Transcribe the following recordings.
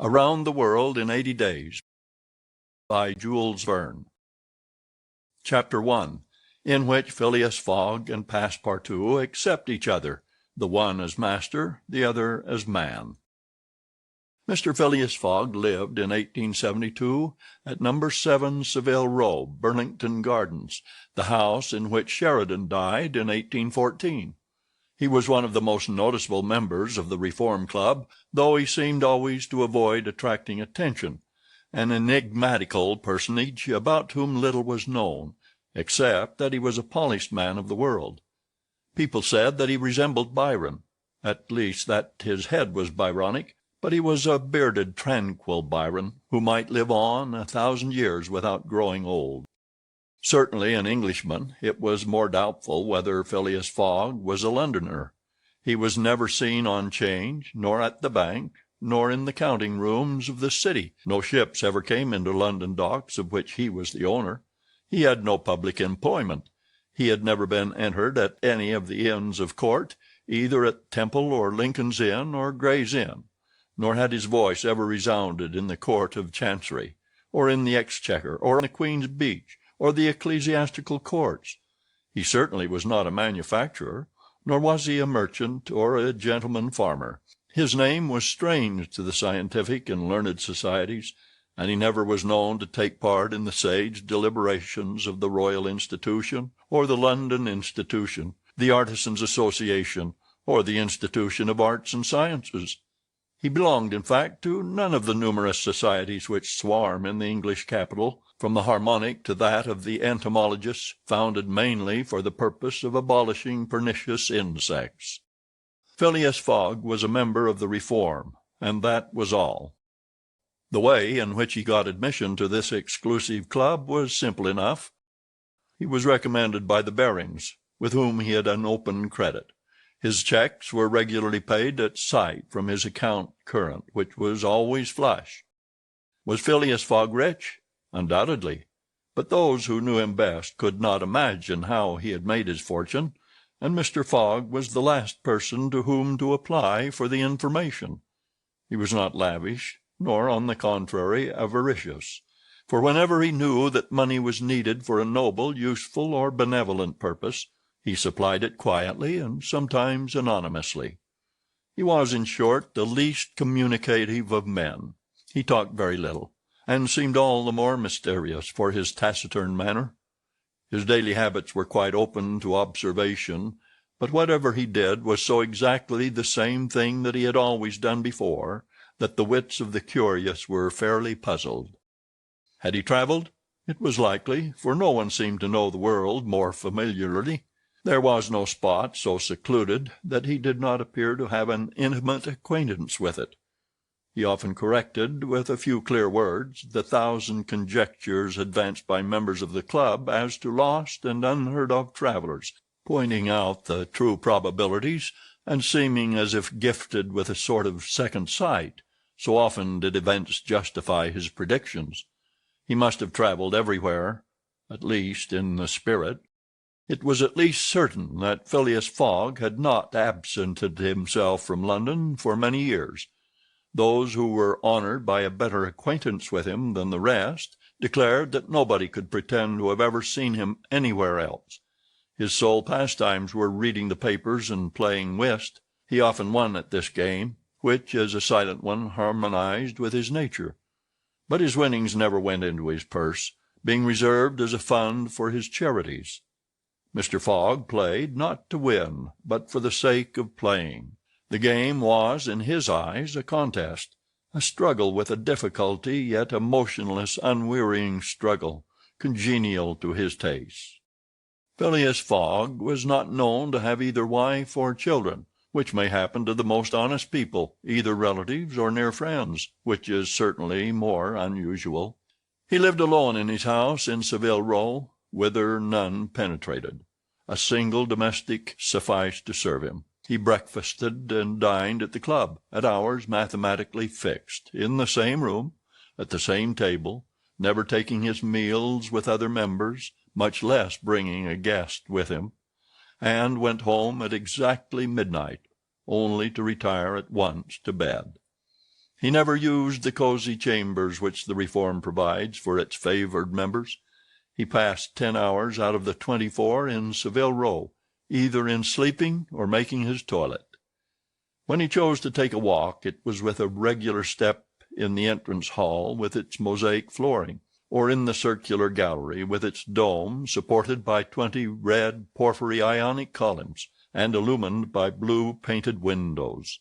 Around the World in 80 Days by Jules Verne. Chapter 1, in which Phileas Fogg and Passepartout accept each other, the one as master, the other as man. Mr. Phileas Fogg lived in 1872 at No. 7 Savile Row, Burlington Gardens, the house in which Sheridan died in 1814. He was one of the most noticeable members of the Reform Club, though he seemed always to avoid attracting attention, an enigmatical personage about whom little was known, except that he was a polished man of the world. People said that he resembled Byron, at least that his head was Byronic, but he was a bearded, tranquil Byron, who might live on 1,000 years without growing old. Certainly an Englishman, it was more doubtful whether Phileas Fogg was a Londoner. He was never seen on 'Change, nor at the bank, nor in the counting rooms of the city. No ships ever came into London docks of which he was the owner. He had no public employment. He had never been entered at any of the Inns of Court, either at Temple or Lincoln's Inn or Gray's Inn, nor had his voice ever resounded in the Court of Chancery, or in the Exchequer, or on the Queen's Bench, or the ecclesiastical courts. He certainly was not a manufacturer, nor was he a merchant or a gentleman farmer. His name was strange to the scientific and learned societies, and he never was known to take part in the sage deliberations of the Royal Institution, or the London Institution, the Artisans' Association, or the Institution of Arts and Sciences. He belonged, in fact, to none of the numerous societies which swarm in the English capital, from the Harmonic to that of the entomologists, founded mainly for the purpose of abolishing pernicious insects. Phileas Fogg was a member of the Reform, and that was all. The way in which he got admission to this exclusive club was simple enough. He was recommended by the Barings, with whom he had an open credit. His checks were regularly paid at sight from his account current, which was always flush. Was Phileas Fogg rich? Undoubtedly, but those who knew him best could not imagine how he had made his fortune, and Mr. Fogg was the last person to whom to apply for the information. He was not lavish, nor, on the contrary, avaricious, for whenever he knew that money was needed for a noble, useful, or benevolent purpose, he supplied it quietly and sometimes anonymously. He was, in short, the least communicative of men. He talked very little, and seemed all the more mysterious for his taciturn manner. His daily habits were quite open to observation, but whatever he did was so exactly the same thing that he had always done before, that the wits of the curious were fairly puzzled. Had he travelled? It was likely, for no one seemed to know the world more familiarly. There was no spot so secluded that he did not appear to have an intimate acquaintance with it. He often corrected, with a few clear words, the 1,000 conjectures advanced by members of the club as to lost and unheard-of travellers, pointing out the true probabilities, and seeming as if gifted with a sort of second sight, so often did events justify his predictions. He must have travelled everywhere, at least in the spirit. It was at least certain that Phileas Fogg had not absented himself from London for many years. Those who were honored by a better acquaintance with him than the rest declared that nobody could pretend to have ever seen him anywhere else. His sole pastimes were reading the papers and playing whist. He often won at this game, which, as a silent one, harmonized with his nature. But his winnings never went into his purse, being reserved as a fund for his charities. Mr. Fogg played, not to win, but for the sake of playing. The game was, in his eyes, a contest, a struggle with a difficulty, yet a motionless, unwearying struggle, congenial to his tastes. Phileas Fogg was not known to have either wife or children, which may happen to the most honest people, either relatives or near friends, which is certainly more unusual. He lived alone in his house in Savile Row, whither none penetrated. A single domestic sufficed to serve him. He breakfasted and dined at the club, at hours mathematically fixed, in the same room, at the same table, never taking his meals with other members, much less bringing a guest with him, and went home at exactly midnight, only to retire at once to bed. He never used the cosy chambers which the reform provides for its favored members. He passed 10 hours out of the 24 in Savile Row, either in sleeping or making his toilet. When he chose to take a walk, it was with a regular step in the entrance hall with its mosaic flooring, or in the circular gallery with its dome supported by 20 red porphyry Ionic columns, and illumined by blue painted windows.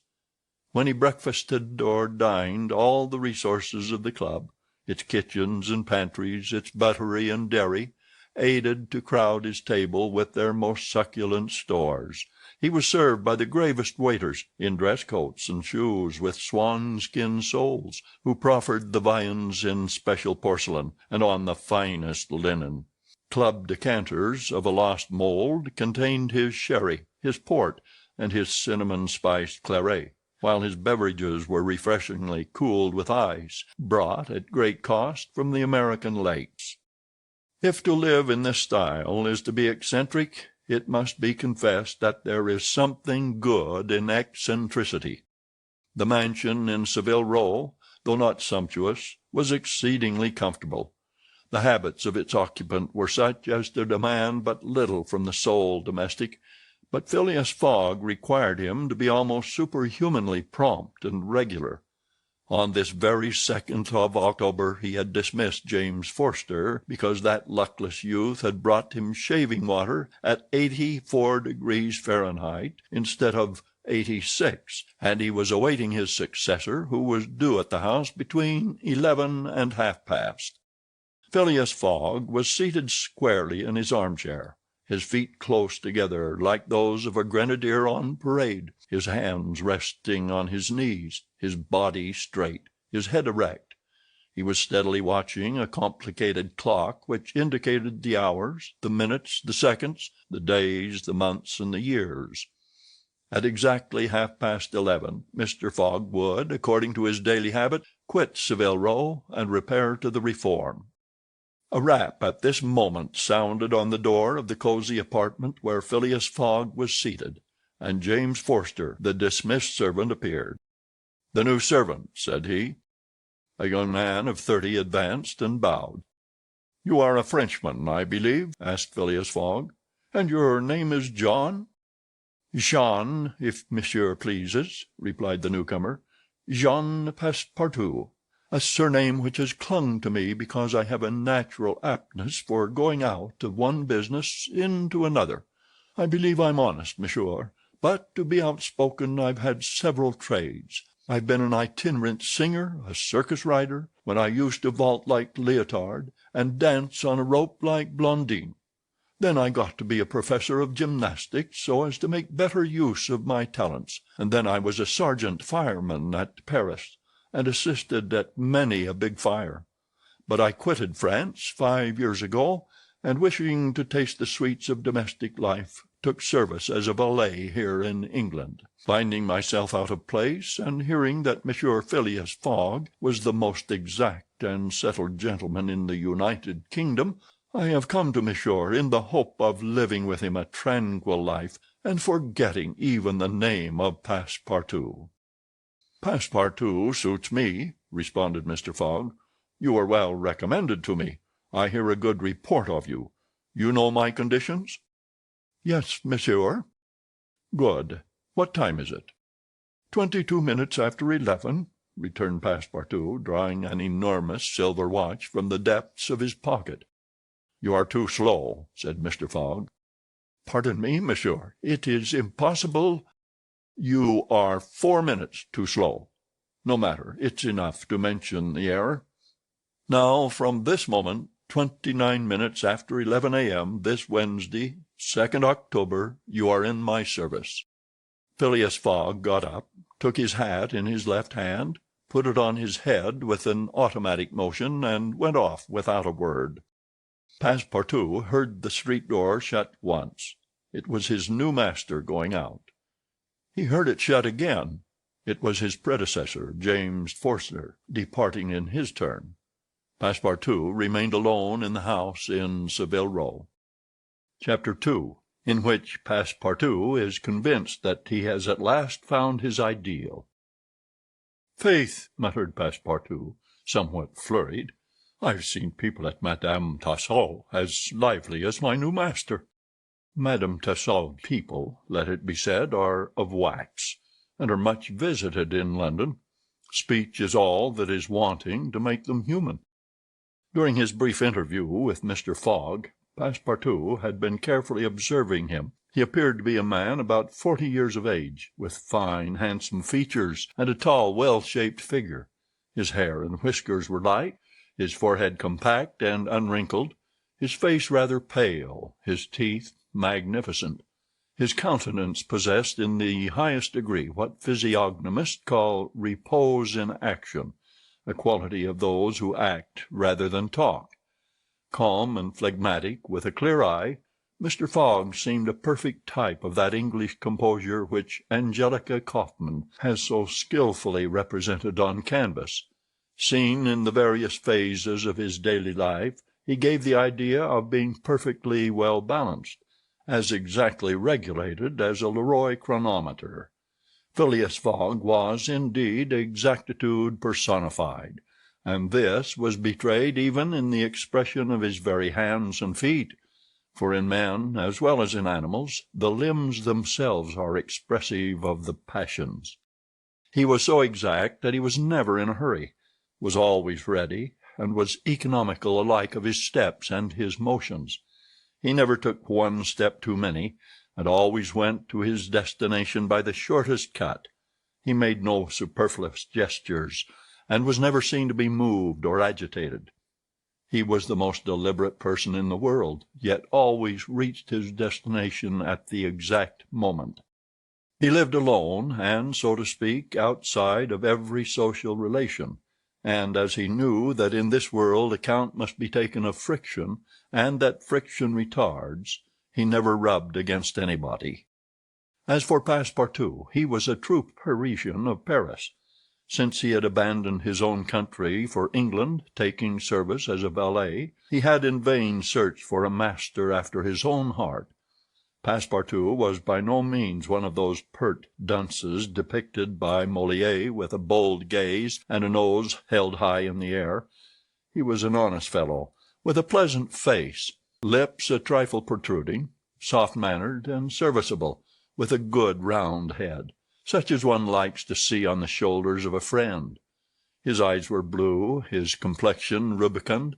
When he breakfasted or dined, all the resources of the club, its kitchens and pantries, its buttery and dairy, aided to crowd his table with their most succulent stores. He was served by the gravest waiters, in dress coats and shoes with swan-skin soles, who proffered the viands in special porcelain and on the finest linen. Club decanters of a lost mould contained his sherry, his port, and his cinnamon-spiced claret, while his beverages were refreshingly cooled with ice, brought at great cost from the American lakes. If to live in this style is to be eccentric, it must be confessed that there is something good in eccentricity. The mansion in Savile Row, though not sumptuous, was exceedingly comfortable. The habits of its occupant were such as to demand but little from the sole domestic, but Phileas Fogg required him to be almost superhumanly prompt and regular. On this very 2nd of October he had dismissed James Forster because that luckless youth had brought him shaving water at 84 degrees Fahrenheit instead of 86, and he was awaiting his successor, who was due at the house between 11 and half-past. Phileas Fogg was seated squarely in his armchair, his feet close together like those of a grenadier on parade, his hands resting on his knees, his body straight, his head erect. He was steadily watching a complicated clock which indicated the hours, the minutes, the seconds, the days, the months, and the years. At exactly half-past 11, Mr. Fogg would, according to his daily habit, quit Savile Row and repair to the Reform. A rap at this moment sounded on the door of the cosy apartment where Phileas Fogg was seated, and James Forster, the dismissed servant, appeared. "The new servant," said he. A young man of 30 advanced and bowed. "You are a Frenchman, I believe?" asked Phileas Fogg. "And your name is John?" "Jean, if monsieur pleases," replied the newcomer. "Jean Passepartout. A surname which has clung to me because I have a natural aptness for going out of one business into another. I believe I'm honest, monsieur, but to be outspoken I've had several trades. I've been an itinerant singer, a circus rider, when I used to vault like Leotard, and dance on a rope like Blondine. Then I got to be a professor of gymnastics so as to make better use of my talents, and then I was a sergeant fireman at Paris, and assisted at many a big fire. But I quitted France 5 years ago, and wishing to taste the sweets of domestic life, took service as a valet here in England. Finding myself out of place, and hearing that Monsieur Phileas Fogg was the most exact and settled gentleman in the United Kingdom, I have come to monsieur in the hope of living with him a tranquil life, and forgetting even the name of Passepartout." "Passepartout suits me," responded Mr. Fogg. "You are well recommended to me. I hear a good report of you. You know my conditions?" "Yes, monsieur." "Good. What time is it?" 22 minutes after 11, returned Passepartout, drawing an enormous silver watch from the depths of his pocket. "You are too slow," said Mr. Fogg. "Pardon me, monsieur. It is impossible—" "You are 4 minutes too slow. No matter, it's enough to mention the error. Now, from this moment, 29 minutes after 11 a.m. this Wednesday, 2nd October, you are in my service." Phileas Fogg got up, took his hat in his left hand, put it on his head with an automatic motion, and went off without a word. Passepartout heard the street door shut once. It was his new master going out. He heard it shut again. It was his predecessor, James Forster, departing in his turn. Passepartout remained alone in the house in Savile Row. Chapter 2, in which Passepartout is convinced that he has at last found his ideal. "Faith," muttered Passepartout, somewhat flurried, "I've seen people at Madame Tussaud's as lively as my new master." Madame Tussaud's people, let it be said, are of wax, and are much visited in London. Speech is all that is wanting to make them human. During his brief interview with Mr. Fogg, Passepartout had been carefully observing him. He appeared to be a man about 40 years of age, with fine, handsome features, and a tall, well-shaped figure. His hair and whiskers were light, his forehead compact and unwrinkled, his face rather pale, his teeth magnificent. His countenance possessed in the highest degree what physiognomists call repose in action, a quality of those who act rather than talk. Calm and phlegmatic, with a clear eye, Mr. Fogg seemed a perfect type of that English composure which Angelica Kauffmann has so skilfully represented on canvas. Seen in the various phases of his daily life, he gave the idea of being perfectly well balanced, as exactly regulated as a Leroy chronometer. Phileas Fogg was, indeed, exactitude personified, and this was betrayed even in the expression of his very hands and feet, for in men, as well as in animals, the limbs themselves are expressive of the passions. He was so exact that he was never in a hurry, was always ready, and was economical alike of his steps and his motions. He never took one step too many, and always went to his destination by the shortest cut. He made no superfluous gestures, and was never seen to be moved or agitated. He was the most deliberate person in the world, yet always reached his destination at the exact moment. He lived alone, and, so to speak, outside of every social relation, and as he knew that in this world account must be taken of friction, and that friction retards, he never rubbed against anybody. As for Passepartout, he was a true Parisian of Paris. Since he had abandoned his own country for England, taking service as a valet, he had in vain searched for a master after his own heart. Passepartout was by no means one of those pert dunces depicted by Molière with a bold gaze and a nose held high in the air. He was an honest fellow, with a pleasant face, lips a trifle protruding, soft-mannered and serviceable, with a good round head, such as one likes to see on the shoulders of a friend. His eyes were blue, his complexion rubicund,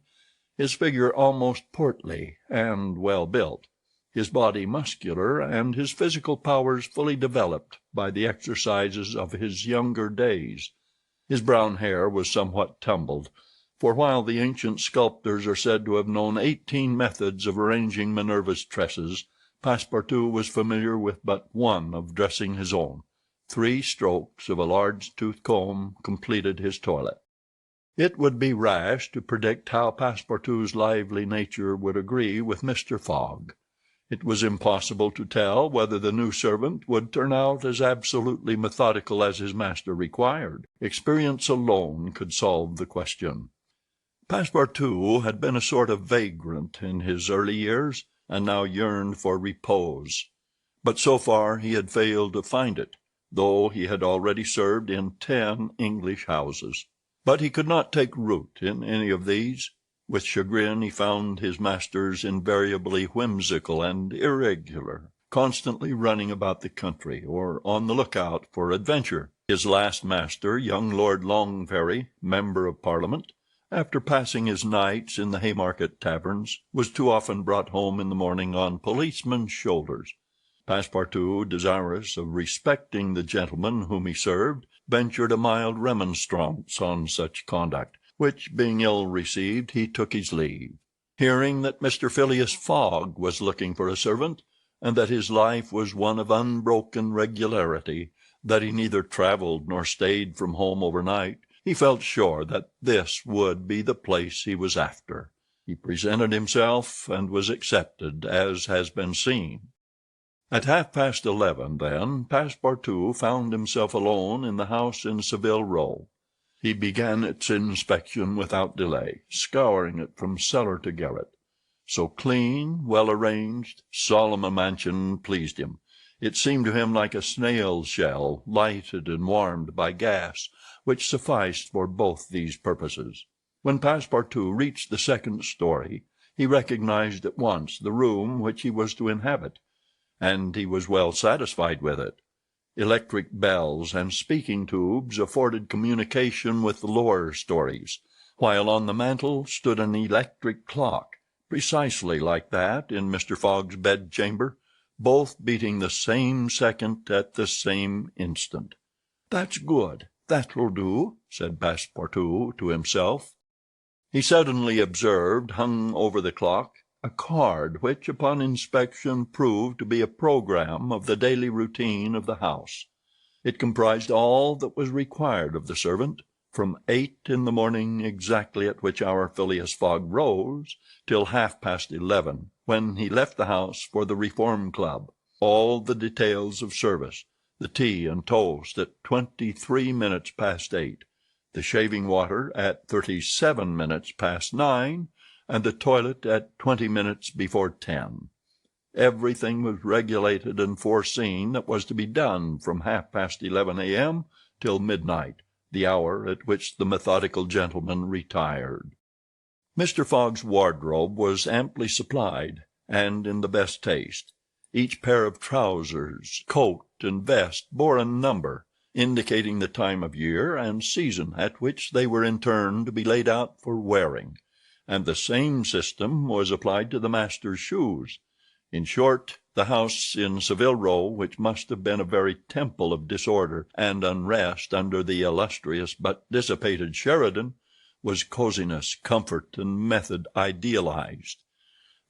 his figure almost portly and well built, his body muscular, and his physical powers fully developed by the exercises of his younger days. His brown hair was somewhat tumbled, for while the ancient sculptors are said to have known 18 methods of arranging Minerva's tresses, Passepartout was familiar with but one of dressing his own. 3 strokes of a large tooth comb completed his toilet. It would be rash to predict how Passepartout's lively nature would agree with Mr. Fogg. It was impossible to tell whether the new servant would turn out as absolutely methodical as his master required. Experience alone could solve the question. Passepartout had been a sort of vagrant in his early years, and now yearned for repose. But so far he had failed to find it, though he had already served in 10 English houses. But he could not take root in any of these. With chagrin he found his masters invariably whimsical and irregular, constantly running about the country, or on the lookout for adventure. His last master, young Lord Longferry, Member of Parliament, after passing his nights in the Haymarket taverns, was too often brought home in the morning on policemen's shoulders. Passepartout, desirous of respecting the gentleman whom he served, ventured a mild remonstrance on such conduct, which, being ill received, he took his leave. Hearing that Mr. Phileas Fogg was looking for a servant, and that his life was one of unbroken regularity, that he neither travelled nor stayed from home overnight, he felt sure that this would be the place he was after. He presented himself, and was accepted, as has been seen. At 11:30, then, Passepartout found himself alone in the house in Savile Row. He began its inspection without delay, scouring it from cellar to garret. So clean, well arranged, solemn a mansion pleased him. It seemed to him like a snail shell, lighted and warmed by gas, which sufficed for both these purposes. When Passepartout reached the second story, he recognized at once the room which he was to inhabit, and he was well satisfied with it. Electric bells and speaking tubes afforded communication with the lower stories, while on the mantel stood an electric clock, precisely like that in Mr. Fogg's bedchamber, both beating the same second at the same instant. "That's good. That will do," said Passepartout to himself. He suddenly observed, hung over the clock, a card which, upon inspection, proved to be a program of the daily routine of the house. It comprised all that was required of the servant, from 8 in the morning, exactly at which hour Phileas Fogg rose, till 11:30, when he left the house for the Reform Club. All the details of service, the tea and toast at 23 minutes past 8, the shaving water at 37 minutes past 9, and the toilet at 20 minutes before 10. Everything was regulated and foreseen that was to be done from 11:30 a.m. till midnight, the hour at which the methodical gentleman retired. Mr. Fogg's wardrobe was amply supplied, and in the best taste. Each pair of trousers, coat, and vest bore a number, indicating the time of year and season at which they were in turn to be laid out for wearing, and the same system was applied to the master's shoes. In short, the house in Savile Row, which must have been a very temple of disorder and unrest under the illustrious but dissipated Sheridan, was coziness, comfort, and method idealized.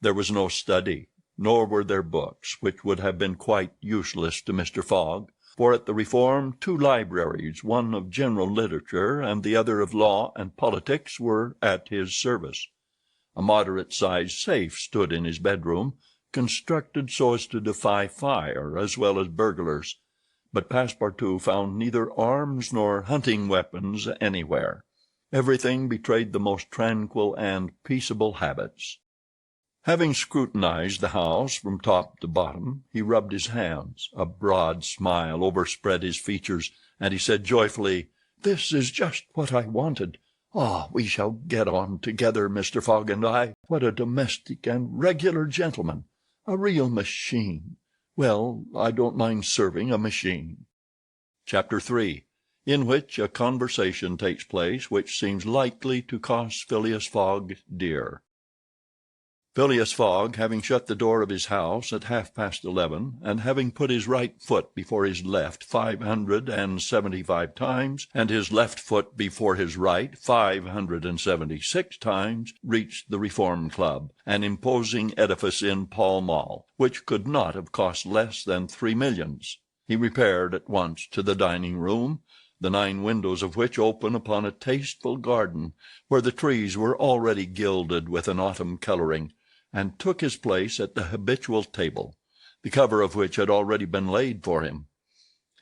There was no study, nor were there books, which would have been quite useless to Mr. Fogg, for at the Reform 2 libraries, one of general literature and the other of law and politics, were at his service. A moderate-sized safe stood in his bedroom, constructed so as to defy fire as well as burglars, but Passepartout found neither arms nor hunting weapons anywhere. Everything betrayed the most tranquil and peaceable habits. Having scrutinized the house from top to bottom, he rubbed his hands. A broad smile overspread his features, and he said joyfully, "This is just what I wanted. Ah, we shall get on together, Mr. Fogg and I. What a domestic and regular gentleman! A real machine. Well, I don't mind serving a machine." Chapter 3, in which a conversation takes place which seems likely to cost Phileas Fogg dear. Phileas Fogg, having shut the door of his house at 11:30, and having put his right foot before his left 575 times, and his left foot before his right 576 times, reached the Reform Club, an imposing edifice in Pall Mall, which could not have cost less than 3 millions. He repaired at once to the dining-room, the 9 windows of which open upon a tasteful garden, where the trees were already gilded with an autumn coloring, and took his place at the habitual table, the cover of which had already been laid for him.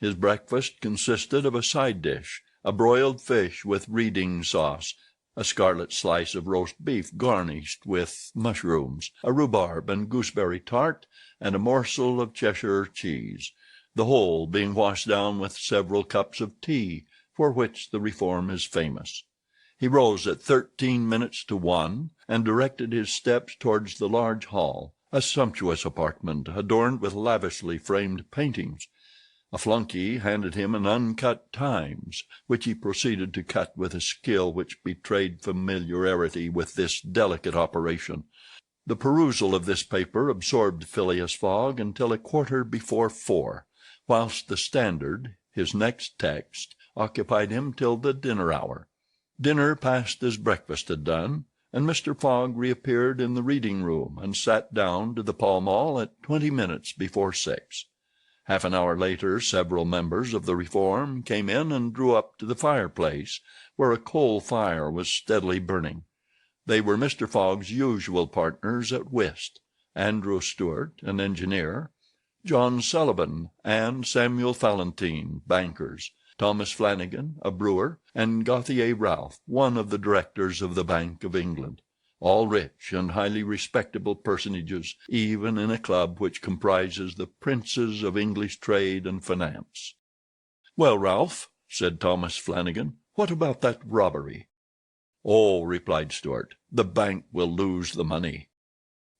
His breakfast consisted of a side dish, a broiled fish with reading sauce, a scarlet slice of roast beef garnished with mushrooms, a rhubarb and gooseberry tart, and a morsel of Cheshire cheese, the whole being washed down with several cups of tea, for which the Reform is famous. He rose at 13 minutes to 1, and directed his steps towards the large hall, a sumptuous apartment adorned with lavishly framed paintings. A flunkey handed him an uncut Times, which he proceeded to cut with a skill which betrayed familiarity with this delicate operation. The perusal of this paper absorbed Phileas Fogg until a quarter before 4, whilst the Standard, his next text, occupied him till the dinner hour. Dinner passed as breakfast had done, and Mr. Fogg reappeared in the reading-room, and sat down to the Pall Mall at 20 minutes before 6. Half an hour later several members of the Reform came in and drew up to the fireplace, where a coal fire was steadily burning. They were Mr. Fogg's usual partners at whist, Andrew Stuart, an engineer, John Sullivan and Samuel Fallentin, bankers, Thomas Flanagan, a brewer, and Gauthier Ralph, one of the directors of the Bank of England. all rich and highly respectable personages, even in a club which comprises the princes of English trade and finance. "Well, Ralph," said Thomas Flanagan, "what about that robbery?" "Oh," replied Stuart, "the bank will lose the money."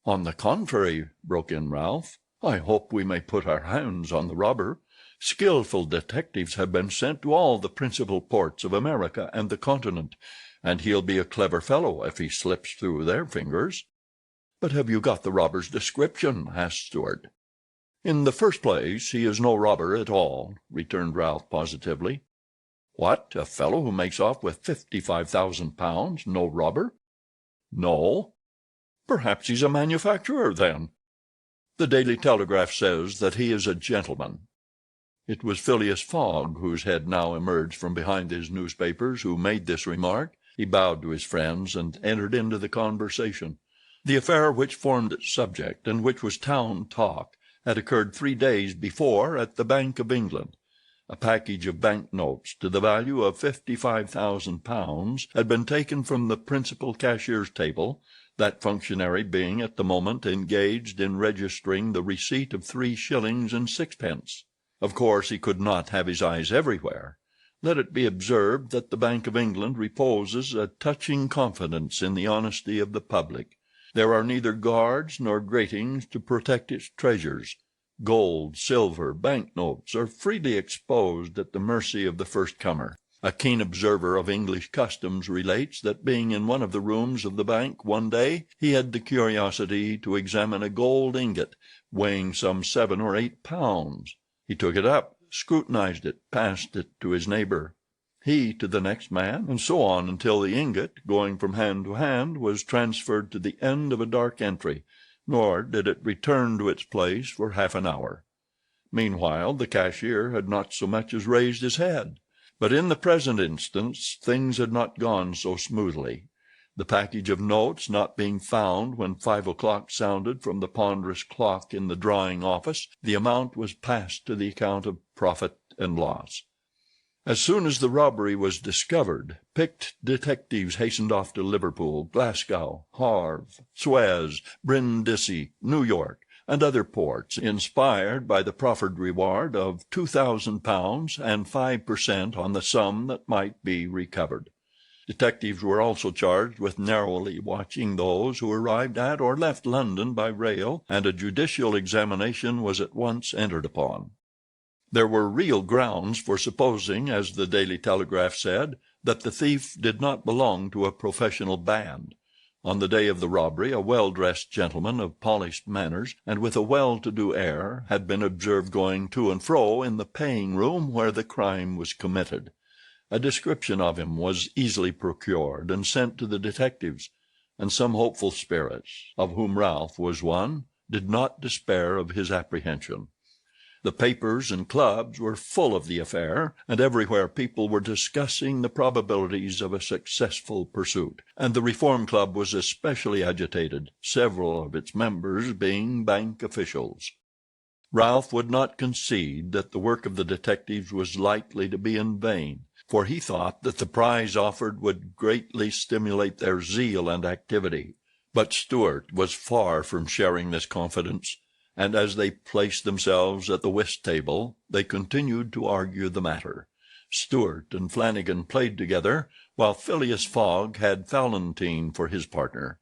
"On the contrary," broke in Ralph, "I hope we may put our hands on the robber. Skilful detectives have been sent to all the principal ports of America and the Continent, and he'll be a clever fellow if he slips through their fingers." "But have you got the robber's description?" asked Stuart. "In the first place, he is no robber at all," returned Ralph positively. "What, a fellow who makes off with £55,000 no robber?" "No." "Perhaps he's a manufacturer, then." "The Daily Telegraph says that he is a gentleman." It was Phileas Fogg, whose head now emerged from behind his newspapers, who made this remark. He bowed to his friends and entered into the conversation. The affair which formed its subject, and which was town talk, had occurred 3 days before at the Bank of England. A package of bank notes to the value of £55,000 had been taken from the principal cashier's table, that functionary being at the moment engaged in registering the receipt of 3 shillings and 6pence. Of course he could not have his eyes everywhere. Let it be observed that the Bank of England reposes a touching confidence in the honesty of the public. There are neither guards nor gratings to protect its treasures. Gold, silver, bank notes are freely exposed at the mercy of the first comer. A keen observer of English customs relates that being in one of the rooms of the bank one day, he had the curiosity to examine a gold ingot weighing some 7 or 8 pounds. He took it up, scrutinized it, passed it to his neighbor, he to the next man, and so on until the ingot, going from hand to hand, was transferred to the end of a dark entry, nor did it return to its place for half an hour. Meanwhile the cashier had not so much as raised his head. But in the present instance things had not gone so smoothly. The package of notes not being found when 5 o'clock sounded from the ponderous clock in the drawing office, the amount was passed to the account of profit and loss. As soon as the robbery was discovered, picked detectives hastened off to Liverpool, Glasgow, Havre, Suez, Brindisi, New York, and other ports, inspired by the proffered reward of £2,000 and 5% on the sum that might be recovered. Detectives were also charged with narrowly watching those who arrived at or left London by rail, and a judicial examination was at once entered upon. There were real grounds for supposing, as the Daily Telegraph said, that the thief did not belong to a professional band. On the day of the robbery a well-dressed gentleman of polished manners and with a well-to-do air had been observed going to and fro in the paying room where the crime was committed. A description of him was easily procured and sent to the detectives, and some hopeful spirits, of whom Ralph was one, did not despair of his apprehension. The papers and clubs were full of the affair, and everywhere people were discussing the probabilities of a successful pursuit, and the Reform Club was especially agitated, several of its members being bank officials. Ralph would not concede that the work of the detectives was likely to be in vain, for he thought that the prize offered would greatly stimulate their zeal and activity. But Stuart was far from sharing this confidence, and as they placed themselves at the whist table, they continued to argue the matter. Stuart and Flanagan played together, while Phileas Fogg had Fallentin for his partner.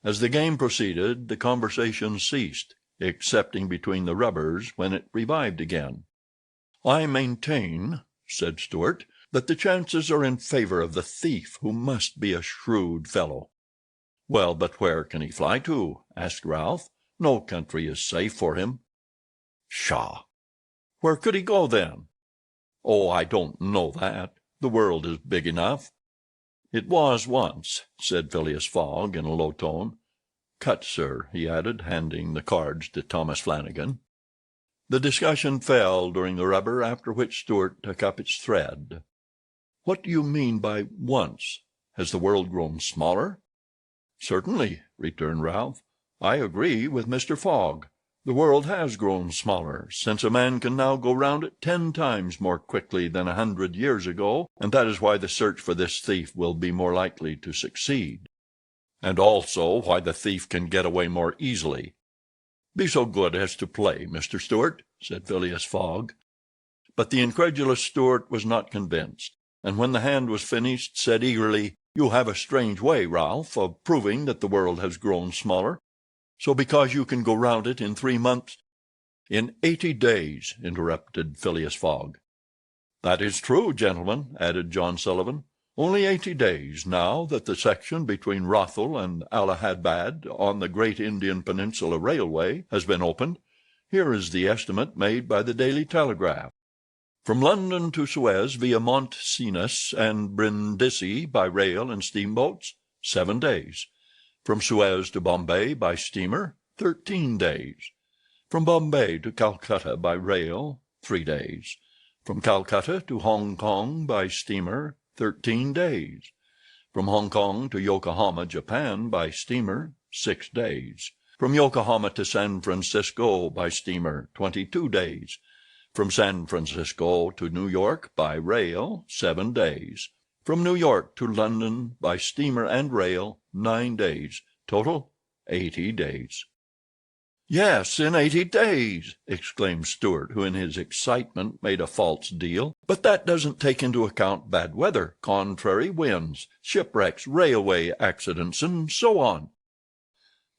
As the game proceeded, the conversation ceased, excepting between the rubbers, when it revived again. "I maintain," said Stuart, "that the chances are in favor of the thief, who must be a shrewd fellow." "Well, but where can he fly to?" asked Ralph. "No country is safe for him." "Pshaw! Where could he go, then?" "Oh, I don't know that. The world is big enough." "It was once," said Phileas Fogg in a low tone. "Cut, sir," he added, handing the cards to Thomas Flanagan. The discussion fell during the rubber, after which Stuart took up its thread. "What do you mean by once? Has the world grown smaller?" "Certainly," returned Ralph. "I agree with Mr. Fogg. The world has grown smaller, since a man can now go round it 10 times more quickly than 100 years ago, and that is why the search for this thief will be more likely to succeed." and also why the thief can get away more easily. Be so good as to play, Mr. Stewart, said Phileas Fogg. But the incredulous Stewart was not convinced, and when the hand was finished, said eagerly, "You have a strange way, Ralph, of proving that the world has grown smaller. So because you can go round it in 3 months—" "In 80 days," interrupted Phileas Fogg. "That is true, gentlemen," added John Sullivan. "Only 80 days, now that the section between Rothal and Allahabad on the Great Indian Peninsula Railway has been opened. Here is the estimate made by the Daily Telegraph. From London to Suez via Mont Cenis and Brindisi by rail and steamboats, 7 days. From Suez to Bombay by steamer, 13 days. From Bombay to Calcutta by rail, 3 days. From Calcutta to Hong Kong by steamer, 13 days. From Hong Kong to Yokohama, Japan, by steamer, 6 days. From Yokohama to San Francisco by steamer, 22 days. From San Francisco to New York by rail, 7 days. From New York to London by steamer and rail, 9 days. Total, 80 days. "Yes, in 80 days!" exclaimed Stewart, who in his excitement made a false deal. "But that doesn't take into account bad weather, contrary winds, shipwrecks, railway accidents, and so on."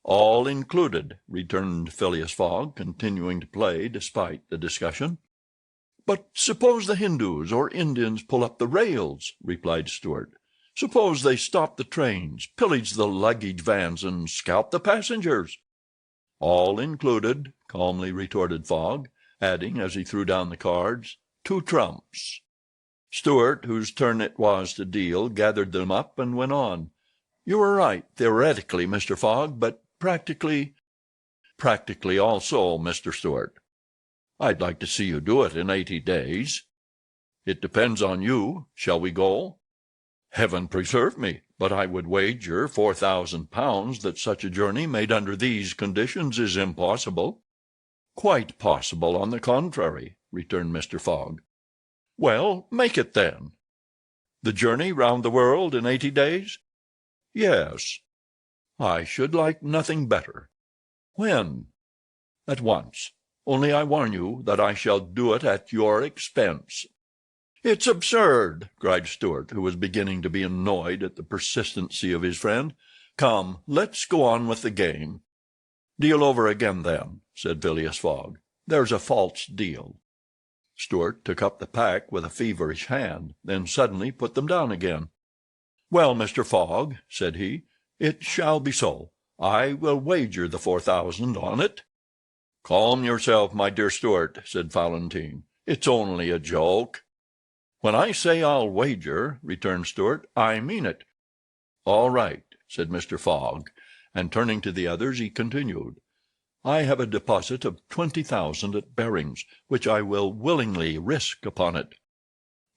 "All included," returned Phileas Fogg, continuing to play despite the discussion. "But suppose the Hindus or Indians pull up the rails," replied Stewart. "Suppose they stop the trains, pillage the luggage vans, and scalp the passengers." "All included," calmly retorted Fogg, adding, as he threw down the cards, "2 trumps." Stewart, whose turn it was to deal, gathered them up and went on. "You are right, theoretically, Mr. Fogg, but practically—" "Practically also, Mr. Stewart. I'd like to see you do it in 80 days. It depends on you. Shall we go?" "Heaven preserve me, but I would wager £4,000 that such a journey made under these conditions is impossible." "Quite possible, on the contrary," returned Mr. Fogg. "Well, make it, then." "The journey round the world in 80 days?" "Yes." "I should like nothing better." "When?" "At once. Only I warn you that I shall do it at your expense." "It's absurd!" cried Stewart, who was beginning to be annoyed at the persistency of his friend. "Come, let's go on with the game." "Deal over again, then," said Phileas Fogg. "There's a false deal." Stewart took up the pack with a feverish hand, then suddenly put them down again. "Well, Mr. Fogg," said he, "it shall be so. I will wager the 4,000 on it." "Calm yourself, my dear Stewart," said Valentine. "It's only a joke." "When I say I'll wager," returned Stewart, "I mean it." "All right," said Mr. Fogg, and turning to the others, he continued, "I have a deposit of 20,000 at Baring's, which I will willingly risk upon it."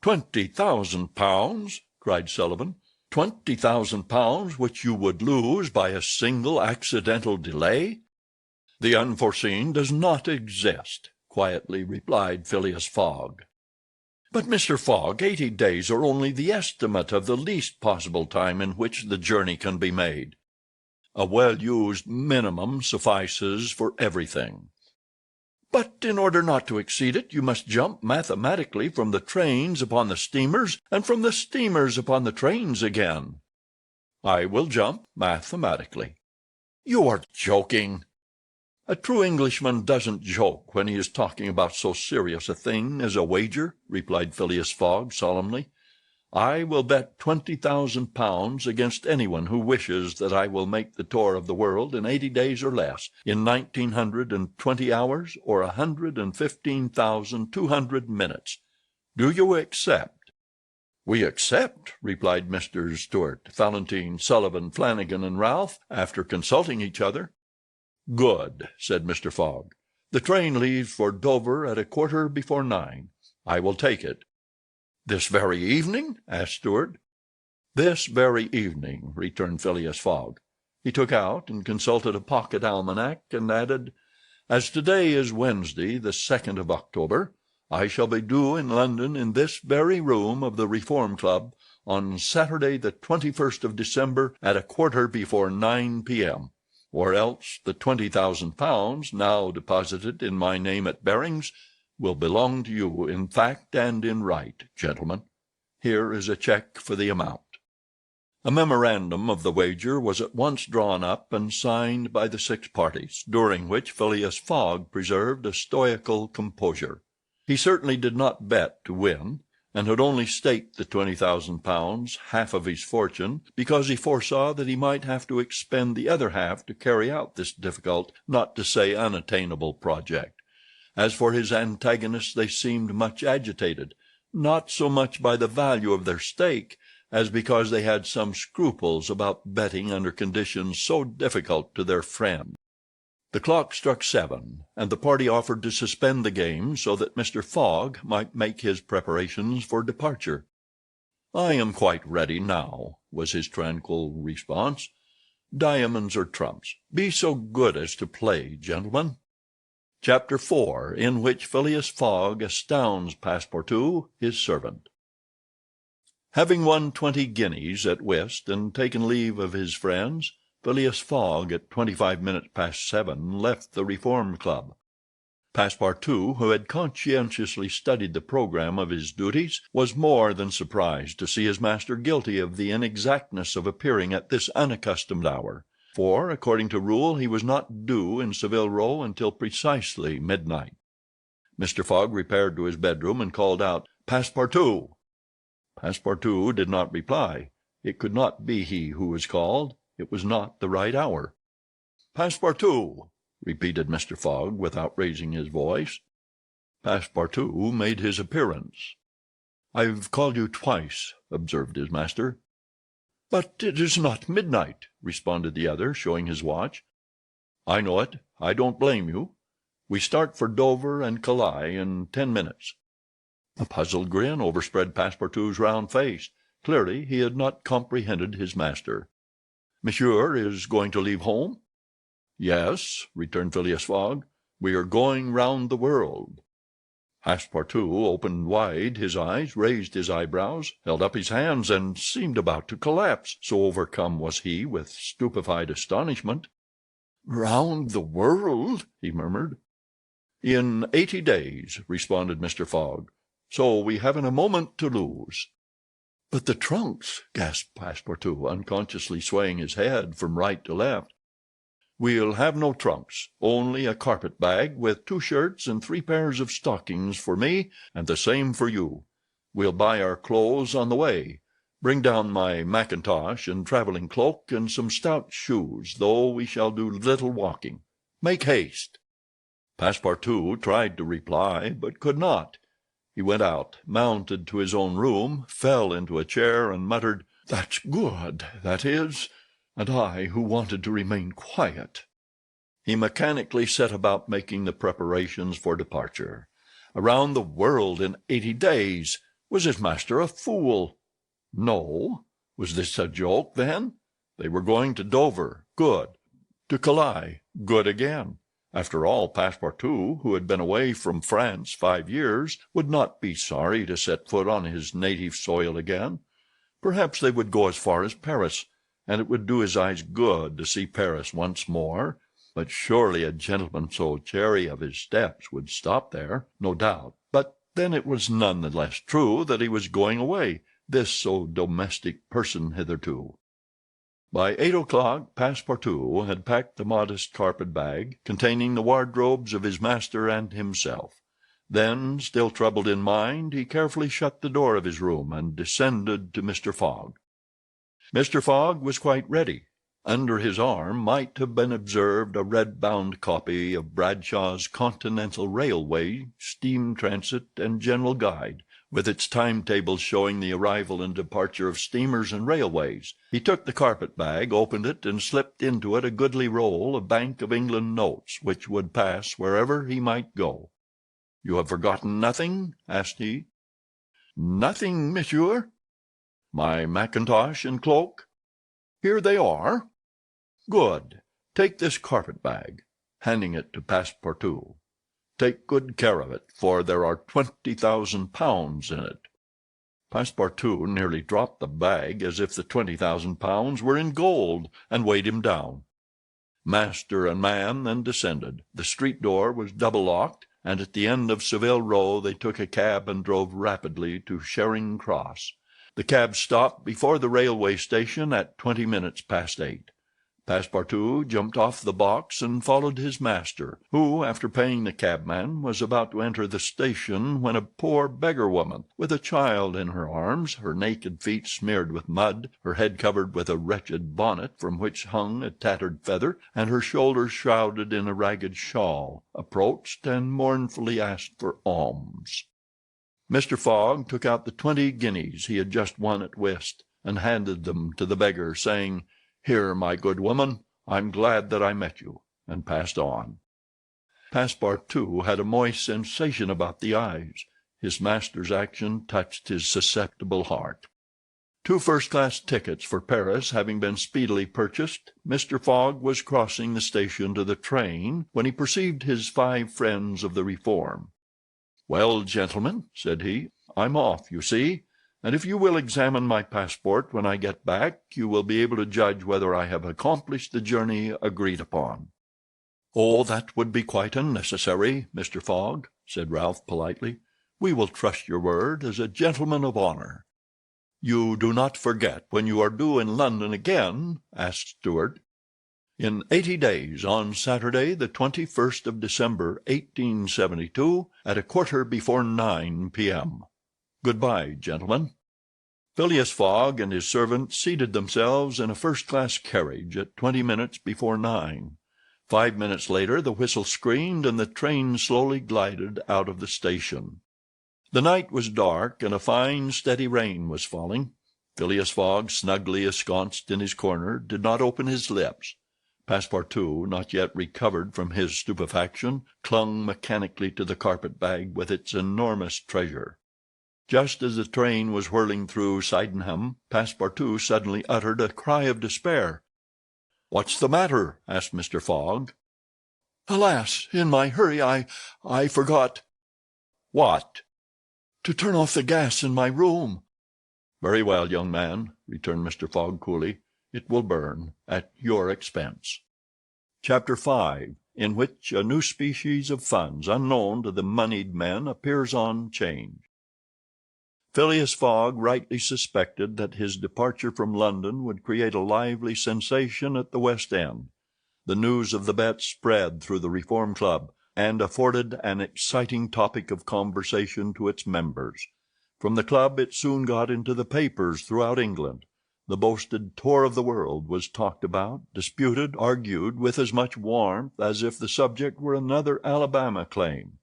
"£20,000!" cried Sullivan. "£20,000 which you would lose by a single accidental delay?" "The unforeseen does not exist," quietly replied Phileas Fogg. "But, Mr. Fogg, 80 days are only the estimate of the least possible time in which the journey can be made. A well-used minimum suffices for everything." "But in order not to exceed it, you must jump mathematically from the trains upon the steamers, and from the steamers upon the trains again." "I will jump mathematically." "You are joking." "A true Englishman doesn't joke when he is talking about so serious a thing as a wager," replied Phileas Fogg solemnly. "I will bet £20,000 against anyone who wishes that I will make the tour of the world in 80 days or less, in 1920 hours, or 115,200 minutes. Do you accept?" "We accept," replied Mr. Stewart, Valentine, Sullivan, Flanagan, and Ralph, after consulting each other. "Good," said Mr. Fogg. "The train leaves for Dover at 9:15. I will take it." "This very evening?" asked Stewart. "This very evening," returned Phileas Fogg. He took out and consulted a pocket almanac, and added, "As today is Wednesday, the 2nd of October, I shall be due in London in this very room of the Reform Club on Saturday the 21st of December at 9:15 p.m., or else the £20,000 now deposited in my name at Barings will belong to you in fact and in right, gentlemen. Here is a check for the amount." A memorandum of the wager was at once drawn up and signed by the 6 parties, during which Phileas Fogg preserved a stoical composure. He certainly did not bet to win, and had only staked the £20,000, half of his fortune, because he foresaw that he might have to expend the other half to carry out this difficult, not to say unattainable, project. As for his antagonists, they seemed much agitated, not so much by the value of their stake, as because they had some scruples about betting under conditions so difficult to their friend. The clock struck 7, and the party offered to suspend the game so that Mr. Fogg might make his preparations for departure. "I am quite ready now," was his tranquil response. "Diamonds or trumps? Be so good as to play, gentlemen." Chapter 4, in which Phileas Fogg astounds Passepartout, his servant. Having won 20 guineas at whist and taken leave of his friends, Phileas Fogg at 25 minutes past 7 left the Reform Club. Passepartout, who had conscientiously studied the programme of his duties, was more than surprised to see his master guilty of the inexactness of appearing at this unaccustomed hour, for, according to rule, he was not due in Savile Row until precisely midnight. Mr. Fogg repaired to his bedroom and called out, "Passepartout!" Passepartout did not reply. It could not be he who was called. It was not the right hour. "Passepartout!" repeated Mr. Fogg, without raising his voice. Passepartout made his appearance. "I've called you twice," observed his master. "But it is not midnight," responded the other, showing his watch. "I know it. I don't blame you. We start for Dover and Calais in 10 minutes. A puzzled grin overspread Passepartout's round face. Clearly he had not comprehended his master. "Monsieur is going to leave home?" "Yes," returned Phileas Fogg. "We are going round the world." Passepartout opened wide his eyes, raised his eyebrows, held up his hands, and seemed about to collapse, so overcome was he with stupefied astonishment. "Round the world?" he murmured. "In 80 days," responded Mr. Fogg. "So we haven't a moment to lose." "But the trunks," gasped Passepartout, unconsciously swaying his head from right to left. "We'll have no trunks, only a carpet-bag with 2 shirts and 3 pairs of stockings for me, and the same for you. We'll buy our clothes on the way. Bring down my mackintosh and travelling cloak and some stout shoes, though we shall do little walking. Make haste." Passepartout tried to reply, but could not. He went out, mounted to his own room, fell into a chair, and muttered, "That's good, that is, and I who wanted to remain quiet." He mechanically set about making the preparations for departure. Around the world in 80 days! Was his master a fool? No. Was this a joke, then? They were going to Dover. Good. To Calais. Good again. After all, Passepartout, who had been away from France 5 years, would not be sorry to set foot on his native soil again. Perhaps they would go as far as Paris, and it would do his eyes good to see Paris once more. But surely a gentleman so chary of his steps would stop there, no doubt. But then it was none the less true that he was going away, this so domestic person hitherto. By 8 o'clock Passepartout had packed the modest carpet-bag, containing the wardrobes of his master and himself. Then, still troubled in mind, he carefully shut the door of his room, and descended to Mr. Fogg. Mr. Fogg was quite ready. Under his arm might have been observed a red-bound copy of Bradshaw's Continental Railway, Steam Transit, and General Guide, with its timetables showing the arrival and departure of steamers and railways. He took the carpet-bag, opened it, and slipped into it a goodly roll of Bank of England notes, which would pass wherever he might go. "You have forgotten nothing?" asked he. "Nothing, monsieur." "My mackintosh and cloak?" "Here they are." "Good. Take this carpet-bag," handing it to Passepartout. "Take good care of it, for there are £20,000 in it." Passepartout nearly dropped the bag as if the 20,000 pounds were in gold, and weighed him down. Master and man then descended. The street door was double locked, and at the end of Savile Row they took a cab and drove rapidly to Charing Cross. The cab stopped before the railway station at 20 minutes past 8. Passepartout jumped off the box and followed his master, who, after paying the cabman, was about to enter the station when a poor beggar woman, with a child in her arms, her naked feet smeared with mud, her head covered with a wretched bonnet from which hung a tattered feather, and her shoulders shrouded in a ragged shawl, approached and mournfully asked for alms. Mr. Fogg took out the 20 guineas he had just won at whist, and handed them to the beggar, saying, "Here, my good woman, I'm glad that I met you," and passed on. Passepartout had a moist sensation about the eyes. His master's action touched his susceptible heart. 2 first-class tickets for Paris having been speedily purchased, Mr. Fogg was crossing the station to the train when he perceived his 5 friends of the Reform. "Well, gentlemen," said he, "I'm off, you see, and if you will examine my passport when I get back, you will be able to judge whether I have accomplished the journey agreed upon." "Oh, that would be quite unnecessary, Mr. Fogg," said Ralph politely. "We will trust your word as a gentleman of honor." "You do not forget when you are due in London again?" asked Stuart. "In 80 days, on Saturday, the 21st of December, 1872, at 9:15 p.m. Good-bye, gentlemen." Phileas Fogg and his servant seated themselves in a first-class carriage at 20 minutes before 9. 5 minutes later the whistle screamed, and the train slowly glided out of the station. The night was dark, and a fine, steady rain was falling. Phileas Fogg, snugly ensconced in his corner, did not open his lips. Passepartout, not yet recovered from his stupefaction, clung mechanically to the carpet-bag with its enormous treasure. Just as the train was whirling through Sydenham, Passepartout suddenly uttered a cry of despair. "What's the matter?" asked Mr. Fogg. "Alas, in my hurry I forgot—" "What?" "To turn off the gas in my room." "Very well, young man," returned Mr. Fogg coolly. "It will burn, at your expense." Chapter 5, in which a new species of funds unknown to the moneyed men appears on 'Change. Phileas Fogg rightly suspected that his departure from London would create a lively sensation at the West End. The news of the bet spread through the Reform Club, and afforded an exciting topic of conversation to its members. From the club it soon got into the papers throughout England. The boasted tour of the world was talked about, disputed, argued with as much warmth as if the subject were another Alabama claim.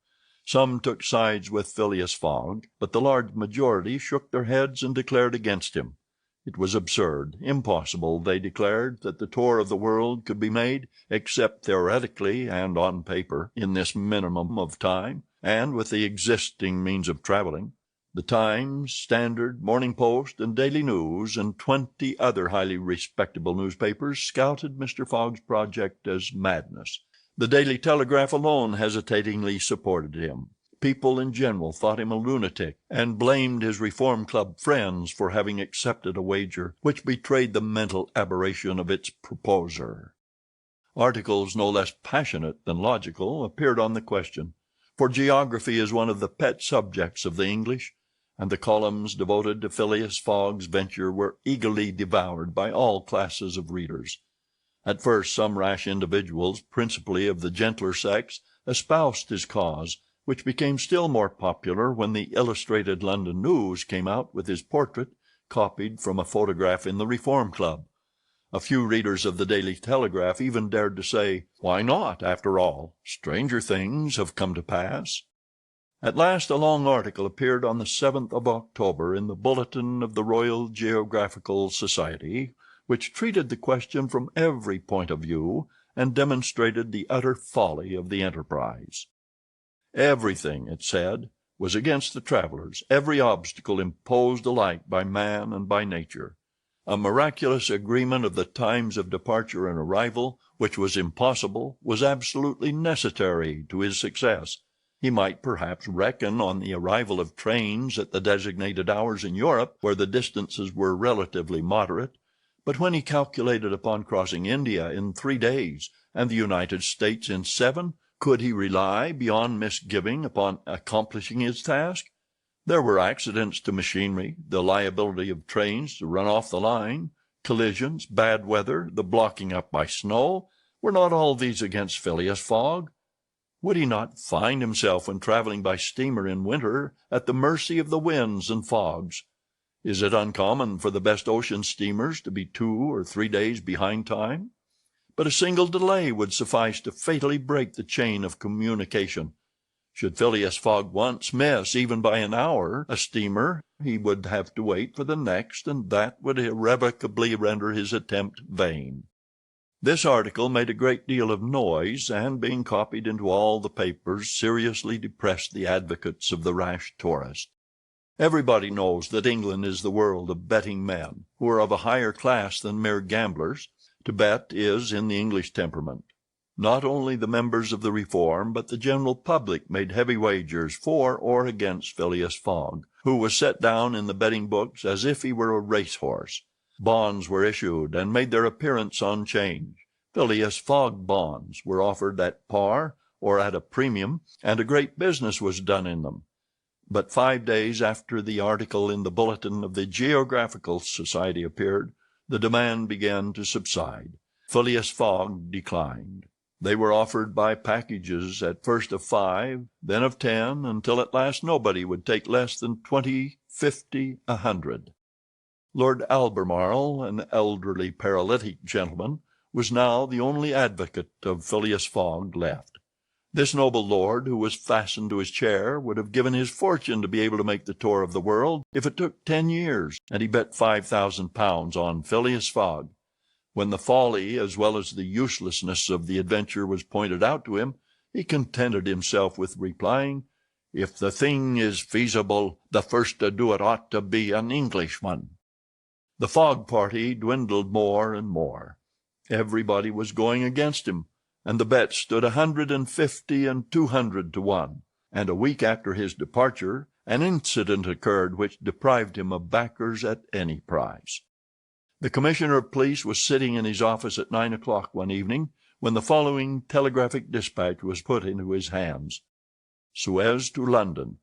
Some took sides with Phileas Fogg, but the large majority shook their heads and declared against him. It was absurd, impossible, they declared, that the tour of the world could be made, except theoretically and on paper, in this minimum of time, and with the existing means of traveling. The Times, Standard, Morning Post, and Daily News, and 20 other highly respectable newspapers scouted Mr. Fogg's project as madness. The Daily Telegraph alone hesitatingly supported him. People in general thought him a lunatic, and blamed his Reform Club friends for having accepted a wager which betrayed the mental aberration of its proposer. Articles no less passionate than logical appeared on the question, for geography is one of the pet subjects of the English, and the columns devoted to Phileas Fogg's venture were eagerly devoured by all classes of readers. At first some rash individuals, principally of the gentler sex, espoused his cause, which became still more popular when the Illustrated London News came out with his portrait, copied from a photograph in the Reform Club. A few readers of the Daily Telegraph even dared to say, "Why not, after all? Stranger things have come to pass." At last a long article appeared on the 7th of October in the Bulletin of the Royal Geographical Society, which treated the question from every point of view, and demonstrated the utter folly of the enterprise. Everything, it said, was against the travelers, every obstacle imposed alike by man and by nature. A miraculous agreement of the times of departure and arrival, which was impossible, was absolutely necessary to his success, He might perhaps reckon on the arrival of trains at the designated hours in Europe, where the distances were relatively moderate, but when he calculated upon crossing India in 3 days and the United States in 7, could he rely beyond misgiving upon accomplishing his task? There were accidents to machinery, the liability of trains to run off the line, collisions, bad weather, the blocking up by snow. Were not all these against Phileas Fogg? Would he not find himself, when traveling by steamer in winter, at the mercy of the winds and fogs? Is it uncommon for the best ocean steamers to be 2 or 3 days behind time? But a single delay would suffice to fatally break the chain of communication. Should Phileas Fogg once miss, even by an hour, a steamer, he would have to wait for the next, and that would irrevocably render his attempt vain. This article made a great deal of noise, and being copied into all the papers, seriously depressed the advocates of the rash tourist. Everybody knows that England is the world of betting men, who are of a higher class than mere gamblers. To bet is in the English temperament. Not only the members of the Reform, but the general public made heavy wagers for or against Phileas Fogg, who was set down in the betting books as if he were a racehorse. Bonds were issued and made their appearance on 'Change. Phileas Fogg bonds were offered at par or at a premium, and a great business was done in them. But 5 days after the article in the Bulletin of the Geographical Society appeared, the demand began to subside. Phileas Fogg declined. They were offered by packages, at first of 5, then of 10, until at last nobody would take less than 20, 50, 100. Lord Albemarle, an elderly paralytic gentleman, was now the only advocate of Phileas Fogg left. This noble lord, who was fastened to his chair, would have given his fortune to be able to make the tour of the world if it took 10 years, and he bet £5,000 on Phileas Fogg. When the folly as well as the uselessness of the adventure was pointed out to him, he contented himself with replying, "If the thing is feasible, the first to do it ought to be an Englishman." The Fogg party dwindled more and more. Everybody was going against him, and the bets stood 150 and 200 to 1, and a week after his departure an incident occurred which deprived him of backers at any price. The Commissioner of Police was sitting in his office at 9 o'clock one evening, when the following telegraphic dispatch was put into his hands. Suez to London.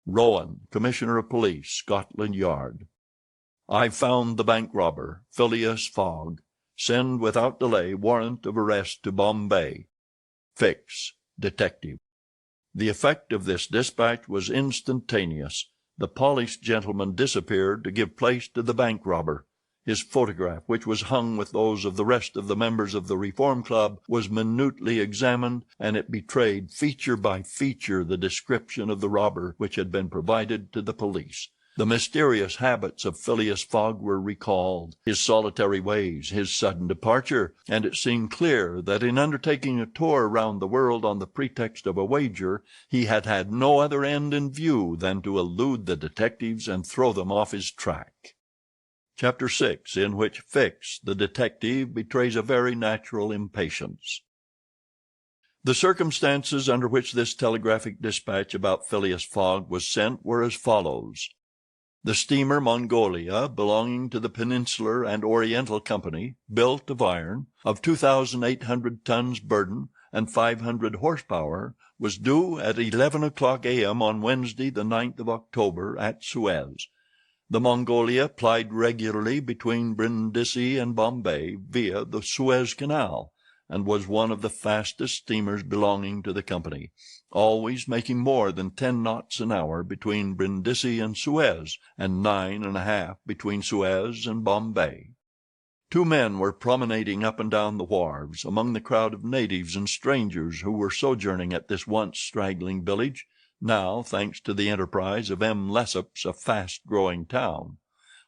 Rowan, Commissioner of Police, Scotland Yard. I found the bank robber, Phileas Fogg. Send without delay warrant of arrest to Bombay. Fix, Detective. The effect of this dispatch was instantaneous. The polished gentleman disappeared to give place to the bank robber. His photograph, which was hung with those of the rest of the members of the Reform Club, was minutely examined, and it betrayed feature by feature the description of the robber which had been provided to the police. The mysterious habits of Phileas Fogg were recalled, his solitary ways, his sudden departure, and it seemed clear that in undertaking a tour round the world on the pretext of a wager, he had had no other end in view than to elude the detectives and throw them off his track. Chapter 6, in which Fix, the detective, betrays a very natural impatience. The circumstances under which this telegraphic dispatch about Phileas Fogg was sent were as follows. The steamer Mongolia, belonging to the Peninsular and Oriental Company, built of iron, of 2,800 tons burden and 500 horsepower, was due at 11 o'clock a.m. on Wednesday, the 9th of October, at Suez. The Mongolia plied regularly between Brindisi and Bombay via the Suez Canal, and was one of the fastest steamers belonging to the company, always making more than 10 knots an hour between Brindisi and Suez, and 9½ between Suez and Bombay. 2 men were promenading up and down the wharves, among the crowd of natives and strangers who were sojourning at this once straggling village, now, thanks to the enterprise of M. Lesseps, a fast-growing town.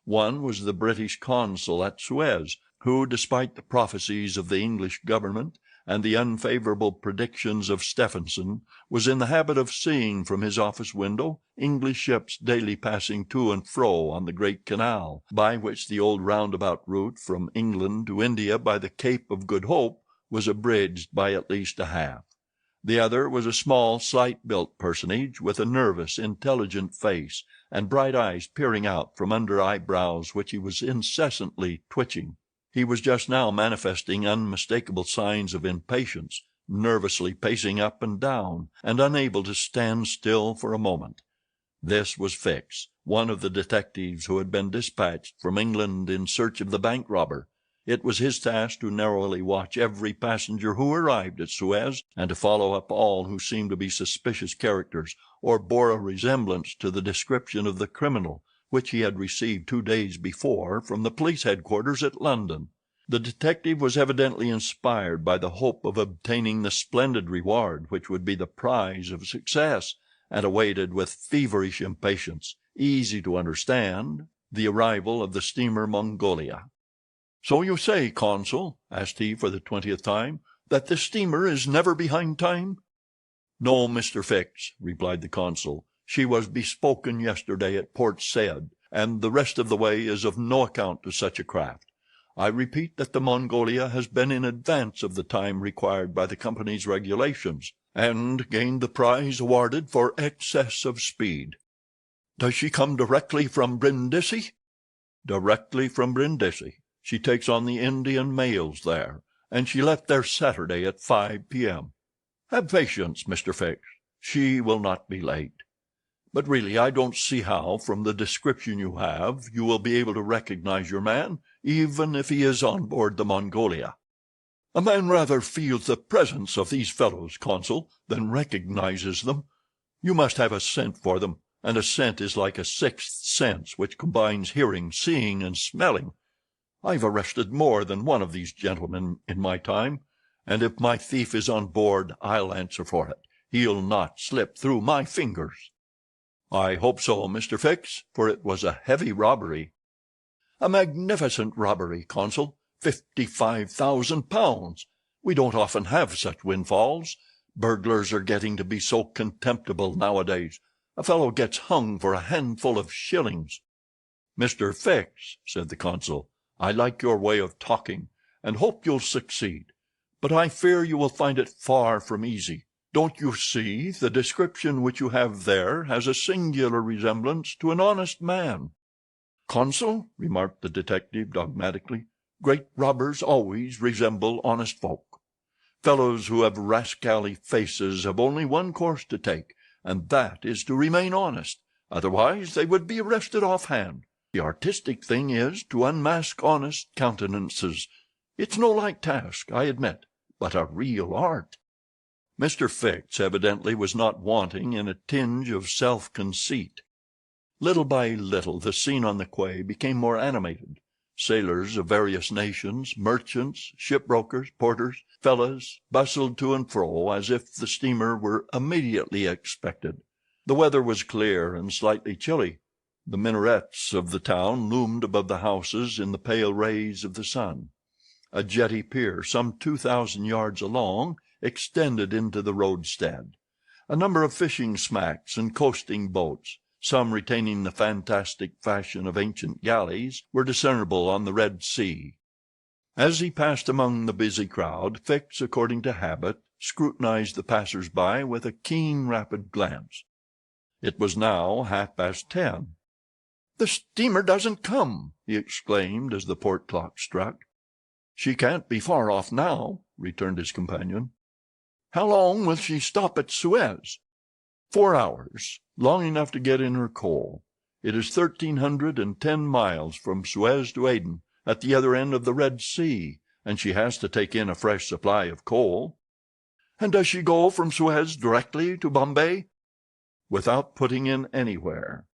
One was the British consul at Suez, who, despite the prophecies of the English government and the unfavorable predictions of Stephenson, was in the habit of seeing from his office window English ships daily passing to and fro on the great canal, by which the old roundabout route from England to India by the Cape of Good Hope was abridged by at least a half. The other was a small, slight-built personage with a nervous, intelligent face, and bright eyes peering out from under eyebrows which he was incessantly twitching. He was just now manifesting unmistakable signs of impatience, nervously pacing up and down, and unable to stand still for a moment. This was Fix, one of the detectives who had been dispatched from England in search of the bank robber. It was his task to narrowly watch every passenger who arrived at Suez, and to follow up all who seemed to be suspicious characters or bore a resemblance to the description of the criminal which he had received 2 days before from the police headquarters at London. The detective was evidently inspired by the hope of obtaining the splendid reward which would be the prize of success, and awaited with feverish impatience, easy to understand, the arrival of the steamer Mongolia. "So you say, Consul," asked he for the 20th time, "that this steamer is never behind time?" "No, Mr. Fix," replied the consul. "She was bespoken yesterday at Port Said, and the rest of the way is of no account to such a craft. I repeat that the Mongolia has been in advance of the time required by the company's regulations, and gained the prize awarded for excess of speed." "Does she come directly from Brindisi?" "Directly from Brindisi. She takes on the Indian mails there, and she left there Saturday at 5 p.m. Have patience, Mr. Fix. She will not be late. But really I don't see how, from the description you have, you will be able to recognize your man, even if he is on board the Mongolia." "A man rather feels the presence of these fellows, Consul, than recognizes them. You must have a scent for them, and a scent is like a sixth sense which combines hearing, seeing, and smelling. I've arrested more than one of these gentlemen in my time, and if my thief is on board I'll answer for it. He'll not slip through my fingers." "I hope so, Mr. Fix, for it was a heavy robbery." "A magnificent robbery, Consul. £55,000. We don't often have such windfalls. Burglars are getting to be so contemptible nowadays. A fellow gets hung for a handful of shillings." "Mr. Fix," said the consul, "I like your way of talking, and hope you'll succeed. But I fear you will find it far from easy. Don't you see, the description which you have there has a singular resemblance to an honest man." "Consul," remarked the detective dogmatically, "great robbers always resemble honest folk. Fellows who have rascally faces have only one course to take, and that is to remain honest. Otherwise they would be arrested offhand. The artistic thing is to unmask honest countenances. It's no light task, I admit, but a real art." Mr. Fix evidently was not wanting in a tinge of self-conceit. Little by little the scene on the quay became more animated. Sailors of various nations, merchants, shipbrokers, porters, fellahs, bustled to and fro as if the steamer were immediately expected. The weather was clear and slightly chilly. The minarets of the town loomed above the houses in the pale rays of the sun. A jetty pier, some 2,000 yards long, extended into the roadstead. A number of fishing smacks and coasting boats, some retaining the fantastic fashion of ancient galleys, were discernible on the Red Sea. As he passed among the busy crowd, Fix, according to habit, scrutinized the passers-by with a keen, rapid glance. It was now 10:30. "The steamer doesn't come," he exclaimed as the port clock struck. "She can't be far off now," returned his companion. "How long will she stop at Suez?" "4 hours, long enough to get in her coal. It is 1,310 miles from Suez to Aden, at the other end of the Red Sea, and she has to take in a fresh supply of coal." "And does she go from Suez directly to Bombay?" "Without putting in anywhere."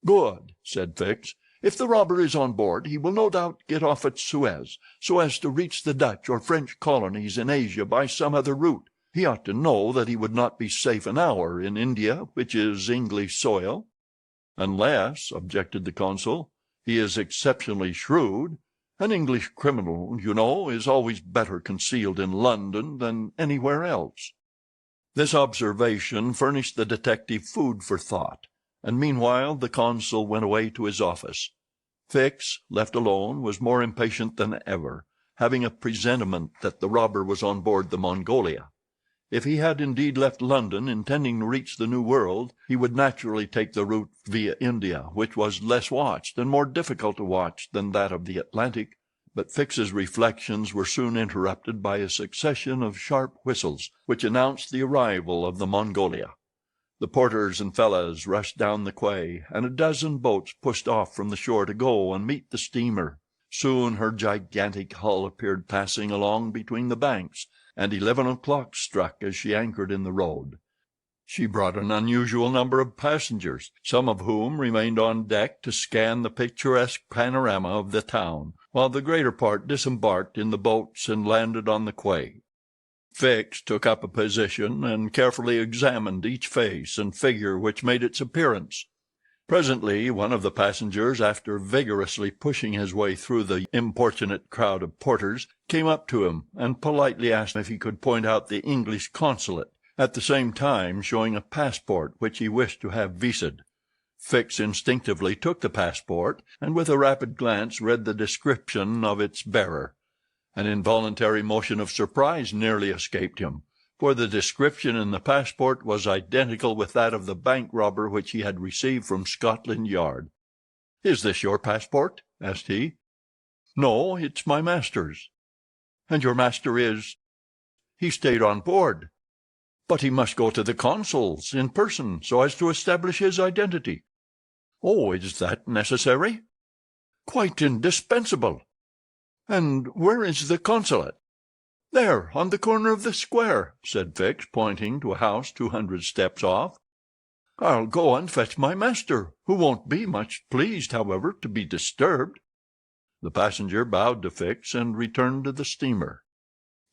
"Good," said Fix. "If the robber is on board he will no doubt get off at Suez, so as to reach the Dutch or French colonies in Asia by some other route. He ought to know that he would not be safe an hour in India, which is English soil." "Unless," objected the consul, "he is exceptionally shrewd. An English criminal, you know, is always better concealed in London than anywhere else." This observation furnished the detective food for thought, and meanwhile the consul went away to his office. Fix, left alone, was more impatient than ever, having a presentiment that the robber was on board the Mongolia. If he had indeed left London intending to reach the New World, he would naturally take the route via India, which was less watched and more difficult to watch than that of the Atlantic. But Fix's reflections were soon interrupted by a succession of sharp whistles, which announced the arrival of the Mongolia. The porters and fellahs rushed down the quay, and a dozen boats pushed off from the shore to go and meet the steamer. Soon her gigantic hull appeared passing along between the banks, and 11 o'clock struck as she anchored in the road. She brought an unusual number of passengers, some of whom remained on deck to scan the picturesque panorama of the town, while the greater part disembarked in the boats and landed on the quay. Fix took up a position and carefully examined each face and figure which made its appearance. Presently one of the passengers, after vigorously pushing his way through the importunate crowd of porters, came up to him and politely asked if he could point out the English consulate, at the same time showing a passport which he wished to have visaed. Fix instinctively took the passport, and with a rapid glance read the description of its bearer. An involuntary motion of surprise nearly escaped him, for the description in the passport was identical with that of the bank robber which he had received from Scotland Yard. "Is this your passport?" asked he. "No, it's my master's." "And your master is—" "He stayed on board." "But he must go to the consul's in person, so as to establish his identity." "Oh, is that necessary?" "Quite indispensable." "And where is the consulate?" "There, on the corner of the square," said Fix, pointing to a house 200 steps off. "I'll go and fetch my master, who won't be much pleased, however, to be disturbed." The passenger bowed to Fix and returned to the steamer.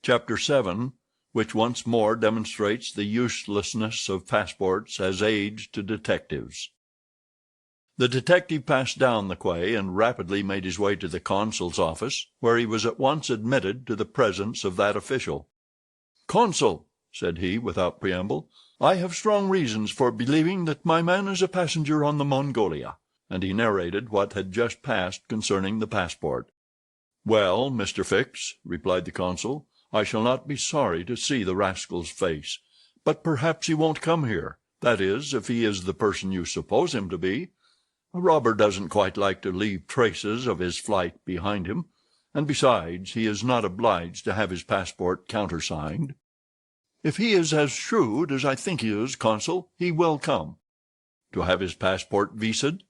Chapter 7, which once more demonstrates the uselessness of passports as aids to detectives. The detective passed down the quay and rapidly made his way to the consul's office, where he was at once admitted to the presence of that official. "Consul," said he, without preamble, "I have strong reasons for believing that my man is a passenger on the Mongolia," and he narrated what had just passed concerning the passport. "Well, Mr. Fix," replied the consul, "I shall not be sorry to see the rascal's face, but perhaps he won't come here, that is, if he is the person you suppose him to be. A robber doesn't quite like to leave traces of his flight behind him, and besides, he is not obliged to have his passport countersigned. If he is as shrewd as I think he is, consul, he will come." "To have his passport visaed?"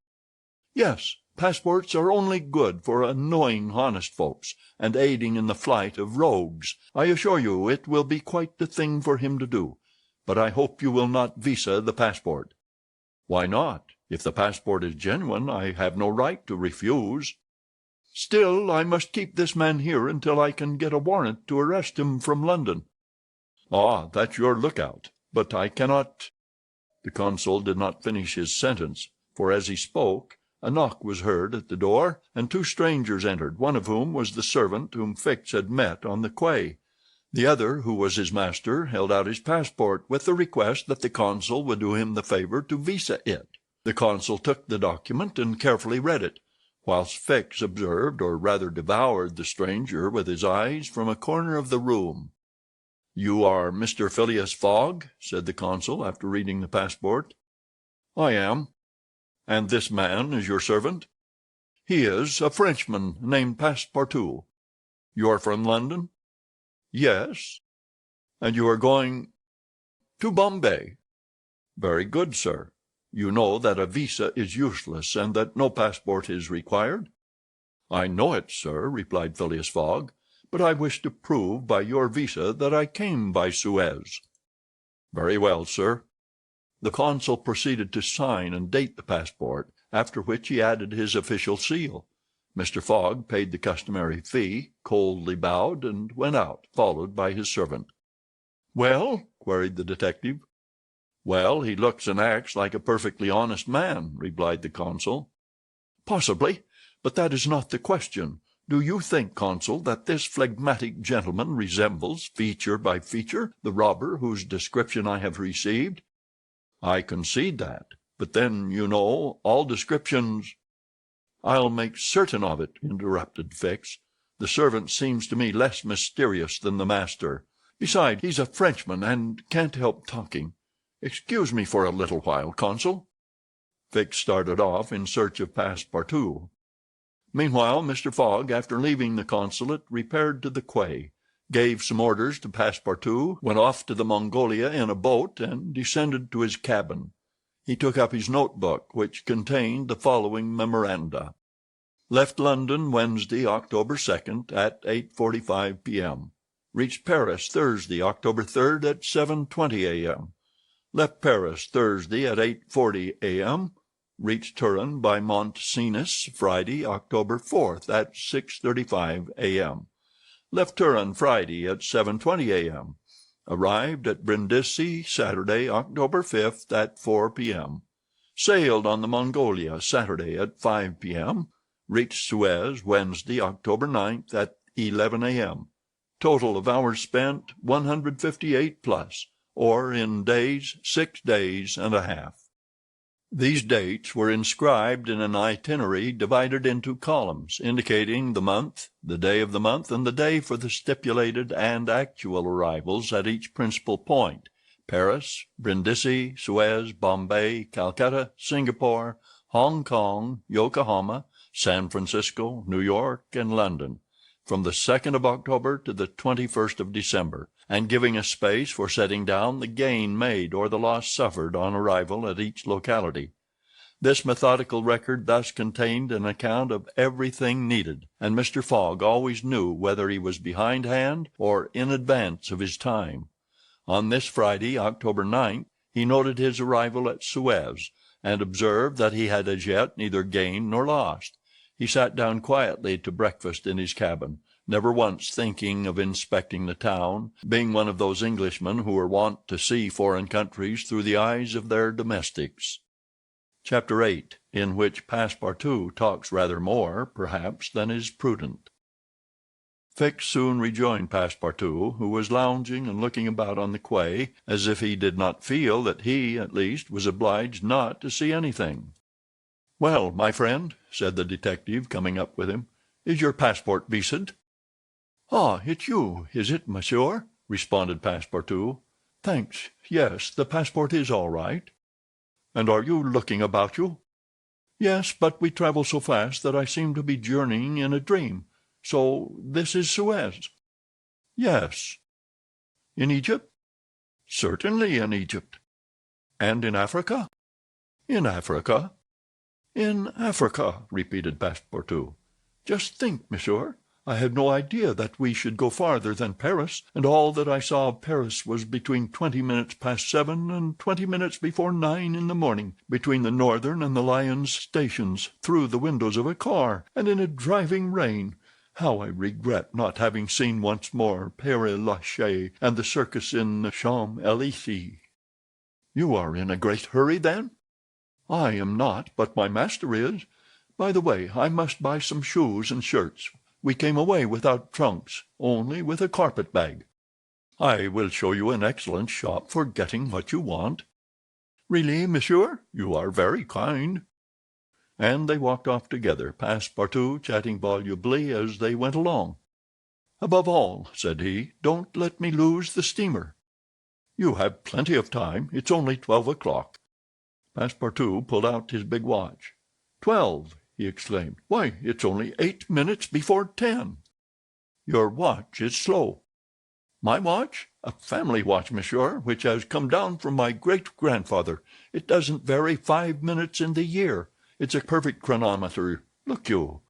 "Yes. Passports are only good for annoying honest folks, and aiding in the flight of rogues. I assure you it will be quite the thing for him to do, but I hope you will not visa the passport." "Why not? If the passport is genuine, I have no right to refuse." "Still, I must keep this man here until I can get a warrant to arrest him from London." "Ah, that's your lookout. But I cannot—" The consul did not finish his sentence, for as he spoke, a knock was heard at the door, and two strangers entered, one of whom was the servant whom Fix had met on the quay. The other, who was his master, held out his passport, with the request that the consul would do him the favor to visa it. The consul took the document and carefully read it, whilst Fix observed, or rather devoured, the stranger with his eyes from a corner of the room. "You are Mr. Phileas Fogg?" said the consul, after reading the passport. "I am." "And this man is your servant?" "He is a Frenchman named Passepartout." "You are from London?" "Yes." "And you are going—" "To Bombay." "Very good, sir. You know that a visa is useless, and that no passport is required?" "I know it, sir," replied Phileas Fogg, "but I wish to prove by your visa that I came by Suez." "Very well, sir." The consul proceeded to sign and date the passport, after which he added his official seal. Mr. Fogg paid the customary fee, coldly bowed, and went out, followed by his servant. "Well?" queried the detective. "Well, he looks and acts like a perfectly honest man," replied the consul. "Possibly, but that is not the question. Do you think, consul, that this phlegmatic gentleman resembles, feature by feature, the robber whose description I have received?" "I concede that. But then, you know, all descriptions—" "I'll make certain of it," interrupted Fix. "The servant seems to me less mysterious than the master. Besides, he's a Frenchman and can't help talking. Excuse me for a little while, Consul." Fix started off in search of Passepartout. Meanwhile, Mr. Fogg, after leaving the consulate, repaired to the quay, gave some orders to Passepartout, went off to the Mongolia in a boat, and descended to his cabin. He took up his notebook, which contained the following memoranda: Left London Wednesday, October 2nd, at 8:45 p.m. Reached Paris Thursday, October 3rd, at 7:20 a.m. Left Paris Thursday at 8:40 a.m. Reached Turin by Mont Cenis Friday, October 4th, at 6:35 a.m. Left Turin Friday at 7:20 a.m. Arrived at Brindisi Saturday, October 5th, at 4 p.m. Sailed on the Mongolia Saturday at 5 p.m. Reached Suez Wednesday, October 9th, at 11 a.m. Total of hours spent 158 plus, or in days 6 days and a half. These dates were inscribed in an itinerary divided into columns, indicating the month, the day of the month, and the day for the stipulated and actual arrivals at each principal point: Paris, Brindisi, Suez, Bombay, Calcutta, Singapore, Hong Kong, Yokohama, San Francisco, New York, and London, from the 2nd of October to the 21st of December, and giving a space for setting down the gain made or the loss suffered on arrival at each locality. This methodical record thus contained an account of everything needed, and Mr. Fogg always knew whether he was behindhand or in advance of his time. On this Friday, October 9th, he noted his arrival at Suez, and observed that he had as yet neither gained nor lost. He sat down quietly to breakfast in his cabin, never once thinking of inspecting the town, being one of those Englishmen who are wont to see foreign countries through the eyes of their domestics. Chapter 8, in which Passepartout talks rather more, perhaps, than is prudent. Fix soon rejoined Passepartout, who was lounging and looking about on the quay, as if he did not feel that he, at least, was obliged not to see anything. "Well, my friend," said the detective, coming up with him, "is your passport vised?" "Ah, it's you, is it, monsieur?" responded Passepartout. "Thanks, yes, the passport is all right." "And are you looking about you?" "Yes, but we travel so fast that I seem to be journeying in a dream. So this is Suez?" "Yes." "In Egypt?" "Certainly in Egypt." "And in Africa?" "In Africa." "In Africa," repeated Passepartout. "Just think, monsieur, I had no idea that we should go farther than Paris, and all that I saw of Paris was between 20 minutes past 7 and 20 minutes before 9 in the morning, between the Northern and the Lyons stations, through the windows of a car, and in a driving rain. How I regret not having seen once more Père Lachaise and the circus in the Champs-Élysées." "You are in a great hurry, then?" "I am not, but my master is. By the way, I must buy some shoes and shirts. We came away without trunks, only with a carpet-bag." "I will show you an excellent shop for getting what you want." "Really, monsieur? You are very kind." And they walked off together, Passepartout chatting volubly as they went along. "Above all," said he, "don't let me lose the steamer." "You have plenty of time. It's only 12 o'clock." Passepartout pulled out his big watch. "12!" he exclaimed. "Why, it's only 8 minutes before 10." "Your watch is slow." "My watch? A family watch, monsieur, which has come down from my great-grandfather. It doesn't vary 5 minutes in the year. It's a perfect chronometer. Look you."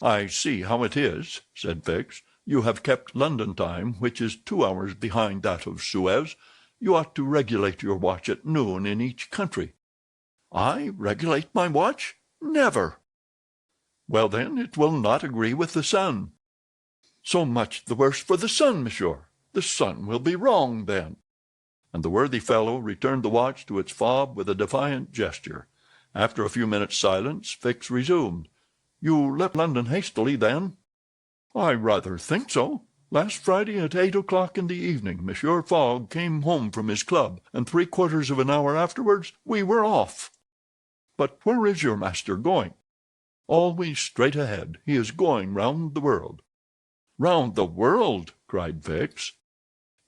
"I see how it is," said Fix. "You have kept London time, which is 2 hours behind that of Suez. You ought to regulate your watch at noon in each country." "I regulate my watch? Never!" "Well, then, it will not agree with the sun." "So much the worse for the sun, monsieur. The sun will be wrong, then." And the worthy fellow returned the watch to its fob with a defiant gesture. After a few minutes' silence, Fix resumed. "You left London hastily, then?" "I rather think so. Last Friday at 8 o'clock in the evening, Monsieur Fogg came home from his club, and 3/4 of an hour afterwards we were off." "But where is your master going?" "Always straight ahead. He is going round the world." "Round the world!" cried Fix.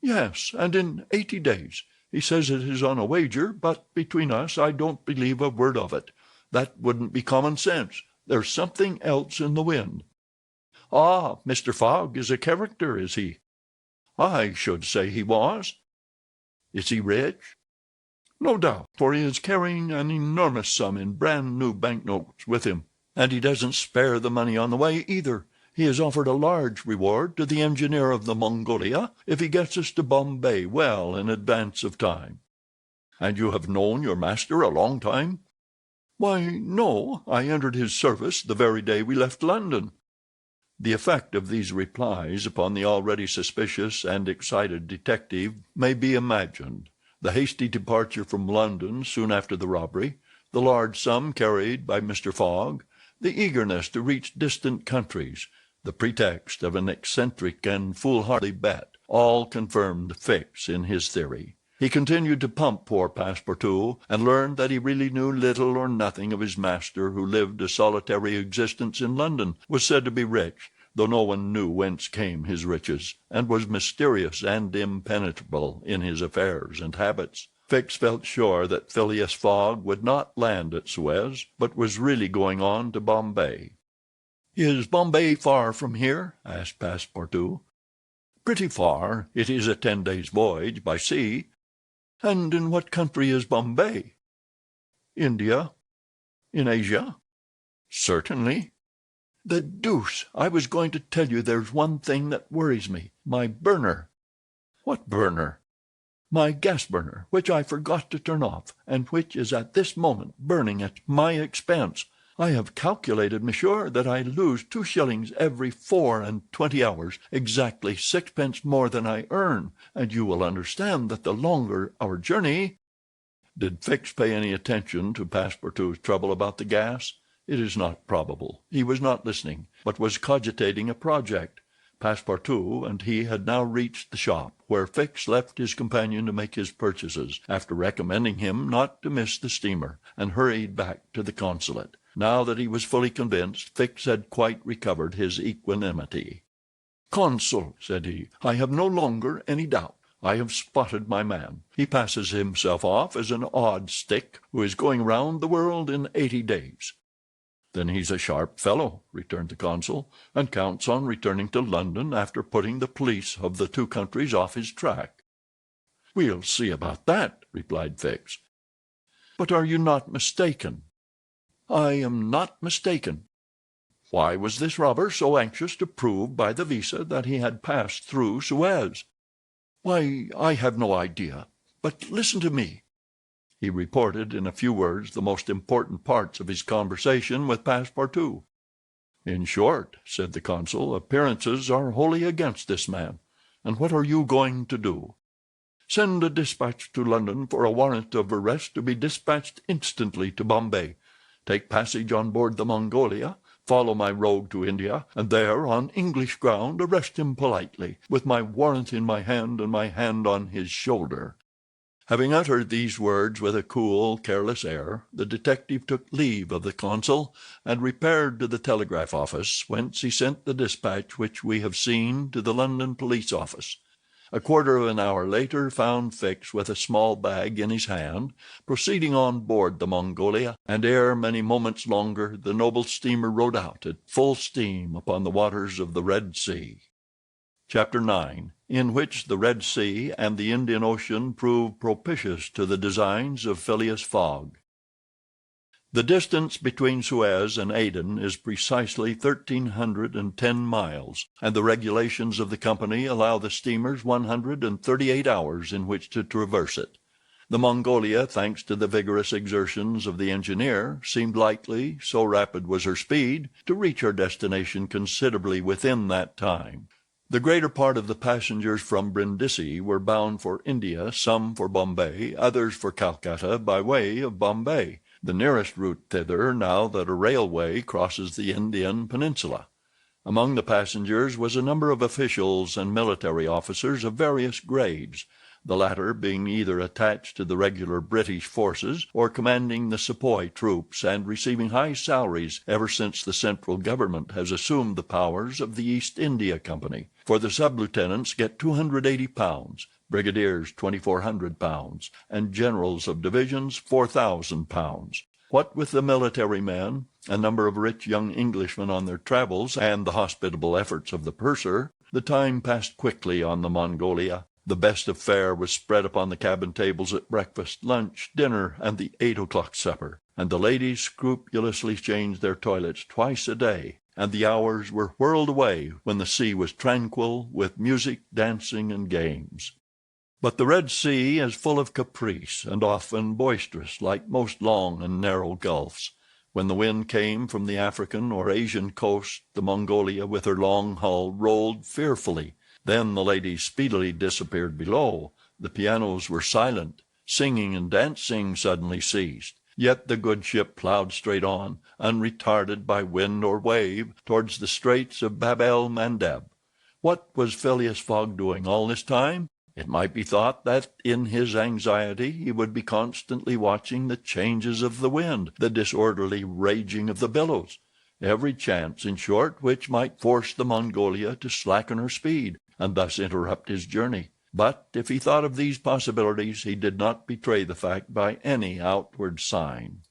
Yes, and in 80 days. He says it is on a wager, but between us I don't believe a word of it. That wouldn't be common sense. There's something else in the wind." "Ah, Mr. Fogg is a character, is he?" "I should say he was." "Is he rich?" "No doubt, for he is carrying an enormous sum in brand-new banknotes with him. And he doesn't spare the money on the way, either. He has offered a large reward to the engineer of the Mongolia if he gets us to Bombay well in advance of time." "And you have known your master a long time?" "Why, no. I entered his service the very day we left London." The effect of these replies upon the already suspicious and excited detective may be imagined. The hasty departure from London soon after the robbery, the large sum carried by Mr. Fogg, the eagerness to reach distant countries, the pretext of an eccentric and foolhardy bet, all confirmed Fix in his theory. He continued to pump poor Passepartout, and learned that he really knew little or nothing of his master, who lived a solitary existence in London, was said to be rich, though no one knew whence came his riches, and was mysterious and impenetrable in his affairs and habits. Fix felt sure that Phileas Fogg would not land at Suez, but was really going on to Bombay. "Is Bombay far from here?" asked Passepartout. "Pretty far. It is a 10 days' voyage by sea." "And in what country is Bombay?" "India." "In Asia?" "Certainly." "The deuce! I was going to tell you there's one thing that worries me. My burner." "What burner?" "My gas burner, which I forgot to turn off, and which is at this moment burning at my expense. I have calculated, monsieur, that I lose 2 shillings every 24 hours, exactly 6 pence more than I earn, and you will understand that the longer our journey—" Did Fix pay any attention to Passepartout's trouble about the gas? It is not probable. He was not listening, but was cogitating a project. Passepartout and he had now reached the shop, where Fix left his companion to make his purchases, after recommending him not to miss the steamer, and hurried back to the consulate. Now that he was fully convinced, Fix had quite recovered his equanimity. "Consul," said he, "I have no longer any doubt. I have spotted my man. He passes himself off as an odd stick who is going round the world in 80 days. "Then he's a sharp fellow," returned the consul, "and counts on returning to London after putting the police of the 2 countries off his track." "We'll see about that," replied Fix. "But are you not mistaken?" "I am not mistaken." "Why was this robber so anxious to prove by the visa that he had passed through Suez?" "Why, I have no idea. But listen to me." He reported in a few words the most important parts of his conversation with Passepartout. "In short," said the consul, "appearances are wholly against this man. And what are you going to do?" "Send a dispatch to London for a warrant of arrest to be dispatched instantly to Bombay. Take passage on board the Mongolia, follow my rogue to India, and there, on English ground, arrest him politely, with my warrant in my hand and my hand on his shoulder." Having uttered these words with a cool, careless air, the detective took leave of the consul, and repaired to the telegraph office, whence he sent the dispatch which we have seen to the London police office. A quarter of an hour later found Fix with a small bag in his hand, proceeding on board the Mongolia, and ere many moments longer the noble steamer rode out at full steam upon the waters of the Red Sea. Chapter 9, in which the Red Sea and the Indian Ocean prove propitious to the designs of Phileas Fogg. The distance between Suez and Aden is precisely 1,310 miles, and the regulations of the company allow the steamers 138 hours in which to traverse it. The Mongolia, thanks to the vigorous exertions of the engineer, seemed likely, so rapid was her speed, to reach her destination considerably within that time. The greater part of the passengers from Brindisi were bound for India, some for Bombay, others for Calcutta by way of Bombay, the nearest route thither now that a railway crosses the Indian peninsula. Among the passengers was a number of officials and military officers of various grades. the latter being either attached to the regular British forces or commanding the sepoy troops and receiving high salaries ever since the central government has assumed the powers of the East India Company, for the sub-lieutenants get £280, brigadiers £2,400, and generals of divisions £4,000. What with the military men, a number of rich young Englishmen on their travels, and the hospitable efforts of the purser, the time passed quickly on the Mongolia. The best of fare was spread upon the cabin tables at breakfast, lunch, dinner, and the 8 o'clock supper, and the ladies scrupulously changed their toilets twice a day, and the hours were whirled away when the sea was tranquil with music, dancing, and games. But the Red Sea is full of caprice, and often boisterous, like most long and narrow gulfs. When the wind came from the African or Asian coast, the Mongolia with her long hull rolled fearfully. Then the ladies speedily disappeared below. The pianos were silent. Singing and dancing suddenly ceased. Yet the good ship ploughed straight on, unretarded by wind or wave, towards the straits of Bab el Mandeb. What was Phileas Fogg doing all this time? It might be thought that in his anxiety he would be constantly watching the changes of the wind, the disorderly raging of the billows, every chance, in short, which might force the Mongolia to slacken her speed, and thus interrupt his journey. But if he thought of these possibilities, he did not betray the fact by any outward sign.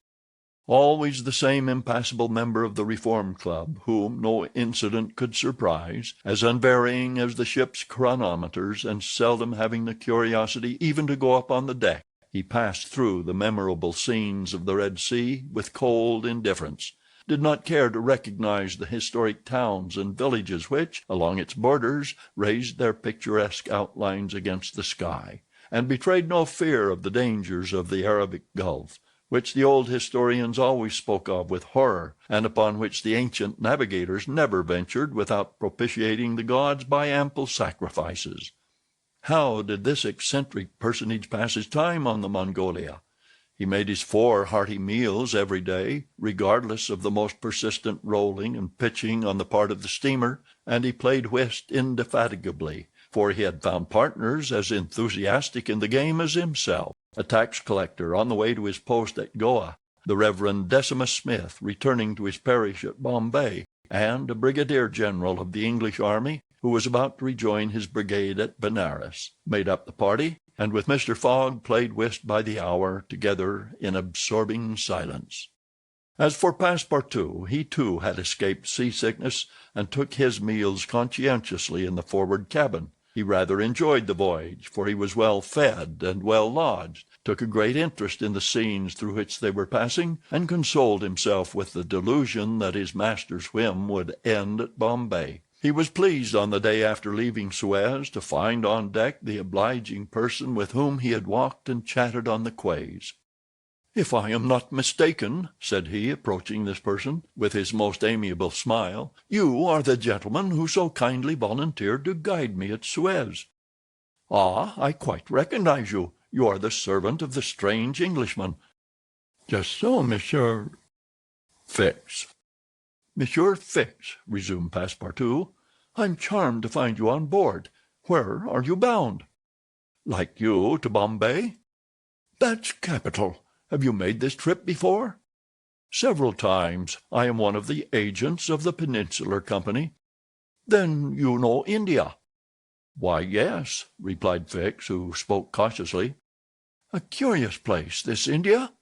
Always the same impassible member of the Reform Club, whom no incident could surprise, as unvarying as the ship's chronometers, and seldom having the curiosity even to go up on the deck, he passed through the memorable scenes of the Red Sea with cold indifference, did not care to recognize the historic towns and villages which, along its borders, raised their picturesque outlines against the sky, and betrayed no fear of the dangers of the Arabic Gulf, which the old historians always spoke of with horror, and upon which the ancient navigators never ventured without propitiating the gods by ample sacrifices. How did this eccentric personage pass his time on the Mongolia? He made his 4 hearty meals every day, regardless of the most persistent rolling and pitching on the part of the steamer, and he played whist indefatigably, for he had found partners as enthusiastic in the game as himself. A tax collector on the way to his post at Goa, the Reverend Decimus Smith returning to his parish at Bombay, and a brigadier general of the English army who was about to rejoin his brigade at Benares, made up the party, and with Mr. Fogg played whist by the hour together in absorbing silence. As for Passepartout, he too had escaped seasickness, and took his meals conscientiously in the forward cabin. He rather enjoyed the voyage, for he was well fed and well lodged, took a great interest in the scenes through which they were passing, and consoled himself with the delusion that his master's whim would end at Bombay. He was pleased on the day after leaving Suez to find on deck the obliging person with whom he had walked and chatted on the quays. "If I am not mistaken," said he, approaching this person, with his most amiable smile, "you are the gentleman who so kindly volunteered to guide me at Suez." "Ah, I quite recognize you. You are the servant of the strange Englishman." "Just so, Monsieur Fix." "Monsieur Fix," resumed Passepartout, "I'm charmed to find you on board. Where are you bound?" "Like you, to Bombay." "That's capital. Have you made this trip before?" "Several times. I am one of the agents of the Peninsular Company." "Then you know India?" "Why, yes," replied Fix, who spoke cautiously. "A curious place, this India?"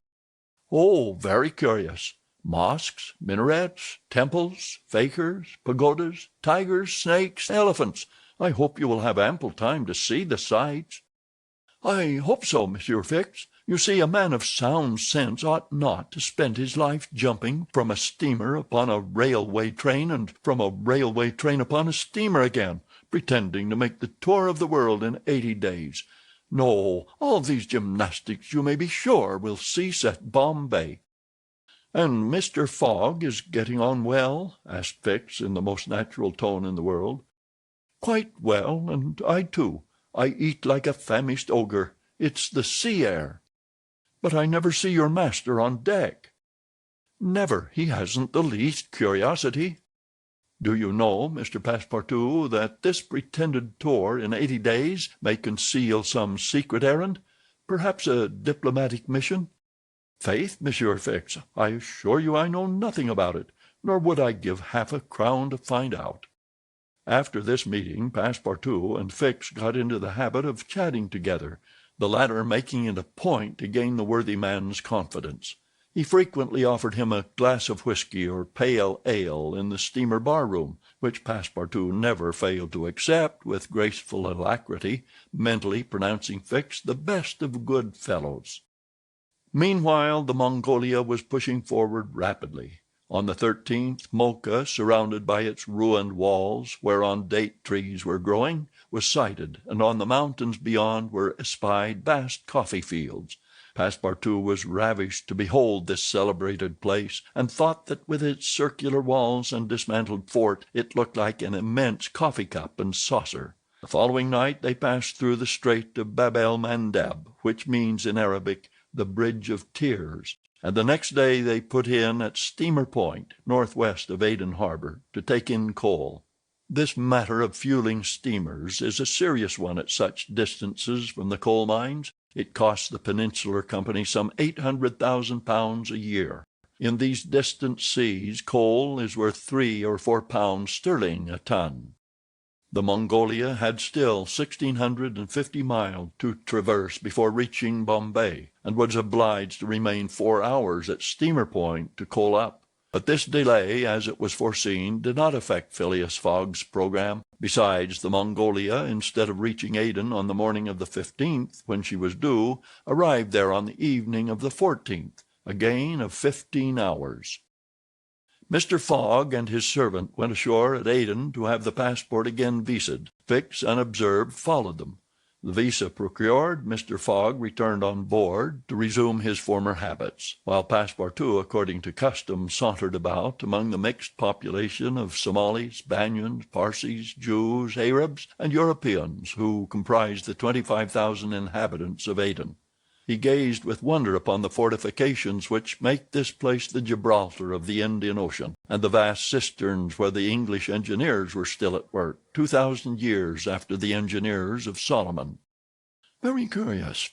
"Oh, very curious. Mosques, minarets, temples, fakirs, pagodas, tigers, snakes, elephants. I hope you will have ample time to see the sights." "I hope so, Monsieur Fix. You see, a man of sound sense ought not to spend his life jumping from a steamer upon a railway train, and from a railway train upon a steamer again, pretending to make the tour of the world in 80 days. No, all these gymnastics, you may be sure, will cease at Bombay." "And Mr. Fogg is getting on well?" asked Fix, in the most natural tone in the world. "Quite well, and I too. I eat like a famished ogre. It's the sea air." "But I never see your master on deck." "Never. He hasn't the least curiosity." Do you know, Mr. Passepartout, that this pretended tour in 80 days may conceal some secret errand, perhaps a diplomatic mission? Faith, Monsieur Fix, I assure you I know nothing about it, nor would I give half a crown to find out." After this meeting, Passepartout and Fix got into the habit of chatting together, the latter making it a point to gain the worthy man's confidence. He frequently offered him a glass of whisky or pale ale in the steamer bar-room, which Passepartout never failed to accept with graceful alacrity, mentally pronouncing Fix the best of good fellows. Meanwhile the Mongolia was pushing forward rapidly. On the 13th, Mocha, surrounded by its ruined walls, whereon date trees were growing, was sighted, and on the mountains beyond were espied vast coffee fields. Passepartout was ravished to behold this celebrated place, and thought that with its circular walls and dismantled fort it looked like an immense coffee cup and saucer. The following night they passed through the Strait of Bab el Mandeb, which means in Arabic the Bridge of Tears, and the next day they put in at Steamer Point, northwest of Aden Harbor, to take in coal. This matter of fueling steamers is a serious one at such distances from the coal mines. It costs the Peninsular Company some £800,000 a year. In these distant seas coal is worth 3 or 4 pounds sterling a ton. The Mongolia had still 1,650 miles to traverse before reaching Bombay, and was obliged to remain 4 hours at Steamer Point to coal up. But this delay, as it was foreseen, did not affect Phileas Fogg's program. Besides, the Mongolia, instead of reaching Aden on the morning of the 15th, when she was due, arrived there on the evening of the 14th, a gain of 15 hours. Mr. Fogg and his servant went ashore at Aden to have the passport again visaed. Fix, unobserved, followed them. The visa procured, Mr. Fogg returned on board to resume his former habits, while Passepartout, according to custom, sauntered about among the mixed population of Somalis, Banyans, Parsees, Jews, Arabs, and Europeans who comprised the 25,000 inhabitants of Aden. He gazed with wonder upon the fortifications which make this place the Gibraltar of the Indian Ocean, and the vast cisterns where the English engineers were still at work, 2,000 years after the engineers of Solomon. "Very curious,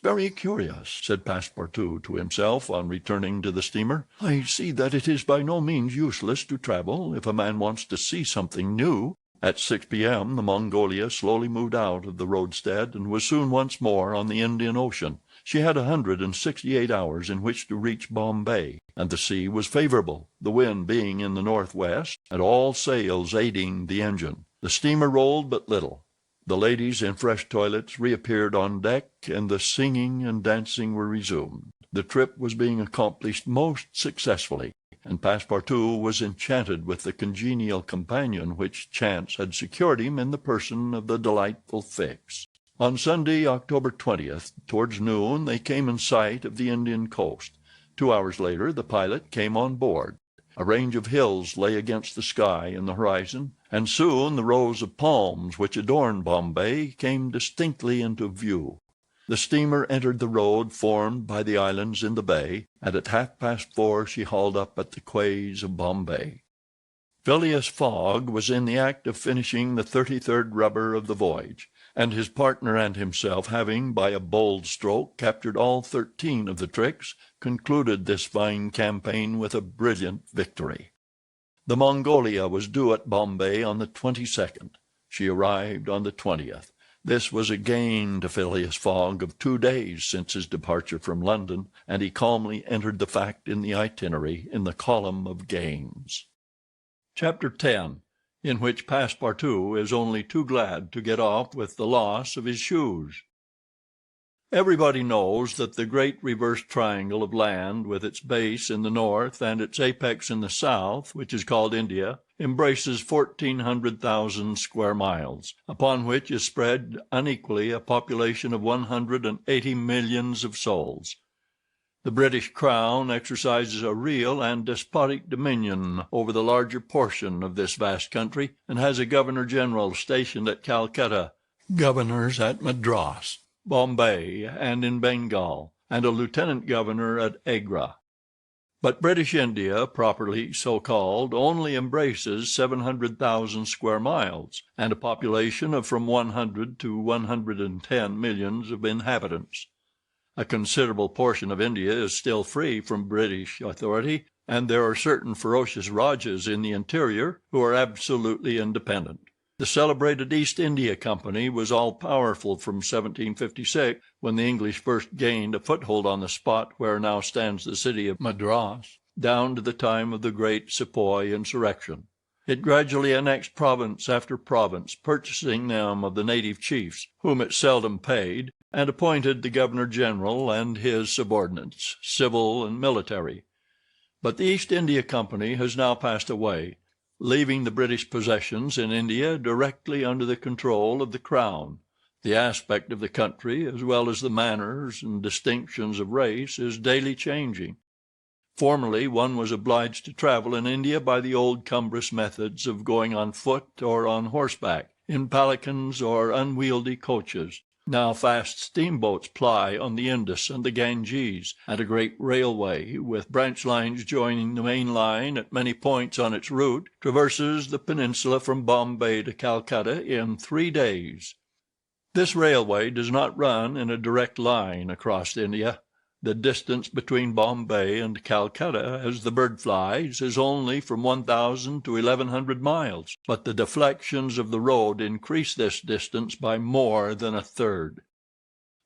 said Passepartout to himself on returning to the steamer. "I see that it is by no means useless to travel if a man wants to see something new." At 6 p.m. the Mongolia slowly moved out of the roadstead, and was soon once more on the Indian Ocean. She had 168 hours in which to reach Bombay, and the sea was favorable, the wind being in the northwest, and all sails aiding the engine. The steamer rolled but little. The ladies, in fresh toilets, reappeared on deck, and the singing and dancing were resumed. The trip was being accomplished most successfully, and Passepartout was enchanted with the congenial companion which chance had secured him in the person of the delightful Fix. On Sunday, October 20th, towards noon, they came in sight of the Indian coast. 2 hours later the pilot came on board. A range of hills lay against the sky in the horizon, and soon the rows of palms which adorned Bombay came distinctly into view. The steamer entered the road formed by the islands in the bay, and at 4:30 she hauled up at the quays of Bombay. Phileas Fogg was in the act of finishing the 33rd rubber of the voyage, and his partner and himself, having by a bold stroke captured all 13 of the tricks, concluded this fine campaign with a brilliant victory. The Mongolia was due at Bombay on the 22nd. She arrived on the 20th. This was a gain to Phileas Fogg of 2 days since his departure from London, and he calmly entered the fact in the itinerary in the column of gains. Chapter 10, in which Passepartout is only too glad to get off with the loss of his shoes. Everybody knows that the great reverse triangle of land, with its base in the north and its apex in the south, which is called India, embraces 1,400,000 square miles, upon which is spread unequally a population of 180 millions of souls. The British Crown exercises a real and despotic dominion over the larger portion of this vast country, and has a Governor-General stationed at Calcutta, governors at Madras, Bombay, and in Bengal, and a Lieutenant Governor at Agra. But British India, properly so called, only embraces 700,000 square miles, and a population of from 100 to 110 millions of inhabitants. A considerable portion of India is still free from British authority, and there are certain ferocious Rajas in the interior who are absolutely independent. The celebrated East India Company was all-powerful from 1756, when the English first gained a foothold on the spot where now stands the city of Madras, down to the time of the great Sepoy insurrection. It gradually annexed province after province, purchasing them of the native chiefs, whom it seldom paid, and appointed the Governor-General and his subordinates, civil and military. But the East India Company has now passed away, leaving the British possessions in India directly under the control of the Crown. The aspect of the country, as well as the manners and distinctions of race, is daily changing. Formerly one was obliged to travel in India by the old cumbrous methods of going on foot or on horseback, in palanquins or unwieldy coaches. Now fast steamboats ply on the Indus and the Ganges, and a great railway, with branch lines joining the main line at many points on its route, traverses the peninsula from Bombay to Calcutta in 3 days. This railway does not run in a direct line across India. The distance between Bombay and Calcutta, as the bird flies, is only from 1,000 to 1,100 miles, but the deflections of the road increase this distance by more than a third.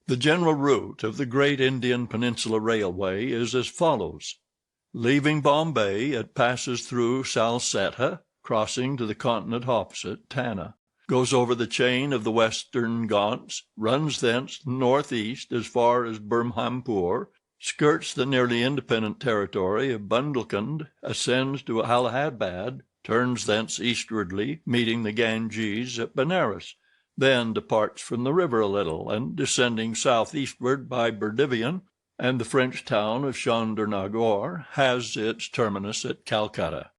The general route of the Great Indian Peninsula Railway is as follows. Leaving Bombay, it passes through Salsetta, crossing to the continent opposite, Tanna, goes over the chain of the Western Ghauts, runs thence northeast as far as Burhampur, skirts the nearly independent territory of Bundelkund, ascends to Allahabad, turns thence eastwardly, meeting the Ganges at Benares, then departs from the river a little, and descending southeastward by Berdivian and the French town of Chandernagore, has its terminus at Calcutta.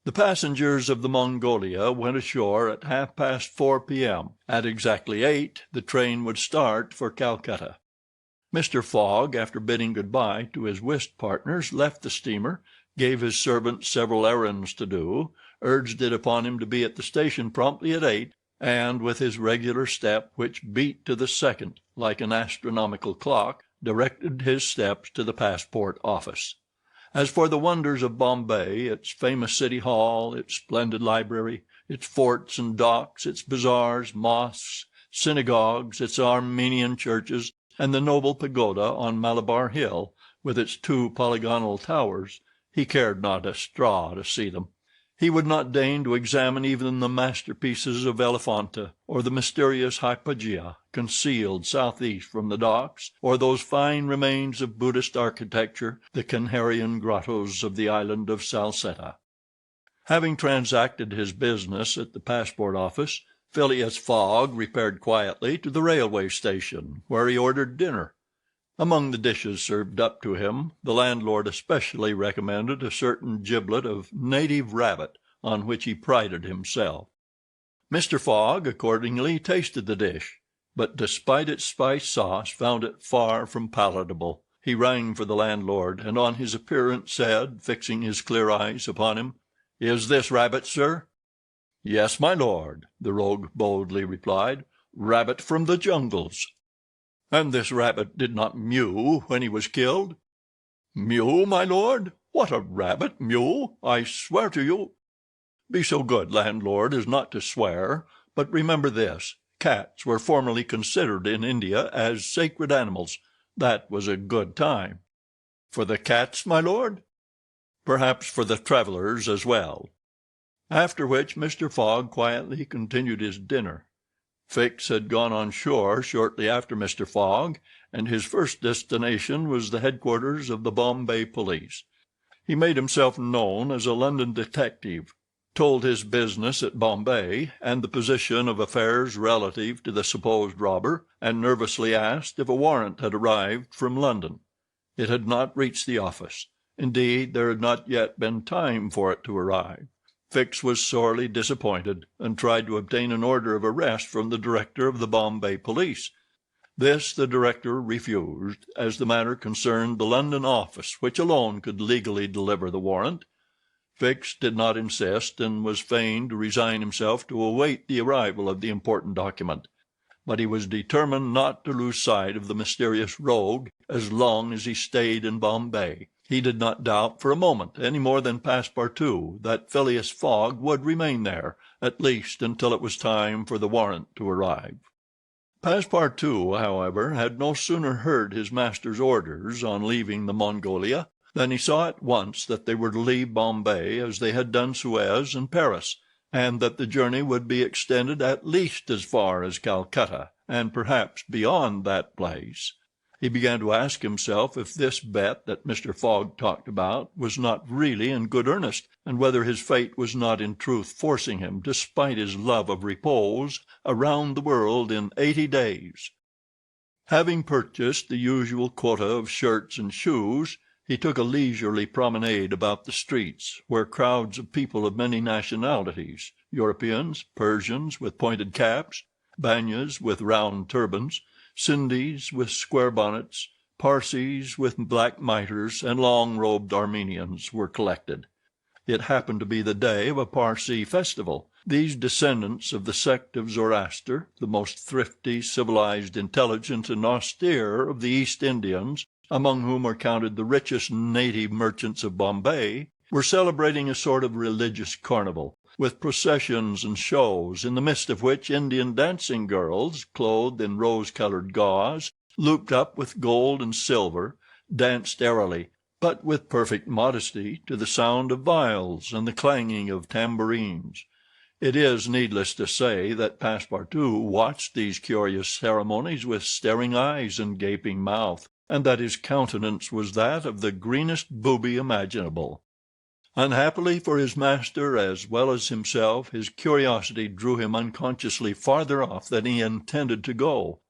The passengers of the Mongolia went ashore at 4:30 p.m. At exactly 8 the train would start for Calcutta. Mr. Fogg, after bidding good-bye to his whist partners, left the steamer, gave his servant several errands to do, urged it upon him to be at the station promptly at 8, and, with his regular step, which beat to the second like an astronomical clock, directed his steps to the passport office. As for the wonders of Bombay, its famous city hall, its splendid library, its forts and docks, its bazaars, mosques, synagogues, its Armenian churches, and the noble pagoda on Malabar Hill, with its 2 polygonal towers, he cared not a straw to see them. He would not deign to examine even the masterpieces of Elephanta, or the mysterious Hypagia, concealed southeast from the docks, or those fine remains of Buddhist architecture, the Canharian grottos of the island of Salsetta. Having transacted his business at the passport office, Phileas Fogg repaired quietly to the railway station, where he ordered dinner. Among the dishes served up to him, the landlord especially recommended a certain giblet of native rabbit, on which he prided himself. Mr. Fogg accordingly tasted the dish, but despite its spice sauce found it far from palatable. He rang for the landlord, and on his appearance said, fixing his clear eyes upon him, "Is this rabbit, sir?" "Yes, my lord," the rogue boldly replied. "Rabbit from the jungles." "And this rabbit did not mew when he was killed?" "Mew, my lord? What a rabbit mew! I swear to you—" "Be so good, landlord, as not to swear, but remember this: cats were formerly considered in India as sacred animals. That was a good time." "For the cats, my lord?" "Perhaps for the travellers as well." After which Mr. Fogg quietly continued his dinner. Fix had gone on shore shortly after Mr. Fogg, and his first destination was the headquarters of the Bombay police. He made himself known as a London detective, told his business at Bombay, and the position of affairs relative to the supposed robber, and nervously asked if a warrant had arrived from London. It had not reached the office. Indeed, there had not yet been time for it to arrive. Fix was sorely disappointed, and tried to obtain an order of arrest from the director of the Bombay police. This the director refused, as the matter concerned the London office, which alone could legally deliver the warrant. Fix did not insist, and was fain to resign himself to await the arrival of the important document. But he was determined not to lose sight of the mysterious rogue as long as he stayed in Bombay. He did not doubt for a moment, any more than Passepartout, that Phileas Fogg would remain there, at least until it was time for the warrant to arrive. Passepartout, however, had no sooner heard his master's orders on leaving the Mongolia than he saw at once that they were to leave Bombay as they had done Suez and Paris, and that the journey would be extended at least as far as Calcutta, and perhaps beyond that place. He began to ask himself if this bet that Mr. Fogg talked about was not really in good earnest, and whether his fate was not in truth forcing him, despite his love of repose, around the world in 80 days. Having purchased the usual quota of shirts and shoes, he took a leisurely promenade about the streets, where crowds of people of many nationalities, Europeans, Persians with pointed caps, Banyas with round turbans, Sindhis with square bonnets, Parsees with black mitres, and long-robed Armenians were collected. It happened to be the day of a Parsee festival. These descendants of the sect of Zoroaster, the most thrifty, civilized, intelligent, and austere of the East Indians, among whom are counted the richest native merchants of Bombay, were celebrating a sort of religious carnival, with processions and shows, in the midst of which Indian dancing girls, clothed in rose-colored gauze, looped up with gold and silver, danced airily, but with perfect modesty, to the sound of viols and the clanging of tambourines. It is needless to say that Passepartout watched these curious ceremonies with staring eyes and gaping mouth, and that his countenance was that of the greenest booby imaginable. Unhappily for his master as well as himself, his curiosity drew him unconsciously farther off than he intended to go.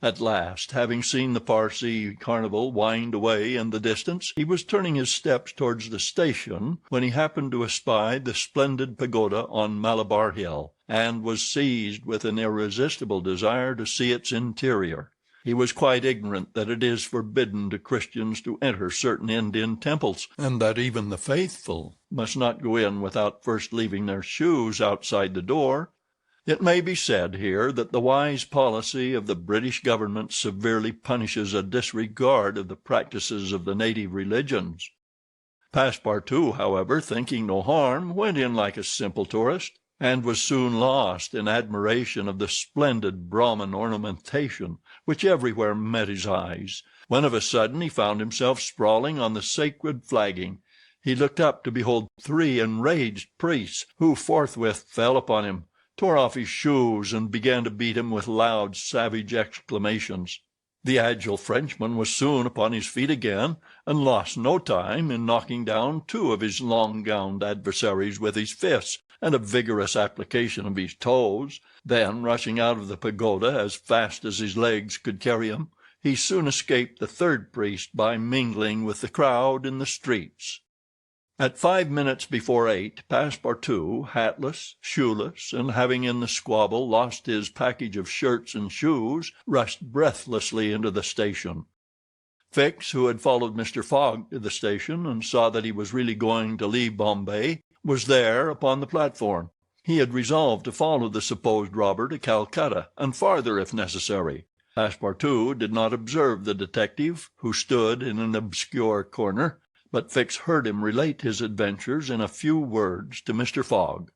At last, having seen the Parsee carnival wind away in the distance, he was turning his steps towards the station when he happened to espy the splendid pagoda on Malabar Hill, and was seized with an irresistible desire to see its interior. He was quite ignorant that it is forbidden to Christians to enter certain Indian temples, and that even the faithful must not go in without first leaving their shoes outside the door. It may be said here that the wise policy of the British government severely punishes a disregard of the practices of the native religions. Passepartout, however, thinking no harm, went in like a simple tourist, and was soon lost in admiration of the splendid Brahmin ornamentation which everywhere met his eyes, when of a sudden he found himself sprawling on the sacred flagging. He looked up to behold 3 enraged priests, who forthwith fell upon him, tore off his shoes, and began to beat him with loud, savage exclamations. The agile Frenchman was soon upon his feet again, and lost no time in knocking down 2 of his long-gowned adversaries with his fists and a vigorous application of his toes. Then, rushing out of the pagoda as fast as his legs could carry him, he soon escaped the 3rd priest by mingling with the crowd in the streets. At 5 minutes before 8, Passepartout, hatless, shoeless, and having in the squabble lost his package of shirts and shoes, rushed breathlessly into the station. Fix, who had followed Mr. Fogg to the station and saw that he was really going to leave Bombay, was there upon the platform. He had resolved to follow the supposed robber to Calcutta, and farther if necessary. Passepartout did not observe the detective, who stood in an obscure corner, but Fix heard him relate his adventures in a few words to Mr. Fogg.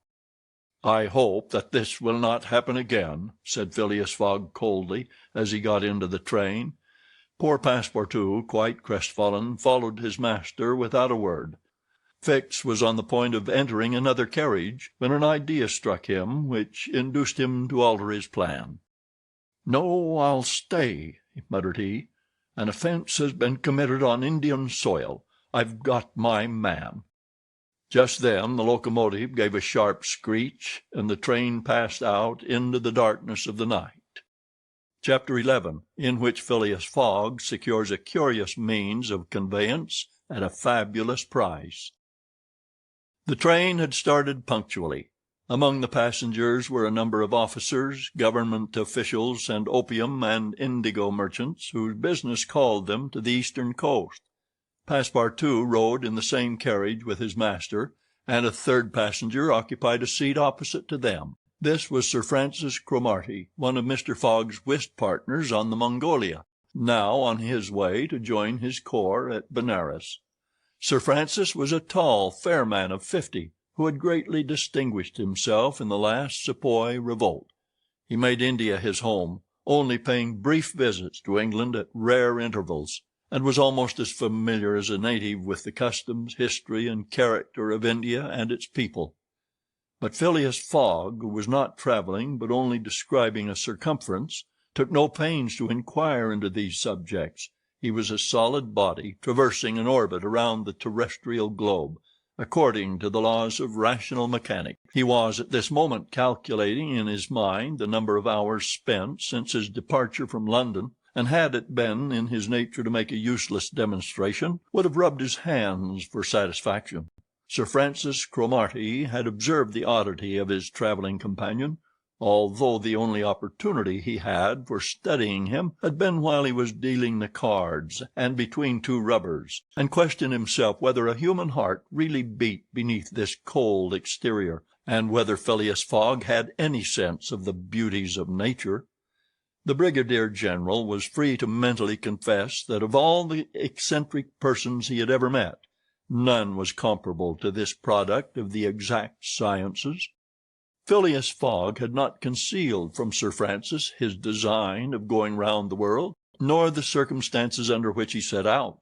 "I hope that this will not happen again," said Phileas Fogg coldly, as he got into the train. Poor Passepartout, quite crestfallen, followed his master without a word. Fix was on the point of entering another carriage, when an idea struck him which induced him to alter his plan. "No, I'll stay," muttered he. "An offense has been committed on Indian soil. I've got my man." Just then the locomotive gave a sharp screech, and the train passed out into the darkness of the night. Chapter 11, in which Phileas Fogg secures a curious means of conveyance at a fabulous price. The train had started punctually. Among the passengers were a number of officers, government officials, and opium and indigo merchants whose business called them to the eastern coast. Passepartout rode in the same carriage with his master, and a third passenger occupied a seat opposite to them. This was Sir Francis Cromarty, one of Mr. Fogg's whist partners on the Mongolia, now on his way to join his corps at Benares. Sir Francis was a tall, fair man of 50, who had greatly distinguished himself in the last Sepoy revolt. He made India his home, only paying brief visits to England at rare intervals, and was almost as familiar as a native with the customs, history, and character of India and its people. But Phileas Fogg, who was not traveling but only describing a circumference, took no pains to inquire into these subjects. He was a solid body, traversing an orbit around the terrestrial globe, according to the laws of rational mechanics. He was at this moment calculating in his mind the number of hours spent since his departure from London, and had it been in his nature to make a useless demonstration, would have rubbed his hands for satisfaction. Sir Francis Cromarty had observed the oddity of his travelling companion, although the only opportunity he had for studying him had been while he was dealing the cards and between two rubbers, and questioned himself whether a human heart really beat beneath this cold exterior, and whether Phileas Fogg had any sense of the beauties of nature. The brigadier general was free to mentally confess that of all the eccentric persons he had ever met, none was comparable to this product of the exact sciences. Phileas Fogg had not concealed from Sir Francis his design of going round the world, nor the circumstances under which he set out,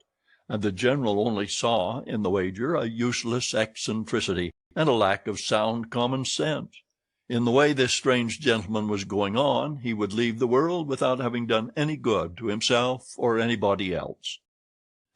and the general only saw in the wager a useless eccentricity and a lack of sound common sense. In the way this strange gentleman was going on, he would leave the world without having done any good to himself or anybody else.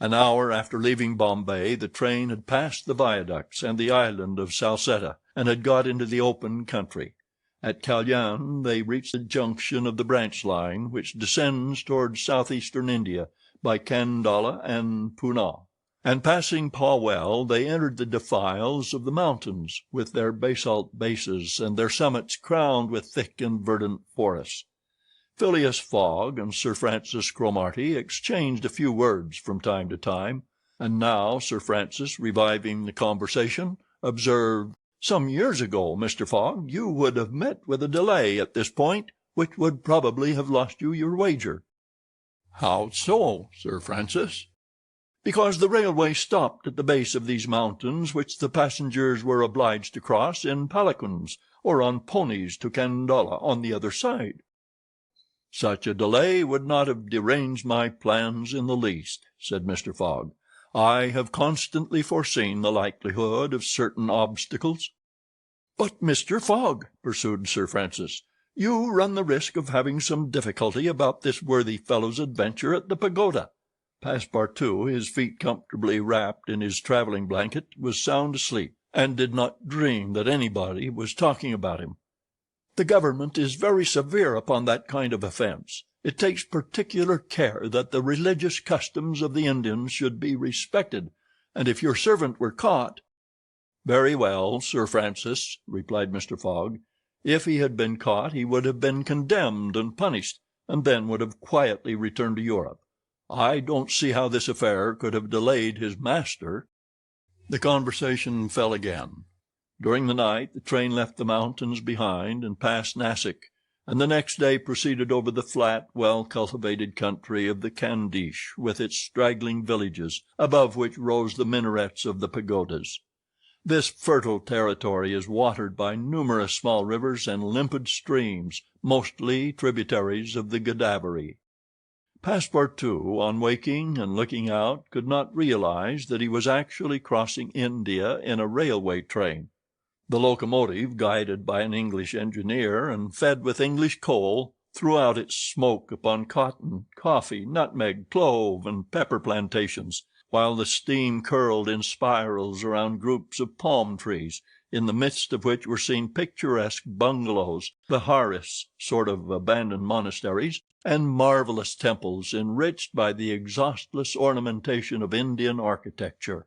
An hour after leaving Bombay, the train had passed the viaducts and the island of Salsetta, and had got into the open country. At Kalyan they reached the junction of the branch line which descends towards southeastern India by Kandala and Poonah, and passing Pauwel they entered the defiles of the mountains, with their basalt bases and their summits crowned with thick and verdant forests. Phileas Fogg and Sir Francis Cromarty exchanged a few words from time to time, and now Sir Francis, reviving the conversation, observed, "Some years ago, Mr. Fogg, you would have met with a delay at this point, which would probably have lost you your wager." "How so, Sir Francis?" "Because the railway stopped at the base of these mountains, which the passengers were obliged to cross in palanquins or on ponies to Kandala on the other side." "Such a delay would not have deranged my plans in the least," said Mr. Fogg. "I have constantly foreseen the likelihood of certain obstacles." "But, Mr. Fogg," pursued Sir Francis, "you run the risk of having some difficulty about this worthy fellow's adventure at the pagoda." Passepartout, his feet comfortably wrapped in his travelling blanket, was sound asleep, and did not dream that anybody was talking about him. "The government is very severe upon that kind of offence. It takes particular care that the religious customs of the Indians should be respected, and if your servant were caught—" "Very well, Sir Francis," replied Mr. Fogg. "If he had been caught he would have been condemned and punished, and then would have quietly returned to Europe. I don't see how this affair could have delayed his master." The conversation fell again. During the night the train left the mountains behind and passed Nasik, and the next day proceeded over the flat, well-cultivated country of the Khandish, with its straggling villages, above which rose the minarets of the pagodas. This fertile territory is watered by numerous small rivers and limpid streams, mostly tributaries of the Godavari. Passepartout, on waking and looking out, could not realize that he was actually crossing India in a railway train. The locomotive, guided by an English engineer and fed with English coal, threw out its smoke upon cotton, coffee, nutmeg, clove, and pepper plantations, while the steam curled in spirals around groups of palm trees, in the midst of which were seen picturesque bungalows, viharis, sort of abandoned monasteries, and marvelous temples enriched by the exhaustless ornamentation of Indian architecture.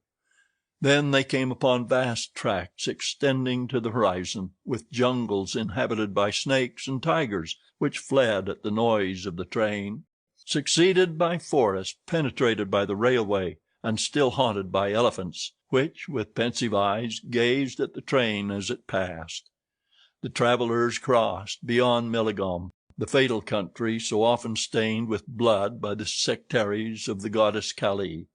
Then they came upon vast tracts extending to the horizon, with jungles inhabited by snakes and tigers, which fled at the noise of the train, succeeded by forests penetrated by the railway, and still haunted by elephants, which, with pensive eyes, gazed at the train as it passed. The travellers crossed, beyond Milligom, the fatal country so often stained with blood by the sectaries of the goddess Kali.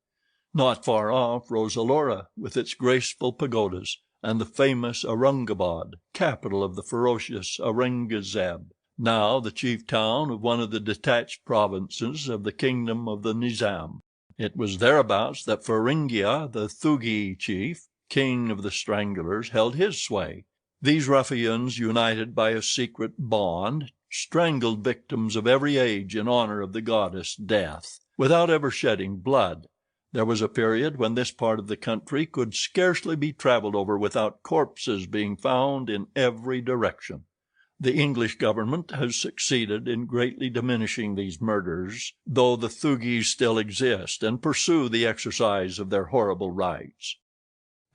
Not far off rose Elora, with its graceful pagodas, and the famous Aurungabad, capital of the ferocious Aurangzeb, now the chief town of one of the detached provinces of the kingdom of the Nizam. It was thereabouts that Feringhea, the Thugi chief, king of the Stranglers, held his sway. These ruffians, united by a secret bond, strangled victims of every age in honor of the goddess Death, without ever shedding blood. There was a period when this part of the country could scarcely be traveled over without corpses being found in every direction. The English government has succeeded in greatly diminishing these murders, though the Thugis still exist and pursue the exercise of their horrible rites.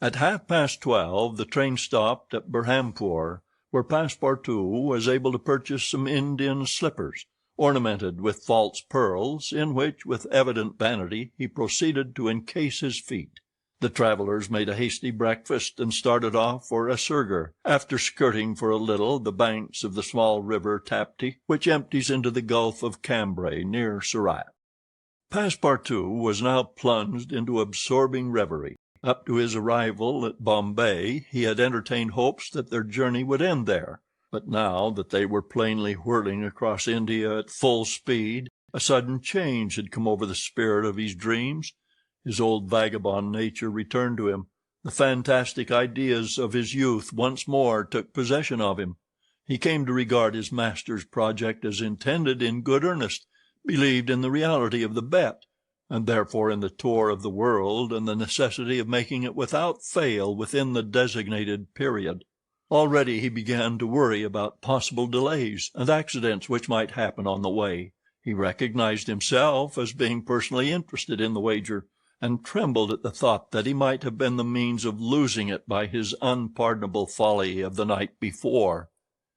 At 12:30 the train stopped at Burhampur, where Passepartout was able to purchase some Indian slippers, ornamented with false pearls, in which, with evident vanity, he proceeded to encase his feet. The travellers made a hasty breakfast and started off for Asurgur, after skirting for a little the banks of the small river Tapti, which empties into the Gulf of Cambrai near Surat. Passepartout was now plunged into absorbing reverie. Up to his arrival at Bombay he had entertained hopes that their journey would end there. But now that they were plainly whirling across India at full speed, a sudden change had come over the spirit of his dreams. His old vagabond nature returned to him. The fantastic ideas of his youth once more took possession of him. He came to regard his master's project as intended in good earnest, believed in the reality of the bet, and therefore in the tour of the world and the necessity of making it without fail within the designated period. Already he began to worry about possible delays and accidents which might happen on the way. He recognized himself as being personally interested in the wager, and trembled at the thought that he might have been the means of losing it by his unpardonable folly of the night before.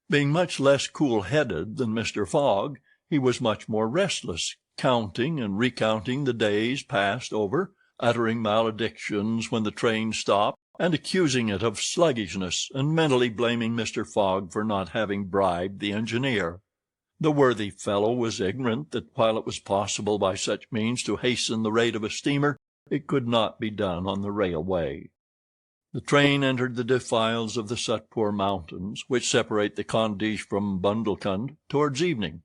Being much less cool-headed than Mr. Fogg, he was much more restless, counting and recounting the days passed over, uttering maledictions when the train stopped, and accusing it of sluggishness, and mentally blaming Mr. Fogg for not having bribed the engineer. The worthy fellow was ignorant that while it was possible by such means to hasten the rate of a steamer, it could not be done on the railway. The train entered the defiles of the Sutpur Mountains, which separate the Khandish from Bundelkund, towards evening.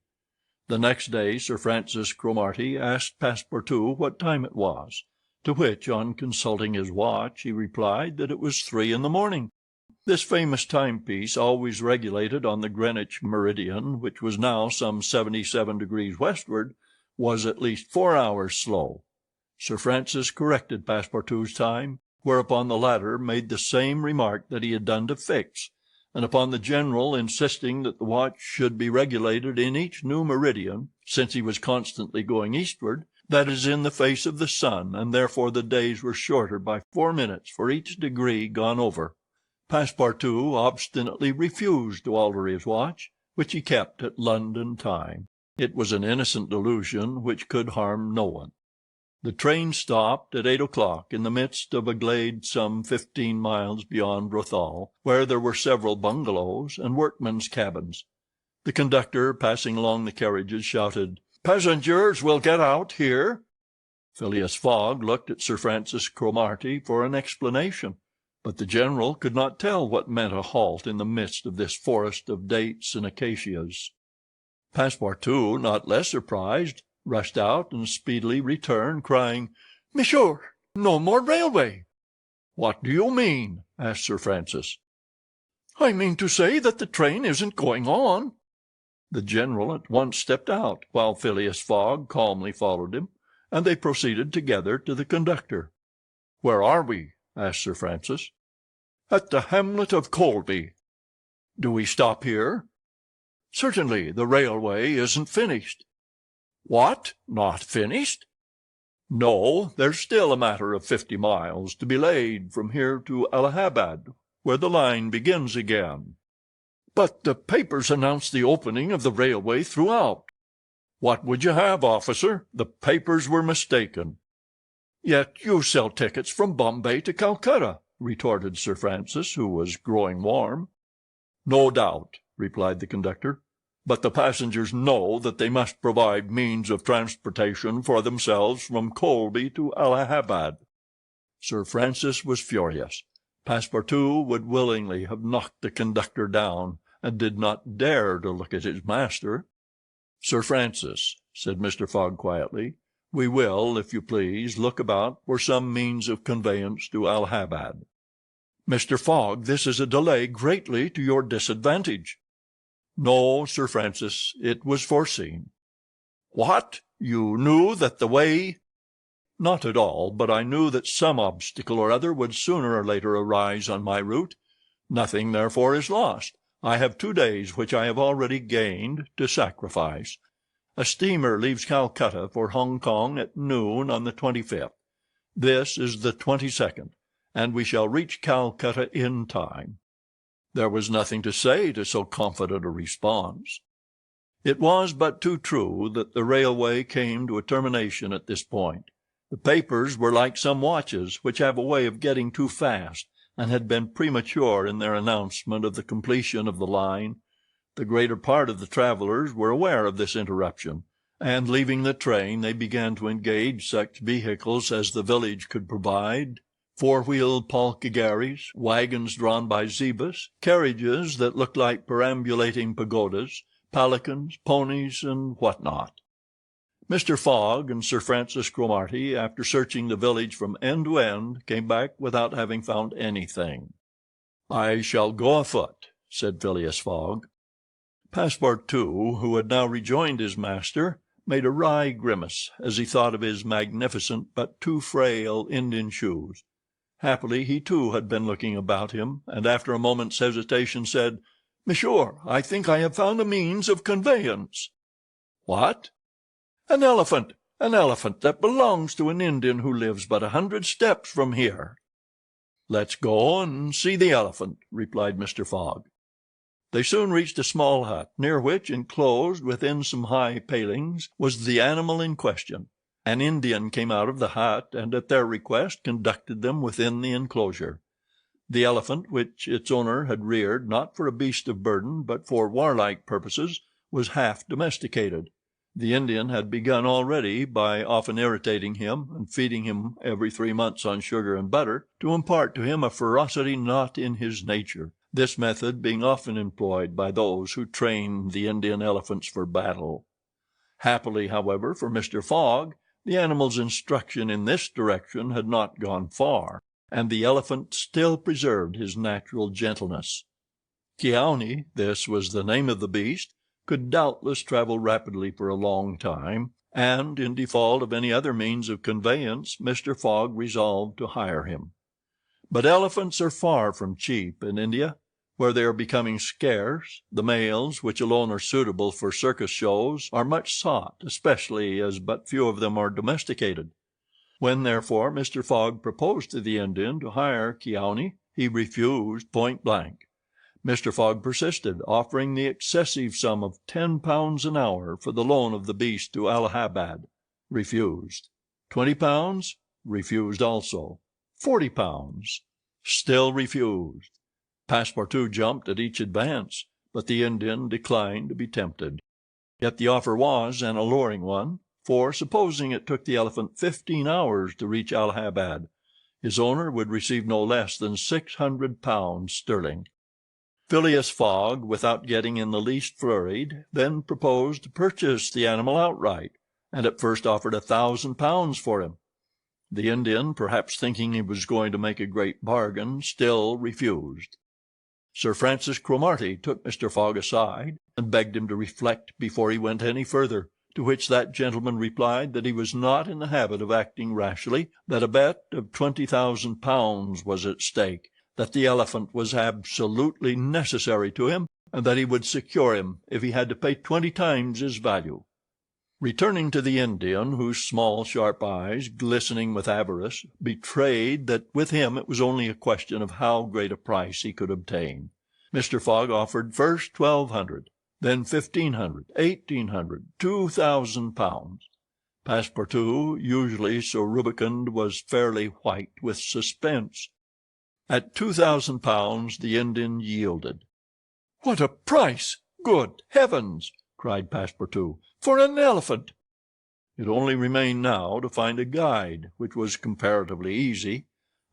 The next day Sir Francis Cromarty asked Passepartout what time it was, to which, on consulting his watch, he replied that it was 3 in the morning. This famous timepiece, always regulated on the Greenwich meridian, which was now some 77 degrees westward, was at least 4 hours slow. Sir Francis corrected Passepartout's time, whereupon the latter made the same remark that he had done to Fix, and upon the general insisting that the watch should be regulated in each new meridian, since he was constantly going eastward, that is in the face of the sun, and therefore the days were shorter by 4 minutes for each degree gone over. Passepartout obstinately refused to alter his watch, which he kept at London time. It was an innocent delusion which could harm no one. The train stopped at 8 o'clock in the midst of a glade some 15 miles beyond Rothal, where there were several bungalows and workmen's cabins. The conductor, passing along the carriages, shouted, "Passengers will get out here." Phileas Fogg looked at Sir Francis Cromarty for an explanation, but the general could not tell what meant a halt in the midst of this forest of dates and acacias. Passepartout, not less surprised, rushed out and speedily returned, crying, "Monsieur, no more railway!" "What do you mean?" asked Sir Francis. "I mean to say that the train isn't going on." The general at once stepped out, while Phileas Fogg calmly followed him, and they proceeded together to the conductor. "Where are we?" asked Sir Francis. "At the hamlet of Colby." "Do we stop here?" "Certainly. The railway isn't finished." "What, not finished?" No, there's still a matter of 50 miles to be laid from here to Allahabad, where the line begins again." "But the papers announced the opening of the railway throughout." "What would you have, officer? The papers were mistaken." "Yet you sell tickets from Bombay to Calcutta," retorted Sir Francis, who was growing warm. "No doubt," replied the conductor, "but the passengers know that they must provide means of transportation for themselves from Colby to Allahabad." Sir Francis was furious. Passepartout would willingly have knocked the conductor down, and did not dare to look at his master. "Sir Francis," said Mr. Fogg quietly, "we will, if you please, look about for some means of conveyance to Allahabad." "Mr. Fogg, this is a delay greatly to your disadvantage." "No, Sir Francis, it was foreseen." "What! You knew that the way—" "Not at all, but I knew that some obstacle or other would sooner or later arise on my route. Nothing, therefore, is lost. I have 2 days, which I have already gained, to sacrifice. A steamer leaves Calcutta for Hong Kong at noon on the 25th. This is the 22nd, and we shall reach Calcutta in time." There was nothing to say to so confident a response. It was but too true that the railway came to a termination at this point. The papers were like some watches, which have a way of getting too fast, and had been premature in their announcement of the completion of the line. The greater part of the travelers were aware of this interruption, and leaving the train they began to engage such vehicles as the village could provide: four-wheeled palkigharies, wagons drawn by zebus, carriages that looked like perambulating pagodas, palanquins, ponies, and what not. Mr. Fogg and Sir Francis Cromarty, after searching the village from end to end, came back without having found anything. "I shall go afoot," said Phileas Fogg. Passepartout, who had now rejoined his master, made a wry grimace as he thought of his magnificent but too frail Indian shoes. Happily he too had been looking about him, and after a moment's hesitation said, "Monsieur, I think I have found a means of conveyance." "What?" "An elephant that belongs to an Indian who lives but 100 steps from here." "Let's go and see the elephant," replied Mr. Fogg. They soon reached a small hut, near which, enclosed within some high palings, was the animal in question. An Indian came out of the hut, and at their request conducted them within the enclosure. The elephant, which its owner had reared not for a beast of burden but for warlike purposes, was half domesticated. The Indian had begun already, by often irritating him and feeding him every 3 months on sugar and butter, to impart to him a ferocity not in his nature, this method being often employed by those who train the Indian elephants for battle. Happily, however, for Mr. Fogg, the animal's instruction in this direction had not gone far, and the elephant still preserved his natural gentleness. Kiauni, this was the name of the beast, could doubtless travel rapidly for a long time, and, in default of any other means of conveyance, Mr. Fogg resolved to hire him. But elephants are far from cheap in India, where they are becoming scarce. The males, which alone are suitable for circus shows, are much sought, especially as but few of them are domesticated. When, therefore, Mr. Fogg proposed to the Indian to hire Kiauni, he refused point blank. Mr. Fogg persisted, offering the excessive sum of £10 an hour for the loan of the beast to Allahabad. Refused. £20. Refused also. £40. Still refused. Passepartout jumped at each advance, but the Indian declined to be tempted. Yet the offer was an alluring one, for, supposing it took the elephant 15 hours to reach Allahabad, his owner would receive no less than £600 sterling. Phileas Fogg, without getting in the least flurried, then proposed to purchase the animal outright, and at first offered £1,000 for him. The Indian, perhaps thinking he was going to make a great bargain, still refused. Sir Francis Cromarty took Mr. Fogg aside, and begged him to reflect before he went any further, to which that gentleman replied that he was not in the habit of acting rashly, that a bet of £20,000 was at stake, that the elephant was absolutely necessary to him, and that he would secure him if he had to pay 20 times his value. Returning to the Indian, whose small sharp eyes, glistening with avarice, betrayed that with him it was only a question of how great a price he could obtain, Mr. Fogg offered first 1,200, then 1,500, 1,800, 2,000 pounds. Passepartout, usually so rubicund, was fairly white with suspense. At 2,000 pounds the Indian yielded. "What a price! Good heavens!" cried Passepartout. "For an elephant!" It only remained now to find a guide, which was comparatively easy.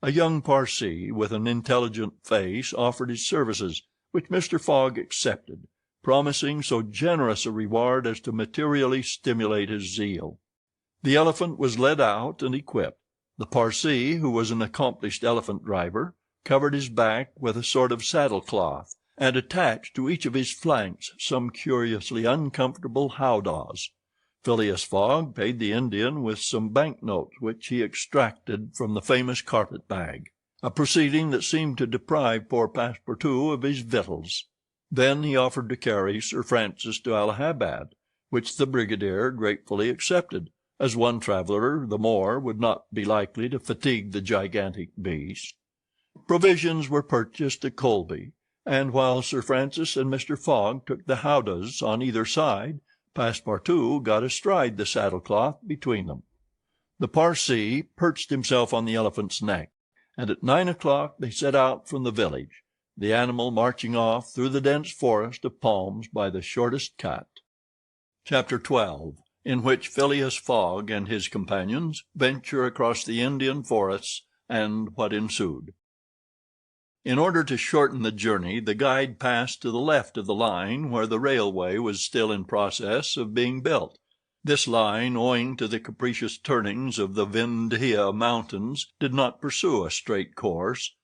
A young Parsee, with an intelligent face, offered his services, which Mr. Fogg accepted, promising so generous a reward as to materially stimulate his zeal. The elephant was led out and equipped. The Parsee, who was an accomplished elephant driver, covered his back with a sort of saddle-cloth, and attached to each of his flanks some curiously uncomfortable howdahs. Phileas Fogg paid the Indian with some bank-notes which he extracted from the famous carpet-bag, a proceeding that seemed to deprive poor Passepartout of his victuals. Then he offered to carry Sir Francis to Allahabad, which the brigadier gratefully accepted, as one traveller the more would not be likely to fatigue the gigantic beast. Provisions were purchased at Colby, and while Sir Francis and Mr. Fogg took the howdahs on either side, Passepartout got astride the saddle-cloth between them. The Parsee perched himself on the elephant's neck, and at 9 o'clock they set out from the village, the animal marching off through the dense forest of palms by the shortest cut. Chapter 12, in which Phileas Fogg and his companions venture across the Indian forests, and what ensued. In order to shorten the journey, the guide passed to the left of the line where the railway was still in process of being built. This line, owing to the capricious turnings of the Vindhya mountains, did not pursue a straight course.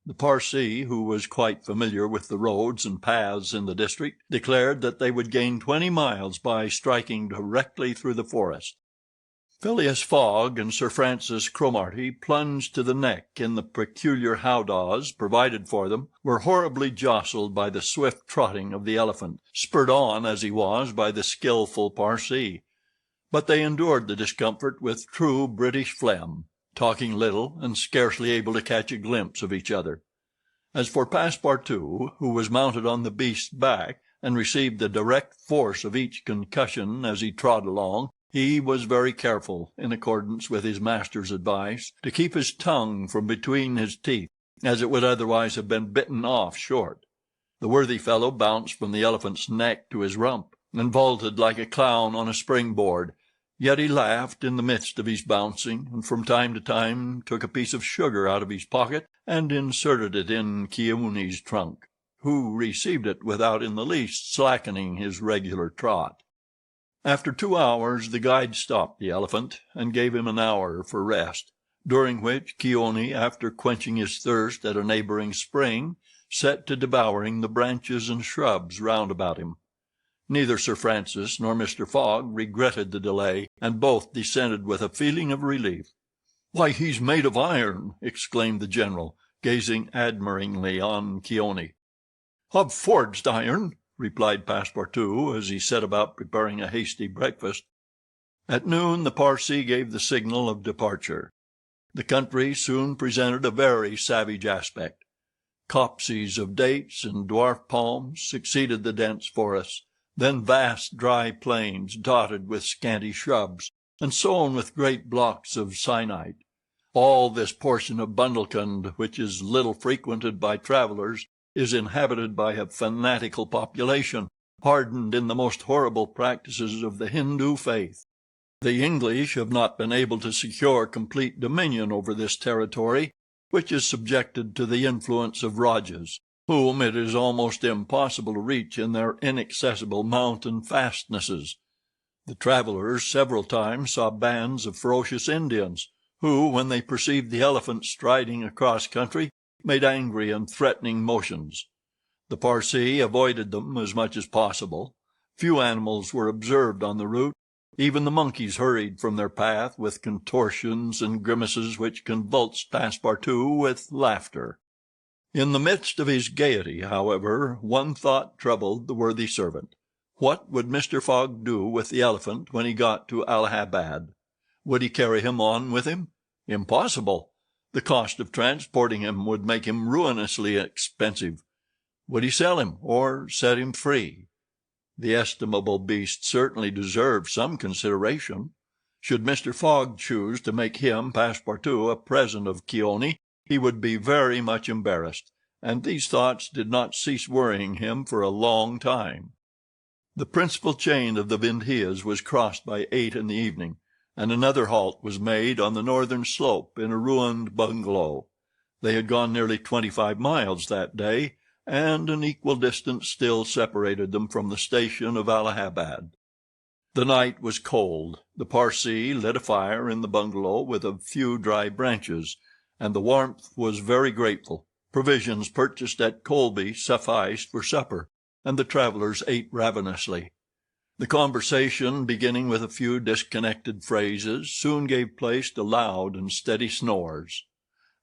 The Parsee, who was quite familiar with the roads and paths in the district, declared that they would gain 20 miles by striking directly through the forest. Phileas Fogg and Sir Francis Cromarty, plunged to the neck in the peculiar howdahs provided for them, were horribly jostled by the swift trotting of the elephant, spurred on as he was by the skilful Parsee. But they endured the discomfort with true British phlegm, talking little and scarcely able to catch a glimpse of each other. As for Passepartout, who was mounted on the beast's back, and received the direct force of each concussion as he trod along, he was very careful, in accordance with his master's advice, to keep his tongue from between his teeth, as it would otherwise have been bitten off short. The worthy fellow bounced from the elephant's neck to his rump, and vaulted like a clown on a spring-board, yet he laughed in the midst of his bouncing, and from time to time took a piece of sugar out of his pocket and inserted it in Keawene's trunk, who received it without in the least slackening his regular trot. After 2 hours the guide stopped the elephant, and gave him an hour for rest, during which Keawene, after quenching his thirst at a neighboring spring, set to devouring the branches and shrubs round about him. Neither Sir Francis nor Mr. Fogg regretted the delay, and both descended with a feeling of relief. "Why, he's made of iron!" exclaimed the general, gazing admiringly on Keawene. "Of forged iron," replied Passepartout, as he set about preparing a hasty breakfast. At noon the Parsee gave the signal of departure. The country soon presented a very savage aspect. Copses of dates and dwarf palms succeeded the dense forests, then vast dry plains dotted with scanty shrubs, and sown with great blocks of syenite. All this portion of Bundelkund, which is little frequented by travellers, is inhabited by a fanatical population, hardened in the most horrible practices of the Hindoo faith. The English have not been able to secure complete dominion over this territory, which is subjected to the influence of Rajas, whom it is almost impossible to reach in their inaccessible mountain fastnesses. The travellers several times saw bands of ferocious Indians, who, when they perceived the elephant striding across country, made angry and threatening motions. The Parsee avoided them as much as possible. Few animals were observed on the route. Even the monkeys hurried from their path with contortions and grimaces which convulsed Passepartout with laughter. In the midst of his gaiety, however, one thought troubled the worthy servant. What would Mr. Fogg do with the elephant when he got to Allahabad? Would he carry him on with him? Impossible. The cost of transporting him would make him ruinously expensive. Would he sell him, or set him free? The estimable beast certainly deserved some consideration. Should Mr. Fogg choose to make him, Passepartout, a present of Keone, he would be very much embarrassed, and these thoughts did not cease worrying him for a long time. The principal chain of the Vindhyas was crossed by 8 in the evening, and another halt was made on the northern slope in a ruined bungalow. They had gone nearly 25 miles that day, and an equal distance still separated them from the station of Allahabad. The night was cold. The Parsee lit a fire in the bungalow with a few dry branches, and the warmth was very grateful. Provisions purchased at Colby sufficed for supper, and the travelers ate ravenously. The conversation, beginning with a few disconnected phrases, soon gave place to loud and steady snores.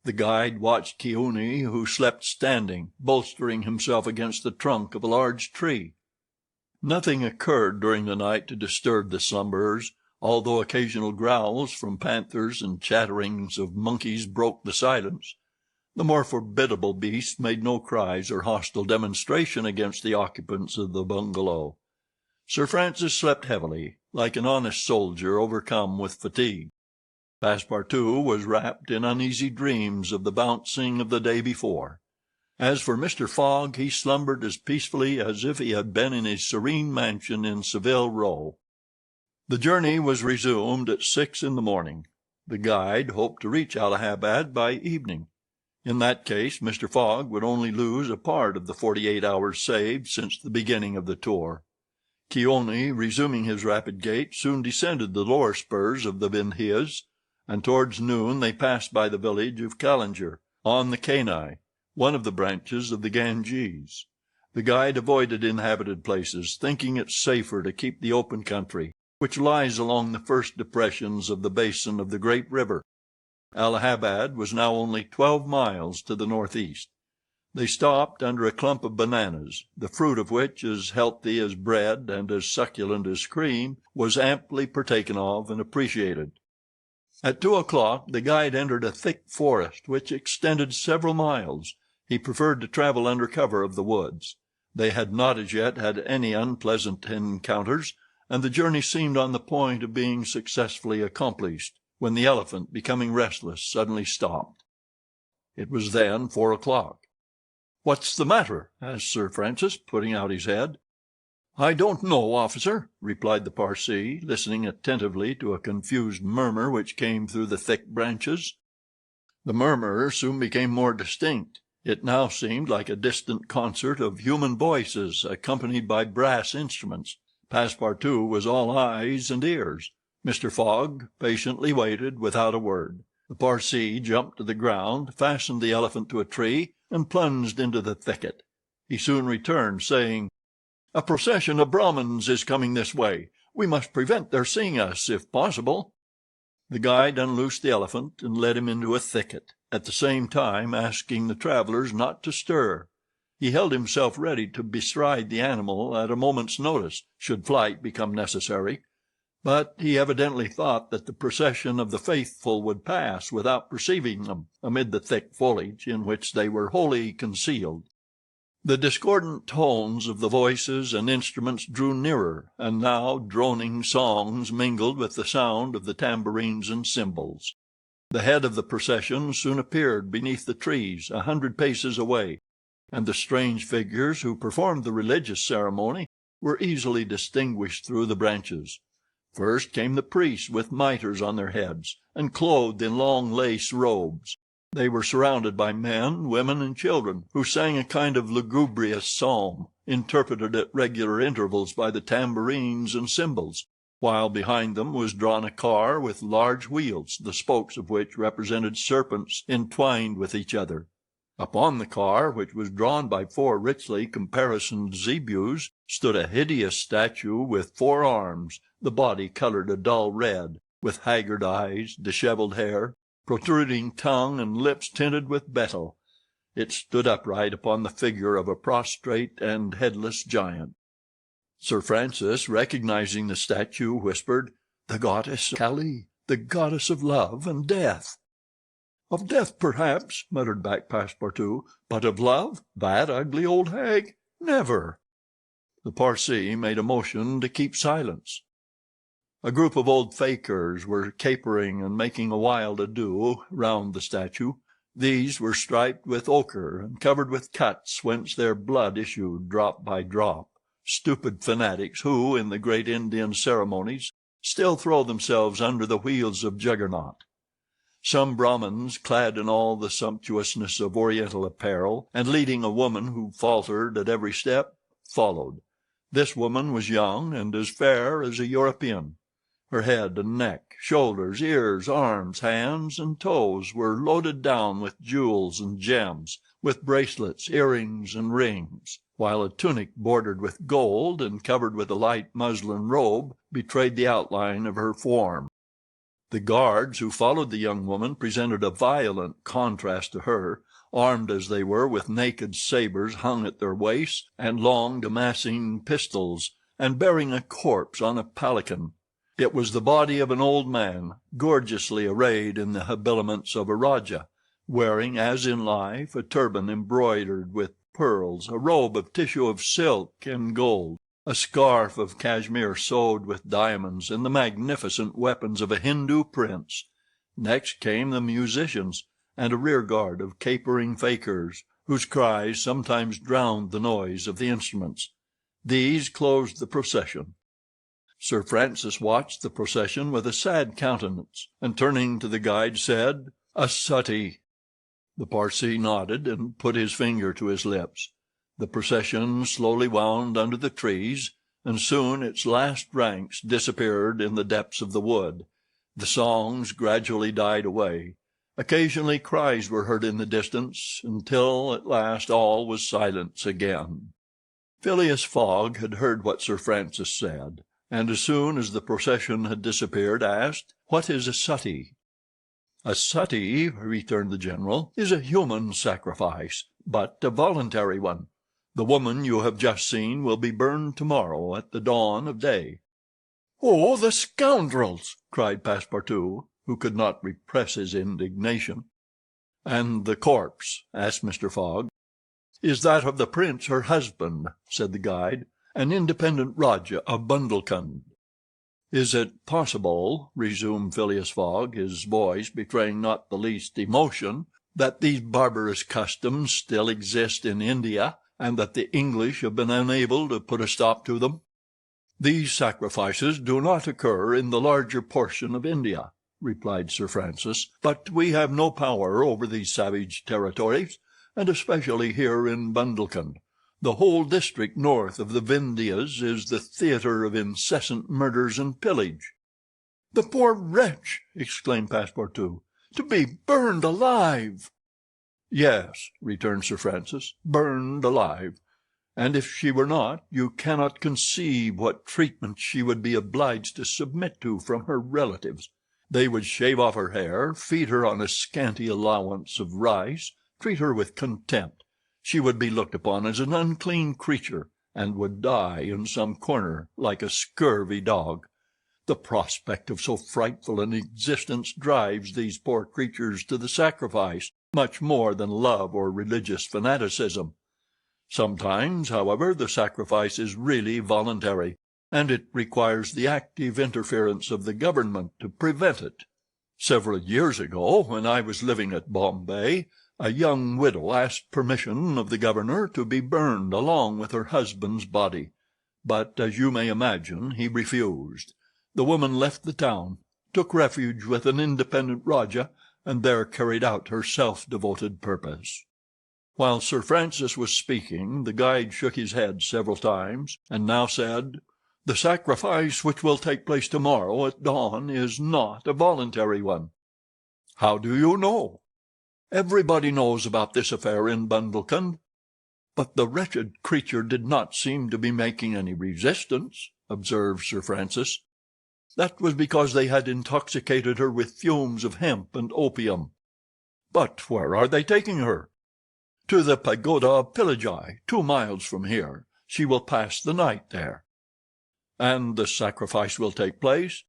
The guide watched Keone, who slept standing, bolstering himself against the trunk of a large tree. Nothing occurred during the night to disturb the slumberers, although occasional growls from panthers and chatterings of monkeys broke the silence. The more formidable beasts made no cries or hostile demonstration against the occupants of the bungalow. Sir Francis slept heavily, like an honest soldier overcome with fatigue. Passepartout was wrapped in uneasy dreams of the bouncing of the day before. As for Mr. Fogg, he slumbered as peacefully as if he had been in his serene mansion in Savile Row. The journey was resumed at 6 in the morning. The guide hoped to reach Allahabad by evening. In that case, Mr. Fogg would only lose a part of the 48 hours saved since the beginning of the tour. Keone, resuming his rapid gait, soon descended the lower spurs of the Vindhyas, and towards noon they passed by the village of Callinger, on the Kenai, one of the branches of the Ganges. The guide avoided inhabited places, thinking it safer to keep the open country, which lies along the first depressions of the basin of the great river. Allahabad was now only 12 miles to the northeast. They stopped under a clump of bananas, the fruit of which, as healthy as bread and as succulent as cream, was amply partaken of and appreciated. At 2 o'clock the guide entered a thick forest which extended several miles. He preferred to travel under cover of the woods. They had not as yet had any unpleasant encounters, and the journey seemed on the point of being successfully accomplished, when the elephant, becoming restless, suddenly stopped. It was then 4 o'clock. "What's the matter?" asked Sir Francis, putting out his head. "I don't know, officer," replied the Parsee, listening attentively to a confused murmur which came through the thick branches. The murmur soon became more distinct. It now seemed like a distant concert of human voices accompanied by brass instruments. Passepartout was all eyes and ears. Mr. Fogg patiently waited without a word. The Parsee jumped to the ground, fastened the elephant to a tree, and plunged into the thicket. He soon returned, saying, "A procession of Brahmins is coming this way. We must prevent their seeing us, if possible." The guide unloosed the elephant and led him into a thicket, at the same time asking the travelers not to stir. He held himself ready to bestride the animal at a moment's notice, should flight become necessary, but he evidently thought that the procession of the faithful would pass without perceiving them, amid the thick foliage in which they were wholly concealed. The discordant tones of the voices and instruments drew nearer, and now droning songs mingled with the sound of the tambourines and cymbals. The head of the procession soon appeared beneath the trees 100 paces away, and the strange figures who performed the religious ceremony were easily distinguished through the branches. First came the priests with mitres on their heads, and clothed in long lace robes. They were surrounded by men, women, and children, who sang a kind of lugubrious psalm, interpreted at regular intervals by the tambourines and cymbals, while behind them was drawn a car with large wheels, the spokes of which represented serpents entwined with each other. Upon the car, which was drawn by 4 richly caparisoned zebus, stood a hideous statue with 4 arms, the body colored a dull red, with haggard eyes, dishevelled hair, protruding tongue, and lips tinted with betel. It stood upright upon the figure of a prostrate and headless giant. Sir Francis, recognizing the statue, whispered, "The goddess Kali, the goddess of love and death." "Of death, perhaps," muttered back Passepartout, "but of love? That ugly old hag? Never." The Parsee made a motion to keep silence. A group of old fakirs were capering and making a wild ado round the statue. These were striped with ochre and covered with cuts whence their blood issued drop by drop. Stupid fanatics who, in the great Indian ceremonies, still throw themselves under the wheels of Juggernaut. Some Brahmins, clad in all the sumptuousness of Oriental apparel, and leading a woman who faltered at every step, followed. This woman was young and as fair as a European. Her head and neck, shoulders, ears, arms, hands, and toes were loaded down with jewels and gems, with bracelets, earrings, and rings, while a tunic bordered with gold and covered with a light muslin robe betrayed the outline of her form. The guards who followed the young woman presented a violent contrast to her, armed as they were with naked sabers hung at their waists and long Damascene pistols, and bearing a corpse on a palanquin. It was the body of an old man, gorgeously arrayed in the habiliments of a Rajah, wearing, as in life, a turban embroidered with pearls, a robe of tissue of silk and gold, a scarf of cashmere sewed with diamonds, and the magnificent weapons of a Hindu prince. Next came the musicians, and a rear guard of capering fakirs, whose cries sometimes drowned the noise of the instruments. These closed the procession. Sir Francis watched the procession with a sad countenance, and turning to the guide said, "A suttee." The Parsee nodded and put his finger to his lips. The procession slowly wound under the trees, and soon its last ranks disappeared in the depths of the wood. The songs gradually died away. Occasionally cries were heard in the distance, until at last all was silence again. Phileas Fogg had heard what Sir Francis said, and as soon as the procession had disappeared, asked, "What is a suttee?" "A suttee," returned the general, "is a human sacrifice, but a voluntary one. The woman you have just seen will be burned tomorrow at the dawn of day." "Oh, the scoundrels!" cried Passepartout, who could not repress his indignation. "And the corpse?" asked Mr. Fogg. "Is that of the prince, her husband," said the guide, "an independent Rajah of Bundelkund." "Is it possible," resumed Phileas Fogg, his voice betraying not the least emotion, "that these barbarous customs still exist in India, and that the English have been unable to put a stop to them?" "These sacrifices do not occur in the larger portion of India," replied Sir Francis, "but we have no power over these savage territories, and especially here in Bundelkund. The whole district north of the Vindhyas is the theatre of incessant murders and pillage." "The poor wretch!" exclaimed Passepartout. "To be burned alive!" "Yes," returned Sir Francis, "burned alive. And if she were not, you cannot conceive what treatment she would be obliged to submit to from her relatives. They would shave off her hair, feed her on a scanty allowance of rice, treat her with contempt. She would be looked upon as an unclean creature, and would die in some corner like a scurvy dog. The prospect of so frightful an existence drives these poor creatures to the sacrifice, much more than love or religious fanaticism. Sometimes, however, the sacrifice is really voluntary, and it requires the active interference of the government to prevent it. Several years ago, when I was living at Bombay, a young widow asked permission of the governor to be burned along with her husband's body, but, as you may imagine, he refused. The woman left the town, took refuge with an independent Rajah, and there carried out her self-devoted purpose." While Sir Francis was speaking, the guide shook his head several times, and now said, "The sacrifice which will take place tomorrow at dawn is not a voluntary one." "How do you know?" "Everybody knows about this affair in Bundelkund." "But the wretched creature did not seem to be making any resistance," observed Sir Francis. "That was because they had intoxicated her with fumes of hemp and opium." "But where are they taking her?" "To the pagoda of Pillaji, 2 miles from here. She will pass the night there." "And the sacrifice will take place?"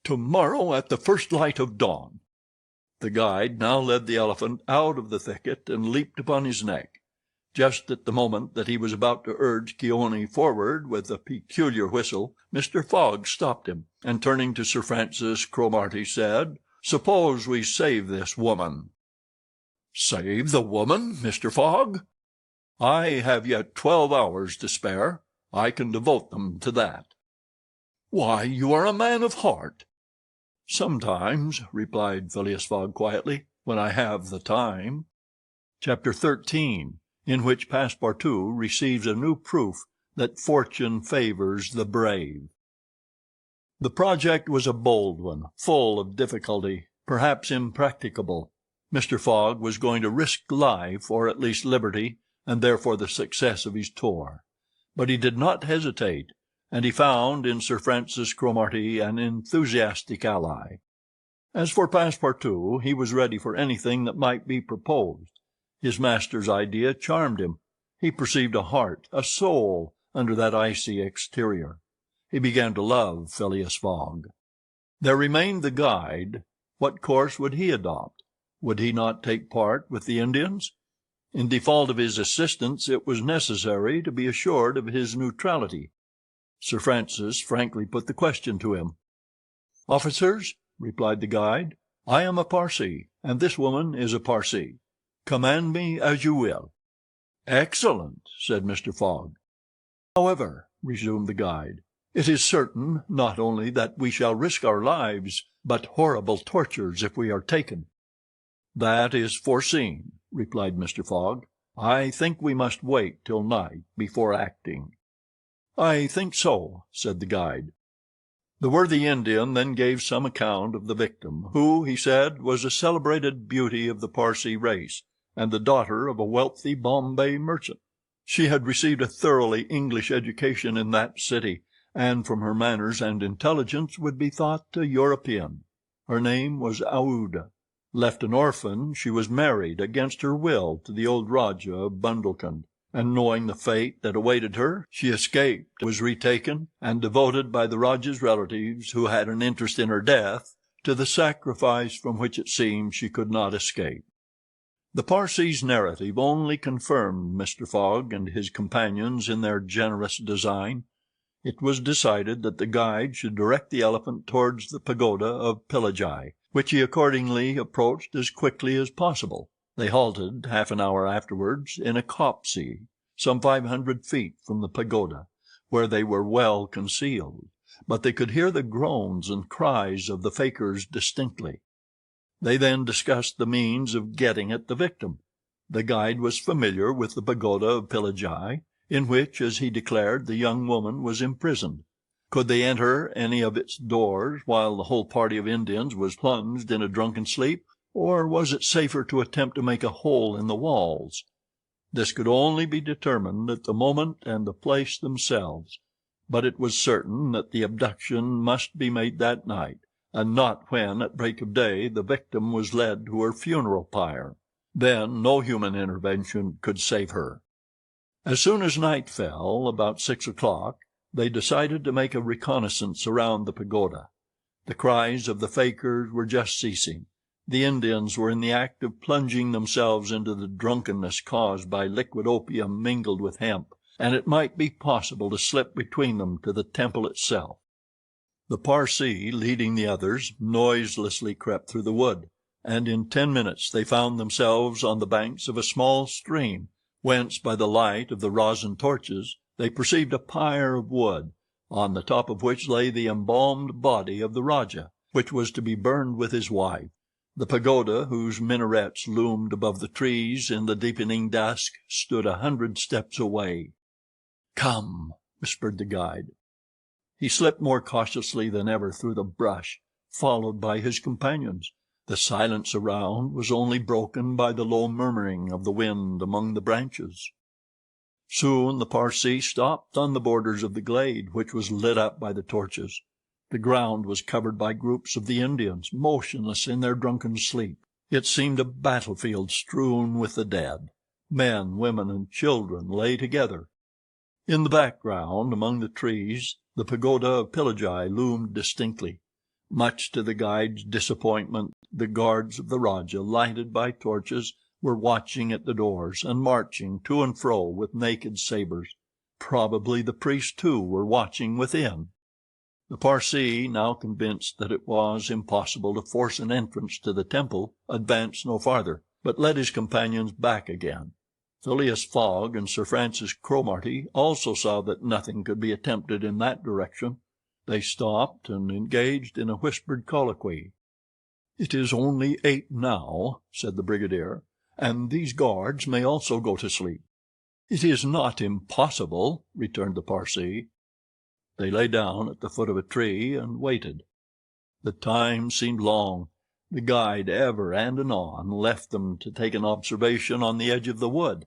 "Tomorrow at the first light of dawn." The guide now led the elephant out of the thicket and leaped upon his neck. Just at the moment that he was about to urge Keone forward with a peculiar whistle, Mr. Fogg stopped him, and turning to Sir Francis Cromarty said, "Suppose we save this woman?" "Save the woman, Mr. Fogg?" "I have yet 12 hours to spare. I can devote them to that." "Why, you are a man of heart." "Sometimes," replied Phileas Fogg quietly, "when I have the time." Chapter 13, in which Passepartout receives a new proof that fortune favors the brave. The project was a bold one, full of difficulty, perhaps impracticable. Mr. Fogg was going to risk life, or at least liberty, and therefore the success of his tour. But he did not hesitate, and he found in Sir Francis Cromarty an enthusiastic ally. As for Passepartout, he was ready for anything that might be proposed. His master's idea charmed him. He perceived a heart, a soul, under that icy exterior. He began to love Phileas Fogg. There remained the guide. What course would he adopt? Would he not take part with the Indians? In default of his assistance, it was necessary to be assured of his neutrality. Sir Francis frankly put the question to him. "Officers," replied the guide, "I am a Parsee, and this woman is a Parsee. Command me as you will." "Excellent," said Mr. Fogg. "However," resumed the guide, "it is certain not only that we shall risk our lives, but horrible tortures if we are taken." "That is foreseen," replied Mr. Fogg. "I think we must wait till night before acting." "I think so," said the guide. The worthy Indian then gave some account of the victim, who, he said, was a celebrated beauty of the Parsee race, and the daughter of a wealthy Bombay merchant. She had received a thoroughly English education in that city, and from her manners and intelligence would be thought a European. Her name was Aouda. Left an orphan, she was married against her will to the old Rajah of Bundelkund, and knowing the fate that awaited her, she escaped, was retaken, and devoted by the Rajah's relatives, who had an interest in her death, to the sacrifice from which it seemed she could not escape. The Parsee's narrative only confirmed Mr. Fogg and his companions in their generous design. It was decided that the guide should direct the elephant towards the pagoda of Pillagi, which he accordingly approached as quickly as possible. They halted half an hour afterwards in a copse, some 500 feet from the pagoda, where they were well concealed, but they could hear the groans and cries of the fakirs distinctly. They then discussed the means of getting at the victim. The guide was familiar with the pagoda of Pillagi, in which, as he declared, the young woman was imprisoned. Could they enter any of its doors while the whole party of Indians was plunged in a drunken sleep, or was it safer to attempt to make a hole in the walls? This could only be determined at the moment and the place themselves, but it was certain that the abduction must be made that night, and not when, at break of day, the victim was led to her funeral pyre. Then no human intervention could save her. As soon as night fell, about 6 o'clock, they decided to make a reconnaissance around the pagoda. The cries of the fakirs were just ceasing. The Indians were in the act of plunging themselves into the drunkenness caused by liquid opium mingled with hemp, and it might be possible to slip between them to the temple itself. The Parsee, leading the others, noiselessly crept through the wood, and in 10 minutes they found themselves on the banks of a small stream, whence, by the light of the rosin torches, they perceived a pyre of wood, on the top of which lay the embalmed body of the Rajah, which was to be burned with his wife. The pagoda, whose minarets loomed above the trees in the deepening dusk, stood 100 steps away. "Come," whispered the guide. He slipped more cautiously than ever through the brush, followed by his companions. The silence around was only broken by the low murmuring of the wind among the branches. Soon the Parsee stopped on the borders of the glade, which was lit up by the torches. The ground was covered by groups of the Indians, motionless in their drunken sleep. It seemed a battlefield strewn with the dead. Men, women, and children lay together. In the background, among the trees, the pagoda of Pillagi loomed distinctly. Much to the guide's disappointment, the guards of the Rajah, lighted by torches, were watching at the doors, and marching to and fro with naked sabres. Probably the priests, too, were watching within. The Parsee, now convinced that it was impossible to force an entrance to the temple, advanced no farther, but led his companions back again. Phileas Fogg and Sir Francis Cromarty also saw that nothing could be attempted in that direction. They stopped and engaged in a whispered colloquy. "It is only 8 now," said the brigadier, "and these guards may also go to sleep." "It is not impossible," returned the Parsee. They lay down at the foot of a tree and waited. The time seemed long. The guide ever and anon left them to take an observation on the edge of the wood,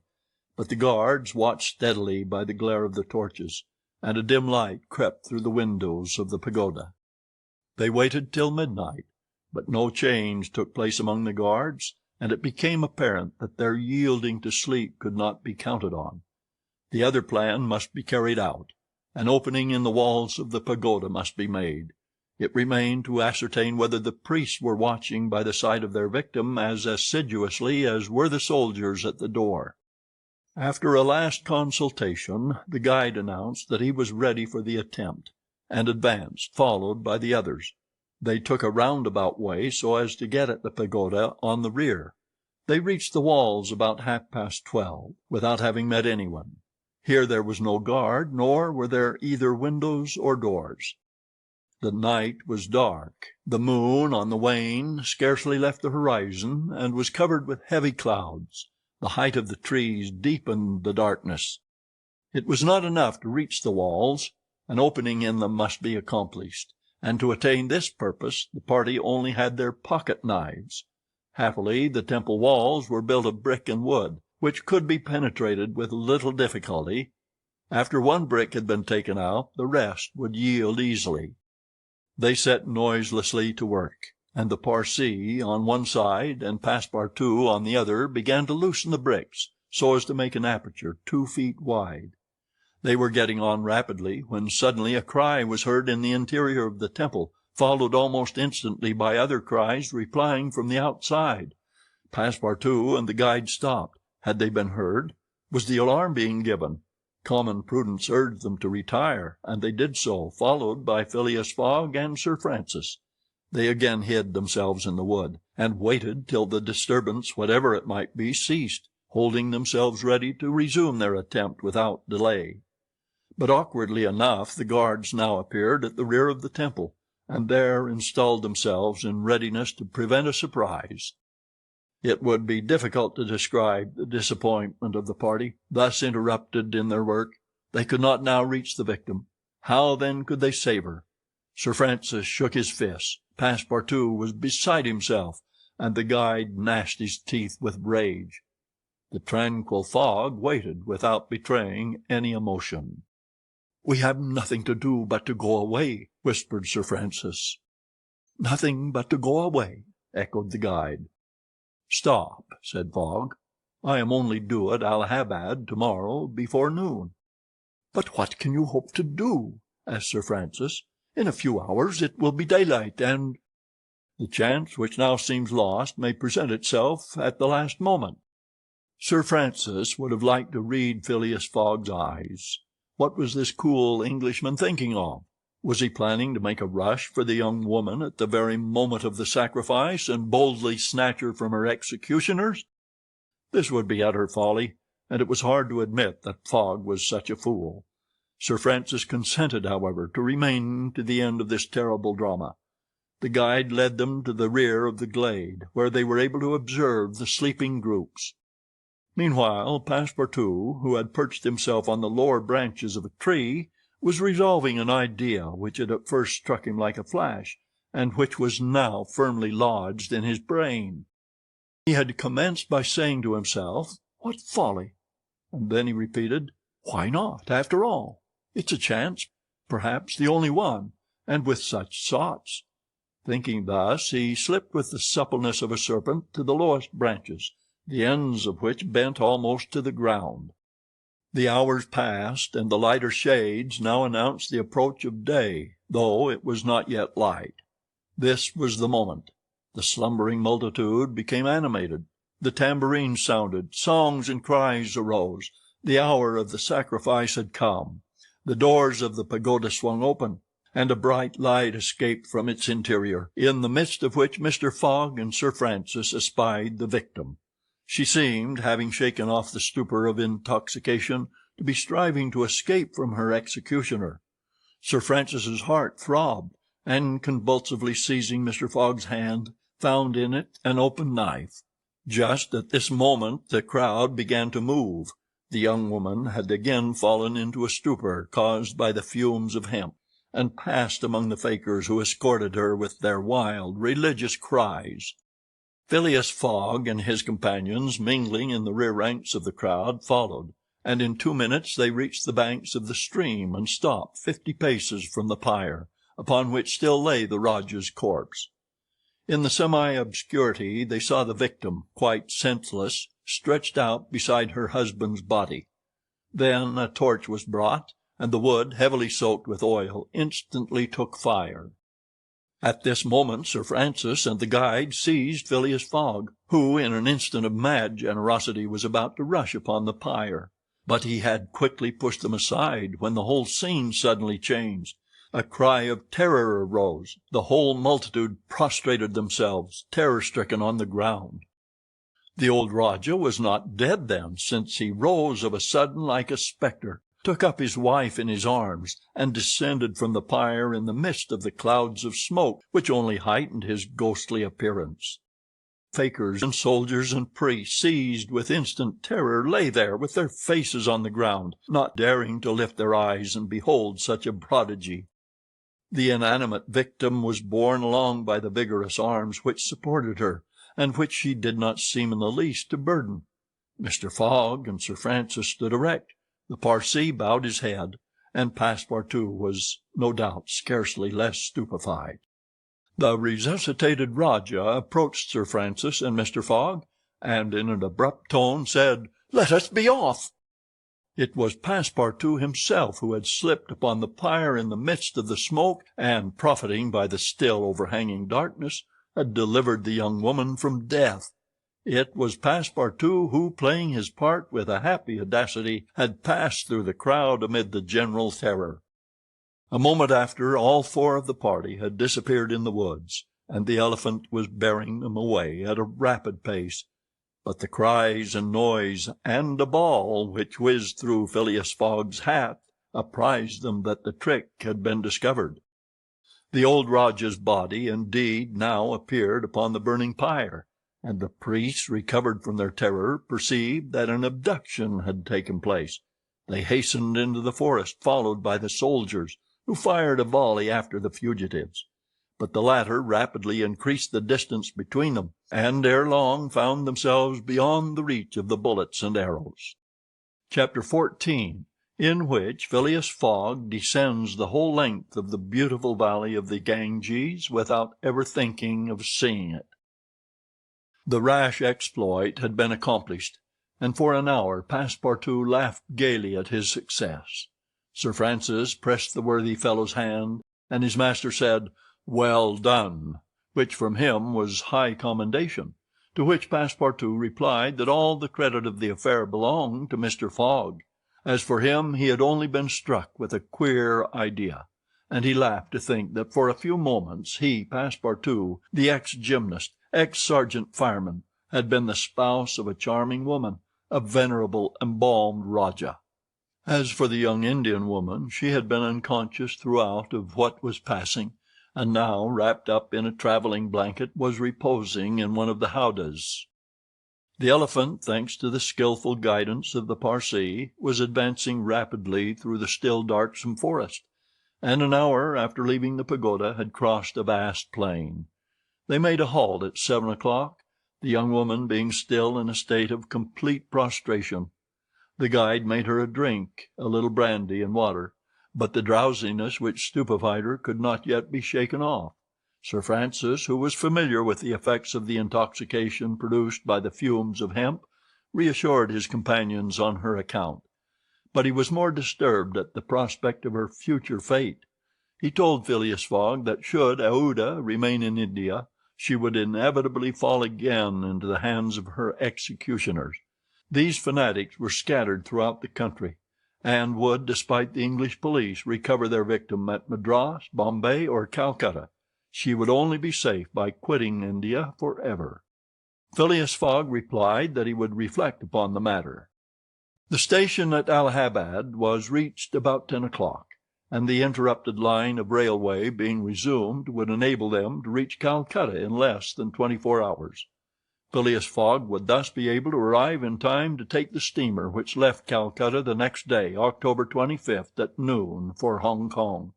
but the guards watched steadily by the glare of the torches, and a dim light crept through the windows of the pagoda. They waited till midnight, but no change took place among the guards, and it became apparent that their yielding to sleep could not be counted on. The other plan must be carried out. An opening in the walls of the pagoda must be made. It remained to ascertain whether the priests were watching by the side of their victim as assiduously as were the soldiers at the door. After a last consultation, the guide announced that he was ready for the attempt, and advanced, followed by the others. They took a roundabout way so as to get at the pagoda on the rear. They reached the walls about 12:30, without having met anyone. Here there was no guard, nor were there either windows or doors. The night was dark. The moon, on the wane, scarcely left the horizon, and was covered with heavy clouds. The height of the trees deepened the darkness. It was not enough to reach the walls. An opening in them must be accomplished, and to attain this purpose the party only had their pocket-knives. Happily, the temple walls were built of brick and wood, which could be penetrated with little difficulty. After one brick had been taken out, the rest would yield easily. They set noiselessly to work, and the Parsee on one side and Passepartout on the other began to loosen the bricks so as to make an aperture 2 feet wide. They were getting on rapidly when suddenly a cry was heard in the interior of the temple, followed almost instantly by other cries replying from the outside. Passepartout and the guide stopped. Had they been heard? Was the alarm being given? Common prudence urged them to retire, and they did so, followed by Phileas Fogg and Sir Francis. They again hid themselves in the wood, and waited till the disturbance, whatever it might be, ceased, holding themselves ready to resume their attempt without delay. But awkwardly enough the guards now appeared at the rear of the temple, and there installed themselves in readiness to prevent a surprise. It would be difficult to describe the disappointment of the party, thus interrupted in their work. They could not now reach the victim. How, then, could they save her? Sir Francis shook his fists. Passepartout was beside himself, and the guide gnashed his teeth with rage. The tranquil Fogg waited without betraying any emotion. "We have nothing to do but to go away," whispered Sir Francis. "Nothing but to go away," echoed the guide. "Stop," said Fogg. "I am only due at Allahabad tomorrow before noon." "But what can you hope to do?" asked Sir Francis. "In a few hours it will be daylight, and—" "The chance which now seems lost may present itself at the last moment." Sir Francis would have liked to read Phileas Fogg's eyes. What was this cool Englishman thinking of? Was he planning to make a rush for the young woman at the very moment of the sacrifice, and boldly snatch her from her executioners? This would be utter folly, and it was hard to admit that Fogg was such a fool. Sir Francis consented, however, to remain to the end of this terrible drama. The guide led them to the rear of the glade, where they were able to observe the sleeping groups. Meanwhile, Passepartout, who had perched himself on the lower branches of a tree, was resolving an idea which had at first struck him like a flash, and which was now firmly lodged in his brain. He had commenced by saying to himself, "What folly!" and then he repeated, "Why not, after all? It's a chance, perhaps the only one, and with such sots." Thinking thus, he slipped with the suppleness of a serpent to the lowest branches, the ends of which bent almost to the ground. The hours passed, and the lighter shades now announced the approach of day, though it was not yet light. This was the moment. The slumbering multitude became animated. The tambourines sounded, songs and cries arose. The hour of the sacrifice had come. The doors of the pagoda swung open, and a bright light escaped from its interior, in the midst of which Mr. Fogg and Sir Francis espied the victim. She seemed, having shaken off the stupor of intoxication, to be striving to escape from her executioner. Sir Francis's heart throbbed, and convulsively seizing Mr. Fogg's hand, found in it an open knife. Just at this moment the crowd began to move. The young woman had again fallen into a stupor caused by the fumes of hemp, and passed among the fakirs, who escorted her with their wild, religious cries. Phileas Fogg and his companions, mingling in the rear ranks of the crowd, followed, and in 2 minutes they reached the banks of the stream and stopped 50 paces from the pyre, upon which still lay the Rajah's corpse. In the semi-obscurity they saw the victim, quite senseless, stretched out beside her husband's body. Then a torch was brought, and the wood, heavily soaked with oil, instantly took fire. At this moment Sir Francis and the guide seized Phileas Fogg, who in an instant of mad generosity was about to rush upon the pyre. But he had quickly pushed them aside when the whole scene suddenly changed. A cry of terror arose. The whole multitude prostrated themselves, terror-stricken, on the ground. The old Rajah was not dead then, since he rose of a sudden like a spectre, took up his wife in his arms, and descended from the pyre in the midst of the clouds of smoke, which only heightened his ghostly appearance. Fakirs and soldiers and priests, seized with instant terror, lay there with their faces on the ground, not daring to lift their eyes and behold such a prodigy. The inanimate victim was borne along by the vigorous arms which supported her, and which she did not seem in the least to burden. Mr. Fogg and Sir Francis stood erect. The Parsee bowed his head, and Passepartout was, no doubt, scarcely less stupefied. The resuscitated Rajah approached Sir Francis and Mr. Fogg, and in an abrupt tone said, "Let us be off." It was Passepartout himself who had slipped upon the pyre in the midst of the smoke, and, profiting by the still overhanging darkness, had delivered the young woman from death. It was Passepartout who, playing his part with a happy audacity, had passed through the crowd amid the general terror. A moment after, all 4 of the party had disappeared in the woods, and the elephant was bearing them away at a rapid pace. But the cries and noise, and a ball which whizzed through Phileas Fogg's hat, apprised them that the trick had been discovered. The old Rajah's body, indeed, now appeared upon the burning pyre, and the priests, recovered from their terror, perceived that an abduction had taken place. They hastened into the forest, followed by the soldiers, who fired a volley after the fugitives. But the latter rapidly increased the distance between them, and ere long found themselves beyond the reach of the bullets and arrows. Chapter 14, in which Phileas Fogg descends the whole length of the beautiful valley of the Ganges without ever thinking of seeing it. The rash exploit had been accomplished, and for an hour Passepartout laughed gaily at his success. Sir Francis pressed the worthy fellow's hand, and his master said, "Well done," which from him was high commendation, to which Passepartout replied that all the credit of the affair belonged to Mr. Fogg. As for him, he had only been struck with a queer idea, and he laughed to think that for a few moments he, Passepartout, the ex-gymnast, ex-sergeant fireman, had been the spouse of a charming woman, a venerable embalmed Rajah. As for the young Indian woman, she had been unconscious throughout of what was passing, and now, wrapped up in a travelling blanket, was reposing in one of the howdahs. The elephant, thanks to the skilful guidance of the Parsee, was advancing rapidly through the still darksome forest, and an hour after leaving the pagoda had crossed a vast plain. They made a halt at 7 o'clock, the young woman being still in a state of complete prostration. The guide made her a drink, a little brandy and water, but the drowsiness which stupefied her could not yet be shaken off. Sir Francis, who was familiar with the effects of the intoxication produced by the fumes of hemp, reassured his companions on her account. but he was more disturbed at the prospect of her future fate. He told Phileas Fogg that should Aouda remain in India, she would inevitably fall again into the hands of her executioners. These fanatics were scattered throughout the country, and would, despite the English police, recover their victim at Madras, Bombay, or Calcutta. She would only be safe by quitting India for ever. Phileas Fogg replied that he would reflect upon the matter. The station at Allahabad was reached about 10 o'clock, and the interrupted line of railway being resumed would enable them to reach Calcutta in less than 24 hours. Phileas Fogg would thus be able to arrive in time to take the steamer which left Calcutta the next day, October 25th, at noon, for Hong Kong.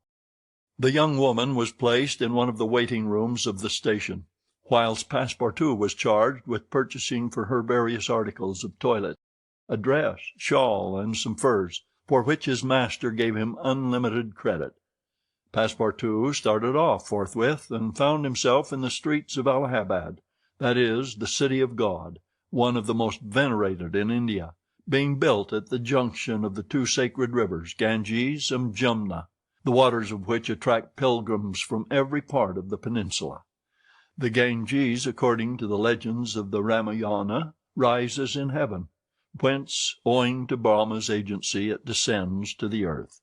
The young woman was placed in one of the waiting rooms of the station, whilst Passepartout was charged with purchasing for her various articles of toilet, a dress, shawl, and some furs, for which his master gave him unlimited credit. Passepartout started off forthwith, and found himself in the streets of Allahabad, that is, the city of God, one of the most venerated in India, being built at the junction of the two sacred rivers, Ganges and Jumna, the waters of which attract pilgrims from every part of the peninsula. The Ganges, according to the legends of the Ramayana, rises in heaven, whence, owing to Brahma's agency, it descends to the earth.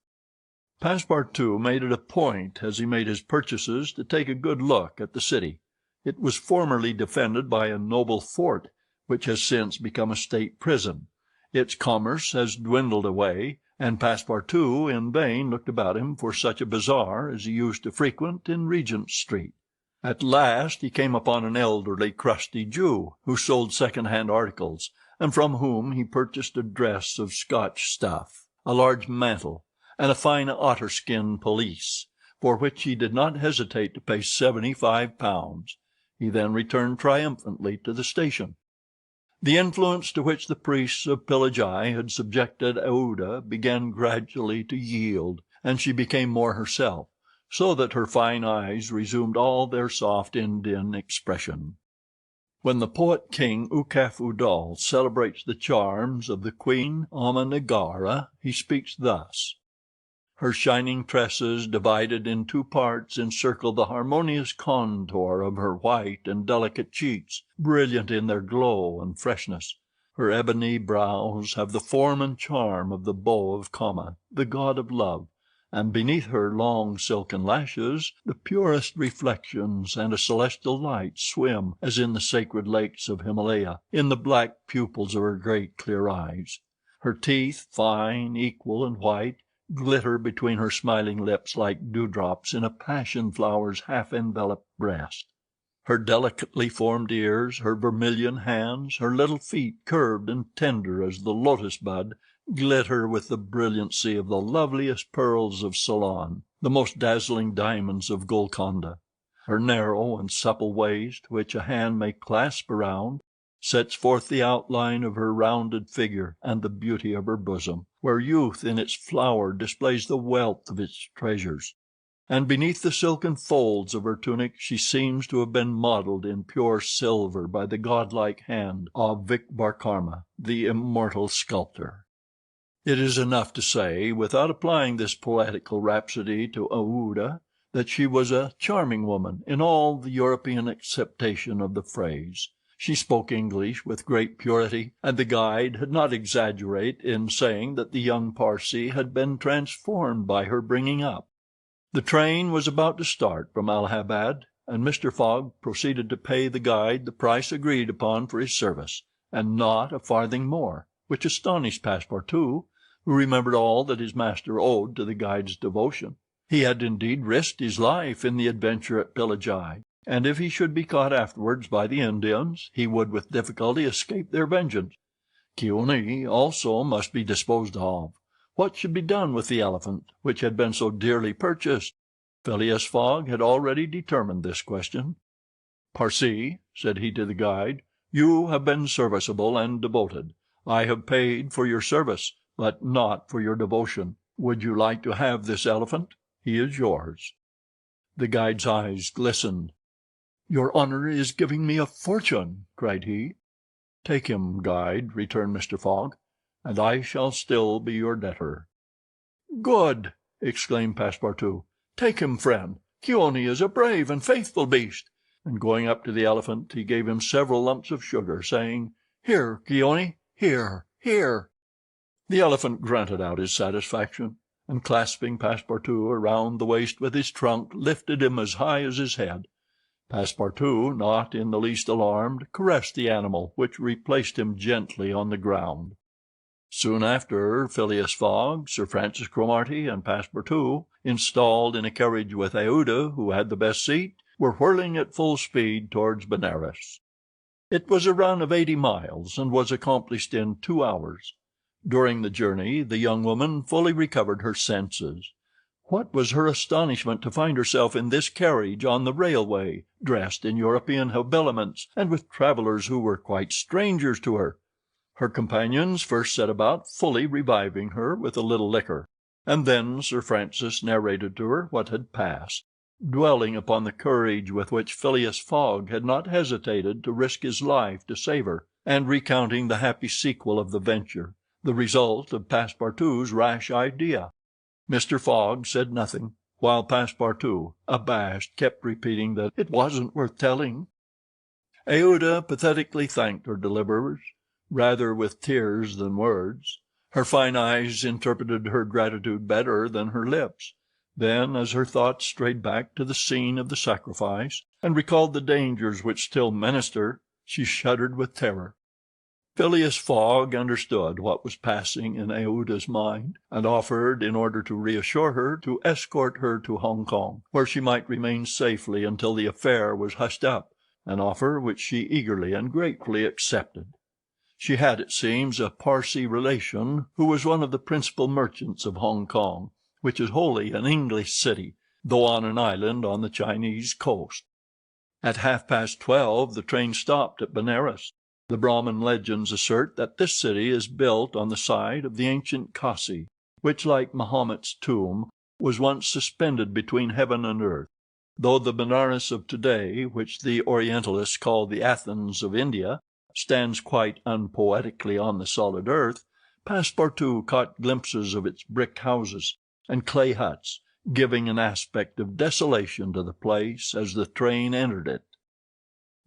Passepartout made it a point, as he made his purchases, to take a good look at the city. It was formerly defended by a noble fort, which has since become a state prison. Its commerce has dwindled away, and Passepartout in vain looked about him for such a bazaar as he used to frequent in Regent Street. At last he came upon an elderly, crusty Jew, who sold second-hand articles, and from whom he purchased a dress of Scotch stuff, a large mantle, and a fine otter-skin pelisse, for which he did not hesitate to pay 75 pounds. He then returned triumphantly to the station. The influence to which the priests of Pillaji had subjected Aouda began gradually to yield, and she became more herself, so that her fine eyes resumed all their soft Indian expression. When the poet king Ukaf Udal celebrates the charms of the Queen Amanagara, he speaks thus: Her shining tresses, divided in two parts, encircle the harmonious contour of her white and delicate cheeks, brilliant in their glow and freshness. Her ebony brows have the form and charm of the bow of Kama, the god of love, and beneath her long silken lashes the purest reflections and a celestial light swim, as in the sacred lakes of Himalaya, in the black pupils of her great clear eyes. Her teeth, fine, equal, and white, glitter between her smiling lips like dewdrops in a passion flower's half-enveloped breast. Her delicately formed ears, her vermilion hands, her little feet, curved and tender as the lotus bud, glitter with the brilliancy of the loveliest pearls of Ceylon, the most dazzling diamonds of Golconda. Her narrow and supple waist, which a hand may clasp around, sets forth the outline of her rounded figure and the beauty of her bosom, where youth in its flower displays the wealth of its treasures. And beneath the silken folds of her tunic she seems to have been modelled in pure silver by the godlike hand of Vikbarkarma, the immortal sculptor. It is enough to say, without applying this poetical rhapsody to Aouda, that she was a charming woman in all the European acceptation of the phrase. She spoke English with great purity, and the guide had not exaggerate in saying that the young Parsee had been transformed by her bringing up. The train was about to start from Allahabad, and Mr. Fogg proceeded to pay the guide the price agreed upon for his service, and not a farthing more, which astonished Passepartout, who remembered all that his master owed to the guide's devotion. He had indeed risked his life in the adventure at Pillaji, and if he should be caught afterwards by the Indians, he would with difficulty escape their vengeance. Kearney also must be disposed of. What should be done with the elephant, which had been so dearly purchased? Phileas Fogg had already determined this question. "Parsee," said he to the guide, "you have been serviceable and devoted. I have paid for your service, but not for your devotion. Would you like to have this elephant? He is yours." The guide's eyes glistened. "Your honor is giving me a fortune," cried he. "Take him, guide," returned Mr. Fogg. and I shall still be your debtor." "Good!" exclaimed Passepartout. "Take him, friend. Keone is a brave and faithful beast." And going up to the elephant, he gave him several lumps of sugar, saying, "Here, Keone, here, here." The elephant grunted out his satisfaction, and clasping Passepartout around the waist with his trunk, lifted him as high as his head. Passepartout, not in the least alarmed, caressed the animal, which replaced him gently on the ground. Soon after, Phileas Fogg, Sir Francis Cromarty, and Passepartout, installed in a carriage with Aouda, who had the best seat, were whirling at full speed towards Benares. It was a run of 80 miles, and was accomplished in 2 hours. During the journey the young woman fully recovered her senses. What was her astonishment to find herself in this carriage on the railway, dressed in European habiliments, and with travellers who were quite strangers to her. Her companions first set about fully reviving her with a little liquor, and then Sir Francis narrated to her what had passed, dwelling upon the courage with which Phileas Fogg had not hesitated to risk his life to save her, and recounting the happy sequel of the venture, the result of Passepartout's rash idea. Mr. Fogg said nothing, while Passepartout, abashed, kept repeating that it wasn't worth telling. Aouda pathetically thanked her deliverers, rather with tears than words. Her fine eyes interpreted her gratitude better than her lips. Then, as her thoughts strayed back to the scene of the sacrifice, and recalled the dangers which still menaced her, she shuddered with terror. Phileas Fogg understood what was passing in Aouda's mind, and offered, in order to reassure her, to escort her to Hong Kong, where she might remain safely until the affair was hushed up, an offer which she eagerly and gratefully accepted. She had, it seems, a Parsee relation who was one of the principal merchants of Hong Kong, which is wholly an English city, though on an island on the Chinese coast. At 12:30 the train stopped at Benares. The Brahmin legends assert that this city is built on the site of the ancient Kasi, which, like Mahomet's tomb, was once suspended between heaven and earth. Though the Benares of today, which the Orientalists call the Athens of India, stands quite unpoetically on the solid earth, Passepartout caught glimpses of its brick houses and clay huts, giving an aspect of desolation to the place as the train entered it.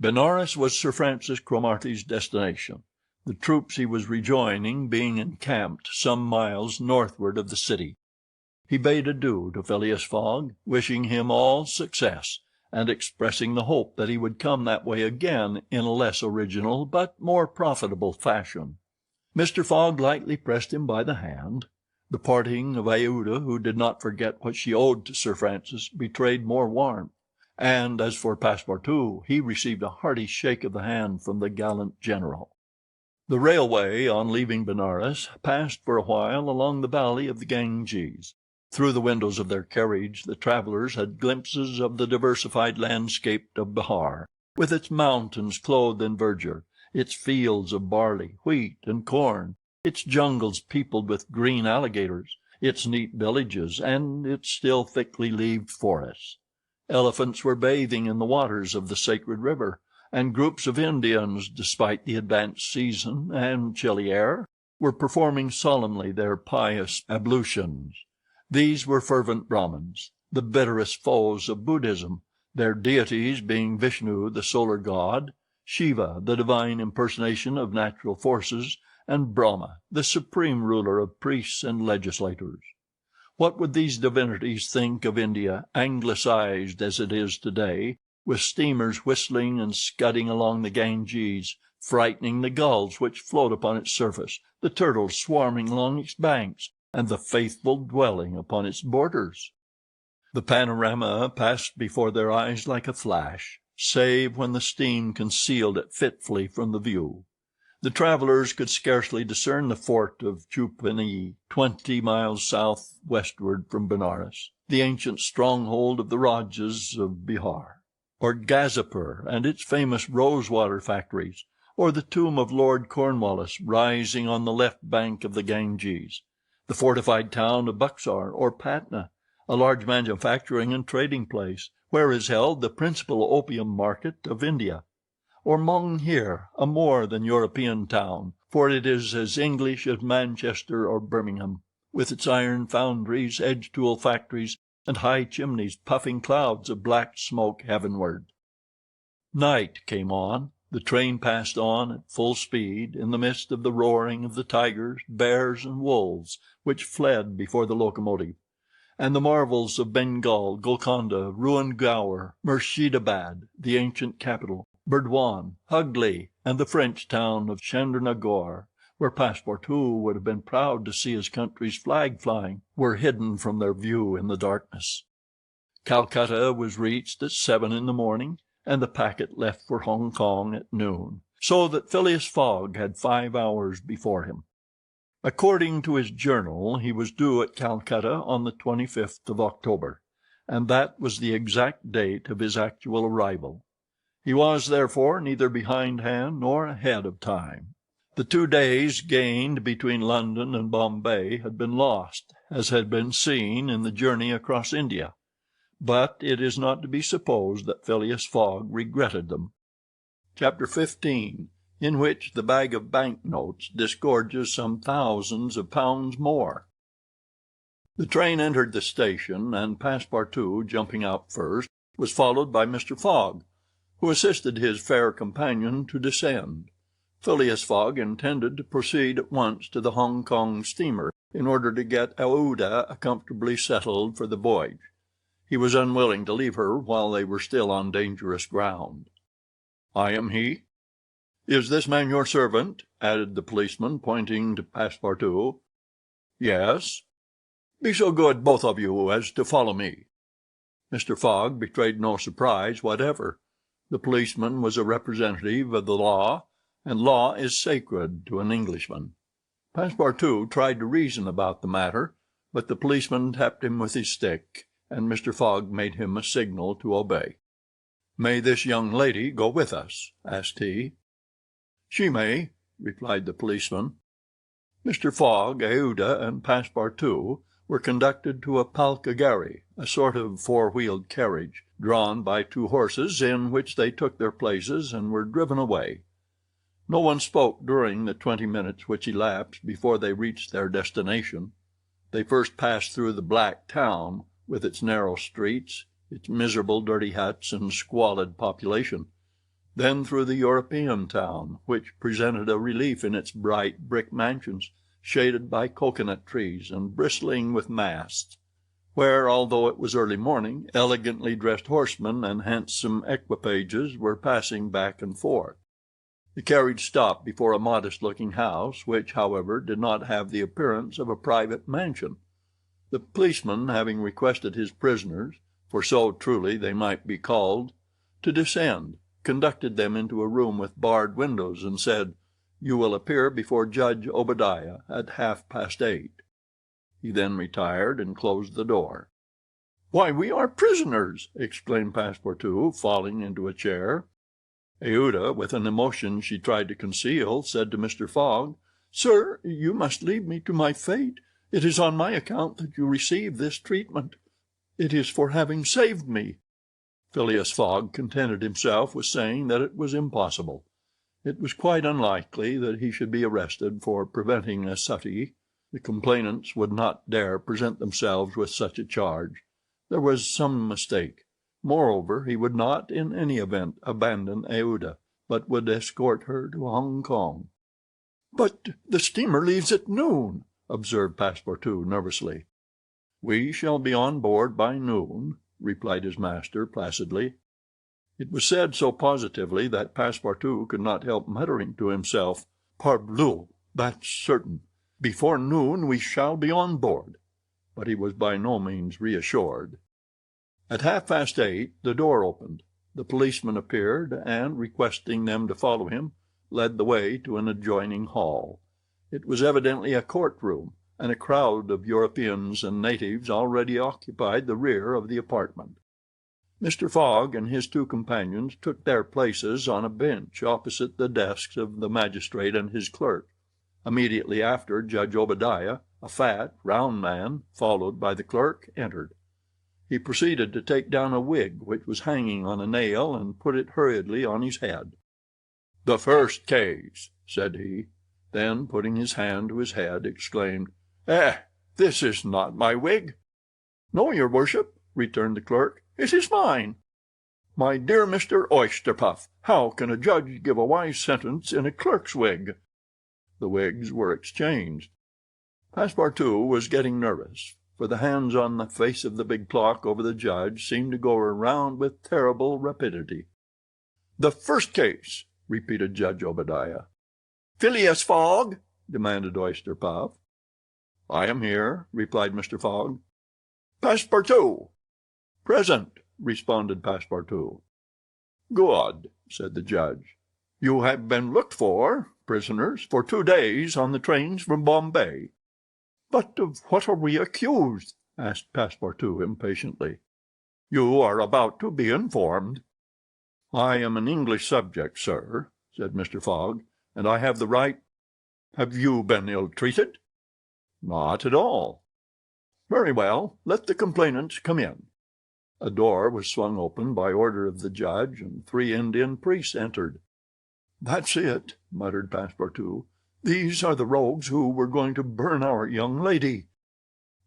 Benares was Sir Francis Cromarty's destination, the troops he was rejoining being encamped some miles northward of the city. He bade adieu to Phileas Fogg, wishing him all success, and expressing the hope that he would come that way again in a less original but more profitable fashion. Mr. Fogg lightly pressed him by the hand. The parting of Aouda, who did not forget what she owed to Sir Francis, betrayed more warmth, and as for Passepartout, he received a hearty shake of the hand from the gallant general. The railway, on leaving Benares, passed for a while along the valley of the Ganges. Through the windows of their carriage the travellers had glimpses of the diversified landscape of Bihar, with its mountains clothed in verdure, its fields of barley, wheat, and corn, its jungles peopled with green alligators, its neat villages, and its still thickly leaved forests. Elephants were bathing in the waters of the sacred river, and groups of Indians, despite the advanced season and chilly air, were performing solemnly their pious ablutions. These were fervent Brahmins, the bitterest foes of Buddhism, their deities being Vishnu, the solar god, Shiva, the divine impersonation of natural forces, and Brahma, the supreme ruler of priests and legislators. What would these divinities think of India, anglicized as it is today, with steamers whistling and scudding along the Ganges, frightening the gulls which float upon its surface, the turtles swarming along its banks, and the faithful dwelling upon its borders? The panorama passed before their eyes like a flash, save when the steam concealed it fitfully from the view. The travellers could scarcely discern the fort of Chupani, 20 miles south-westward from Benares, the ancient stronghold of the Rajas of Bihar, or Gazipur and its famous rosewater factories, or the tomb of Lord Cornwallis rising on the left bank of the Ganges, the fortified town of Buxar or Patna, a large manufacturing and trading place, where is held the principal opium market of India, or Monghir, a more than European town, for it is as English as Manchester or Birmingham, with its iron foundries, edge-tool factories, and high chimneys puffing clouds of black smoke heavenward. Night came on. The train passed on at full speed, in the midst of the roaring of the tigers, bears, and wolves, which fled before the locomotive, and the marvels of Bengal, Golconda, ruined Gower, Murshidabad, the ancient capital, Burdwan, Hugli, and the French town of Chandernagore, where Passepartout would have been proud to see his country's flag flying, were hidden from their view in the darkness. Calcutta was reached at 7 in the morning, and the packet left for Hong Kong at noon, so that Phileas Fogg had 5 hours before him. According to his journal, he was due at Calcutta on the 25th of October, and that was the exact date of his actual arrival. He was, therefore, neither behindhand nor ahead of time. The 2 days gained between London and Bombay had been lost, as had been seen in the journey across India, but it is not to be supposed that Phileas Fogg regretted them. Chapter 15, in which the bag of bank-notes disgorges some thousands of pounds more. The train entered the station, and Passepartout, jumping out first, was followed by Mr. Fogg, who assisted his fair companion to descend. Phileas Fogg intended to proceed at once to the Hong Kong steamer, in order to get Aouda comfortably settled for the voyage. He was unwilling to leave her while they were still on dangerous ground. "I am he. Is this man your servant?" added the policeman, pointing to Passepartout. "Yes." "Be so good, both of you, as to follow me." Mr. Fogg betrayed no surprise whatever. The policeman was a representative of the law, and law is sacred to an Englishman. Passepartout tried to reason about the matter, but the policeman tapped him with his stick, and Mr. Fogg made him a signal to obey. "May this young lady go with us?" asked he. "She may," replied the policeman. Mr. Fogg, Aouda, and Passepartout were conducted to a palkagari, a sort of four-wheeled carriage, drawn by 2 horses, in which they took their places and were driven away. No one spoke during the 20 minutes which elapsed before they reached their destination. They first passed through the black town, with its narrow streets, its miserable dirty huts and squalid population, then through the European town, which presented a relief in its bright brick mansions, shaded by cocoanut trees and bristling with masts, where, although it was early morning, elegantly dressed horsemen and handsome equipages were passing back and forth. The carriage stopped before a modest-looking house, which, however, did not have the appearance of a private mansion. The policeman, having requested his prisoners, for so truly they might be called, to descend, conducted them into a room with barred windows, and said, "You will appear before Judge Obadiah at 8:30. He then retired and closed the door. "Why, we are prisoners!" exclaimed Passepartout, falling into a chair. Aouda, with an emotion she tried to conceal, said to Mr. Fogg, "Sir, you must leave me to my fate. It is on my account that you receive this treatment. It is for having saved me." Phileas Fogg contented himself with saying that it was impossible. It was quite unlikely that he should be arrested for preventing a suttee. The complainants would not dare present themselves with such a charge. There was some mistake. Moreover, he would not, in any event, abandon Aouda, but would escort her to Hong Kong. "But the steamer leaves at noon," observed Passepartout nervously. "We shall be on board by noon," replied his master placidly. It was said so positively that Passepartout could not help muttering to himself, "Parbleu, that's certain. Before noon we shall be on board." But he was by no means reassured. At 8:30 the door opened. The policeman appeared, and, requesting them to follow him, led the way to an adjoining hall. It was evidently a court-room, and a crowd of Europeans and natives already occupied the rear of the apartment. Mr. Fogg and his 2 companions took their places on a bench opposite the desks of the magistrate and his clerk. Immediately after, Judge Obadiah, a fat, round man, followed by the clerk, entered. He proceeded to take down a wig which was hanging on a nail, and put it hurriedly on his head. "The first case," said he, Then, putting his hand to his head, exclaimed, this is not my wig." "No, your worship," returned the clerk, "it is mine." "My dear Mr. Oysterpuff, how can a judge give a wise sentence in a clerk's wig?" The wigs were exchanged. Passepartout was getting nervous, for the hands on the face of the big clock over the judge seemed to go around with terrible rapidity. "The first case," repeated Judge Obadiah. "Phileas Fogg?" demanded Oysterpuff. "I am here," replied Mr. Fogg. "Passepartout?" "Present," responded Passepartout. "Good," said the judge. "You have been looked for, prisoners, for 2 days on the trains from Bombay." "But of what are we accused?" asked Passepartout impatiently. "You are about to be informed." "I am an English subject, sir," said Mr. Fogg, "and I have the right—" "Have you been ill-treated?" "Not at all." "Very well. Let the complainants come in." A door was swung open by order of the judge, and 3 Indian priests entered. "That's it," muttered Passepartout. "These are the rogues who were going to burn our young lady."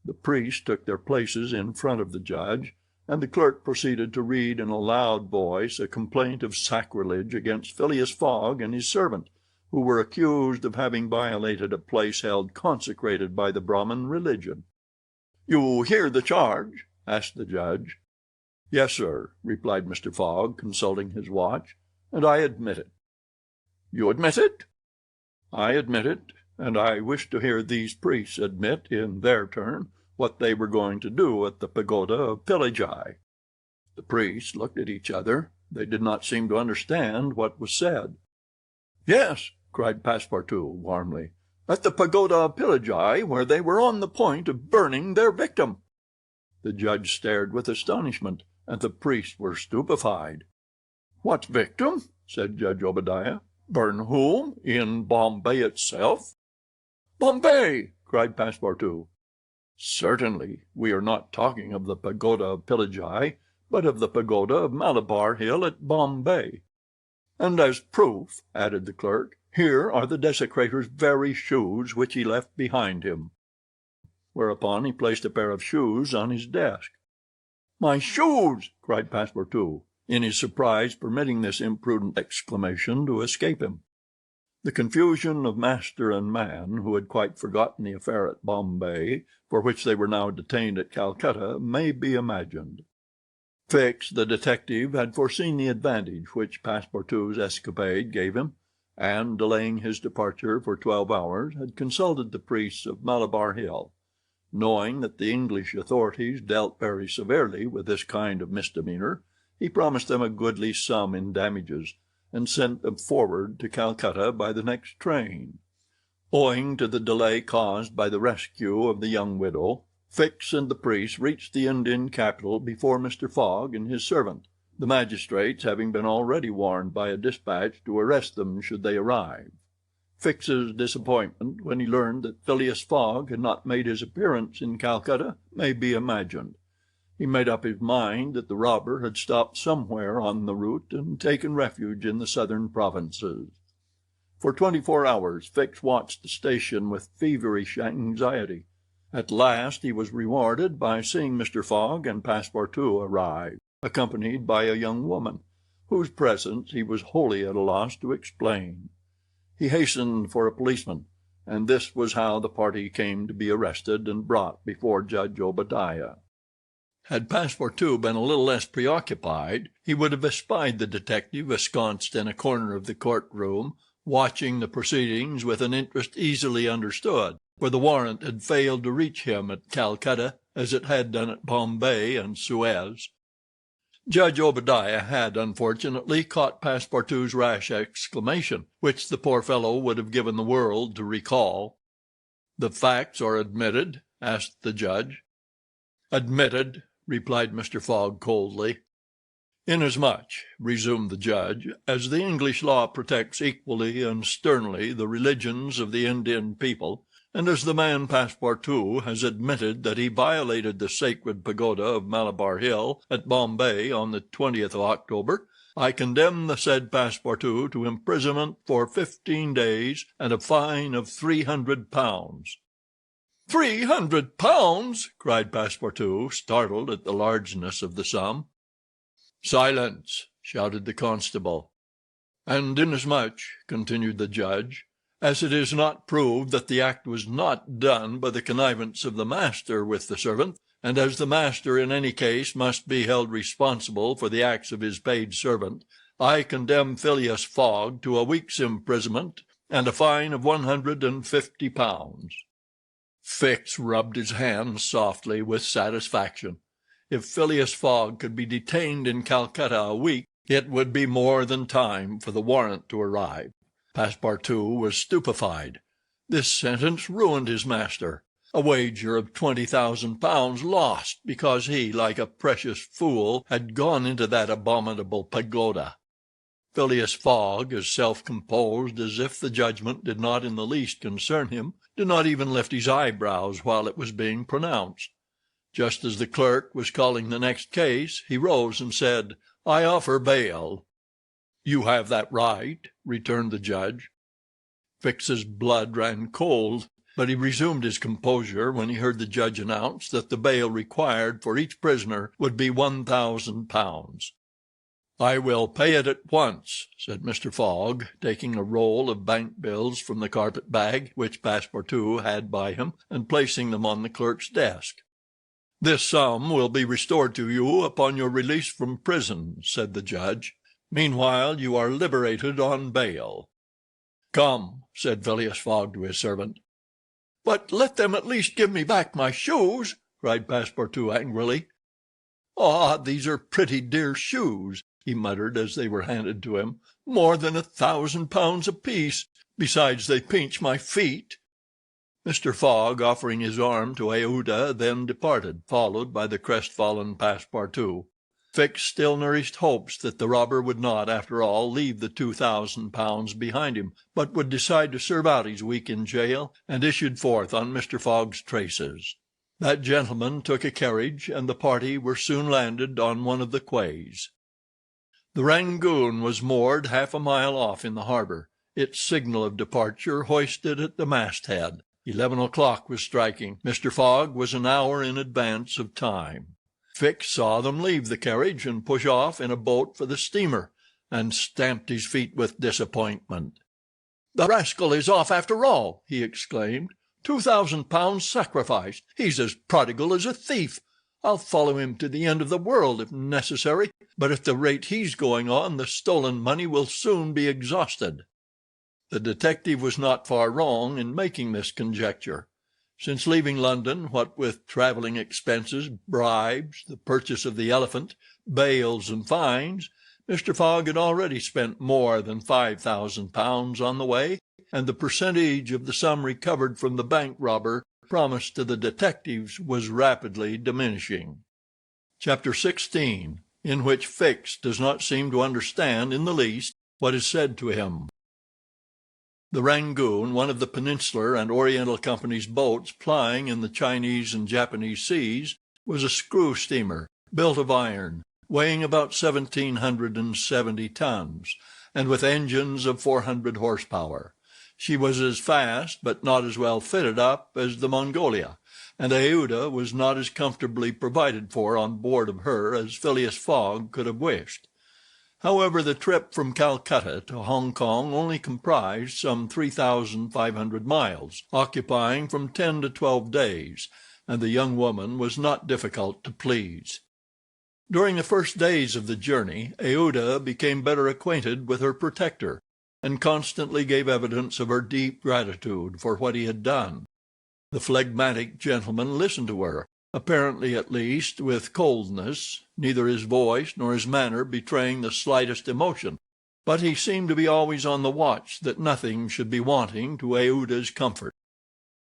The priests took their places in front of the judge, and the clerk proceeded to read in a loud voice a complaint of sacrilege against Phileas Fogg and his servant, who were accused of having violated a place held consecrated by the Brahmin religion. "You hear the charge?" asked the judge. "Yes, sir," replied Mr. Fogg, consulting his watch, "and I admit it." "You admit it?" "I admit it, and I wish to hear these priests admit, in their turn, what they were going to do at the pagoda of Pillaji." The priests looked at each other. They did not seem to understand what was said. "Yes," cried Passepartout warmly, "at the pagoda of Pillaji, where they were on the point of burning their victim." The judge stared with astonishment, and the priests were stupefied. "What victim?" said Judge Obadiah. "Burn whom? In Bombay itself?" "Bombay!" cried Passepartout. "Certainly. We are not talking of the pagoda of Pillaji, but of the pagoda of Malabar Hill at Bombay." "And as proof," added the clerk, "here are the desecrator's very shoes which he left behind him." Whereupon he placed a pair of shoes on his desk. "My shoes!" cried Passepartout, in his surprise permitting this imprudent exclamation to escape him. The confusion of master and man, who had quite forgotten the affair at Bombay, for which they were now detained at Calcutta, may be imagined. Fix, the detective, had foreseen the advantage which Passepartout's escapade gave him, and, delaying his departure for 12 hours, had consulted the priests of Malabar Hill. Knowing that the English authorities dealt very severely with this kind of misdemeanor, he promised them a goodly sum in damages, and sent them forward to Calcutta by the next train. Owing to the delay caused by the rescue of the young widow, Fix and the priest reached the Indian capital before Mr. Fogg and his servant, the magistrates having been already warned by a dispatch to arrest them should they arrive. Fix's disappointment when he learned that Phileas Fogg had not made his appearance in Calcutta may be imagined. He made up his mind that the robber had stopped somewhere on the route and taken refuge in the southern provinces. For 24 hours Fix watched the station with feverish anxiety. At last he was rewarded by seeing Mr. Fogg and Passepartout arrive, accompanied by a young woman, whose presence he was wholly at a loss to explain. He hastened for a policeman, and this was how the party came to be arrested and brought before Judge Obadiah. Had Passepartout been a little less preoccupied, he would have espied the detective ensconced in a corner of the court-room, watching the proceedings with an interest easily understood, for the warrant had failed to reach him at Calcutta as it had done at Bombay and Suez. Judge Obadiah had, unfortunately, caught Passepartout's rash exclamation, which the poor fellow would have given the world to recall. "The facts are admitted?" asked the judge. "Admitted," replied Mr. Fogg coldly. "Inasmuch," resumed the judge, "as the English law protects equally and sternly the religions of the Indian people, and as the man Passepartout has admitted that he violated the sacred pagoda of Malabar Hill at Bombay on the 20th of October, I condemn the said Passepartout to imprisonment for 15 days and a fine of 300 pounds. 300 pounds! cried Passepartout, startled at the largeness of the sum. Silence! shouted the constable. And inasmuch, continued the judge, as it is not proved that the act was not done by the connivance of the master with the servant, and as the master in any case must be held responsible for the acts of his paid servant, I condemn Phileas Fogg to a week's imprisonment and a fine of 150 pounds. Fix rubbed his hands softly with satisfaction. If Phileas Fogg could be detained in Calcutta a week, it would be more than time for the warrant to arrive. Passepartout was stupefied. This sentence ruined his master. A wager of 20,000 pounds lost because he, like a precious fool, had gone into that abominable pagoda. Phileas Fogg, as self-composed as if the judgment did not in the least concern him, did not even lift his eyebrows while it was being pronounced. Just as the clerk was calling the next case, he rose and said, "I offer bail." "You have that right," returned the judge. Fix's blood ran cold, but he resumed his composure when he heard the judge announce that the bail required for each prisoner would be 1,000 pounds. "I will pay it at once," said Mr. Fogg, taking a roll of bank bills from the carpet-bag which Passepartout had by him, and placing them on the clerk's desk. "This sum will be restored to you upon your release from prison," said the judge. "Meanwhile you are liberated on bail." "Come," said Phileas Fogg to his servant. "But let them at least give me back my shoes," cried Passepartout angrily. "Ah, these are pretty dear shoes," he muttered as they were handed to him. "More than 1,000 pounds apiece. Besides, they pinch my feet." Mr. Fogg, offering his arm to Aouda, then departed, followed by the crestfallen Passepartout. Fix still nourished hopes that the robber would not, after all, leave the 2,000 pounds behind him, but would decide to serve out his week in jail, and issued forth on Mr. Fogg's traces. That gentleman took a carriage, and the party were soon landed on one of the quays. The Rangoon was moored half a mile off in the harbor, its signal of departure hoisted at the masthead. 11 o'clock was striking. Mr. Fogg was an hour in advance of time. Fix saw them leave the carriage and push off in a boat for the steamer, and stamped his feet with disappointment. "The rascal is off after all," he exclaimed. 2,000 pounds sacrificed. He's as prodigal as a thief. I'll follow him to the end of the world if necessary, but at the rate he's going on, the stolen money will soon be exhausted." The detective was not far wrong in making this conjecture. Since leaving London, what with travelling expenses, bribes, the purchase of the elephant, bails and fines, Mr. Fogg had already spent more than 5,000 pounds on the way, and the percentage of the sum recovered from the bank robber promised to the detectives was rapidly diminishing. Chapter 16, in which Fix does not seem to understand in the least what is said to him. The Rangoon, one of the Peninsular and Oriental Company's boats plying in the Chinese and Japanese seas, was a screw steamer, built of iron, weighing about 1,770 tons, and with engines of 400 horsepower. She was as fast, but not as well fitted up as the Mongolia, and Aouda was not as comfortably provided for on board of her as Phileas Fogg could have wished. However, the trip from Calcutta to Hong Kong only comprised some 3,500 miles, occupying from 10 to 12 days, and the young woman was not difficult to please. During the first days of the journey, Aouda became better acquainted with her protector, and constantly gave evidence of her deep gratitude for what he had done. The phlegmatic gentleman listened to her, apparently at least with coldness, neither his voice nor his manner betraying the slightest emotion, but he seemed to be always on the watch that nothing should be wanting to Aouda's comfort.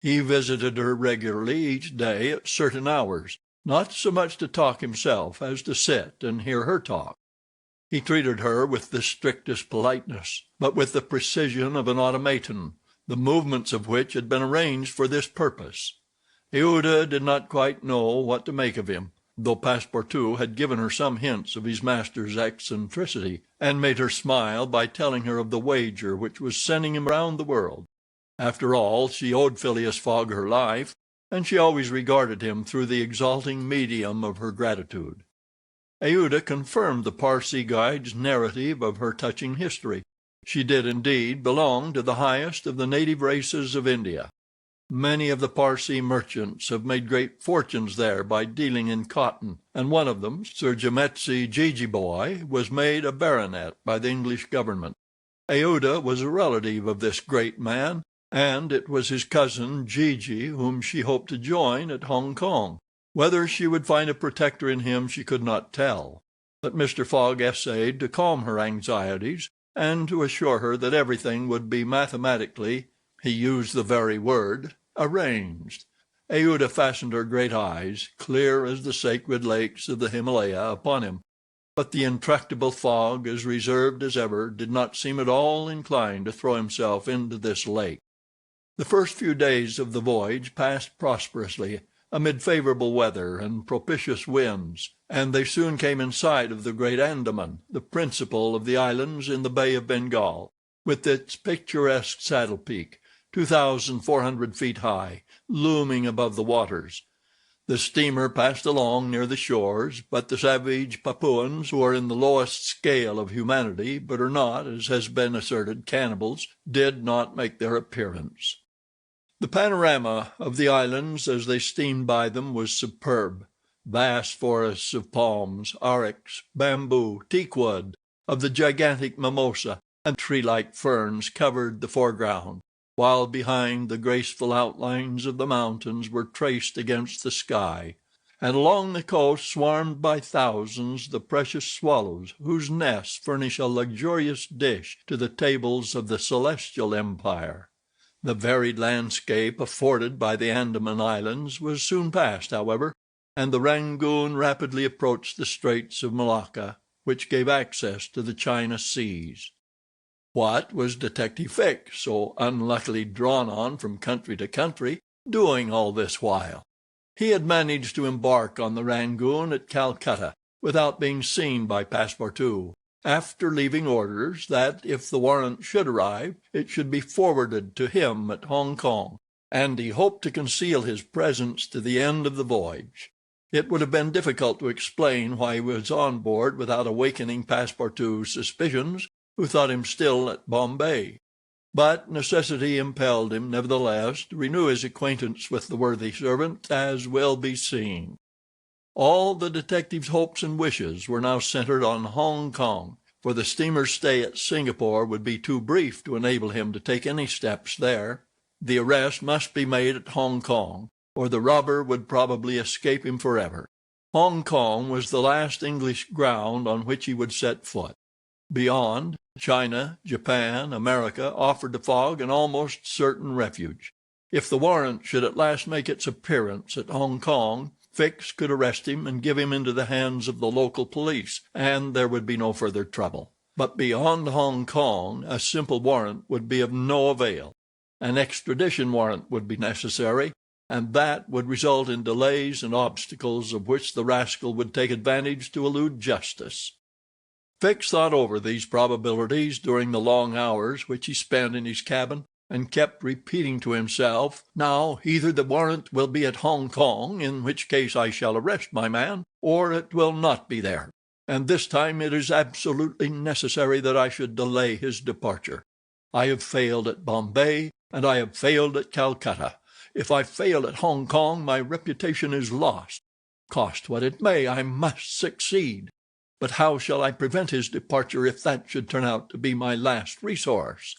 He visited her regularly each day at certain hours, not so much to talk himself as to sit and hear her talk. He treated her with the strictest politeness, but with the precision of an automaton, the movements of which had been arranged for this purpose. Aouda did not quite know what to make of him, though Passepartout had given her some hints of his master's eccentricity, and made her smile by telling her of the wager which was sending him round the world. After all, she owed Phileas Fogg her life, and she always regarded him through the exalting medium of her gratitude. Aouda confirmed the Parsee guide's narrative of her touching history. She did indeed belong to the highest of the native races of India. Many of the Parsee merchants have made great fortunes there by dealing in cotton, and one of them, Sir Jametsi Jejeebhoy, was made a baronet by the English government. Aouda was a relative of this great man, and it was his cousin Jeejee whom she hoped to join at Hong Kong. Whether she would find a protector in him she could not tell, but Mr. Fogg essayed to calm her anxieties, and to assure her that everything would be mathematically, he used the very word, arranged. Aouda fastened her great eyes, clear as the sacred lakes of the Himalaya, upon him, but the intractable Fogg, as reserved as ever, did not seem at all inclined to throw himself into this lake. The first few days of the voyage passed prosperously, amid favorable weather and propitious winds, and they soon came in sight of the great Andaman, the principal of the islands in the Bay of Bengal, with its picturesque saddle peak, 2,400 feet high, looming above the waters. The steamer passed along near the shores, but the savage Papuans, who are in the lowest scale of humanity, but are not, as has been asserted, cannibals, did not make their appearance. The panorama of the islands as they steamed by them was superb. Vast forests of palms, arix, bamboo, teakwood, of the gigantic mimosa, and tree-like ferns covered the foreground, while behind the graceful outlines of the mountains were traced against the sky, and along the coast swarmed by thousands the precious swallows, whose nests furnish a luxurious dish to the tables of the Celestial Empire. The varied landscape afforded by the Andaman Islands was soon passed, however, and the Rangoon rapidly approached the Straits of Malacca, which gave access to the China seas. What was Detective Fix, so unluckily drawn on from country to country, doing all this while? He had managed to embark on the Rangoon at Calcutta, without being seen by Passepartout, after leaving orders that, if the warrant should arrive, it should be forwarded to him at Hong Kong, and he hoped to conceal his presence to the end of the voyage. It would have been difficult to explain why he was on board without awakening Passepartout's suspicions, who thought him still at Bombay. But necessity impelled him, nevertheless, to renew his acquaintance with the worthy servant, as will be seen. All the detective's hopes and wishes were now centered on Hong Kong, for the steamer's stay at Singapore would be too brief to enable him to take any steps there. The arrest must be made at Hong Kong, or the robber would probably escape him forever. Hong Kong was the last English ground on which he would set foot. Beyond, China, Japan, America offered to Fogg an almost certain refuge. If the warrant should at last make its appearance at Hong Kong, Fix could arrest him and give him into the hands of the local police, and there would be no further trouble. But beyond Hong Kong a simple warrant would be of no avail. An extradition warrant would be necessary, and that would result in delays and obstacles of which the rascal would take advantage to elude justice. Fix thought over these probabilities during the long hours which he spent in his cabin, and kept repeating to himself, "Now, either the warrant will be at Hong Kong, in which case I shall arrest my man, or it will not be there, and this time it is absolutely necessary that I should delay his departure. I have failed at Bombay, and I have failed at Calcutta. If I fail at Hong Kong, my reputation is lost. Cost what it may, I must succeed. But how shall I prevent his departure if that should turn out to be my last resource?"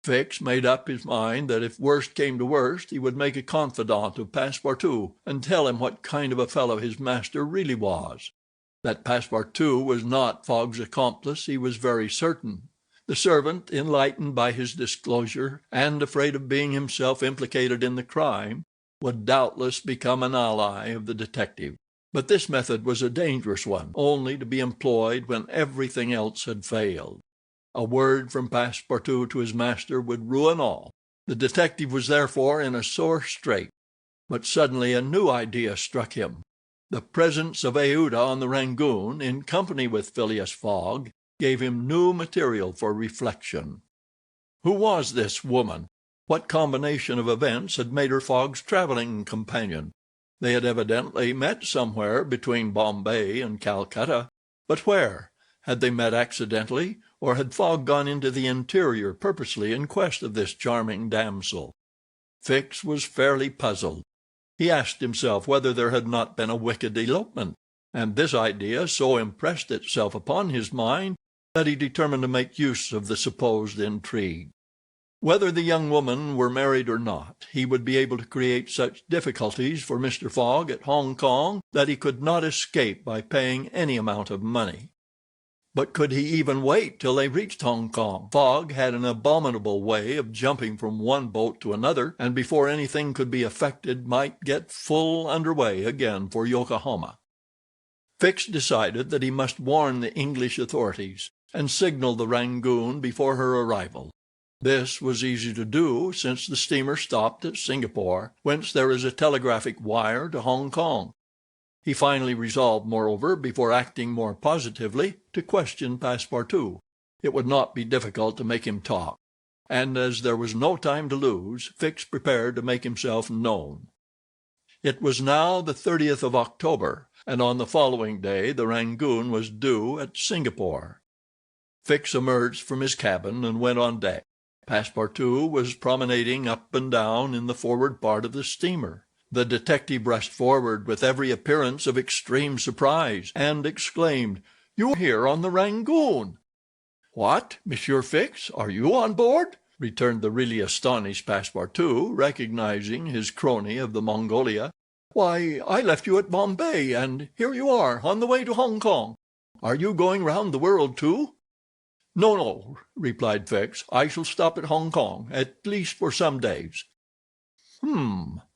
Fix made up his mind that if worst came to worst he would make a confidant of Passepartout, and tell him what kind of a fellow his master really was. That Passepartout was not Fogg's accomplice he was very certain. The servant, enlightened by his disclosure, and afraid of being himself implicated in the crime, would doubtless become an ally of the detective. But this method was a dangerous one, only to be employed when everything else had failed. A word from Passepartout to his master would ruin all. The detective was therefore in a sore strait. But suddenly a new idea struck him. The presence of Aouda on the Rangoon, in company with Phileas Fogg, gave him new material for reflection. Who was this woman? What combination of events had made her Fogg's traveling companion? They had evidently met somewhere between Bombay and Calcutta, but where? Had they met accidentally, or had Fogg gone into the interior purposely in quest of this charming damsel? Fix was fairly puzzled. He asked himself whether there had not been a wicked elopement, and this idea so impressed itself upon his mind that he determined to make use of the supposed intrigue. Whether the young woman were married or not, he would be able to create such difficulties for Mr. Fogg at Hong Kong that he could not escape by paying any amount of money. But could he even wait till they reached Hong Kong? Fogg had an abominable way of jumping from one boat to another, and before anything could be effected might get full under way again for Yokohama. Fix decided that he must warn the English authorities, and signal the Rangoon before her arrival. This was easy to do, since the steamer stopped at Singapore, whence there is a telegraphic wire to Hong Kong. He finally resolved, moreover, before acting more positively, to question Passepartout. It would not be difficult to make him talk, and as there was no time to lose, Fix prepared to make himself known. It was now the 30th of October, and on the following day the Rangoon was due at Singapore. Fix emerged from his cabin and went on deck. Passepartout was promenading up and down in the forward part of the steamer. The detective rushed forward with every appearance of extreme surprise, and exclaimed, "You are here on the Rangoon!" "What, Monsieur Fix, are you on board?" returned the really astonished Passepartout, recognizing his crony of the Mongolia. "Why, I left you at Bombay, and here you are, on the way to Hong Kong. Are you going round the world, too?" "No, no," replied Fix. "I shall stop at Hong Kong, at least for some days."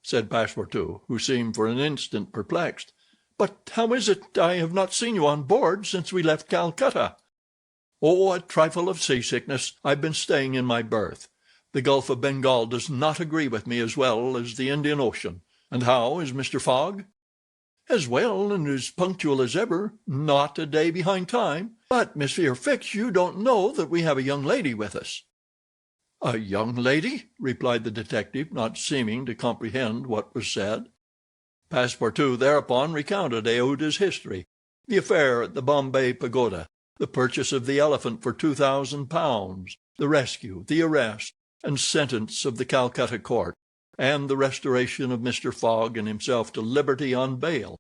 Said Passepartout, who seemed for an instant perplexed. "But how is it I have not seen you on board since we left Calcutta?" "Oh, a trifle of seasickness. I've been staying in my berth. The Gulf of Bengal does not agree with me as well as the Indian Ocean. And how is Mr. Fogg?" "As well and as punctual as ever, not a day behind time. But, Monsieur Fix, you don't know that we have a young lady with us." "A young lady?" replied the detective, not seeming to comprehend what was said. Passepartout thereupon recounted Aouda's history, the affair at the Bombay Pagoda, the purchase of the elephant for £2,000, the rescue, the arrest, and sentence of the Calcutta court, and the restoration of Mr. Fogg and himself to liberty on bail.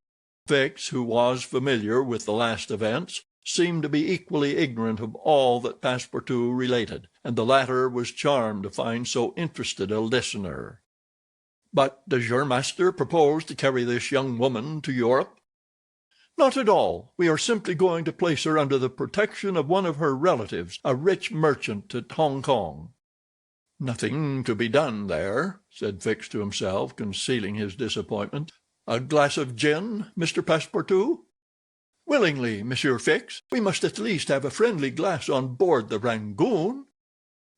Fix, who was familiar with the last events, seemed to be equally ignorant of all that Passepartout related, and the latter was charmed to find so interested a listener. "But does your master propose to carry this young woman to Europe?" "Not at all. We are simply going to place her under the protection of one of her relatives, a rich merchant at Hong Kong." "Nothing to be done there," said Fix to himself, concealing his disappointment. "A glass of gin, Mr. Passepartout?" "Willingly, Monsieur Fix. We must at least have a friendly glass on board the Rangoon."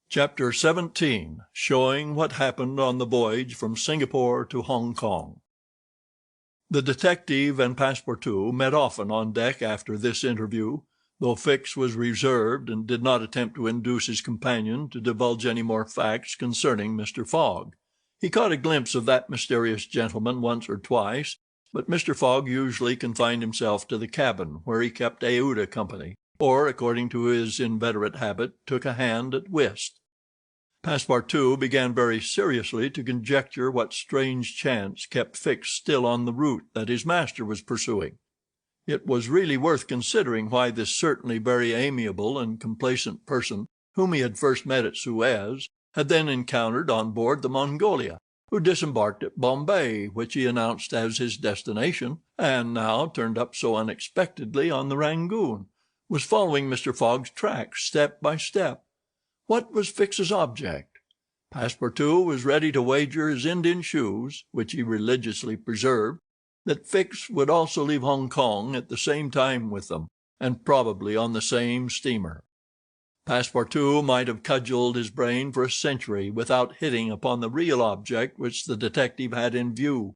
Chapter 17, showing what happened on the voyage from Singapore to Hong Kong. The detective and Passepartout met often on deck after this interview, though Fix was reserved and did not attempt to induce his companion to divulge any more facts concerning Mr. Fogg. He caught a glimpse of that mysterious gentleman once or twice, but Mr. Fogg usually confined himself to the cabin, where he kept Aouda company, or, according to his inveterate habit, took a hand at whist. Passepartout began very seriously to conjecture what strange chance kept Fix still on the route that his master was pursuing. It was really worth considering why this certainly very amiable and complacent person, whom he had first met at Suez, had then encountered on board the Mongolia, who disembarked at Bombay, which he announced as his destination, and now turned up so unexpectedly on the Rangoon, was following Mr. Fogg's tracks step by step. What was Fix's object? Passepartout was ready to wager his Indian shoes, which he religiously preserved, that Fix would also leave Hong Kong at the same time with them, and probably on the same steamer. Passepartout might have cudgelled his brain for a century without hitting upon the real object which the detective had in view.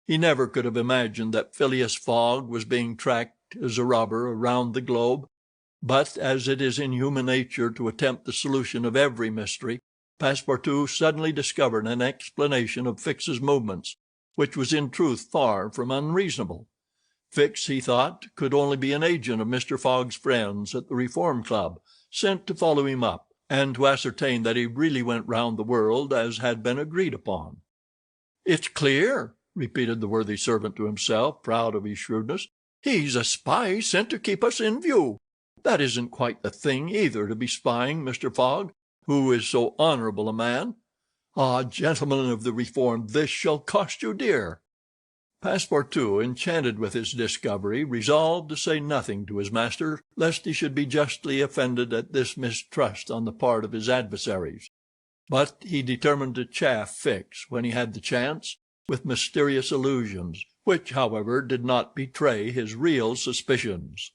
He never could have imagined that Phileas Fogg was being tracked as a robber around the globe, but as it is in human nature to attempt the solution of every mystery, Passepartout suddenly discovered an explanation of Fix's movements, which was in truth far from unreasonable. Fix, he thought, could only be an agent of Mr. Fogg's friends at the Reform Club, sent to follow him up, and to ascertain that he really went round the world as had been agreed upon. "It's clear," repeated the worthy servant to himself, proud of his shrewdness. "He's a spy sent to keep us in view. That isn't quite the thing, either, to be spying Mr. Fogg, who is so honorable a man. Ah, gentlemen of the Reform, this shall cost you dear." Passepartout, enchanted with his discovery, resolved to say nothing to his master, lest he should be justly offended at this mistrust on the part of his adversaries. But he determined to chaff Fix, when he had the chance, with mysterious allusions, which, however, did not betray his real suspicions.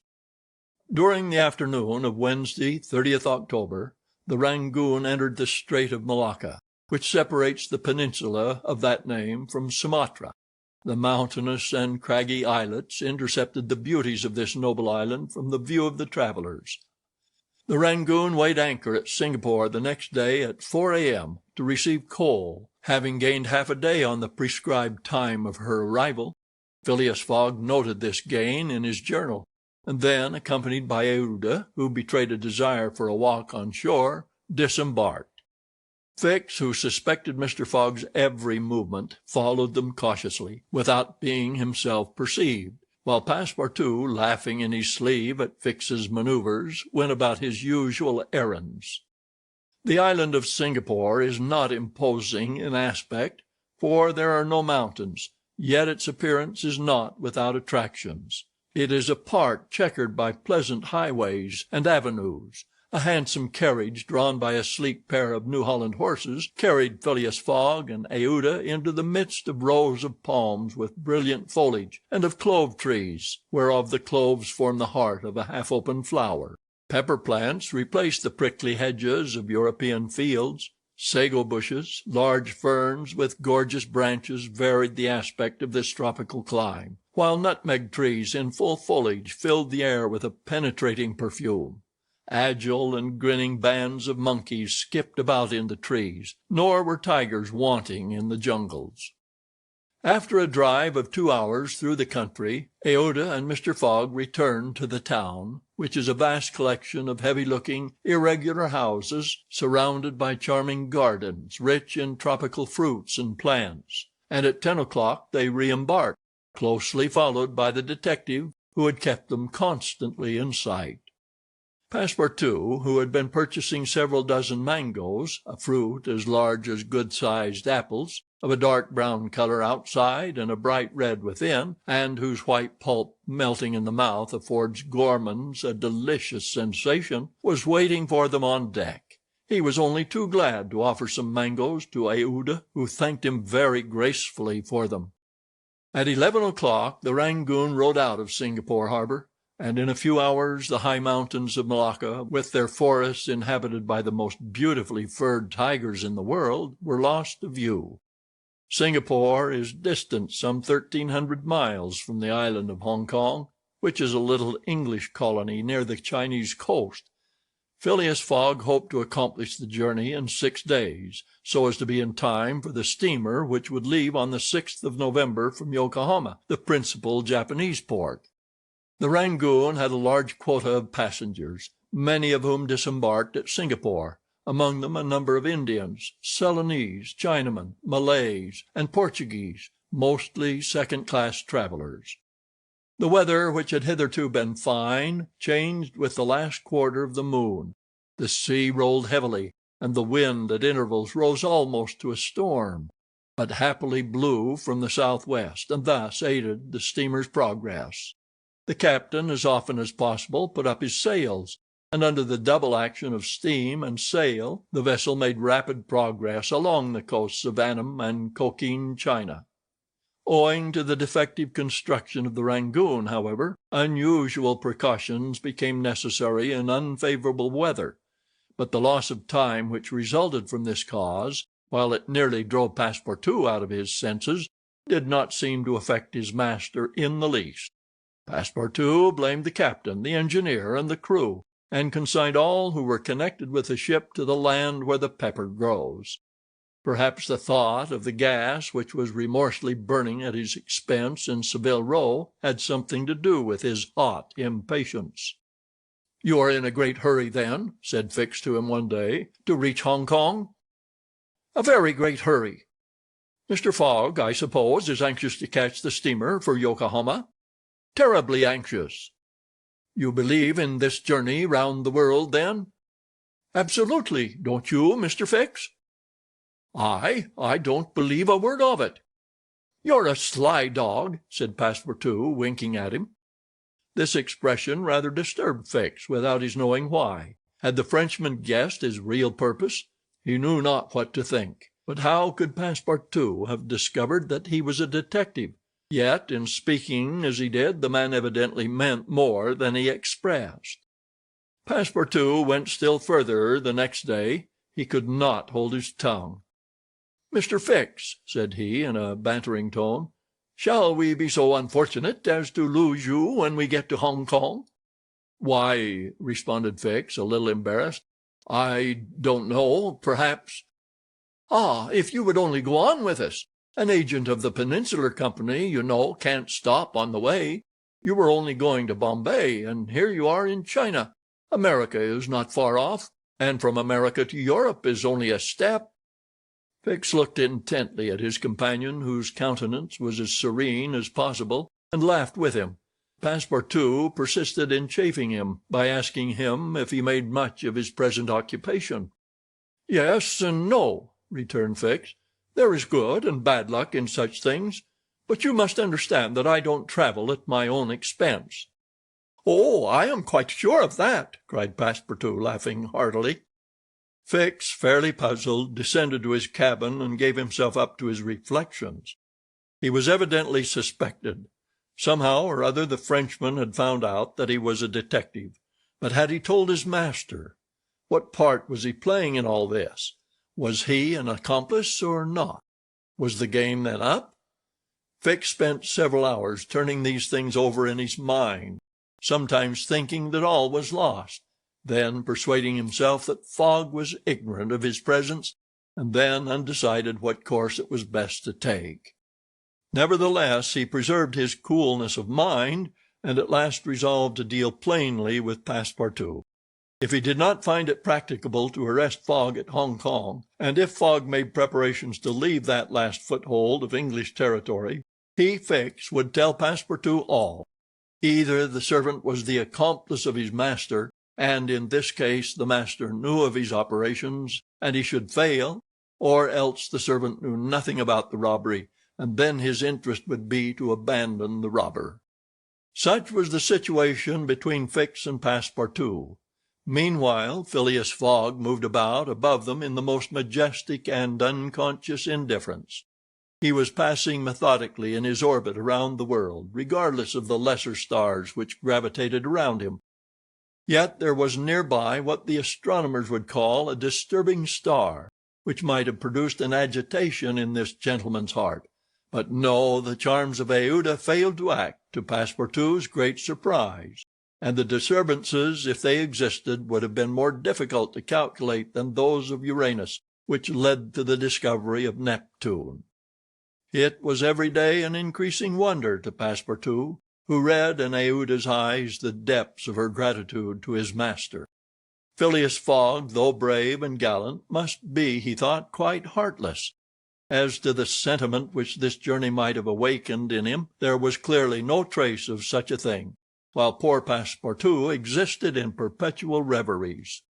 During the afternoon of Wednesday, 30th October, the Rangoon entered the Strait of Malacca, which separates the peninsula of that name from Sumatra. The mountainous and craggy islets intercepted the beauties of this noble island from the view of the travelers. The Rangoon weighed anchor at Singapore the next day at 4 a.m. to receive coal, having gained half a day on the prescribed time of her arrival. Phileas Fogg noted this gain in his journal, and then, accompanied by Aouda, who betrayed a desire for a walk on shore, disembarked. Fix, who suspected Mr. Fogg's every movement, followed them cautiously, without being himself perceived, while Passepartout, laughing in his sleeve at Fix's manoeuvres, went about his usual errands. The island of Singapore is not imposing in aspect, for there are no mountains, yet its appearance is not without attractions. It is a park checkered by pleasant highways and avenues. A handsome carriage drawn by a sleek pair of New Holland horses carried Phileas Fogg and Aouda into the midst of rows of palms with brilliant foliage, and of clove trees, whereof the cloves form the heart of a half-open flower. Pepper plants replaced the prickly hedges of European fields. Sago bushes, large ferns with gorgeous branches varied the aspect of this tropical clime, while nutmeg trees in full foliage filled the air with a penetrating perfume. Agile and grinning bands of monkeys skipped about in the trees, nor were tigers wanting in the jungles. After a drive of 2 hours through the country, Aouda and Mr. Fogg returned to the town, which is a vast collection of heavy-looking, irregular houses, surrounded by charming gardens, rich in tropical fruits and plants, and at 10 o'clock they re-embarked, closely followed by the detective, who had kept them constantly in sight. Passepartout, who had been purchasing several dozen mangoes, a fruit as large as good-sized apples, of a dark brown color outside and a bright red within, and whose white pulp melting in the mouth affords gourmands a delicious sensation, was waiting for them on deck. He was only too glad to offer some mangoes to Aouda, who thanked him very gracefully for them. At 11 o'clock the Rangoon rode out of Singapore harbor, and in a few hours the high mountains of Malacca, with their forests inhabited by the most beautifully furred tigers in the world, were lost to view. Singapore is distant some 1,300 miles from the island of Hong Kong, which is a little English colony near the Chinese coast. Phileas Fogg hoped to accomplish the journey in 6 days, so as to be in time for the steamer which would leave on the 6th of November from Yokohama, the principal Japanese port. The Rangoon had a large quota of passengers, many of whom disembarked at Singapore, among them a number of Indians, Ceylonese, Chinamen, Malays, and Portuguese, mostly second-class travelers. The weather, which had hitherto been fine, changed with the last quarter of the moon. The sea rolled heavily, and the wind at intervals rose almost to a storm, but happily blew from the southwest, and thus aided the steamer's progress. The captain, as often as possible, put up his sails, and under the double action of steam and sail the vessel made rapid progress along the coasts of Annam and Cochin China. Owing to the defective construction of the Rangoon, however, unusual precautions became necessary in unfavorable weather, but the loss of time which resulted from this cause, while it nearly drove Passepartout out of his senses, did not seem to affect his master in the least. Passepartout blamed the captain, the engineer, and the crew, and consigned all who were connected with the ship to the land where the pepper grows. Perhaps the thought of the gas which was remorselessly burning at his expense in Saville Row had something to do with his hot impatience. "You are in a great hurry, then," said Fix to him one day, "to reach Hong Kong?" "A very great hurry." "Mr. Fogg, I suppose, is anxious to catch the steamer for Yokohama?" "Terribly anxious." "You believe in this journey round the world, then?" "Absolutely. Don't you, Mr. Fix?" "I don't believe a word of it." "You're a sly dog," said Passepartout, winking at him. This expression rather disturbed Fix, without his knowing why. Had the Frenchman guessed his real purpose? He knew not what to think. But how could Passepartout have discovered that he was a detective? Yet, in speaking as he did, the man evidently meant more than he expressed. Passepartout went still further the next day. He could not hold his tongue. "Mr. Fix," said he, in a bantering tone, "shall we be so unfortunate as to lose you when we get to Hong Kong?" "Why," responded Fix, a little embarrassed, "I don't know. Perhaps—" "Ah, if you would only go on with us! An agent of the Peninsular Company, you know, can't stop on the way. You were only going to Bombay, and here you are in China. America is not far off, and from America to Europe is only a step." Fix looked intently at his companion, whose countenance was as serene as possible, and laughed with him. Passepartout persisted in chaffing him by asking him if he made much of his present occupation. "Yes and no," returned Fix. "There is good and bad luck in such things, but you must understand that I don't travel at my own expense." "Oh, I am quite sure of that," cried Passepartout, laughing heartily. Fix, fairly puzzled, descended to his cabin and gave himself up to his reflections. He was evidently suspected. Somehow or other the Frenchman had found out that he was a detective. But had he told his master? What part was he playing in all this? Was he an accomplice or not? Was the game then up? Fix spent several hours turning these things over in his mind, sometimes thinking that all was lost, then persuading himself that Fogg was ignorant of his presence, and then undecided what course it was best to take. Nevertheless, he preserved his coolness of mind, and at last resolved to deal plainly with Passepartout. If he did not find it practicable to arrest Fogg at Hong Kong, and if Fogg made preparations to leave that last foothold of English territory, he, Fix, would tell Passepartout all. Either the servant was the accomplice of his master, and in this case the master knew of his operations, and he should fail, or else the servant knew nothing about the robbery, and then his interest would be to abandon the robber. Such was the situation between Fix and Passepartout. Meanwhile, Phileas Fogg moved about above them in the most majestic and unconscious indifference. He was passing methodically in his orbit around the world, regardless of the lesser stars which gravitated around him. Yet there was nearby what the astronomers would call a disturbing star, which might have produced an agitation in this gentleman's heart. But no, the charms of Aouda failed to act, to Passepartout's great surprise, and the disturbances, if they existed, would have been more difficult to calculate than those of Uranus, which led to the discovery of Neptune. It was every day an increasing wonder to Passepartout, who read in Aouda's eyes the depths of her gratitude to his master. Phileas Fogg, though brave and gallant, must be, he thought, quite heartless. As to the sentiment which this journey might have awakened in him, there was clearly no trace of such a thing, while poor Passepartout existed in perpetual reveries.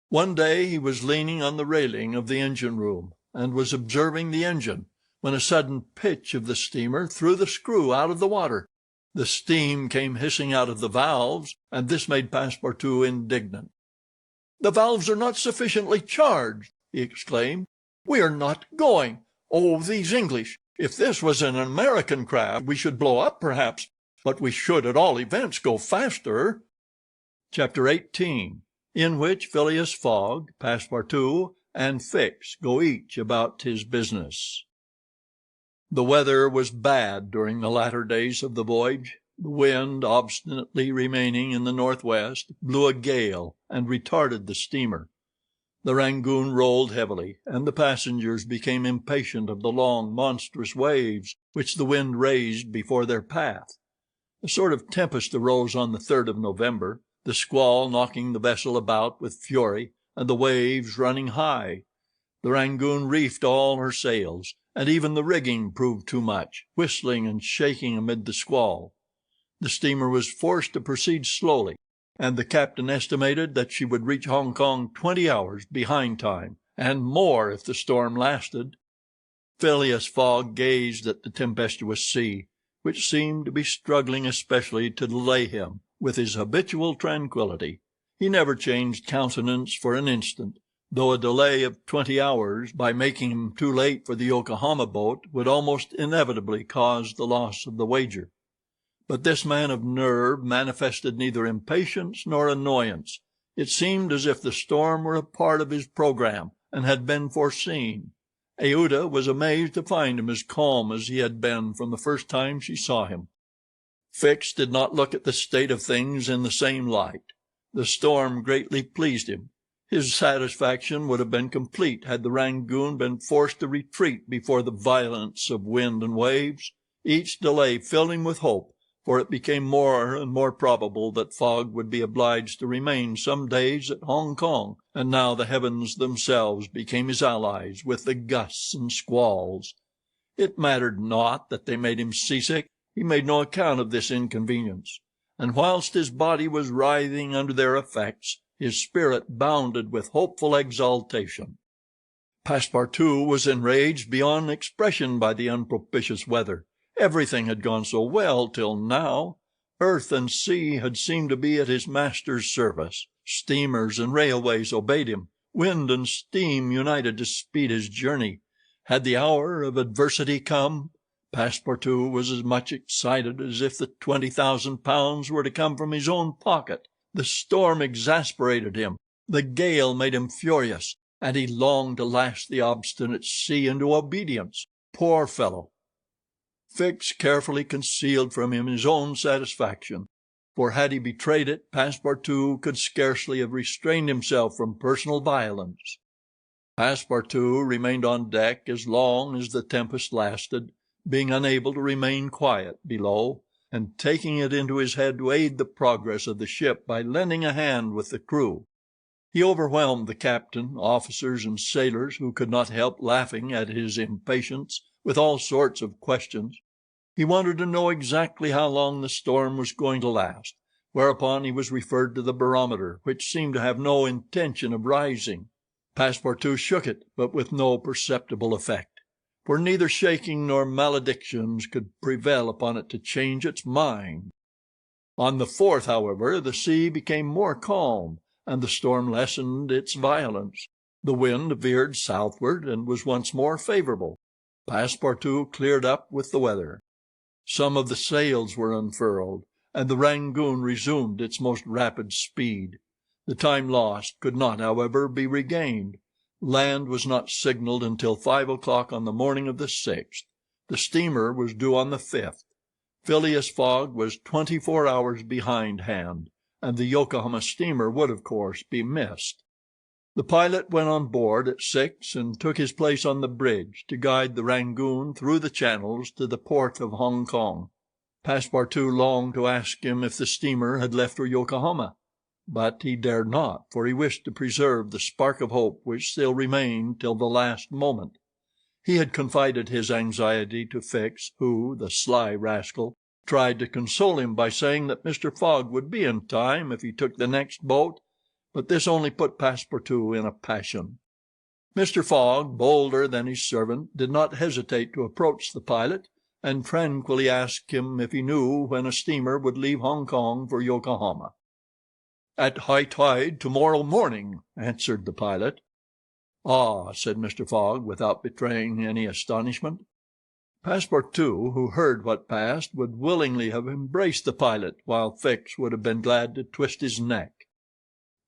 One day he was leaning on the railing of the engine-room, and was observing the engine, when a sudden pitch of the steamer threw the screw out of the water. The steam came hissing out of the valves, and this made Passepartout indignant. "The valves are not sufficiently charged," he exclaimed. "We are not going. Oh, these English! If this was an American craft we should blow up, perhaps, but we should at all events go faster." Chapter 18, in which Phileas Fogg, Passepartout, and Fix go each about his business. The weather was bad during the latter days of the voyage. The wind, obstinately remaining in the northwest, blew a gale and retarded the steamer. The Rangoon rolled heavily, and the passengers became impatient of the long, monstrous waves which the wind raised before their path. A sort of tempest arose on the 3rd of November, the squall knocking the vessel about with fury, and the waves running high. The Rangoon reefed all her sails, and even the rigging proved too much, whistling and shaking amid the squall. The steamer was forced to proceed slowly, and the captain estimated that she would reach Hong Kong 20 hours behind time, and more if the storm lasted. Phileas Fogg gazed at the tempestuous sea, which seemed to be struggling especially to delay him, with his habitual tranquillity. He never changed countenance for an instant, though a delay of 20 hours, by making him too late for the Yokohama boat, would almost inevitably cause the loss of the wager. But this man of nerve manifested neither impatience nor annoyance. It seemed as if the storm were a part of his programme and had been foreseen. Aouda was amazed to find him as calm as he had been from the first time she saw him. Fix did not look at the state of things in the same light. The storm greatly pleased him. His satisfaction would have been complete had the Rangoon been forced to retreat before the violence of wind and waves. Each delay filled him with hope, for it became more and more probable that Fogg would be obliged to remain some days at Hong Kong, and now the heavens themselves became his allies with the gusts and squalls. It mattered not that they made him seasick. He made no account of this inconvenience, and whilst his body was writhing under their effects, his spirit bounded with hopeful exultation. Passepartout was enraged beyond expression by the unpropitious weather. Everything had gone so well till now. Earth and sea had seemed to be at his master's service. Steamers and railways obeyed him. Wind and steam united to speed his journey. Had the hour of adversity come? Passepartout was as much excited as if the £20,000 were to come from his own pocket. The storm exasperated him. The gale made him furious, and he longed to lash the obstinate sea into obedience. Poor fellow! Fix carefully concealed from him his own satisfaction, for had he betrayed it, Passepartout could scarcely have restrained himself from personal violence. Passepartout remained on deck as long as the tempest lasted, being unable to remain quiet below, and taking it into his head to aid the progress of the ship by lending a hand with the crew. He overwhelmed the captain, officers, and sailors, who could not help laughing at his impatience, with all sorts of questions. He wanted to know exactly how long the storm was going to last, whereupon he was referred to the barometer, which seemed to have no intention of rising. Passepartout shook it, but with no perceptible effect, for neither shaking nor maledictions could prevail upon it to change its mind. On the 4th, however, the sea became more calm, and the storm lessened its violence. The wind veered southward, and was once more favorable. Passepartout cleared up with the weather. Some of the sails were unfurled, and the Rangoon resumed its most rapid speed. The time lost could not, however, be regained. Land was not signaled until 5 o'clock on the morning of the 6th. The steamer was due on the 5th. Phileas Fogg was 24 hours behindhand, and the Yokohama steamer would, of course, be missed. The pilot went on board at 6 and took his place on the bridge to guide the Rangoon through the channels to the port of Hong Kong. Passepartout longed to ask him if the steamer had left for Yokohama, but he dared not, for he wished to preserve the spark of hope which still remained till the last moment. He had confided his anxiety to Fix, who, the sly rascal, tried to console him by saying that Mr. Fogg would be in time if he took the next boat, but this only put Passepartout in a passion. Mr. Fogg, bolder than his servant, did not hesitate to approach the pilot, and tranquilly asked him if he knew when a steamer would leave Hong Kong for Yokohama. "At high tide tomorrow morning," answered the pilot. "Ah," said Mr. Fogg, without betraying any astonishment. Passepartout, who heard what passed, would willingly have embraced the pilot, while Fix would have been glad to twist his neck.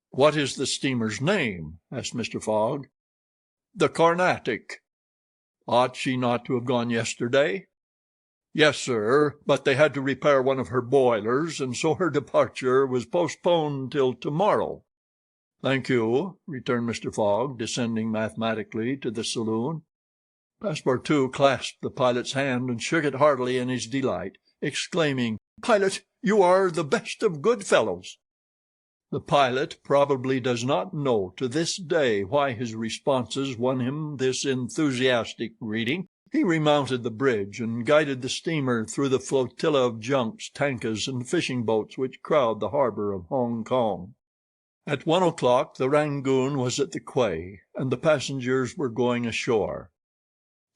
"What is the steamer's name?" asked Mr. Fogg. "The Carnatic." Ought she not to have gone yesterday? Yes, sir, but they had to repair one of her boilers, and so her departure was postponed till tomorrow. Thank you, returned Mr. Fogg, descending mathematically to the saloon. Passepartout clasped the pilot's hand and shook it heartily in his delight, exclaiming, "Pilot, you are the best of good fellows." The pilot probably does not know to this day why his responses won him this enthusiastic greeting. He remounted the bridge and guided the steamer through the flotilla of junks, tankas, and fishing boats which crowd the harbor of Hong Kong. At 1 o'clock the Rangoon was at the quay, and the passengers were going ashore.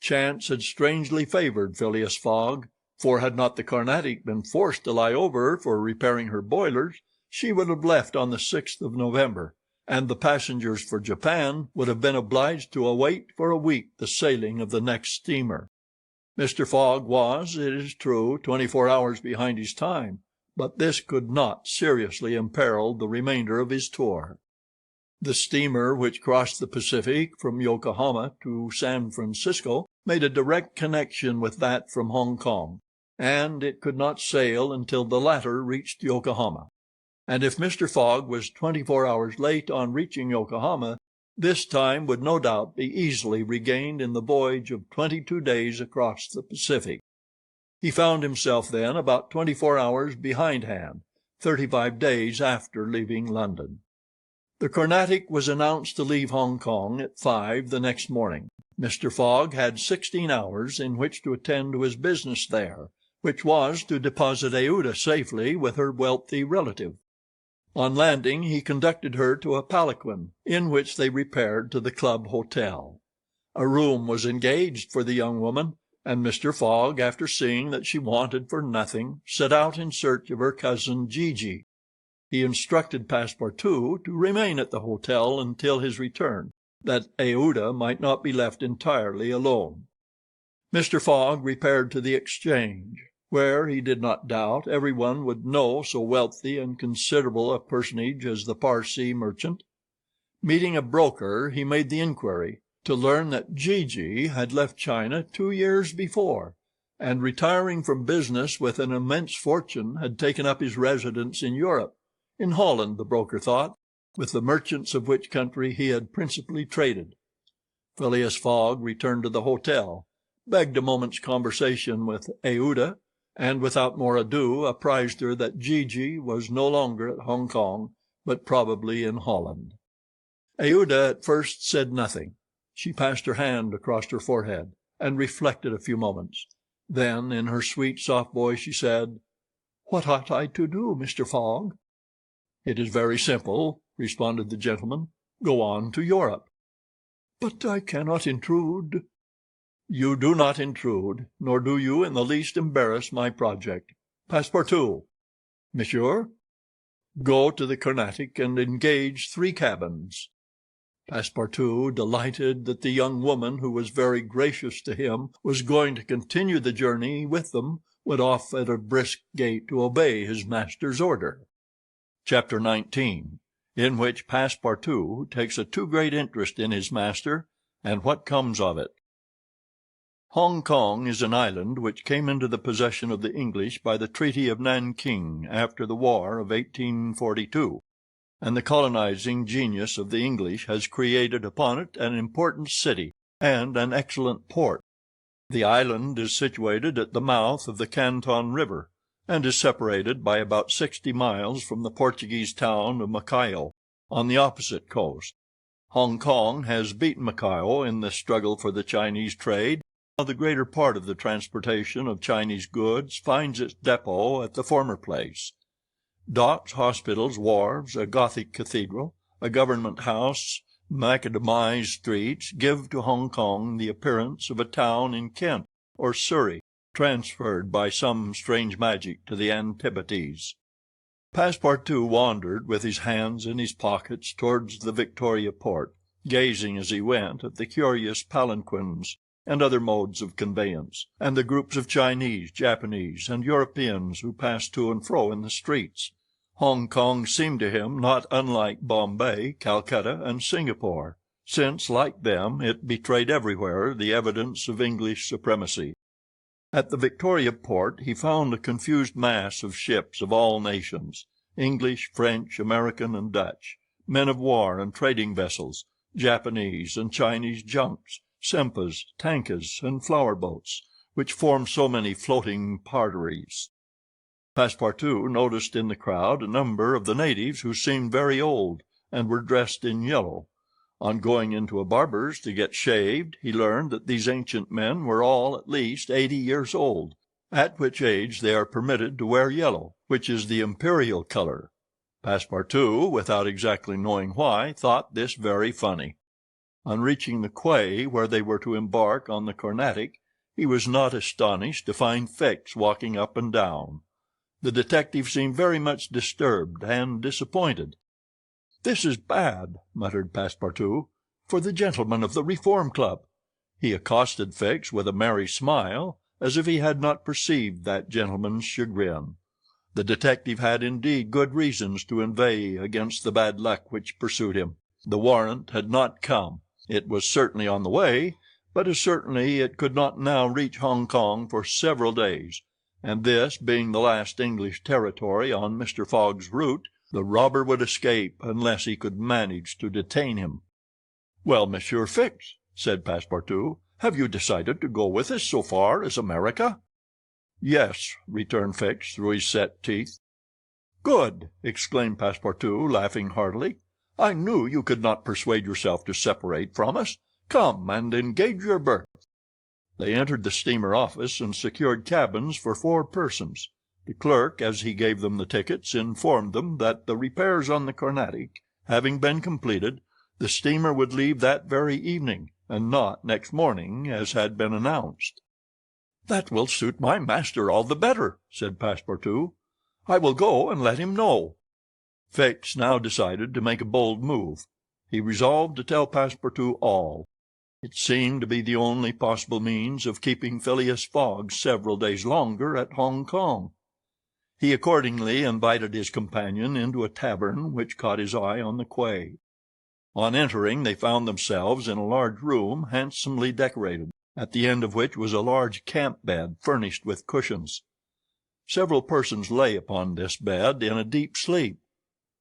Chance had strangely favored Phileas Fogg, for had not the Carnatic been forced to lie over for repairing her boilers, she would have left on the 6th of November, and the passengers for Japan would have been obliged to await for a week the sailing of the next steamer. Mr. Fogg was, it is true, 24 hours behind his time, but this could not seriously imperil the remainder of his tour. The steamer which crossed the Pacific from Yokohama to San Francisco made a direct connection with that from Hong Kong, and it could not sail until the latter reached Yokohama. And if Mr. Fogg was 24 hours late on reaching Yokohama, this time would no doubt be easily regained in the voyage of 22 days across the Pacific. He found himself then about 24 hours behindhand, 35 days after leaving London. The Carnatic was announced to leave Hong Kong at 5 the next morning. Mr. Fogg had 16 hours in which to attend to his business there, which was to deposit Aouda safely with her wealthy relative. On landing he conducted her to a palanquin, in which they repaired to the club hotel. A room was engaged for the young woman, and Mr. Fogg, after seeing that she wanted for nothing, set out in search of her cousin Gigi. He instructed Passepartout to remain at the hotel until his return, that Aouda might not be left entirely alone. Mr. Fogg repaired to the Exchange, where, he did not doubt, everyone would know so wealthy and considerable a personage as the Parsee merchant. Meeting a broker, he made the inquiry, to learn that Gigi had left China 2 years before, and retiring from business with an immense fortune, had taken up his residence in Europe, in Holland, the broker thought, with the merchants of which country he had principally traded. Phileas Fogg returned to the hotel, begged a moment's conversation with Aouda, and without more ado apprised her that Gigi was no longer at Hong Kong, but probably in Holland. Aouda at first said nothing. She passed her hand across her forehead, and reflected a few moments. Then, in her sweet, soft voice, she said, "What ought I to do, Mr. Fogg?" "It is very simple," responded the gentleman. "Go on to Europe." "But I cannot intrude." "You do not intrude, nor do you in the least embarrass my project. Passepartout." "Monsieur?" "Go to the Carnatic and engage 3 cabins." Passepartout, delighted that the young woman, who was very gracious to him, was going to continue the journey with them, went off at a brisk gait to obey his master's order. Chapter 19, in which Passepartout takes a too great interest in his master, and what comes of it. Hong Kong is an island which came into the possession of the English by the Treaty of Nanking after the War of 1842, and the colonizing genius of the English has created upon it an important city and an excellent port. The island is situated at the mouth of the Canton River, and is separated by about 60 miles from the Portuguese town of Macao, on the opposite coast. Hong Kong has beaten Macao in the struggle for the Chinese trade. The greater part of the transportation of Chinese goods finds its depot at the former place. Docks, hospitals, wharves, a Gothic cathedral, a government house, macadamized streets, give to Hong Kong the appearance of a town in Kent or Surrey, transferred by some strange magic to the Antipodes. Passepartout wandered with his hands in his pockets towards the Victoria port, gazing as he went at the curious palanquins and other modes of conveyance, and the groups of Chinese, Japanese, and Europeans who passed to and fro in the streets. Hong Kong seemed to him not unlike Bombay, Calcutta, and Singapore, since, like them, it betrayed everywhere the evidence of English supremacy. At the Victoria port he found a confused mass of ships of all nations, English, French, American, and Dutch, men of war and trading vessels, Japanese and Chinese junks, sempas, tankas, and flower boats, which formed so many floating parterres. Passepartout noticed in the crowd a number of the natives who seemed very old, and were dressed in yellow. On going into a barber's to get shaved, he learned that these ancient men were all at least 80 years old, at which age they are permitted to wear yellow, which is the imperial color. Passepartout, without exactly knowing why, thought this very funny. On reaching the quay where they were to embark on the Carnatic, he was not astonished to find Fix walking up and down. The detective seemed very much disturbed and disappointed. "This is bad," muttered Passepartout, "for the gentlemen of the Reform Club." He accosted Fix with a merry smile, as if he had not perceived that gentleman's chagrin. The detective had indeed good reasons to inveigh against the bad luck which pursued him. The warrant had not come. It was certainly on the way, but as certainly it could not now reach Hong Kong for several days, and this being the last English territory on Mr. Fogg's route, the robber would escape unless he could manage to detain him. "Well, Monsieur Fix," said Passepartout, "have you decided to go with us so far as America?" "Yes," returned Fix through his set teeth. "Good!" exclaimed Passepartout, laughing heartily. "I knew you could not persuade yourself to separate from us. Come and engage your berth." They entered the steamer office and secured cabins for 4 persons. The clerk, as he gave them the tickets, informed them that the repairs on the Carnatic having been completed, the steamer would leave that very evening, and not next morning, as had been announced. "That will suit my master all the better," said Passepartout. "I will go and let him know." Fix now decided to make a bold move. He resolved to tell Passepartout all. It seemed to be the only possible means of keeping Phileas Fogg several days longer at Hong Kong. He accordingly invited his companion into a tavern which caught his eye on the quay. On entering, they found themselves in a large room handsomely decorated, at the end of which was a large camp bed furnished with cushions. Several persons lay upon this bed in a deep sleep.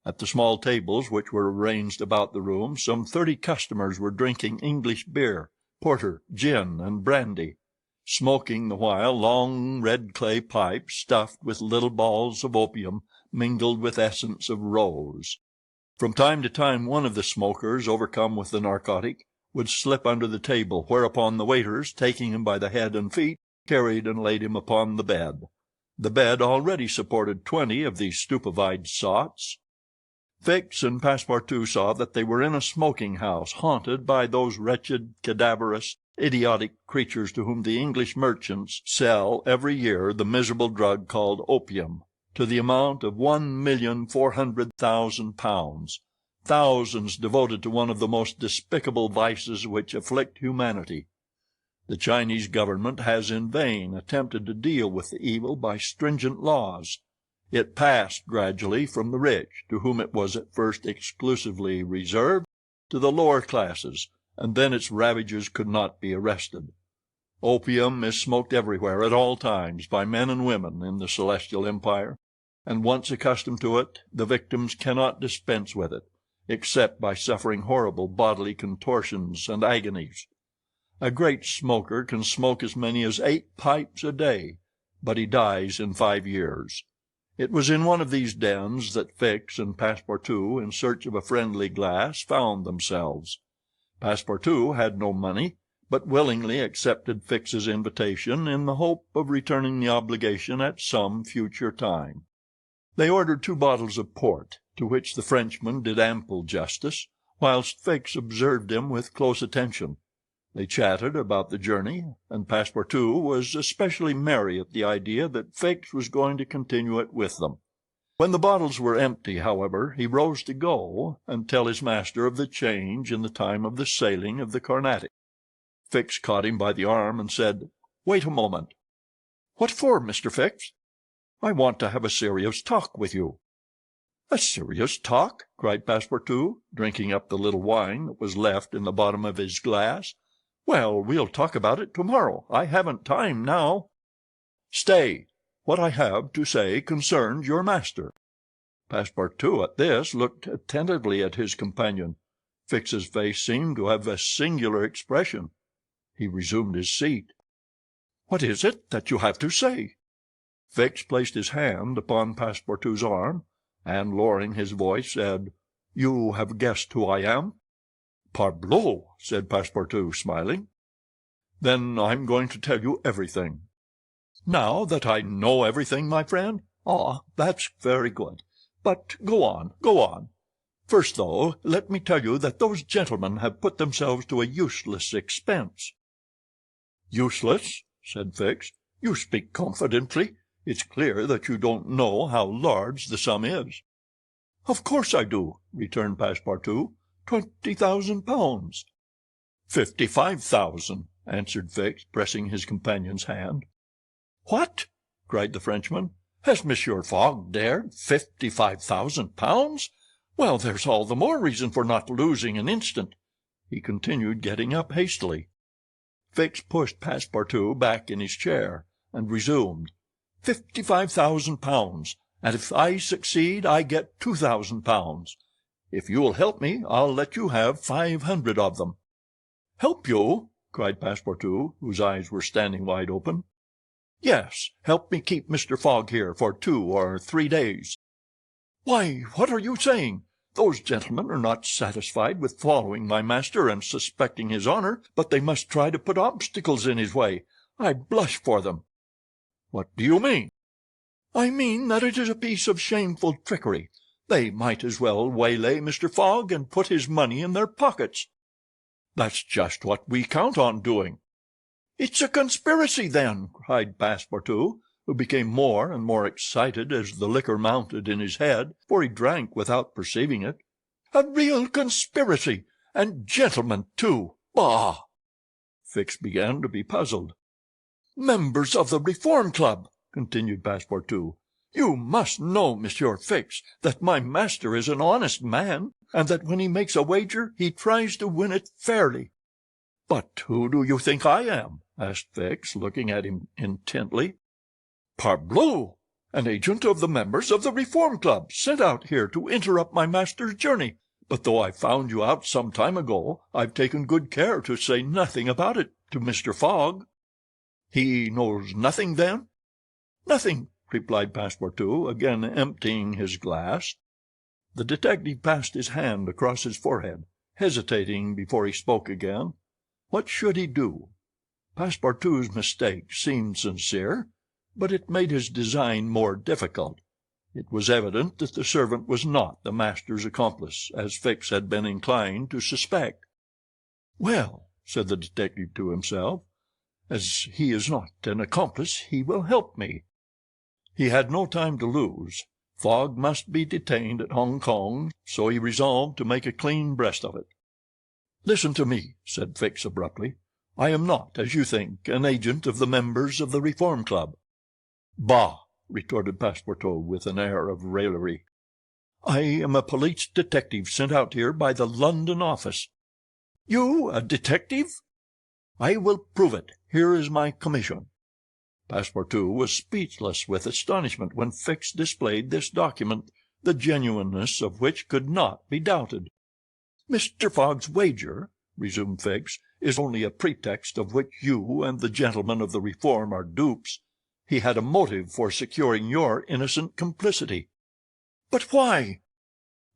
At the small tables which were arranged about the room, some 30 customers were drinking English beer, porter, gin, and brandy, smoking the while long red clay pipes stuffed with little balls of opium mingled with essence of rose. From time to time one of the smokers, overcome with the narcotic, would slip under the table, whereupon the waiters, taking him by the head and feet, carried and laid him upon the bed. The bed already supported 20 of these stupefied sots. Fix and Passepartout saw that they were in a smoking-house haunted by those wretched, cadaverous, idiotic creatures to whom the English merchants sell every year the miserable drug called opium, to the amount of £1,400,000, thousands devoted to one of the most despicable vices which afflict humanity. The Chinese government has in vain attempted to deal with the evil by stringent laws. It passed gradually from the rich, to whom it was at first exclusively reserved, to the lower classes, and then its ravages could not be arrested. Opium is smoked everywhere at all times by men and women in the Celestial Empire, and once accustomed to it, the victims cannot dispense with it, except by suffering horrible bodily contortions and agonies. A great smoker can smoke as many as 8 pipes a day, but he dies in 5 years. It was in one of these dens that Fix and Passepartout, in search of a friendly glass, found themselves. Passepartout had no money, but willingly accepted Fix's invitation in the hope of returning the obligation at some future time. They ordered 2 bottles of port, to which the Frenchman did ample justice, whilst Fix observed him with close attention. They chatted about the journey, and Passepartout was especially merry at the idea that Fix was going to continue it with them. When the bottles were empty, however, he rose to go and tell his master of the change in the time of the sailing of the Carnatic. Fix caught him by the arm and said, "Wait a moment." "What for, Mr. Fix?" "I want to have a serious talk with you." "A serious talk?" cried Passepartout, drinking up the little wine that was left in the bottom of his glass. "Well, we'll talk about it tomorrow. I haven't time now." "Stay. What I have to say concerns your master." Passepartout at this looked attentively at his companion. Fix's face seemed to have a singular expression. He resumed his seat. "What is it that you have to say?" Fix placed his hand upon Passepartout's arm, and, lowering his voice, said, "You have guessed who I am?" "Parbleu!" said Passepartout, smiling. "Then I'm going to tell you everything." "Now that I know everything, my friend? Ah, that's very good. But go on, go on. First, though, let me tell you that those gentlemen have put themselves to a useless expense." "Useless?" said Fix. "You speak confidently. It's clear that you don't know how large the sum is." "Of course I do," returned Passepartout. £20,000. "55,000," answered Fix, pressing his companion's hand. "What!" cried the Frenchman. "Has Monsieur Fogg dared £55,000? Well, there's all the more reason for not losing an instant." He continued, getting up hastily. Fix pushed Passepartout back in his chair, and resumed. £55,000, and if I succeed I get £2,000. If you will help me, I'll let you have 500 of them." "Help you?" cried Passepartout, whose eyes were standing wide open. "Yes, help me keep Mr. Fogg here for 2 or 3 days." "Why, what are you saying? Those gentlemen are not satisfied with following my master and suspecting his honor, but they must try to put obstacles in his way. I blush for them." "What do you mean?" "I mean that it is a piece of shameful trickery. They might as well waylay Mr. Fogg and put his money in their pockets." "That's just what we count on doing." "It's a conspiracy, then," cried Passepartout, who became more and more excited as the liquor mounted in his head, for he drank without perceiving it. "A real conspiracy, and gentlemen, too. Bah!" Fix began to be puzzled. "Members of the Reform Club," continued Passepartout. "You must know, Monsieur Fix, that my master is an honest man, and that when he makes a wager he tries to win it fairly." "But who do you think I am?" asked Fix, looking at him intently. "Parbleu! An agent of the members of the Reform Club, sent out here to interrupt my master's journey. But though I found you out some time ago, I've taken good care to say nothing about it to Mr. Fogg." "He knows nothing, then?" "Nothing," replied Passepartout, again emptying his glass. The detective passed his hand across his forehead, hesitating before he spoke again. What should he do? Passepartout's mistake seemed sincere, but it made his design more difficult. It was evident that the servant was not the master's accomplice, as Fix had been inclined to suspect. "Well," said the detective to himself, "as he is not an accomplice, he will help me." He had no time to lose. Fogg must be detained at Hong Kong, so he resolved to make a clean breast of it. "Listen to me," said Fix abruptly. "I am not, as you think, an agent of the members of the Reform Club." "Bah!" retorted Passepartout with an air of raillery. "I am a police detective sent out here by the London office." "You a detective?" "I will prove it. Here is my commission." Passepartout was speechless with astonishment when Fix displayed this document, the genuineness of which could not be doubted. "Mr. Fogg's wager," resumed Fix, "is only a pretext of which you and the gentlemen of the Reform are dupes. He had a motive for securing your innocent complicity." "But why?"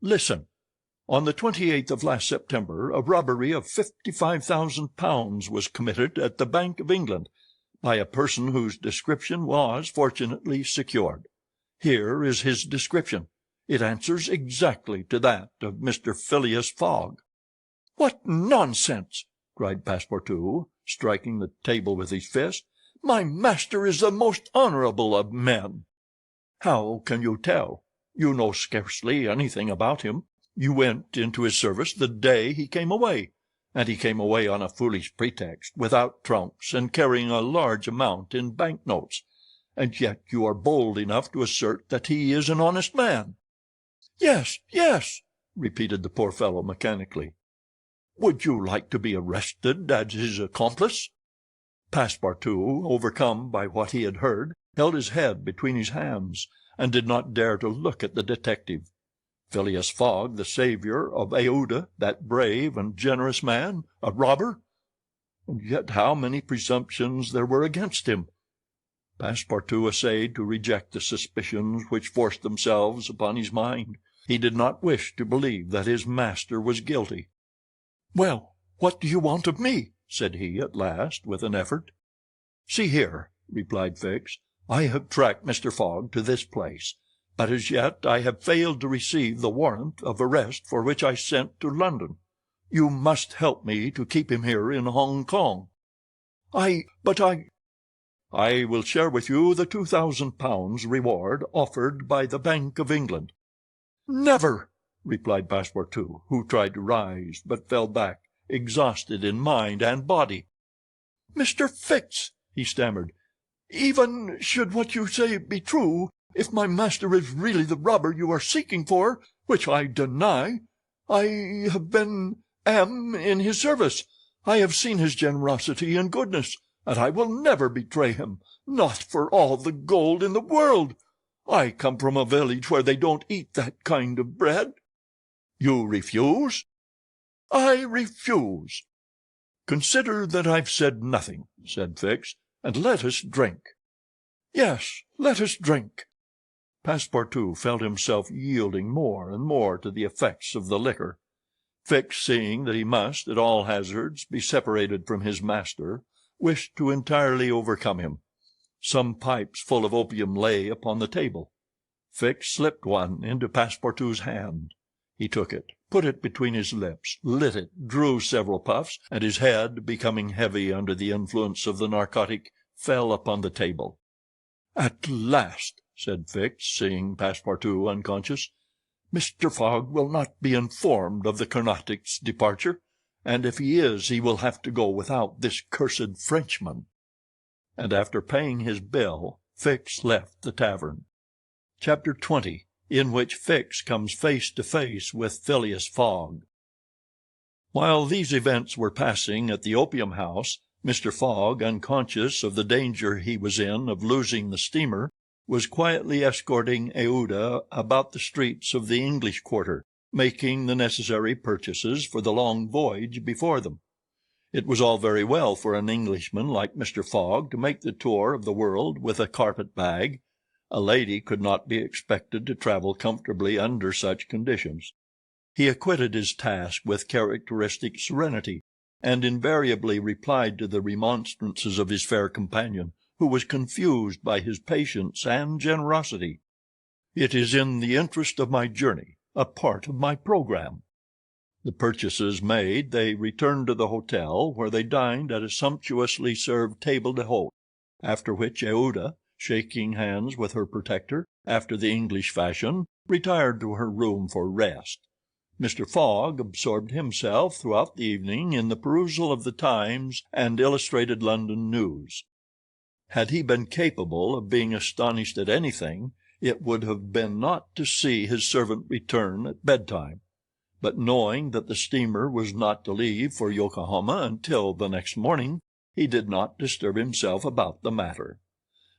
"Listen. On the 28th of last September a robbery of £55,000 was committed at the Bank of England by a person whose description was fortunately secured. Here is his description. It answers exactly to that of Mr. Phileas Fogg." "What nonsense!" cried Passepartout, striking the table with his fist. "My master is the most honorable of men." "How can you tell? You know scarcely anything about him. You went into his service the day he came away, and he came away on a foolish pretext, without trunks, and carrying a large amount in bank notes, and yet you are bold enough to assert that he is an honest man." "Yes, yes," repeated the poor fellow mechanically. "Would you like to be arrested as his accomplice?" Passepartout, overcome by what he had heard, held his head between his hands, and did not dare to look at the detective. Phileas Fogg, the savior of Aouda, that brave and generous man, a robber! And yet how many presumptions there were against him! Passepartout essayed to reject the suspicions which forced themselves upon his mind. He did not wish to believe that his master was guilty. "Well, what do you want of me?" said he at last, with an effort. "See here," replied Fix, "I have tracked Mr. Fogg to this place, but as yet I have failed to receive the warrant of arrest for which I sent to London. You must help me to keep him here in Hong Kong." "But I—" "I will share with you the £2,000 reward offered by the Bank of England." "Never!" replied Passepartout, who tried to rise, but fell back, exhausted in mind and body. "Mr. Fix," he stammered, "even should what you say be true, if my master is really the robber you are seeking for, which I deny, I have am in his service. I have seen his generosity and goodness, and I will never betray him, not for all the gold in the world. I come from a village where they don't eat that kind of bread." "You refuse?" "I refuse." "Consider that I've said nothing," said Fix, "and let us drink." "Yes, let us drink." Passepartout felt himself yielding more and more to the effects of the liquor. Fix, seeing that he must, at all hazards, be separated from his master, wished to entirely overcome him. Some pipes full of opium lay upon the table. Fix slipped one into Passepartout's hand. He took it, put it between his lips, lit it, drew several puffs, and his head, becoming heavy under the influence of the narcotic, fell upon the table. "At last," said Fix, seeing Passepartout unconscious, "Mr. Fogg will not be informed of the Carnatic's departure, and if he is, he will have to go without this cursed Frenchman." And after paying his bill, Fix left the tavern. Chapter 20, in which Fix comes face to face with Phileas Fogg. While these events were passing at the opium house, Mr. Fogg, unconscious of the danger he was in of losing the steamer, was quietly escorting Aouda about the streets of the English quarter, making the necessary purchases for the long voyage before them. It was all very well for an Englishman like Mr. Fogg to make the tour of the world with a carpet-bag. A lady could not be expected to travel comfortably under such conditions. He acquitted his task with characteristic serenity, and invariably replied to the remonstrances of his fair companion, who was confused by his patience and generosity. "It is in the interest of my journey, a part of my programme." The purchases made, they returned to the hotel, where they dined at a sumptuously served table d'hôte, after which Aouda, shaking hands with her protector, after the English fashion, retired to her room for rest. Mr. Fogg absorbed himself throughout the evening in the perusal of the Times and Illustrated London News. Had he been capable of being astonished at anything, it would have been not to see his servant return at bedtime. But knowing that the steamer was not to leave for Yokohama until the next morning, he did not disturb himself about the matter.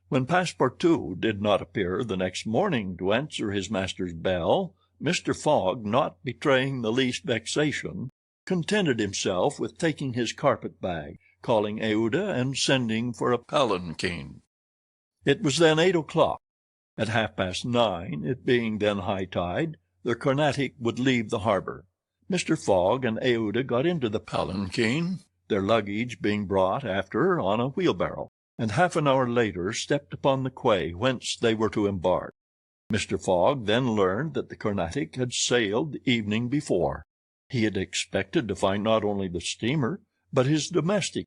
When Passepartout did not appear the next morning to answer his master's bell, Mr. Fogg, not betraying the least vexation, contented himself with taking his carpet-bag, calling Aouda, and sending for a palanquin. It was then 8 o'clock. At 9:30, it being then high tide, the Carnatic would leave the harbor. Mr. Fogg and Aouda got into the palanquin, their luggage being brought after on a wheelbarrow, and half an hour later stepped upon the quay whence they were to embark. Mr. Fogg then learned that the Carnatic had sailed the evening before. He had expected to find not only the steamer, but his domestic,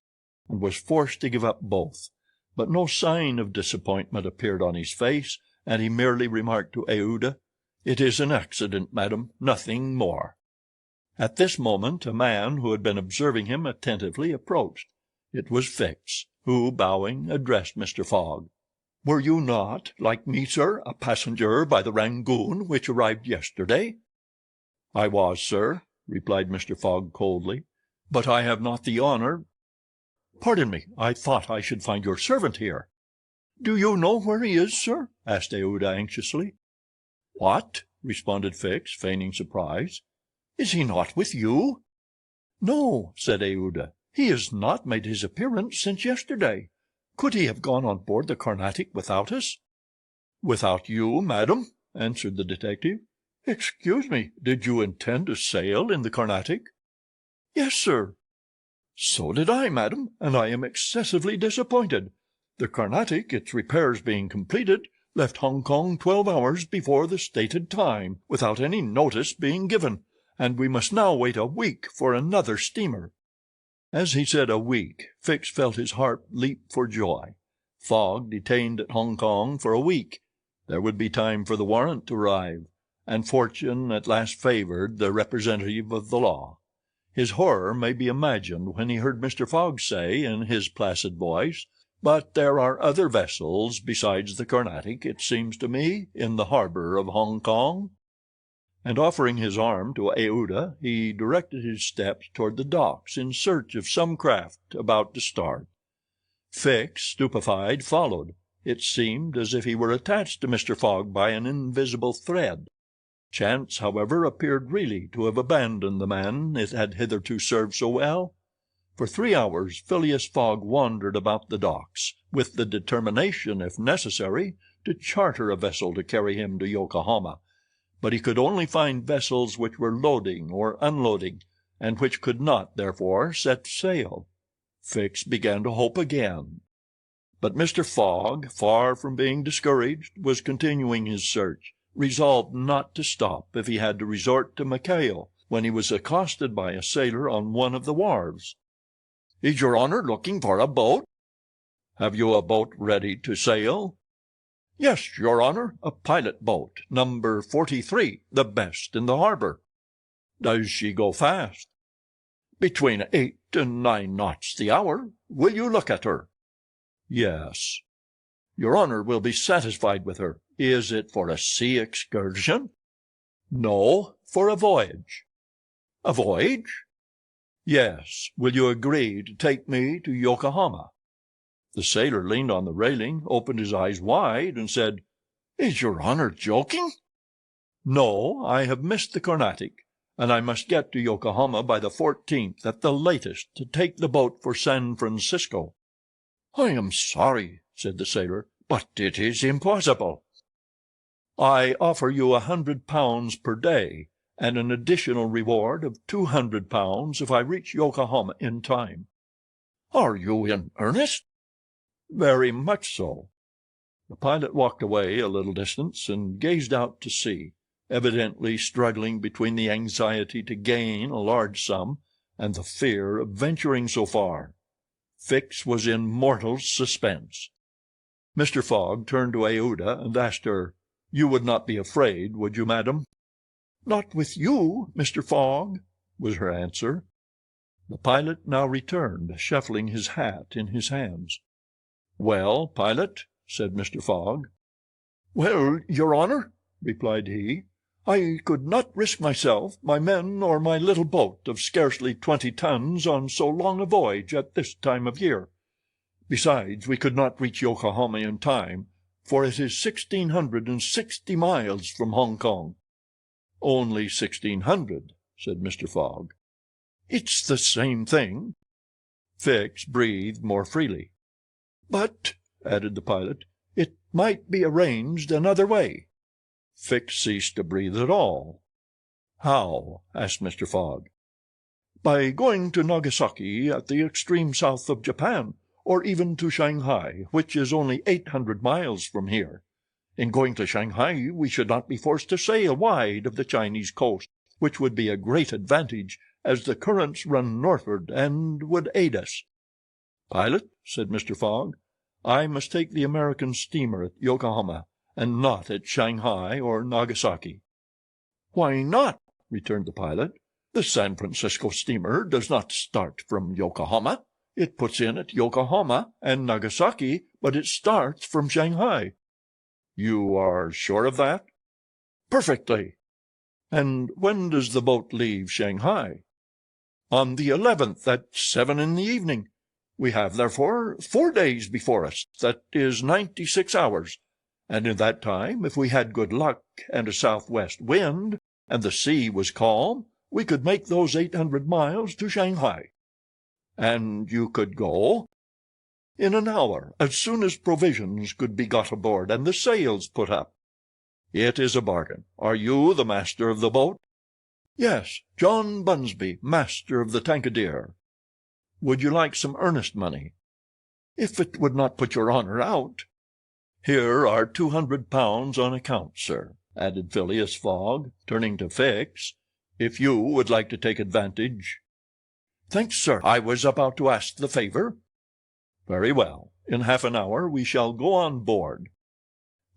and was forced to give up both. But no sign of disappointment appeared on his face, and he merely remarked to Aouda, "It is an accident, madam, nothing more." At this moment a man who had been observing him attentively approached. It was Fix, who, bowing, addressed Mr. Fogg. "Were you not, like me, sir, a passenger by the Rangoon, which arrived yesterday?" "I was, sir," replied Mr. Fogg coldly, "but I have not the honor—" "Pardon me, I thought I should find your servant here." "Do you know where he is, sir?" asked Aouda anxiously. "What!" responded Fix, feigning surprise. "Is he not with you?" "No," said Aouda. "He has not made his appearance since yesterday. Could he have gone on board the Carnatic without us?" "Without you, madam?" answered the detective. "Excuse me, did you intend to sail in the Carnatic?" "Yes, sir." "So did I, madam, and I am excessively disappointed. The Carnatic, its repairs being completed, left Hong Kong 12 hours before the stated time, without any notice being given, and we must now wait a week for another steamer." As he said "a week," Fix felt his heart leap for joy. Fogg detained at Hong Kong for a week. There would be time for the warrant to arrive, and fortune at last favored the representative of the law. His horror may be imagined when he heard Mr. Fogg say, in his placid voice, "But there are other vessels besides the Carnatic, it seems to me, in the harbor of Hong Kong." And offering his arm to Aouda, he directed his steps toward the docks in search of some craft about to start. Fix, stupefied, followed. It seemed as if he were attached to Mr. Fogg by an invisible thread. Chance, however, appeared really to have abandoned the man it had hitherto served so well. For 3 hours Phileas Fogg wandered about the docks, with the determination, if necessary, to charter a vessel to carry him to Yokohama, but he could only find vessels which were loading or unloading, and which could not, therefore, set sail. Fix began to hope again. But Mr. Fogg, far from being discouraged, was continuing his search, resolved not to stop if he had to resort to Macao, when he was accosted by a sailor on one of the wharves. "Is your honor looking for a boat?" "Have you a boat ready to sail?" "Yes, your honor, a pilot boat, number 43, the best in the harbor." "Does she go fast?" "Between 8 and 9 knots the hour. Will you look at her?" "Yes." "Your honor will be satisfied with her. Is it for a sea excursion?" "No, for a voyage." "A voyage?" "Yes. Will you agree to take me to Yokohama?" The sailor leaned on the railing, opened his eyes wide, and said, "Is your honor joking?" "No, I have missed the Carnatic, and I must get to Yokohama by the 14th at the latest, to take the boat for San Francisco." "I am sorry," said the sailor, "but it is impossible." "I offer you £100 per day, and an additional reward of £200 if I reach Yokohama in time." "Are you in earnest?" "Very much so." The pilot walked away a little distance and gazed out to sea, evidently struggling between the anxiety to gain a large sum and the fear of venturing so far. Fix was in mortal suspense. Mr. Fogg turned to Aouda and asked her, "You would not be afraid, would you, madam?" "Not with you, Mr. Fogg," was her answer. The pilot now returned, shuffling his hat in his hands. "Well, pilot?" said Mr. Fogg. "Well, your honor," replied he, "I could not risk myself, my men, or my little boat of scarcely 20 tons on so long a voyage at this time of year. Besides, we could not reach Yokohama in time, for it is 1,660 miles from Hong Kong." "Only 1,600," said Mr. Fogg. "It's the same thing." Fix breathed more freely. "But," added the pilot, "it might be arranged another way." Fix ceased to breathe at all. "How?" asked Mr. Fogg. "By going to Nagasaki, at the extreme south of Japan, or even to Shanghai, which is only 800 miles from here. In going to Shanghai we should not be forced to sail wide of the Chinese coast, which would be a great advantage, as the currents run northward and would aid us." "Pilot," said Mr. Fogg, "I must take the American steamer at Yokohama, and not at Shanghai or Nagasaki." "Why not?" returned the pilot. "The San Francisco steamer does not start from Yokohama. It puts in at Yokohama and Nagasaki but it starts from Shanghai." "You are sure of that?" "Perfectly." "And when does the boat leave Shanghai?" "On the 11th, at 7 in the evening. We have, therefore, 4 days before us, that is 96 hours, and in that time, if we had good luck and a southwest wind, and the sea was calm, we could make those 800 miles to Shanghai." "And you could go?" "In an hour, as soon as provisions could be got aboard and the sails put up." "It is a bargain. Are you the master of the boat?" "Yes, John Bunsby, master of the Tankadere." "Would you like some earnest money?" "If it would not put your honor out." "Here are £200 on account, sir," added Phileas Fogg, turning to Fix, "if you would like to take advantage." "Thanks, sir. I was about to ask the favor." "Very well. In half an hour we shall go on board."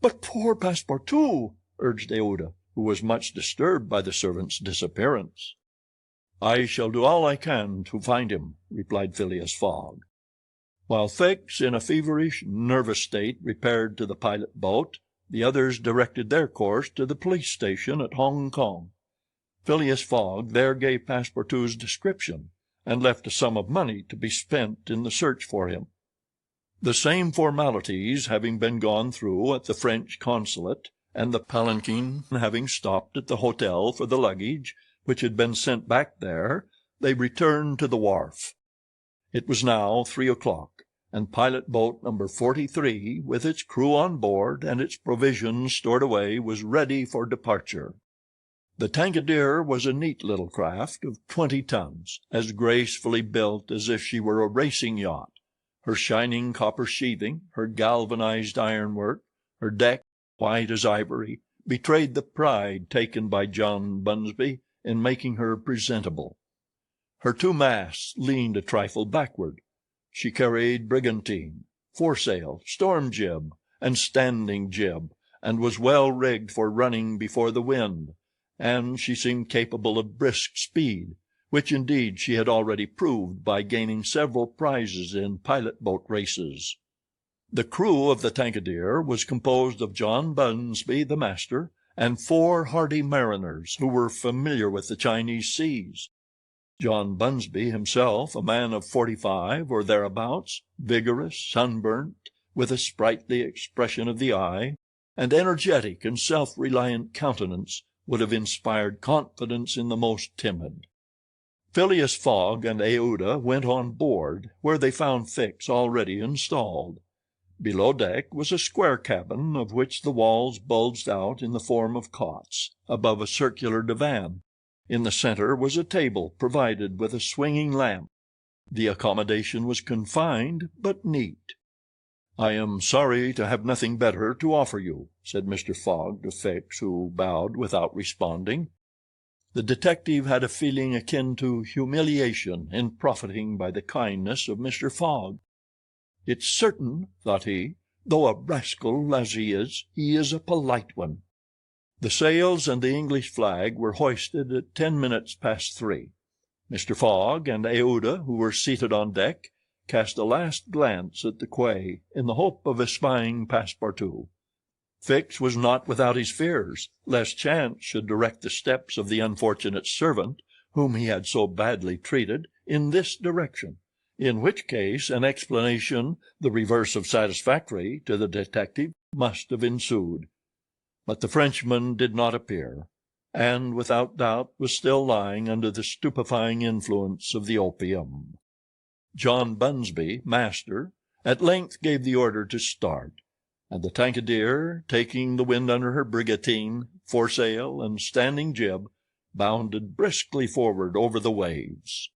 "But poor Passepartout," urged Aouda, who was much disturbed by the servant's disappearance. "I shall do all I can to find him," replied Phileas Fogg. While Fix, in a feverish, nervous state, repaired to the pilot boat, the others directed their course to the police station at Hong Kong. Phileas Fogg there gave Passepartout's description, and left a sum of money to be spent in the search for him. The same formalities having been gone through at the French consulate, and the palanquin having stopped at the hotel for the luggage, which had been sent back there, they returned to the wharf. It was now 3 o'clock, and pilot boat number 43, with its crew on board and its provisions stored away, was ready for departure. The Tankadere was a neat little craft of 20 tons, as gracefully built as if she were a racing yacht. Her shining copper sheathing, her galvanized ironwork, her deck, white as ivory, betrayed the pride taken by John Bunsby in making her presentable. Her two masts leaned a trifle backward. She carried brigantine, foresail, storm jib, and standing jib, and was well rigged for running before the wind, and she seemed capable of brisk speed, which indeed she had already proved by gaining several prizes in pilot boat races. The crew of the Tankadere was composed of John Bunsby, the master, and 4 hardy mariners who were familiar with the Chinese seas. John Bunsby himself, a man of 45 or thereabouts, vigorous, sunburnt, with a sprightly expression of the eye, and energetic and self-reliant countenance, would have inspired confidence in the most timid. Phileas Fogg and Aouda went on board, where they found Fix already installed. Below deck was a square cabin, of which the walls bulged out in the form of cots, above a circular divan. In the center was a table provided with a swinging lamp. The accommodation was confined but neat. "I am sorry to have nothing better to offer you," said Mr. Fogg to Fix, who bowed without responding. The detective had a feeling akin to humiliation in profiting by the kindness of Mr. Fogg. "It's certain," thought he, "though a rascal as he is a polite one." The sails and the English flag were hoisted at 10 minutes past 3. Mr. Fogg and Aouda, who were seated on deck, cast a last glance at the quay, in the hope of espying Passepartout. Fix was not without his fears, lest chance should direct the steps of the unfortunate servant, whom he had so badly treated, in this direction, in which case an explanation the reverse of satisfactory to the detective must have ensued. But the Frenchman did not appear, and without doubt was still lying under the stupefying influence of the opium. John Bunsby, master, at length gave the order to start, and the Tankadere, taking the wind under her brigantine, foresail, and standing jib, bounded briskly forward over the waves.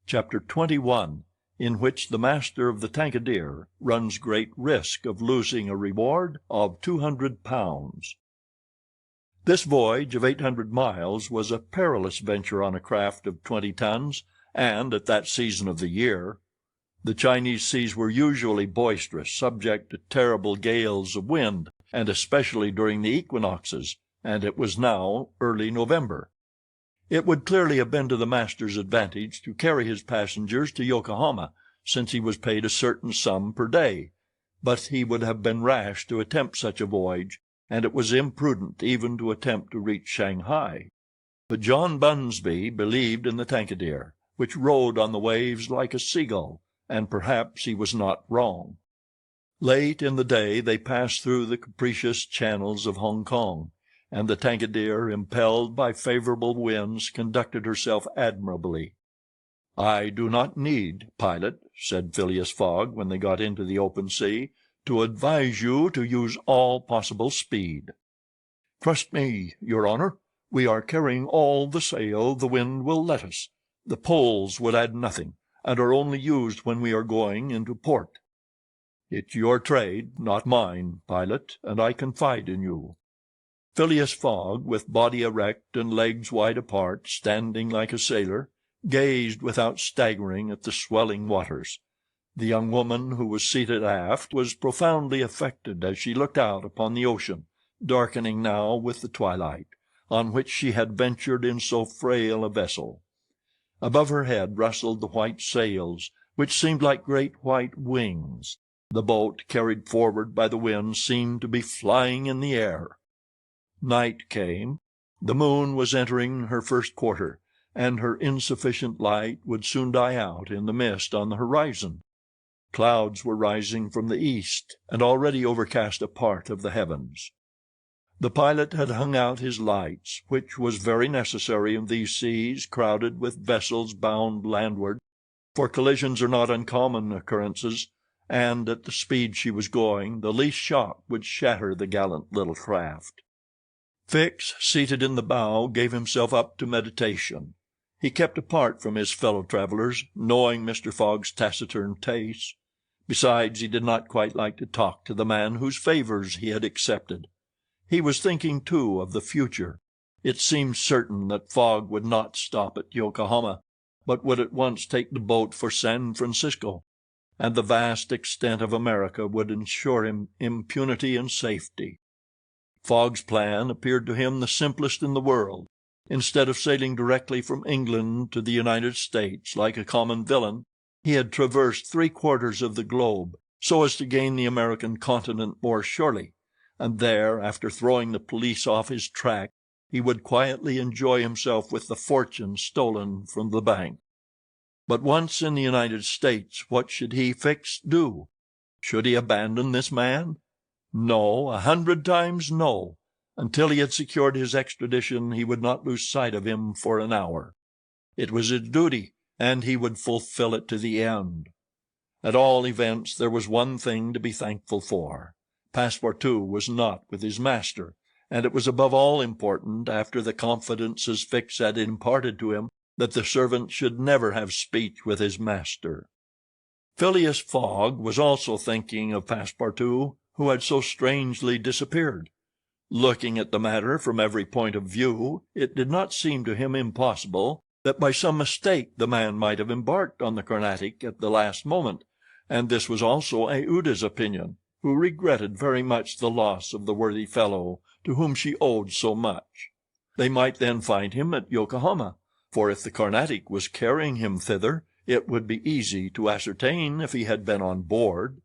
Chapter 21, in which the master of the Tankadere runs great risk of losing a reward of £200. This voyage of 800 miles was a perilous venture on a craft of 20 tons, and at that season of the year. The Chinese seas were usually boisterous, subject to terrible gales of wind, and especially during the equinoxes, and it was now early November. It would clearly have been to the master's advantage to carry his passengers to Yokohama, since he was paid a certain sum per day. but he would have been rash to attempt such a voyage, and it was imprudent even to attempt to reach Shanghai. But John Bunsby believed in the Tankadeer, which rode on the waves like a seagull, and perhaps he was not wrong. Late in the day they passed through the capricious channels of Hong Kong, and the Tankadeer, impelled by favorable winds, conducted herself admirably. "I do not need, pilot," said Phileas Fogg when they got into the open sea, "to advise you to use all possible speed." "Trust me, your honor. We are carrying all the sail the wind will let us. The poles would add nothing, and are only used when we are going into port." "It's your trade, not mine, pilot, and I confide in you." Phileas Fogg, with body erect and legs wide apart, standing like a sailor, gazed without staggering at the swelling waters. The young woman who was seated aft was profoundly affected as she looked out upon the ocean, darkening now with the twilight, on which she had ventured in so frail a vessel. Above her head rustled the white sails, which seemed like great white wings. The boat, carried forward by the wind, seemed to be flying in the air. Night came. The moon was entering her first quarter, and her insufficient light would soon die out in the mist on the horizon. Clouds were rising from the east, and already overcast a part of the heavens. The pilot had hung out his lights, which was very necessary in these seas crowded with vessels bound landward, for collisions are not uncommon occurrences, and at the speed she was going, the least shock would shatter the gallant little craft. Fix, seated in the bow, gave himself up to meditation. He kept apart from his fellow-travelers, knowing Mr. Fogg's taciturn tastes. Besides, he did not quite like to talk to the man whose favors he had accepted. He was thinking, too, of the future. It seemed certain that Fogg would not stop at Yokohama, but would at once take the boat for San Francisco, and the vast extent of America would ensure him impunity and safety. Fogg's plan appeared to him the simplest in the world. Instead of sailing directly from England to the United States like a common villain, he had traversed 3/4 of the globe, so as to gain the American continent more surely, and there, after throwing the police off his track, he would quietly enjoy himself with the fortune stolen from the bank. But once in the United States, what should he, Fix, do? Should he abandon this man? No, 100 times no. Until he had secured his extradition he would not lose sight of him for an hour. It was his duty, and he would fulfill it to the end. At all events, there was one thing to be thankful for. Passepartout was not with his master, and it was above all important, after the confidences Fix had imparted to him, that the servant should never have speech with his master. Phileas Fogg was also thinking of Passepartout, who had so strangely disappeared. Looking at the matter from every point of view, it did not seem to him impossible that by some mistake the man might have embarked on the Carnatic at the last moment, and this was also Aouda's opinion, who regretted very much the loss of the worthy fellow to whom she owed so much. They might then find him at Yokohama, for if the Carnatic was carrying him thither, it would be easy to ascertain if he had been on board.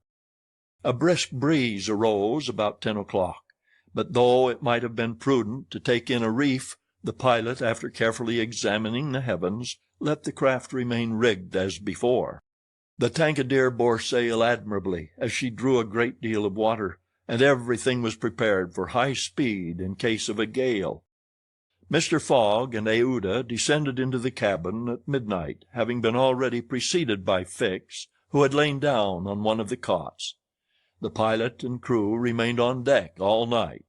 A brisk breeze arose about 10 o'clock, but though it might have been prudent to take in a reef, the pilot, after carefully examining the heavens, let the craft remain rigged as before. The Tankadeer bore sail admirably, as she drew a great deal of water, and everything was prepared for high speed in case of a gale. Mr. Fogg and Aouda descended into the cabin at midnight, having been already preceded by Fix, who had lain down on one of the cots. The pilot and crew remained on deck all night.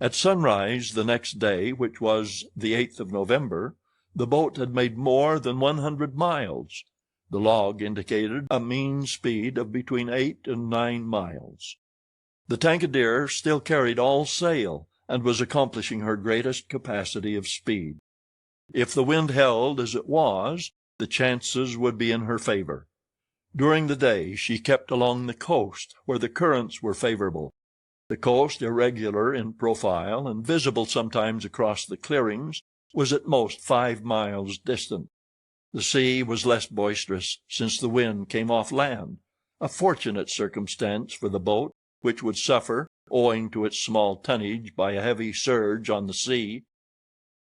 At sunrise the next day, which was the 8th of November, the boat had made more than 100 miles. The log indicated a mean speed of between 8 and 9 miles. The Tankadeer still carried all sail, and was accomplishing her greatest capacity of speed. If the wind held as it was, the chances would be in her favor. During the day she kept along the coast, where the currents were favorable. The coast, irregular in profile and visible sometimes across the clearings, was at most 5 miles distant. The sea was less boisterous, since the wind came off land, a fortunate circumstance for the boat, which would suffer, owing to its small tonnage, by a heavy surge on the sea.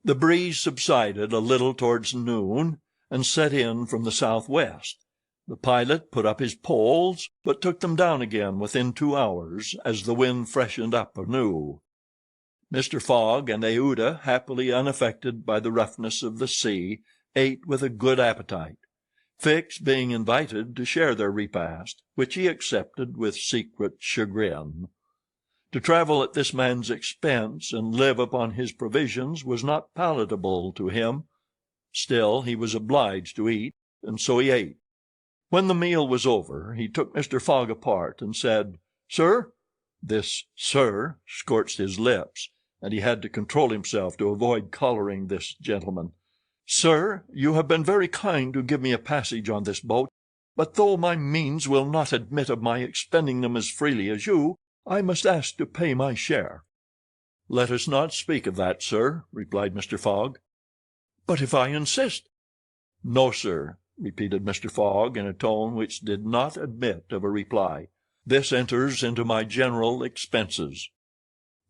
The breeze subsided a little towards noon, and set in from the southwest. The pilot put up his poles, but took them down again within 2 hours, as the wind freshened up anew. Mr. Fogg and Aouda, happily unaffected by the roughness of the sea, ate with a good appetite, Fix being invited to share their repast, which he accepted with secret chagrin. To travel at this man's expense and live upon his provisions was not palatable to him. Still he was obliged to eat, and so he ate. When the meal was over, he took Mr. Fogg apart and said, "Sir," this "sir" scorched his lips, and he had to control himself to avoid collaring this gentleman. "Sir, you have been very kind to give me a passage on this boat, but though my means will not admit of my expending them as freely as you, I must ask to pay my share." "Let us not speak of that, sir," replied Mr. Fogg. "But if I insist—" "No, sir," repeated Mr. Fogg in a tone which did not admit of a reply. "This enters into my general expenses."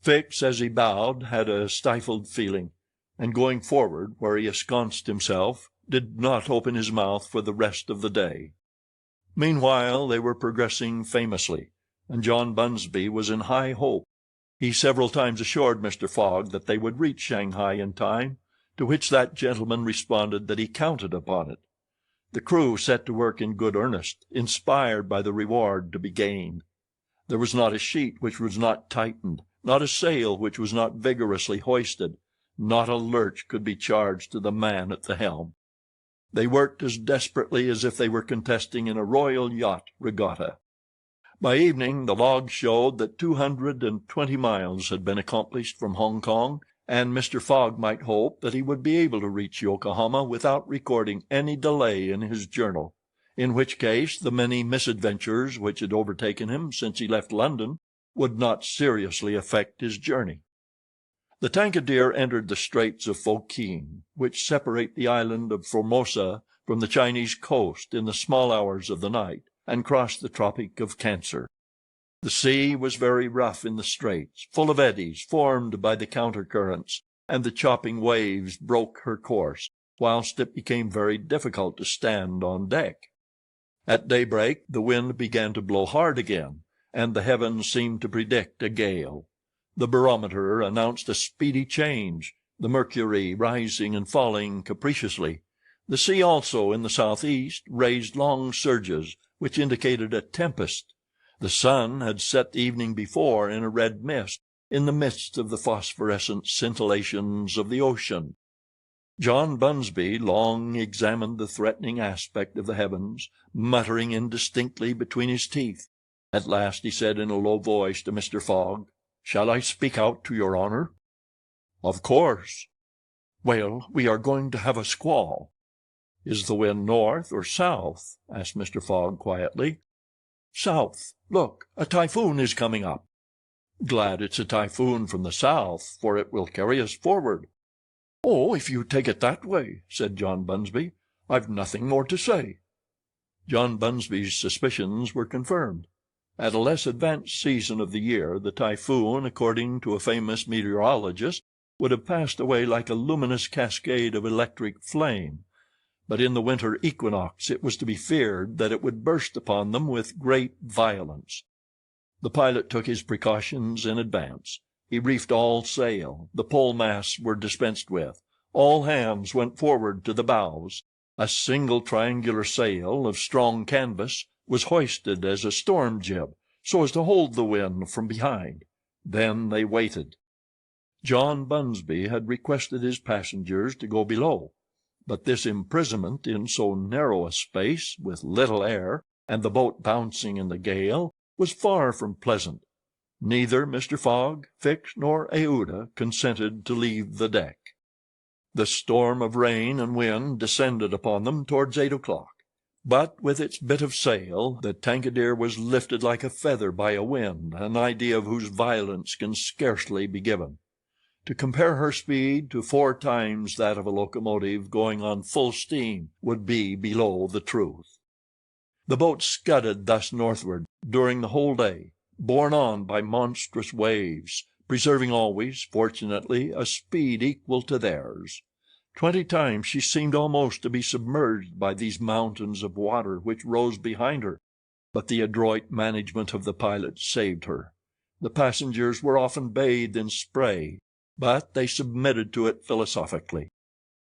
Fix, as he bowed, had a stifled feeling, and going forward, where he ensconced himself, did not open his mouth for the rest of the day. Meanwhile they were progressing famously, and John Bunsby was in high hope. He several times assured Mr. Fogg that they would reach Shanghai in time, to which that gentleman responded that he counted upon it. The crew set to work in good earnest, inspired by the reward to be gained. There was not a sheet which was not tightened, not a sail which was not vigorously hoisted, not a lurch could be charged to the man at the helm. They worked as desperately as if they were contesting in a royal yacht regatta. By evening the logs showed that 220 miles had been accomplished from Hong Kong, and Mr. Fogg might hope that he would be able to reach Yokohama without recording any delay in his journal, in which case the many misadventures which had overtaken him since he left London would not seriously affect his journey. The Tankadere entered the Straits of Fokien, which separate the island of Formosa from the Chinese coast, in the small hours of the night, and crossed the Tropic of Cancer. The sea was very rough in the straits, full of eddies formed by the counter-currents, and the chopping waves broke her course, whilst it became very difficult to stand on deck. At daybreak the wind began to blow hard again, and the heavens seemed to predict a gale. The barometer announced a speedy change, the mercury rising and falling capriciously. The sea also, in the southeast, raised long surges, which indicated a tempest. The sun had set the evening before in a red mist, in the midst of the phosphorescent scintillations of the ocean. John Bunsby long examined the threatening aspect of the heavens, muttering indistinctly between his teeth. At last he said in a low voice to Mr. Fogg, "Shall I speak out to your honor?" "Of course." "Well, we are going to have a squall." "Is the wind north or south?" asked Mr. Fogg quietly. "South. Look, a typhoon is coming up." "Glad it's a typhoon from the south, for it will carry us forward." "Oh, if you take it that way," said John Bunsby, "I've nothing more to say." John Bunsby's suspicions were confirmed. At a less advanced season of the year the typhoon, according to a famous meteorologist, would have passed away like a luminous cascade of electric flame, but in the winter equinox it was to be feared that it would burst upon them with great violence. The pilot took his precautions in advance. He reefed all sail, the pole masts were dispensed with, all hands went forward to the bows. A single triangular sail of strong canvas was hoisted as a storm jib, so as to hold the wind from behind. Then they waited. John Bunsby had requested his passengers to go below, but this imprisonment in so narrow a space, with little air, and the boat bouncing in the gale, was far from pleasant. Neither Mr. Fogg, Fix, nor Aouda consented to leave the deck. The storm of rain and wind descended upon them towards 8 o'clock, but with its bit of sail the Tankadere was lifted like a feather by a wind, an idea of whose violence can scarcely be given. To compare her speed to 4 times that of a locomotive going on full steam would be below the truth. The boat scudded thus northward during the whole day, borne on by monstrous waves, preserving always, fortunately, a speed equal to theirs. 20 times she seemed almost to be submerged by these mountains of water which rose behind her, but the adroit management of the pilot saved her. The passengers were often bathed in spray, but they submitted to it philosophically.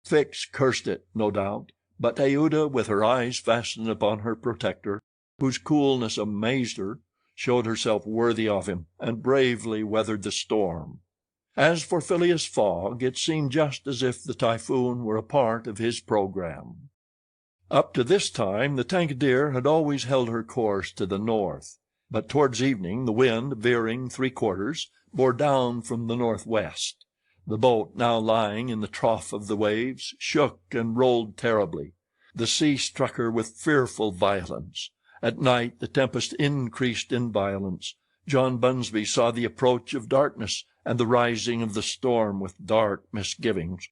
Fix cursed it, no doubt, but Aouda, with her eyes fastened upon her protector, whose coolness amazed her, showed herself worthy of him, and bravely weathered the storm. As for Phileas Fogg, it seemed just as if the typhoon were a part of his program. Up to this time the Tangier had always held her course to the north, but towards evening the wind, veering 3/4, bore down from the northwest. The boat, now lying in the trough of the waves, shook and rolled terribly. The sea struck her with fearful violence. At night the tempest increased in violence. John Bunsby saw the approach of darkness and the rising of the storm with dark misgivings.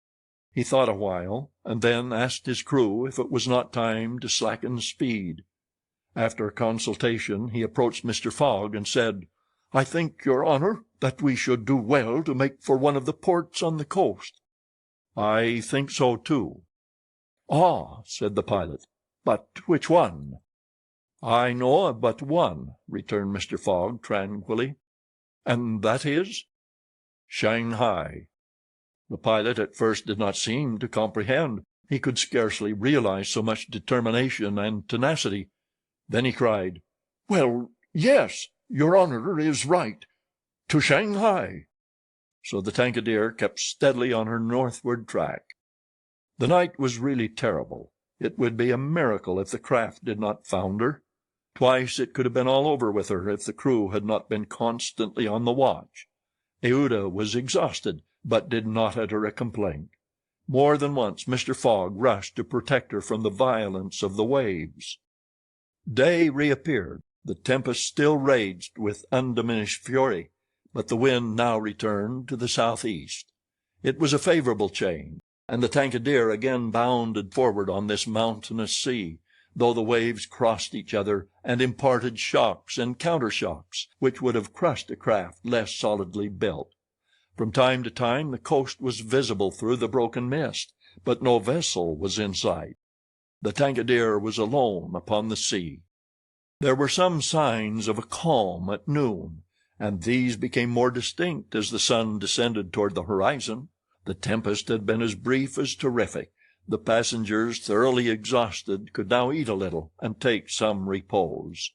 He thought a while, and then asked his crew if it was not time to slacken speed. After a consultation he approached Mr. Fogg and said, "I think, your honor, that we should do well to make for one of the ports on the coast." "I think so too." "Ah," said the pilot, "but which one?" "I know of but one," returned Mr. Fogg tranquilly. "And that is?" "Shanghai." The pilot at first did not seem to comprehend. He could scarcely realize so much determination and tenacity. Then he cried, "Well, yes, your honor is right. To Shanghai." So the Tangier kept steadily on her northward track. The night was really terrible. It would be a miracle if the craft did not founder. Twice it could have been all over with her if the crew had not been constantly on the watch. Aouda was exhausted, but did not utter a complaint. More than once Mr. Fogg rushed to protect her from the violence of the waves. Day reappeared. The tempest still raged with undiminished fury, but the wind now returned to the southeast. It was a favorable change, and the Tangier again bounded forward on this mountainous sea, though the waves crossed each other and imparted shocks and countershocks which would have crushed a craft less solidly built. From time to time the coast was visible through the broken mist, but no vessel was in sight. The Tangier was alone upon the sea. There were some signs of a calm at noon, and these became more distinct as the sun descended toward the horizon. The tempest had been as brief as terrific. The passengers, thoroughly exhausted, could now eat a little and take some repose.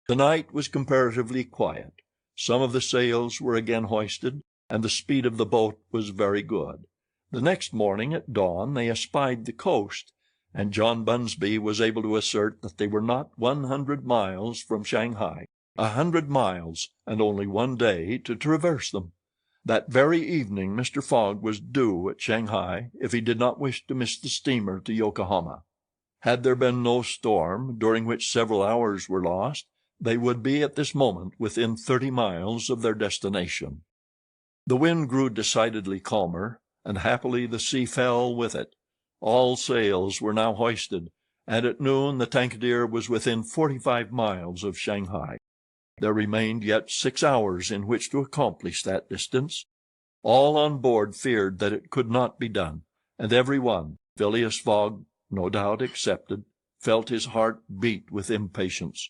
The night was comparatively quiet. Some of the sails were again hoisted, and the speed of the boat was very good. The next morning at dawn they espied the coast, and John Bunsby was able to assert that they were not 100 miles from Shanghai. 100 miles, and only one day to traverse them. That very evening Mr. Fogg was due at Shanghai if he did not wish to miss the steamer to Yokohama. Had there been no storm, during which several hours were lost, they would be at this moment within 30 miles of their destination. The wind grew decidedly calmer, and happily the sea fell with it. All sails were now hoisted, and at noon the Tangier was within 45 miles of Shanghai. There remained yet 6 hours in which to accomplish that distance. All on board feared that it could not be done, and every one, Phileas Fogg no doubt excepted, felt his heart beat with impatience.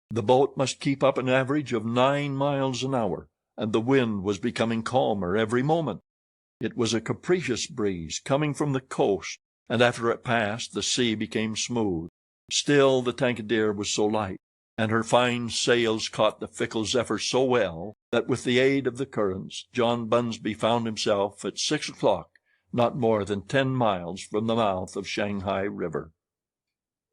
The boat must keep up an average of 9 miles an hour, and the wind was becoming calmer every moment. It was a capricious breeze coming from the coast, and after it passed the sea became smooth. Still the Tangier was so light, and her fine sails caught the fickle zephyr so well, that with the aid of the currents John Bunsby found himself at 6 o'clock not more than 10 miles from the mouth of Shanghai River.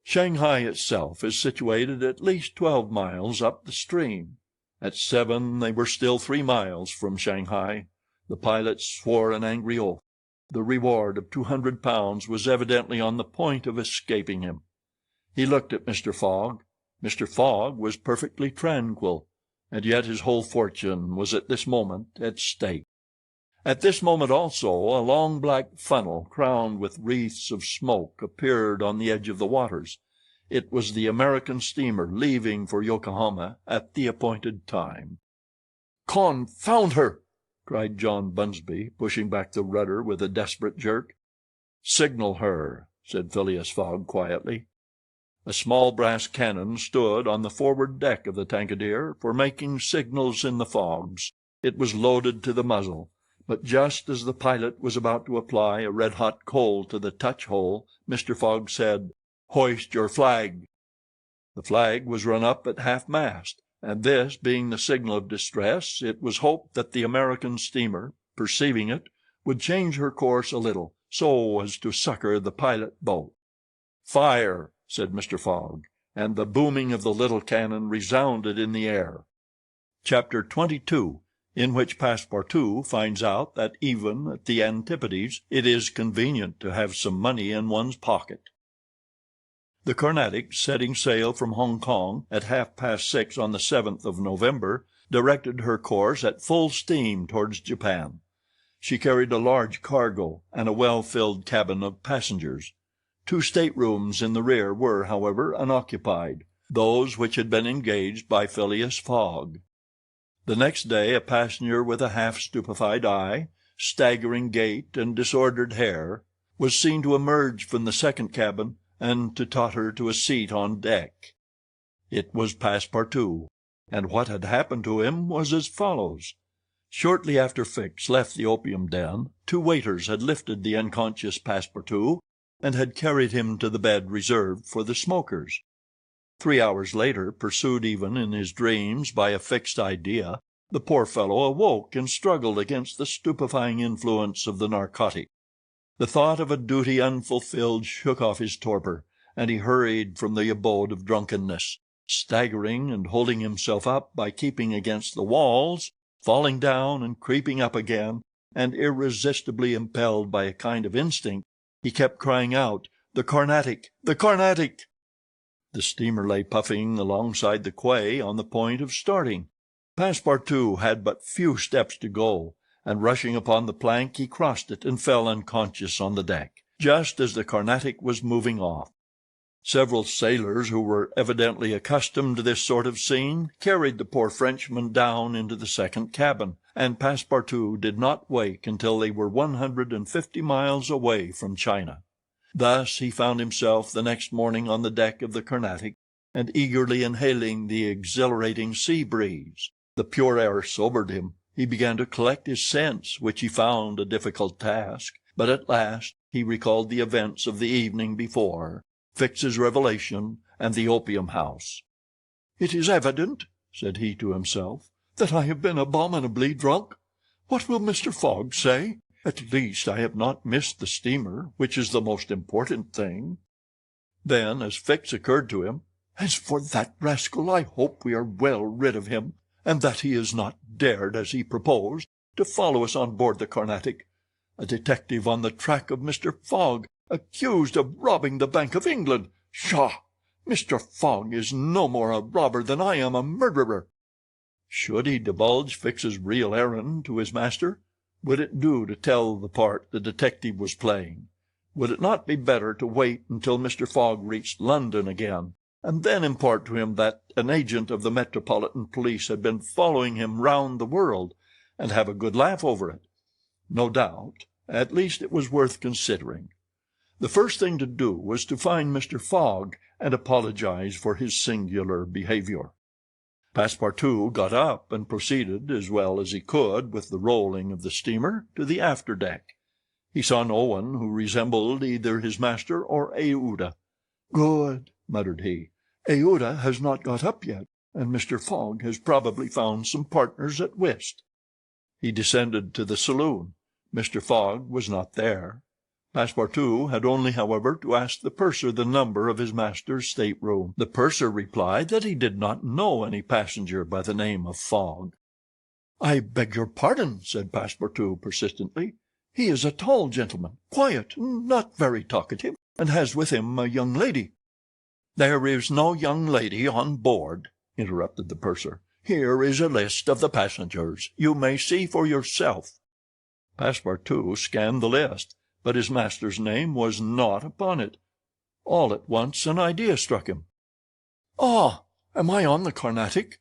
Shanghai itself is situated at least 12 miles up the stream. At 7 they were still 3 miles from Shanghai. The pilot swore an angry oath. The reward of £200 was evidently on the point of escaping him. He looked at Mr. Fogg. Mr. Fogg was perfectly tranquil, and yet his whole fortune was at this moment at stake. At this moment also a long black funnel, crowned with wreaths of smoke, appeared on the edge of the waters. It was the American steamer leaving for Yokohama at the appointed time. "Confound her!" cried John Bunsby, pushing back the rudder with a desperate jerk. "Signal her," said Phileas Fogg quietly. A small brass cannon stood on the forward deck of the Tankadere for making signals in the fogs. It was loaded to the muzzle, but just as the pilot was about to apply a red-hot coal to the touch-hole, Mr. Fogg said, "Hoist your flag." The flag was run up at half-mast, and this being the signal of distress, it was hoped that the American steamer, perceiving it, would change her course a little, so as to succor the pilot boat. "Fire!" said Mr. Fogg, and the booming of the little cannon resounded in the air. Chapter 22, in which Passepartout finds out that even at the Antipodes it is convenient to have some money in one's pocket. The Carnatic, setting sail from Hong Kong at 6:30 on the 7th of November, directed her course at full steam towards Japan. She carried a large cargo and a well-filled cabin of passengers. 2 staterooms in the rear were, however, unoccupied, those which had been engaged by Phileas Fogg. The next day a passenger with a half-stupefied eye, staggering gait, and disordered hair, was seen to emerge from the second cabin and to totter to a seat on deck. It was Passepartout, and what had happened to him was as follows. Shortly after Fix left the opium den, 2 waiters had lifted the unconscious Passepartout and had carried him to the bed reserved for the smokers. 3 hours later, pursued even in his dreams by a fixed idea, the poor fellow awoke and struggled against the stupefying influence of the narcotic. The thought of a duty unfulfilled shook off his torpor, and he hurried from the abode of drunkenness, staggering and holding himself up by keeping against the walls, falling down and creeping up again, and irresistibly impelled by a kind of instinct, he kept crying out, "The Carnatic! The Carnatic!" The steamer lay puffing alongside the quay on the point of starting. Passepartout had but few steps to go, and rushing upon the plank he crossed it and fell unconscious on the deck, just as the Carnatic was moving off. Several sailors who were evidently accustomed to this sort of scene carried the poor Frenchman down into the second cabin, and Passepartout did not wake until they were 150 miles away from China. Thus he found himself the next morning on the deck of the Carnatic, and eagerly inhaling the exhilarating sea breeze. The pure air sobered him. He began to collect his sense, which he found a difficult task, but at last he recalled the events of the evening before, Fix's revelation, and the opium house. "It is evident," said he to himself, "that I have been abominably drunk. What will Mr. Fogg say? At least I have not missed the steamer, which is the most important thing." Then, as Fix occurred to him, "As for that rascal, I hope we are well rid of him, and that he has not dared, as he proposed, to follow us on board the Carnatic. A detective on the track of Mr. Fogg, accused of robbing the Bank of England! Pshaw! Mr. Fogg is no more a robber than I am a murderer." Should he divulge Fix's real errand to his master? Would it do to tell the part the detective was playing? Would it not be better to wait until Mr. Fogg reached London again, and then impart to him that an agent of the Metropolitan Police had been following him round the world, and have a good laugh over it? No doubt. At least it was worth considering. The first thing to do was to find Mr. Fogg and apologize for his singular behavior. Passepartout got up and proceeded, as well as he could with the rolling of the steamer, to the after-deck. He saw no one who resembled either his master or Aouda. "Good," muttered he. "Aouda has not got up yet, and Mr. Fogg has probably found some partners at whist." He descended to the saloon. Mr. Fogg was not there. Passepartout had only, however, to ask the purser the number of his master's stateroom. The purser replied that he did not know any passenger by the name of Fogg. "I beg your pardon," said Passepartout persistently. "He is a tall gentleman, quiet, not very talkative, and has with him a young lady." "There is no young lady on board," interrupted the purser. "Here is a list of the passengers. You may see for yourself." Passepartout scanned the list, but his master's name was not upon it. All at once an idea struck him. "Ah, am I on the Carnatic?"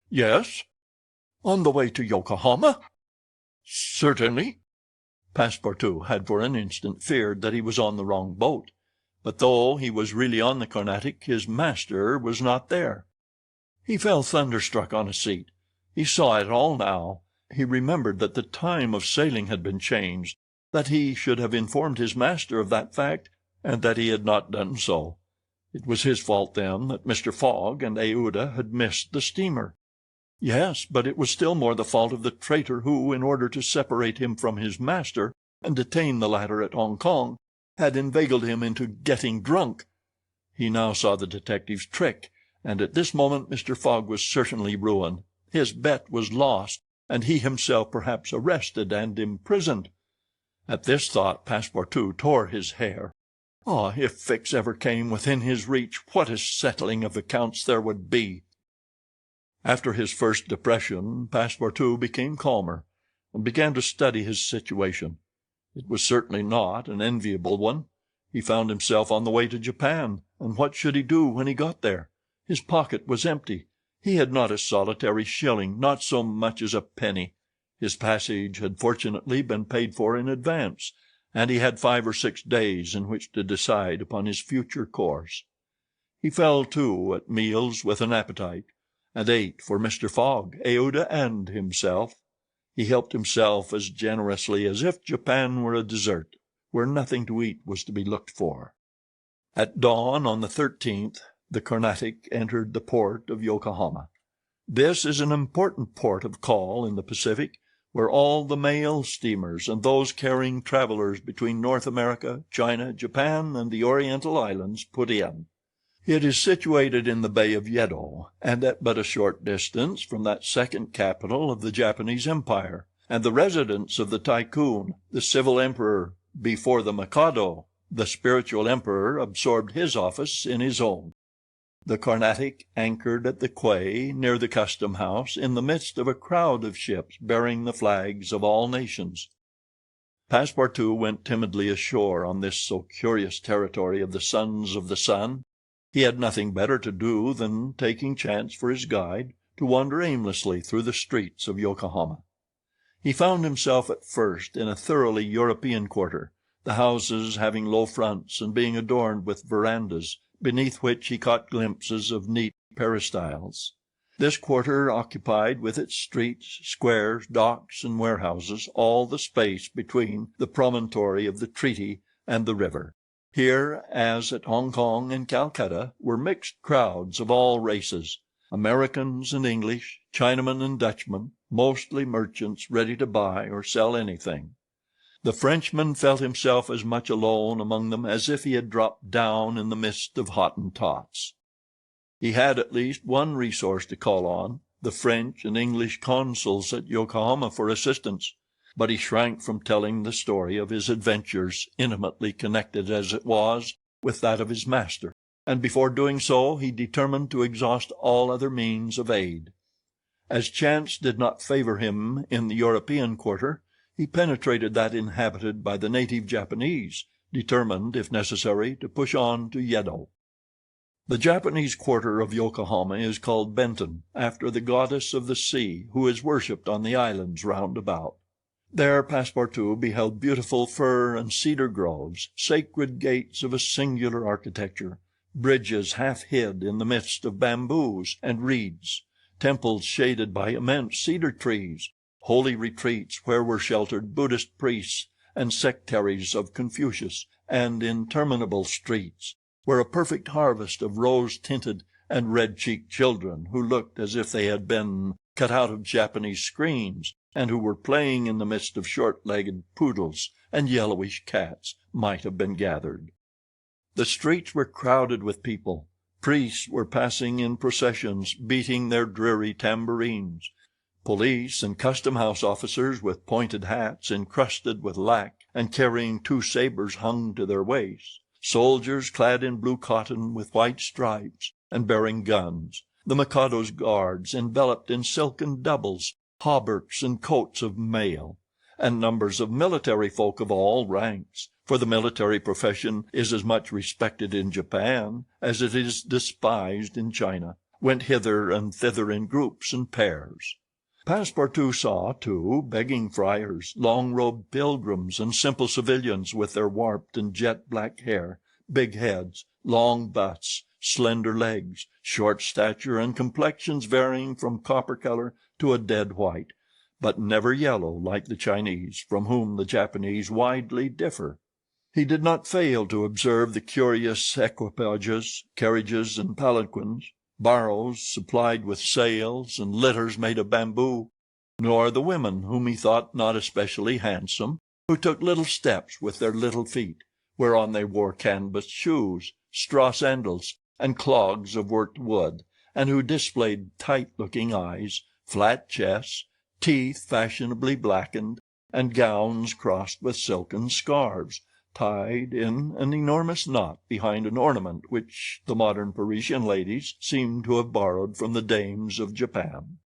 "Yes." "On the way to Yokohama?" "Certainly." Passepartout had for an instant feared that he was on the wrong boat, but though he was really on the Carnatic, his master was not there. He fell thunderstruck on a seat. He saw it all now. He remembered that the time of sailing had been changed, that he should have informed his master of that fact, and that he had not done so. It was his fault, then, that Mr. Fogg and Aouda had missed the steamer. Yes, but it was still more the fault of the traitor who, in order to separate him from his master and detain the latter at Hong Kong, had inveigled him into getting drunk. He now saw the detective's trick, and at this moment Mr. Fogg was certainly ruined. His bet was lost, and he himself perhaps arrested and imprisoned. At this thought Passepartout tore his hair. Ah, if Fix ever came within his reach, what a settling of accounts there would be! After his first depression, Passepartout became calmer, and began to study his situation. It was certainly not an enviable one. He found himself on the way to Japan, and what should he do when he got there? His pocket was empty. He had not a solitary shilling, not so much as a penny. His passage had fortunately been paid for in advance, and he had 5 or 6 days in which to decide upon his future course. He fell to at meals with an appetite, and ate for Mr. Fogg, Aouda, and himself. He helped himself as generously as if Japan were a dessert, where nothing to eat was to be looked for. At dawn on the 13th, the Carnatic entered the port of Yokohama. This is an important port of call in the Pacific, where all the mail steamers and those carrying travelers between North America, China, Japan, and the Oriental Islands put in. It is situated in the Bay of Yedo, and at but a short distance from that second capital of the Japanese Empire, and the residence of the Tycoon, the civil emperor, before the Mikado, the spiritual emperor, absorbed his office in his own. The Carnatic anchored at the quay near the custom house in the midst of a crowd of ships bearing the flags of all nations. Passepartout went timidly ashore on this so curious territory of the Sons of the Sun. He had nothing better to do than, taking chance for his guide, to wander aimlessly through the streets of Yokohama. He found himself at first in a thoroughly European quarter, the houses having low fronts and being adorned with verandas, beneath which he caught glimpses of neat peristyles. This quarter occupied, with its streets, squares, docks, and warehouses, all the space between the promontory of the treaty and the river. Here, as at Hong Kong and Calcutta, were mixed crowds of all races, Americans and English, Chinamen and Dutchmen, mostly merchants ready to buy or sell anything. The Frenchman felt himself as much alone among them as if he had dropped down in the midst of Hottentots. He had at least one resource to call on, the French and English consuls at Yokohama, for assistance, but he shrank from telling the story of his adventures, intimately connected as it was with that of his master, and before doing so he determined to exhaust all other means of aid. As chance did not favor him in the European quarter, he penetrated that inhabited by the native Japanese, determined, if necessary, to push on to Yedo. The Japanese quarter of Yokohama is called Benton, after the goddess of the sea, who is worshipped on the islands round about. There Passepartout beheld beautiful fir and cedar groves, sacred gates of a singular architecture, bridges half hid in the midst of bamboos and reeds, temples shaded by immense cedar trees, holy retreats where were sheltered Buddhist priests and sectaries of Confucius, and interminable streets, where a perfect harvest of rose-tinted and red-cheeked children, who looked as if they had been cut out of Japanese screens, and who were playing in the midst of short-legged poodles and yellowish cats, might have been gathered. The streets were crowded with people. Priests were passing in processions, beating their dreary tambourines. Police and custom-house officers with pointed hats encrusted with lac and carrying 2 sabers hung to their waists. Soldiers clad in blue cotton with white stripes and bearing guns. The Mikado's guards enveloped in silken doubles, hauberks and coats of mail, and numbers of military folk of all ranks, for the military profession is as much respected in Japan as it is despised in China, went hither and thither in groups and pairs. Passepartout saw, too, begging friars, long-robed pilgrims, and simple civilians with their warped and jet-black hair, big heads, long busts, slender legs, short stature, and complexions varying from copper color to a dead white, but never yellow like the Chinese, from whom the Japanese widely differ. He did not fail to observe the curious equipages, carriages, and palanquins, barrows supplied with sails, and litters made of bamboo, nor the women, whom he thought not especially handsome, who took little steps with their little feet, whereon they wore canvas shoes, straw sandals, and clogs of worked wood, and who displayed tight-looking eyes, flat chests, teeth fashionably blackened, and gowns crossed with silken scarves, tied in an enormous knot behind an ornament which the modern Parisian ladies seem to have borrowed from the dames of Japan.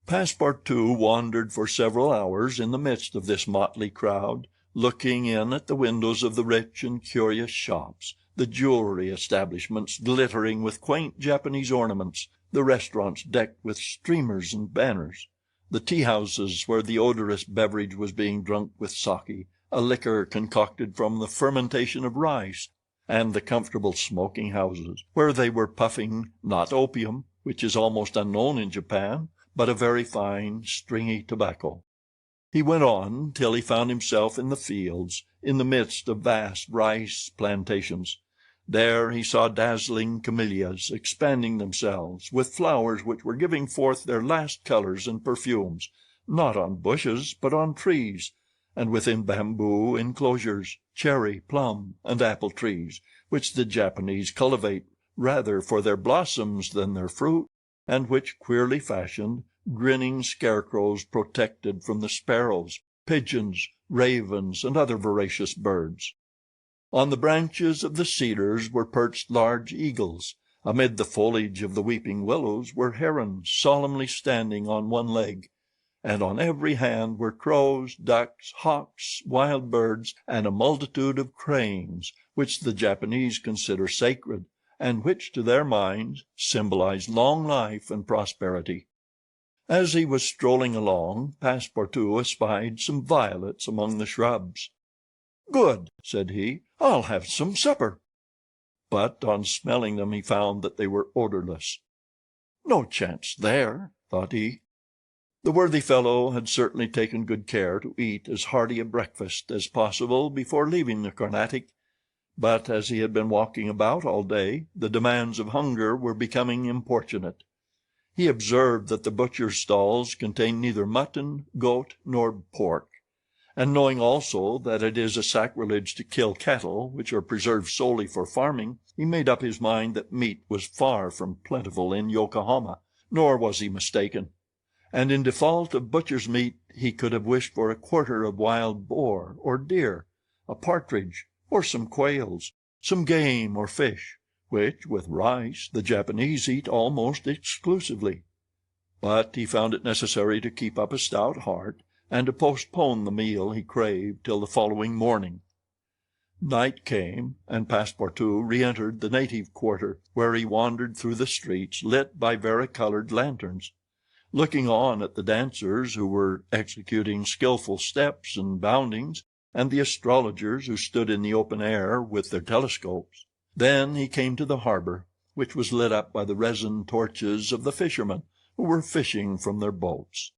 Passepartout wandered for several hours in the midst of this motley crowd, looking in at the windows of the rich and curious shops, the jewelry establishments glittering with quaint Japanese ornaments, the restaurants decked with streamers and banners, the tea-houses where the odorous beverage was being drunk with sake, a liquor concocted from the fermentation of rice, and the comfortable smoking-houses, where they were puffing, not opium, which is almost unknown in Japan, but a very fine, stringy tobacco. He went on till he found himself in the fields, in the midst of vast rice plantations. There he saw dazzling camellias expanding themselves, with flowers which were giving forth their last colors and perfumes, not on bushes, but on trees, and within bamboo enclosures, cherry, plum, and apple trees, which the Japanese cultivate rather for their blossoms than their fruit, and which, queerly fashioned, grinning scarecrows protected from the sparrows, pigeons, ravens, and other voracious birds. On the branches of the cedars were perched large eagles. Amid the foliage of the weeping willows were herons solemnly standing on one leg, and on every hand were crows, ducks, hawks, wild birds, and a multitude of cranes, which the Japanese consider sacred, and which to their minds symbolize long life and prosperity. As he was strolling along, Passepartout espied some violets among the shrubs. "Good," said he, "I'll have some supper." But on smelling them he found that they were odorless. "No chance there," thought he. The worthy fellow had certainly taken good care to eat as hearty a breakfast as possible before leaving the Carnatic, but as he had been walking about all day, the demands of hunger were becoming importunate. He observed that the butcher's stalls contained neither mutton, goat, nor pork, and knowing also that it is a sacrilege to kill cattle which are preserved solely for farming, he made up his mind that meat was far from plentiful in Yokohama, nor was he mistaken, and in default of butcher's meat he could have wished for a quarter of wild boar or deer, a partridge, or some quails, some game or fish, which, with rice, the Japanese eat almost exclusively. But he found it necessary to keep up a stout heart, and to postpone the meal he craved till the following morning. Night came, and Passepartout re-entered the native quarter, where he wandered through the streets lit by varicolored lanterns, looking on at the dancers who were executing skillful steps and boundings, and the astrologers who stood in the open air with their telescopes. Then he came to the harbor, which was lit up by the resin torches of the fishermen, who were fishing from their boats.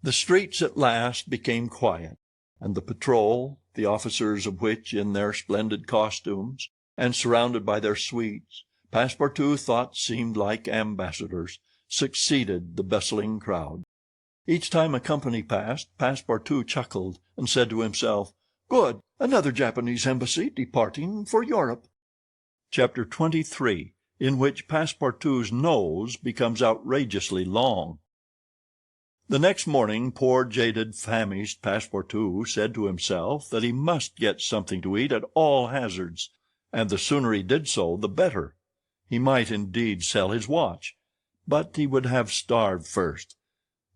The streets at last became quiet, and the patrol, the officers of which in their splendid costumes, and surrounded by their suites, Passepartout thought seemed like ambassadors, succeeded the bustling crowd. Each time a company passed, Passepartout chuckled, and said to himself, "Good, another Japanese embassy departing for Europe." Chapter 23, in which Passepartout's nose becomes outrageously long. The next morning poor jaded, famished Passepartout said to himself that he must get something to eat at all hazards, and the sooner he did so the better. He might indeed sell his watch, but he would have starved first.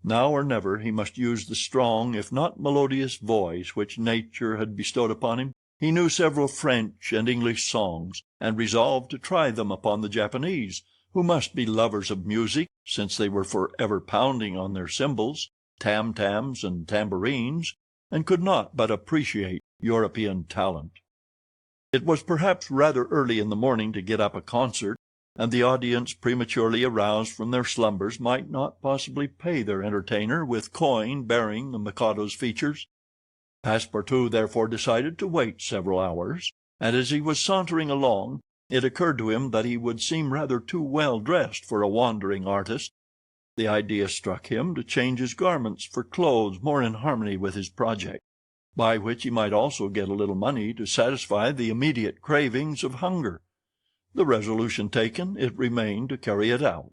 Now or never he must use the strong if not melodious voice which nature had bestowed upon him, He knew several French and English songs, and resolved to try them upon the Japanese, who must be lovers of music, since they were forever pounding on their cymbals, tam-tams, and tambourines, and could not but appreciate European talent. It was perhaps rather early in the morning to get up a concert, and the audience, prematurely aroused from their slumbers, might not possibly pay their entertainer with coin bearing the Mikado's features. Passepartout therefore decided to wait several hours, and as he was sauntering along, it occurred to him that he would seem rather too well dressed for a wandering artist. The idea struck him to change his garments for clothes more in harmony with his project, by which he might also get a little money to satisfy the immediate cravings of hunger. The resolution taken, it remained to carry it out.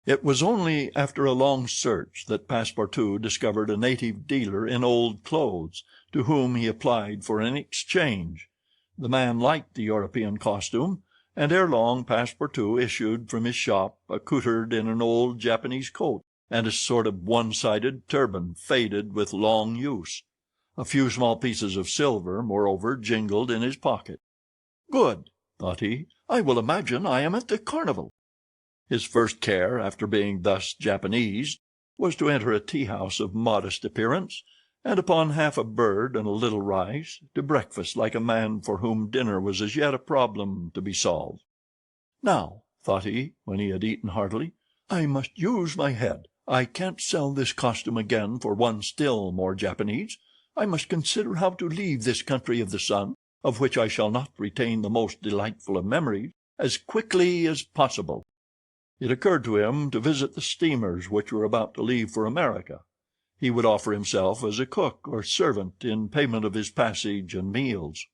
It was only after a long search that Passepartout discovered a native dealer in old clothes, to whom he applied for an exchange. The man liked the European costume, and ere long Passepartout issued from his shop, accoutred in an old Japanese coat and a sort of one-sided turban, faded with long use. A few small pieces of silver, moreover, jingled in his pocket. "Good," thought he, "I will imagine I am at the carnival." His first care, after being thus Japanesed, was to enter a tea-house of modest appearance, and upon half a bird and a little rice, to breakfast like a man for whom dinner was as yet a problem to be solved. "Now," thought he, when he had eaten heartily, "I must use my head. I can't sell this costume again for one still more Japanese. I must consider how to leave this country of the sun, of which I shall not retain the most delightful of memories, as quickly as possible." It occurred to him to visit the steamers which were about to leave for America. He would offer himself as a cook or servant in payment of his passage and meals.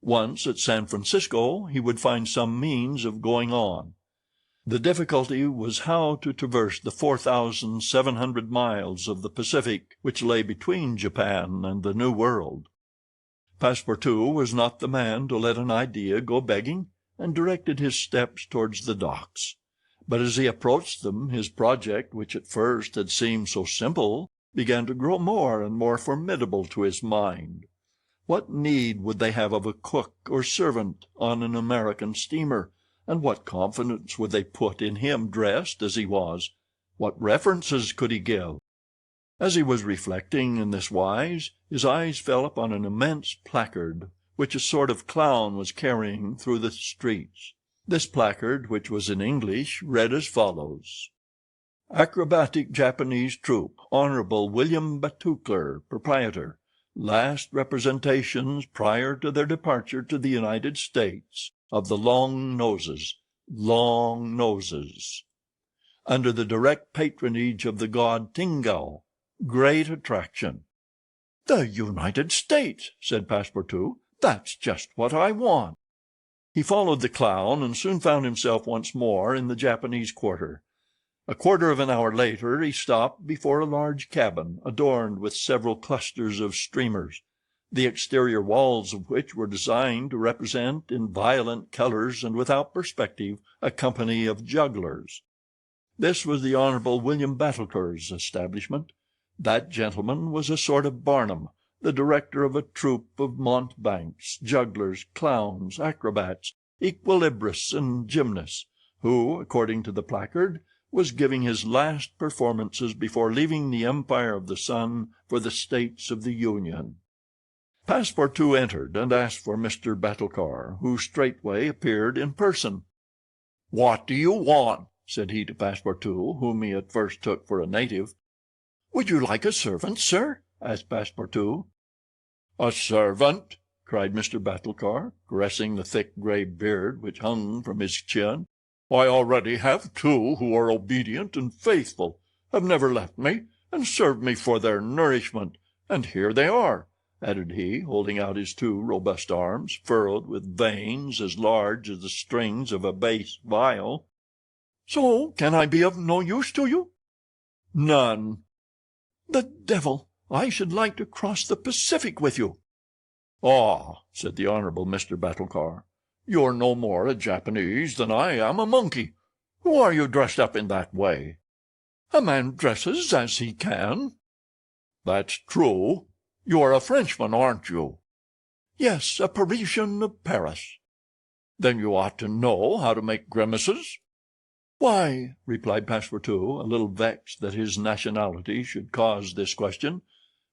Once at San Francisco, he would find some means of going on. The difficulty was how to traverse the 4,700 miles of the Pacific which lay between Japan and the New World. Passepartout was not the man to let an idea go begging, and directed his steps towards the docks. But as he approached them, his project, which at first had seemed so simple, began to grow more and more formidable to his mind. What need would they have of a cook or servant on an American steamer, and what confidence would they put in him dressed as he was? What references could he give? As he was reflecting in this wise, his eyes fell upon an immense placard which a sort of clown was carrying through the streets. This placard, which was in English, read as follows: "Acrobatic Japanese Troupe, Honorable William Batulcar, Proprietor. Last representations prior to their departure to the United States of the Long Noses, Long Noses. Under the direct patronage of the god Tingao. Great attraction." "The United States!" said Passepartout. "That's just what I want." He followed the clown, and soon found himself once more in the Japanese quarter. A quarter of an hour later he stopped before a large cabin, adorned with several clusters of streamers, the exterior walls of which were designed to represent, in violent colors and without perspective, a company of jugglers. This was the Honorable William Batulcar's establishment. That gentleman was a sort of Barnum, the director of a troupe of mountebanks, jugglers, clowns, acrobats, equilibrists, and gymnasts, who, according to the placard, was giving his last performances before leaving the Empire of the Sun for the States of the Union. Passepartout entered and asked for Mr. Batulcar, who straightway appeared in person. "What do you want?" said he to Passepartout, whom he at first took for a native. "Would you like a servant, sir?" asked Passepartout. "A servant?" cried Mr. Batulcar, caressing the thick gray beard which hung from his chin. "I already have two who are obedient and faithful, have never left me, and serve me for their nourishment, and here they are," added he, holding out his two robust arms, furrowed with veins as large as the strings of a bass viol. "So can I be of no use to you?" "None." "The devil! I should like to cross the Pacific with you." "Ah," said the Honorable Mr. Batulcar, "you're no more a Japanese than I am a monkey. Who are you dressed up in that way?" "A man dresses as he can." "That's true. You're a Frenchman, aren't you?" "Yes, a Parisian of Paris." "Then you ought to know how to make grimaces." "Why," replied Passepartout, a little vexed that his nationality should cause this question,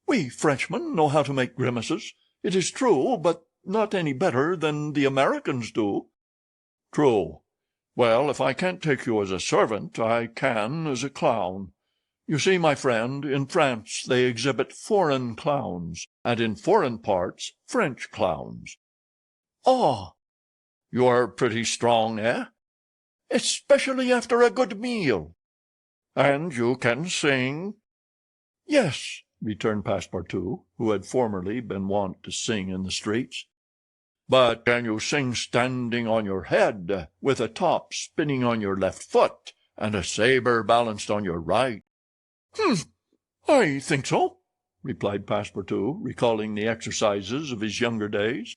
"we Frenchmen know how to make grimaces, it is true, but not any better than the Americans do." "True. Well, if I can't take you as a servant, I can as a clown. You see, my friend, in France they exhibit foreign clowns, and in foreign parts French clowns." "Ah!" "You are pretty strong, eh?" "Especially after a good meal." "And you can sing?" "Yes," returned Passepartout, who had formerly been wont to sing in the streets. "But can you sing standing on your head, with a top spinning on your left foot, and a saber balanced on your right?" "Humph! I think so," replied Passepartout, recalling the exercises of his younger days.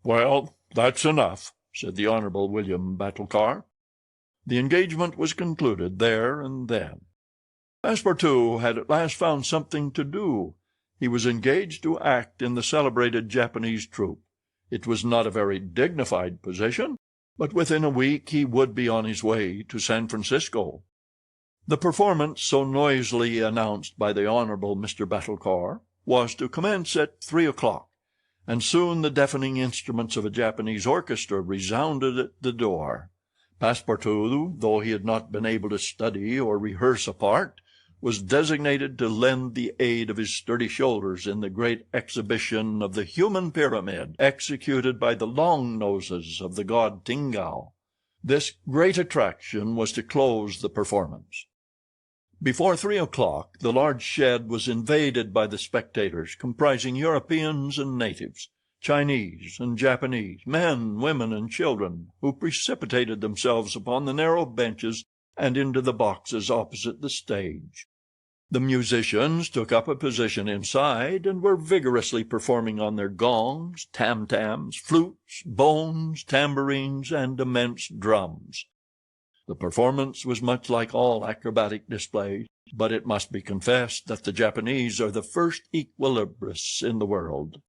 "Well, that's enough," said the Honorable William Batulcar. The engagement was concluded there and then. Passepartout had at last found something to do. He was engaged to act in the celebrated Japanese troupe. It was not a very dignified position, but within a week he would be on his way to San Francisco. The performance so noisily announced by the Honorable Mr. Batulcar was to commence at 3 o'clock, and soon the deafening instruments of a Japanese orchestra resounded at the door. Passepartout, though he had not been able to study or rehearse a part, was designated to lend the aid of his sturdy shoulders in the great exhibition of the human pyramid executed by the long noses of the god Tingao. This great attraction was to close the performance. Before 3 o'clock the large shed was invaded by the spectators, comprising Europeans and natives, Chinese and Japanese, men, women, and children, who precipitated themselves upon the narrow benches and into the boxes opposite the stage. The musicians took up a position inside and were vigorously performing on their gongs, tam-tams, flutes, bones, tambourines, and immense drums. The performance was much like all acrobatic displays, but it must be confessed that the Japanese are the first equilibrists in the world.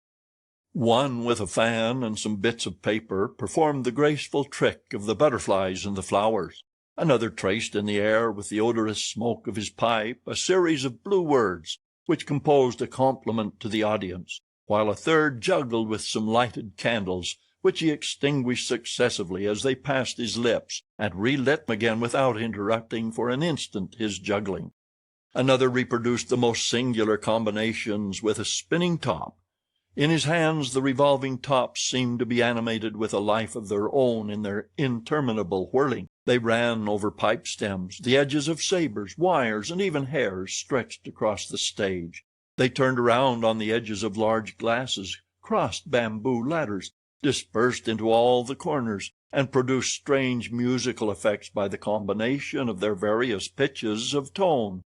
One, with a fan and some bits of paper, performed the graceful trick of the butterflies and the flowers. Another traced in the air with the odorous smoke of his pipe a series of blue words which composed a compliment to the audience, while a third juggled with some lighted candles, which he extinguished successively as they passed his lips, and relit them again without interrupting for an instant his juggling. Another reproduced the most singular combinations with a spinning top. In his hands the revolving tops seemed to be animated with a life of their own in their interminable whirling. They ran over pipe stems, the edges of sabers, wires, and even hairs stretched across the stage. They turned around on the edges of large glasses, crossed bamboo ladders, dispersed into all the corners, and produced strange musical effects by the combination of their various pitches of tone.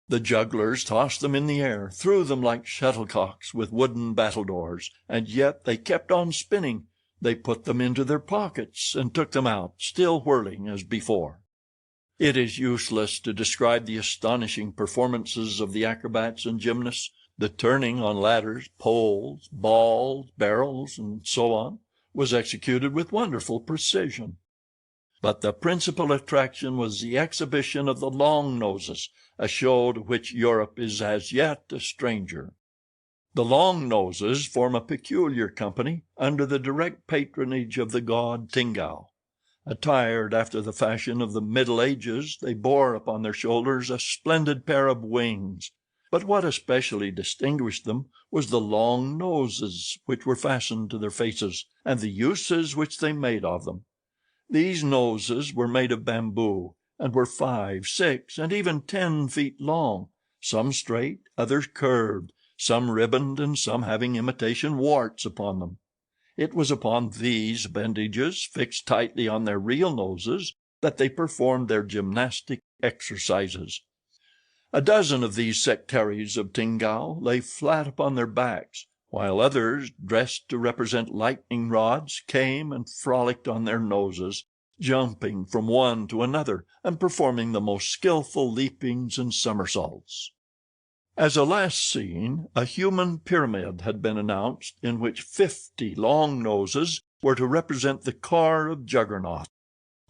The jugglers tossed them in the air, threw them like shuttlecocks with wooden battledores, and yet they kept on spinning. They put them into their pockets and took them out, still whirling as before. It is useless to describe the astonishing performances of the acrobats and gymnasts. The turning on ladders, poles, balls, barrels, and so on, was executed with wonderful precision. But the principal attraction was the exhibition of the long noses, a show to which Europe is as yet a stranger. The long noses form a peculiar company under the direct patronage of the god Tingao. Attired after the fashion of the Middle Ages, they bore upon their shoulders a splendid pair of wings. But what especially distinguished them was the long noses which were fastened to their faces, and the uses which they made of them. These noses were made of bamboo, and were 5, 6, and even 10 feet long, some straight, others curved, some ribboned, and some having imitation warts upon them. It was upon these appendages, fixed tightly on their real noses, that they performed their gymnastic exercises. A dozen of these sectaries of Tingao lay flat upon their backs, while others, dressed to represent lightning rods, came and frolicked on their noses, jumping from one to another, and performing the most skillful leapings and somersaults. As a last scene, a human pyramid had been announced, in which 50 long noses were to represent the car of Juggernaut.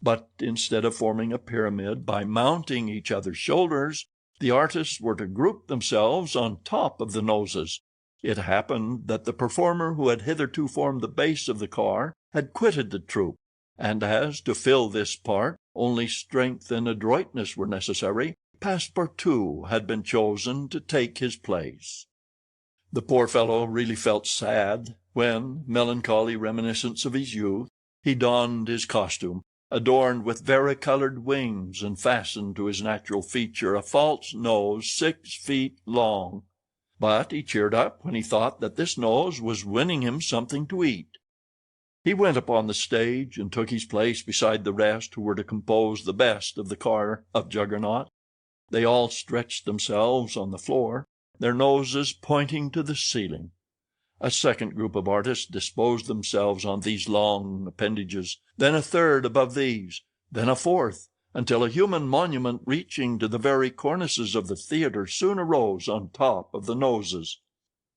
But instead of forming a pyramid by mounting each other's shoulders, the artists were to group themselves on top of the noses. It happened that the performer who had hitherto formed the base of the car had quitted the troupe, and as to fill this part only strength and adroitness were necessary, Passepartout had been chosen to take his place. The poor fellow really felt sad when, melancholy reminiscence of his youth, he donned his costume, adorned with varicolored wings, and fastened to his natural feature a false nose 6 feet long. But he cheered up when he thought that this nose was winning him something to eat. He went upon the stage and took his place beside the rest who were to compose the best of the car of Juggernaut. They all stretched themselves on the floor, their noses pointing to the ceiling. A second group of artists disposed themselves on these long appendages, then a third above these, then a fourth, until a human monument reaching to the very cornices of the theater soon arose on top of the noses.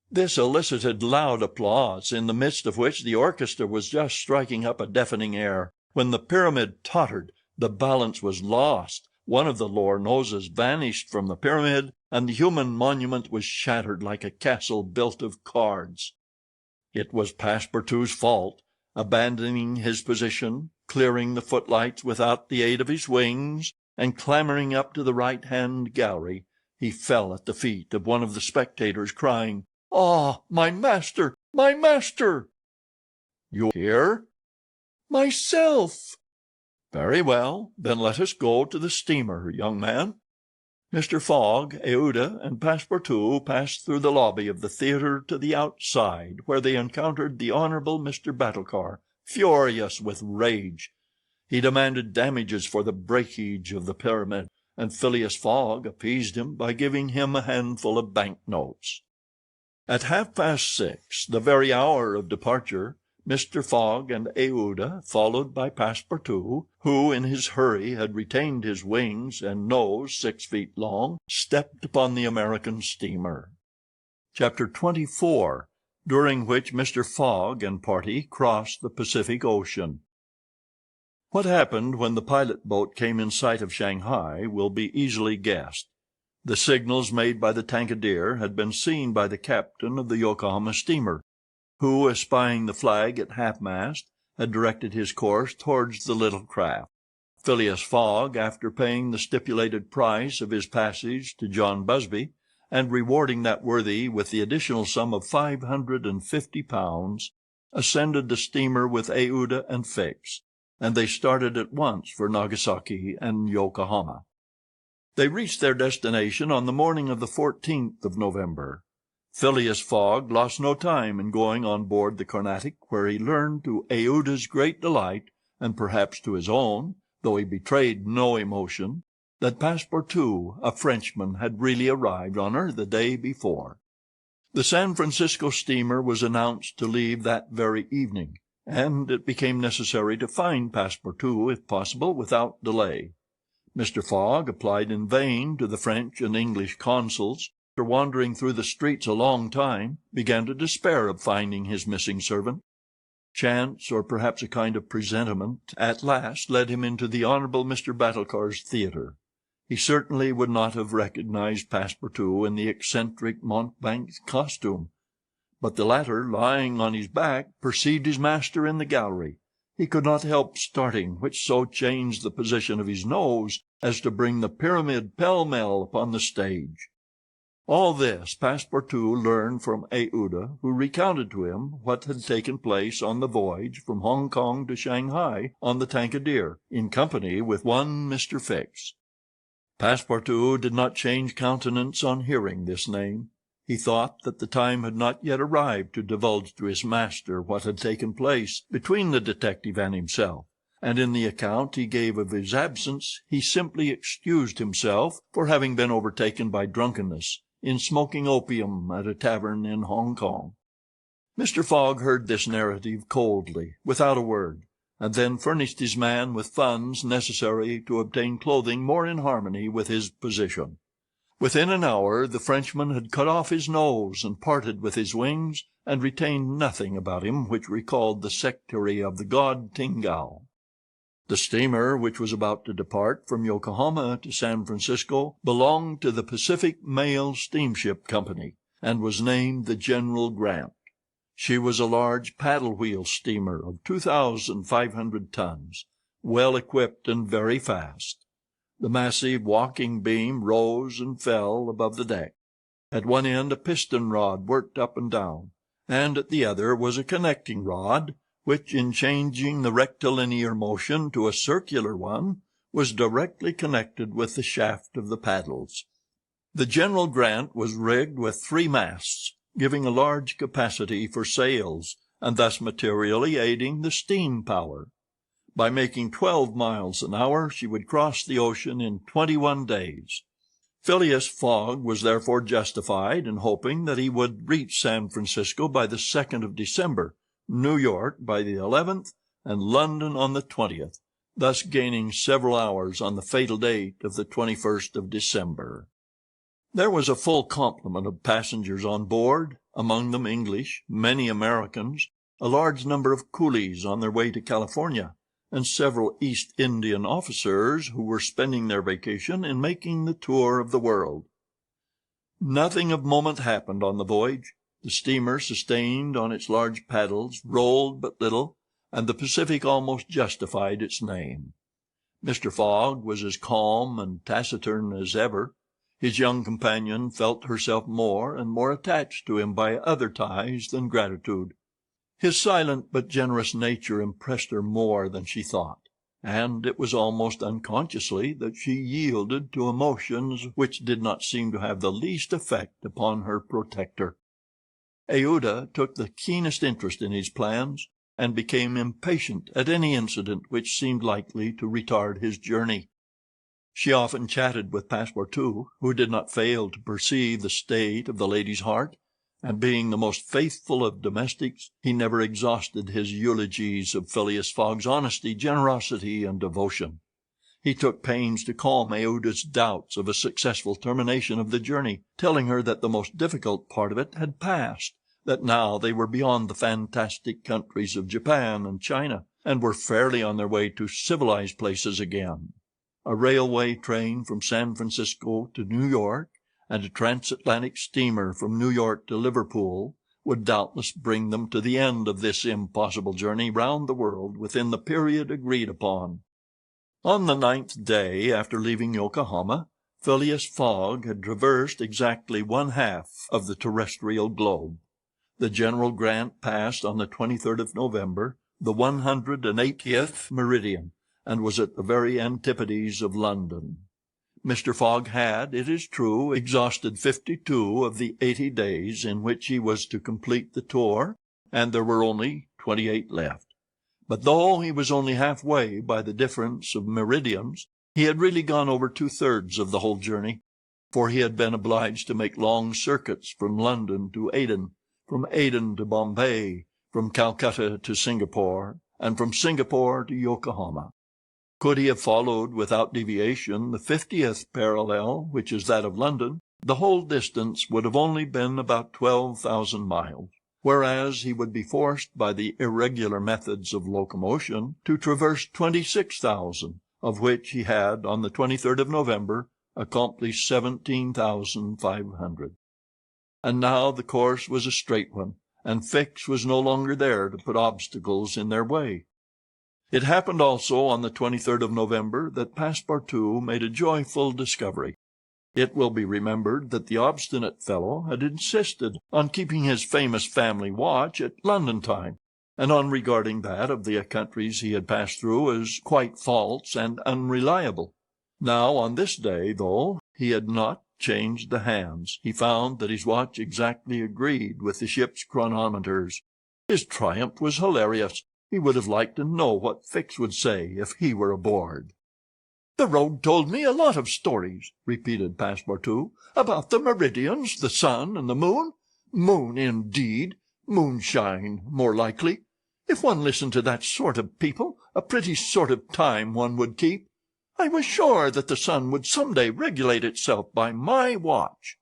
This elicited loud applause, in the midst of which the orchestra was just striking up a deafening air, when the pyramid tottered, the balance was lost, one of the lower noses vanished from the pyramid, and the human monument was shattered like a castle built of cards. It was Passepartout's fault. Abandoning his position, clearing the footlights without the aid of his wings, and clambering up to the right-hand gallery, he fell at the feet of one of the spectators, crying, "Ah, my master! My master!" "You here?" "Myself." "Very well. Then let us go to the steamer, young man." Mr. Fogg, Aouda, and Passepartout passed through the lobby of the theater to the outside, where they encountered the Honorable Mr. Battlecar, furious with rage. He demanded damages for the breakage of the pyramid, and Phileas Fogg appeased him by giving him a handful of banknotes. At 6:30, the very hour of departure, Mr. Fogg and Aouda, followed by Passepartout, who in his hurry had retained his wings and nose 6 feet long, stepped upon the American steamer. Chapter 24, during which Mr. Fogg and party crossed the Pacific Ocean. What happened when the pilot boat came in sight of Shanghai will be easily guessed. The signals made by the Tankadere had been seen by the captain of the Yokohama steamer, who, espying the flag at half-mast, had directed his course towards the little craft. Phileas Fogg, after paying the stipulated price of his passage to John Busby, and rewarding that worthy with the additional sum of £550, ascended the steamer with Aouda and Fix, and they started at once for Nagasaki and Yokohama. They reached their destination on the morning of the 14th of November. Phileas Fogg lost no time in going on board the Carnatic, where he learned, to Aouda's great delight, and perhaps to his own, though he betrayed no emotion, that Passepartout, a Frenchman, had really arrived on her the day before. The San Francisco steamer was announced to leave that very evening, and it became necessary to find Passepartout, if possible, without delay. Mr. Fogg applied in vain to the French and English consuls, after wandering through the streets a long time, began to despair of finding his missing servant. Chance, or perhaps a kind of presentiment, at last led him into the Honorable Mr. Battlecar's theatre. He certainly would not have recognized Passepartout in the eccentric mountebank's costume, but the latter, lying on his back, perceived his master in the gallery. He could not help starting, which so changed the position of his nose as to bring the pyramid pell-mell upon the stage. All this Passepartout learned from Aouda, who recounted to him what had taken place on the voyage from Hong Kong to Shanghai on the Tankadere, in company with one Mr. Fix. Passepartout did not change countenance on hearing this name. He thought that the time had not yet arrived to divulge to his master what had taken place between the detective and himself, and in the account he gave of his absence he simply excused himself for having been overtaken by drunkenness in smoking opium at a tavern in Hong Kong. Mr. Fogg heard this narrative coldly, without a word, and then furnished his man with funds necessary to obtain clothing more in harmony with his position. Within an hour the Frenchman had cut off his nose and parted with his wings, and retained nothing about him which recalled the sectary of the god Tingao. The steamer which was about to depart from Yokohama to San Francisco belonged to the Pacific Mail Steamship Company, and was named the General Grant. She was a large paddle-wheel steamer of 2,500 tons, well equipped and very fast. The massive walking beam rose and fell above the deck. At one end a piston rod worked up and down, and at the other was a connecting rod, which, in changing the rectilinear motion to a circular one, was directly connected with the shaft of the paddles. The General Grant was rigged with 3 masts, giving a large capacity for sails, and thus materially aiding the steam power. By making 12 miles an hour, she would cross the ocean in 21 days. Phileas Fogg was therefore justified in hoping that he would reach San Francisco by the 2nd of December, New York by the 11th, and London on the 20th, thus gaining several hours on the fatal date of the 21st of December. There was a full complement of passengers on board, among them English, many Americans, a large number of coolies on their way to California, and several East Indian officers who were spending their vacation in making the tour of the world. Nothing of moment happened on the voyage. The steamer, sustained on its large paddles, rolled but little, and the Pacific almost justified its name. Mr. Fogg was as calm and taciturn as ever. His young companion felt herself more and more attached to him by other ties than gratitude. His silent but generous nature impressed her more than she thought, and it was almost unconsciously that she yielded to emotions which did not seem to have the least effect upon her protector. Aouda took the keenest interest in his plans, and became impatient at any incident which seemed likely to retard his journey. She often chatted with Passepartout, who did not fail to perceive the state of the lady's heart, and being the most faithful of domestics, he never exhausted his eulogies of Phileas Fogg's honesty, generosity, and devotion. He took pains to calm Aouda's doubts of a successful termination of the journey, telling her that the most difficult part of it had passed, that now they were beyond the fantastic countries of Japan and China, and were fairly on their way to civilized places again. A railway train from San Francisco to New York, and a transatlantic steamer from New York to Liverpool, would doubtless bring them to the end of this impossible journey round the world within the period agreed upon. On the 9th day after leaving Yokohama, Phileas Fogg had traversed exactly 1/2 of the terrestrial globe. The General Grant passed on the 23rd of November the 180th meridian, and was at the very antipodes of London. Mr. Fogg had, it is true, exhausted 52 of the 80 days in which he was to complete the tour, and there were only 28 left. But though he was only half-way by the difference of meridians, he had really gone over 2/3 of the whole journey, for he had been obliged to make long circuits from London to Aden, from Aden to Bombay, from Calcutta to Singapore, and from Singapore to Yokohama. Could he have followed without deviation the 50th parallel, which is that of London, the whole distance would have only been about 12,000 miles, whereas he would be forced by the irregular methods of locomotion to traverse 26,000, of which he had, on the 23rd of November, accomplished 17,500. And now the course was a straight one, and Fix was no longer there to put obstacles in their way. It happened also on the 23rd of November that Passepartout made a joyful discovery. It will be remembered that the obstinate fellow had insisted on keeping his famous family watch at London time, and on regarding that of the countries he had passed through as quite false and unreliable. Now, on this day, though he had not changed the hands, he found that his watch exactly agreed with the ship's chronometers. His triumph was hilarious. He would have liked to know what Fix would say if he were aboard. "The rogue told me a lot of stories," repeated Passepartout, "about the meridians, the sun, and the moon. Moon, indeed! Moonshine, more likely. If one listened to that sort of people, a pretty sort of time one would keep. I was sure that the sun would some day regulate itself by my watch."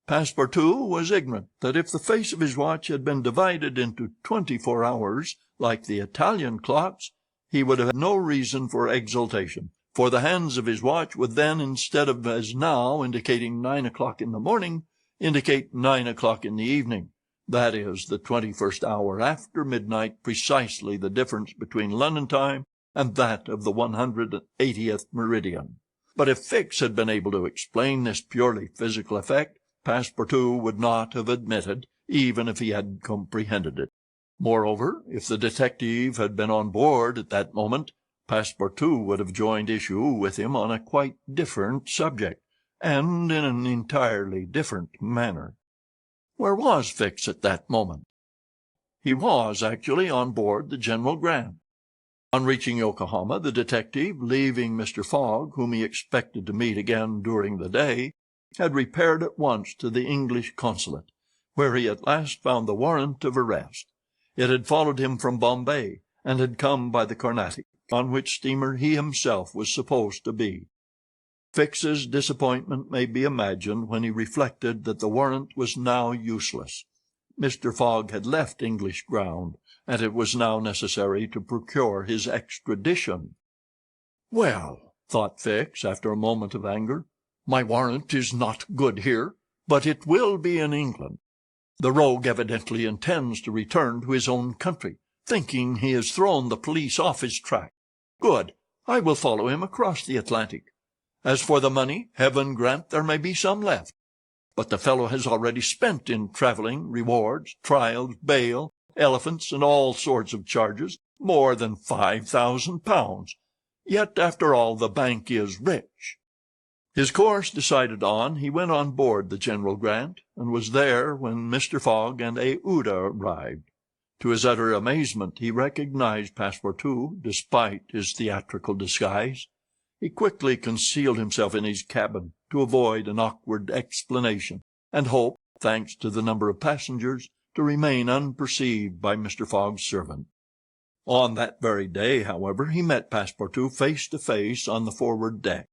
Passepartout was ignorant that if the face of his watch had been divided into 24 hours, like the Italian clocks, he would have had no reason for exultation, for the hands of his watch would then, instead of as now indicating 9 o'clock in the morning, indicate 9 o'clock in the evening, that is, the 21st hour after midnight, precisely the difference between London time and that of the 180th meridian. But if Fix had been able to explain this purely physical effect, Passepartout would not have admitted, even if he had comprehended it. Moreover, if the detective had been on board at that moment, Passepartout would have joined issue with him on a quite different subject, and in an entirely different manner. Where was Fix at that moment? He was actually on board the General Grant. On reaching Yokohama, the detective, leaving Mr. Fogg, whom he expected to meet again during the day, had repaired at once to the English consulate, where he at last found the warrant of arrest. It had followed him from Bombay, and had come by the Carnatic, on which steamer he himself was supposed to be. Fix's disappointment may be imagined when he reflected that the warrant was now useless. Mr. Fogg had left English ground, and it was now necessary to procure his extradition. "Well," thought Fix, after a moment of anger, "my warrant is not good here, but it will be in England. The rogue evidently intends to return to his own country, thinking he has thrown the police off his track. Good, I will follow him across the Atlantic. As for the money, heaven grant there may be some left. But the fellow has already spent in travelling, rewards, trials, bail, elephants, and all sorts of charges, more than £5,000. Yet, after all, the bank is rich." His course decided on, he went on board the General Grant, and was there when Mr. Fogg and Aouda arrived. To his utter amazement, he recognized Passepartout, despite his theatrical disguise. He quickly concealed himself in his cabin, to avoid an awkward explanation, and hoped, thanks to the number of passengers, to remain unperceived by Mr. Fogg's servant. On that very day, however, he met Passepartout face to face on the forward deck.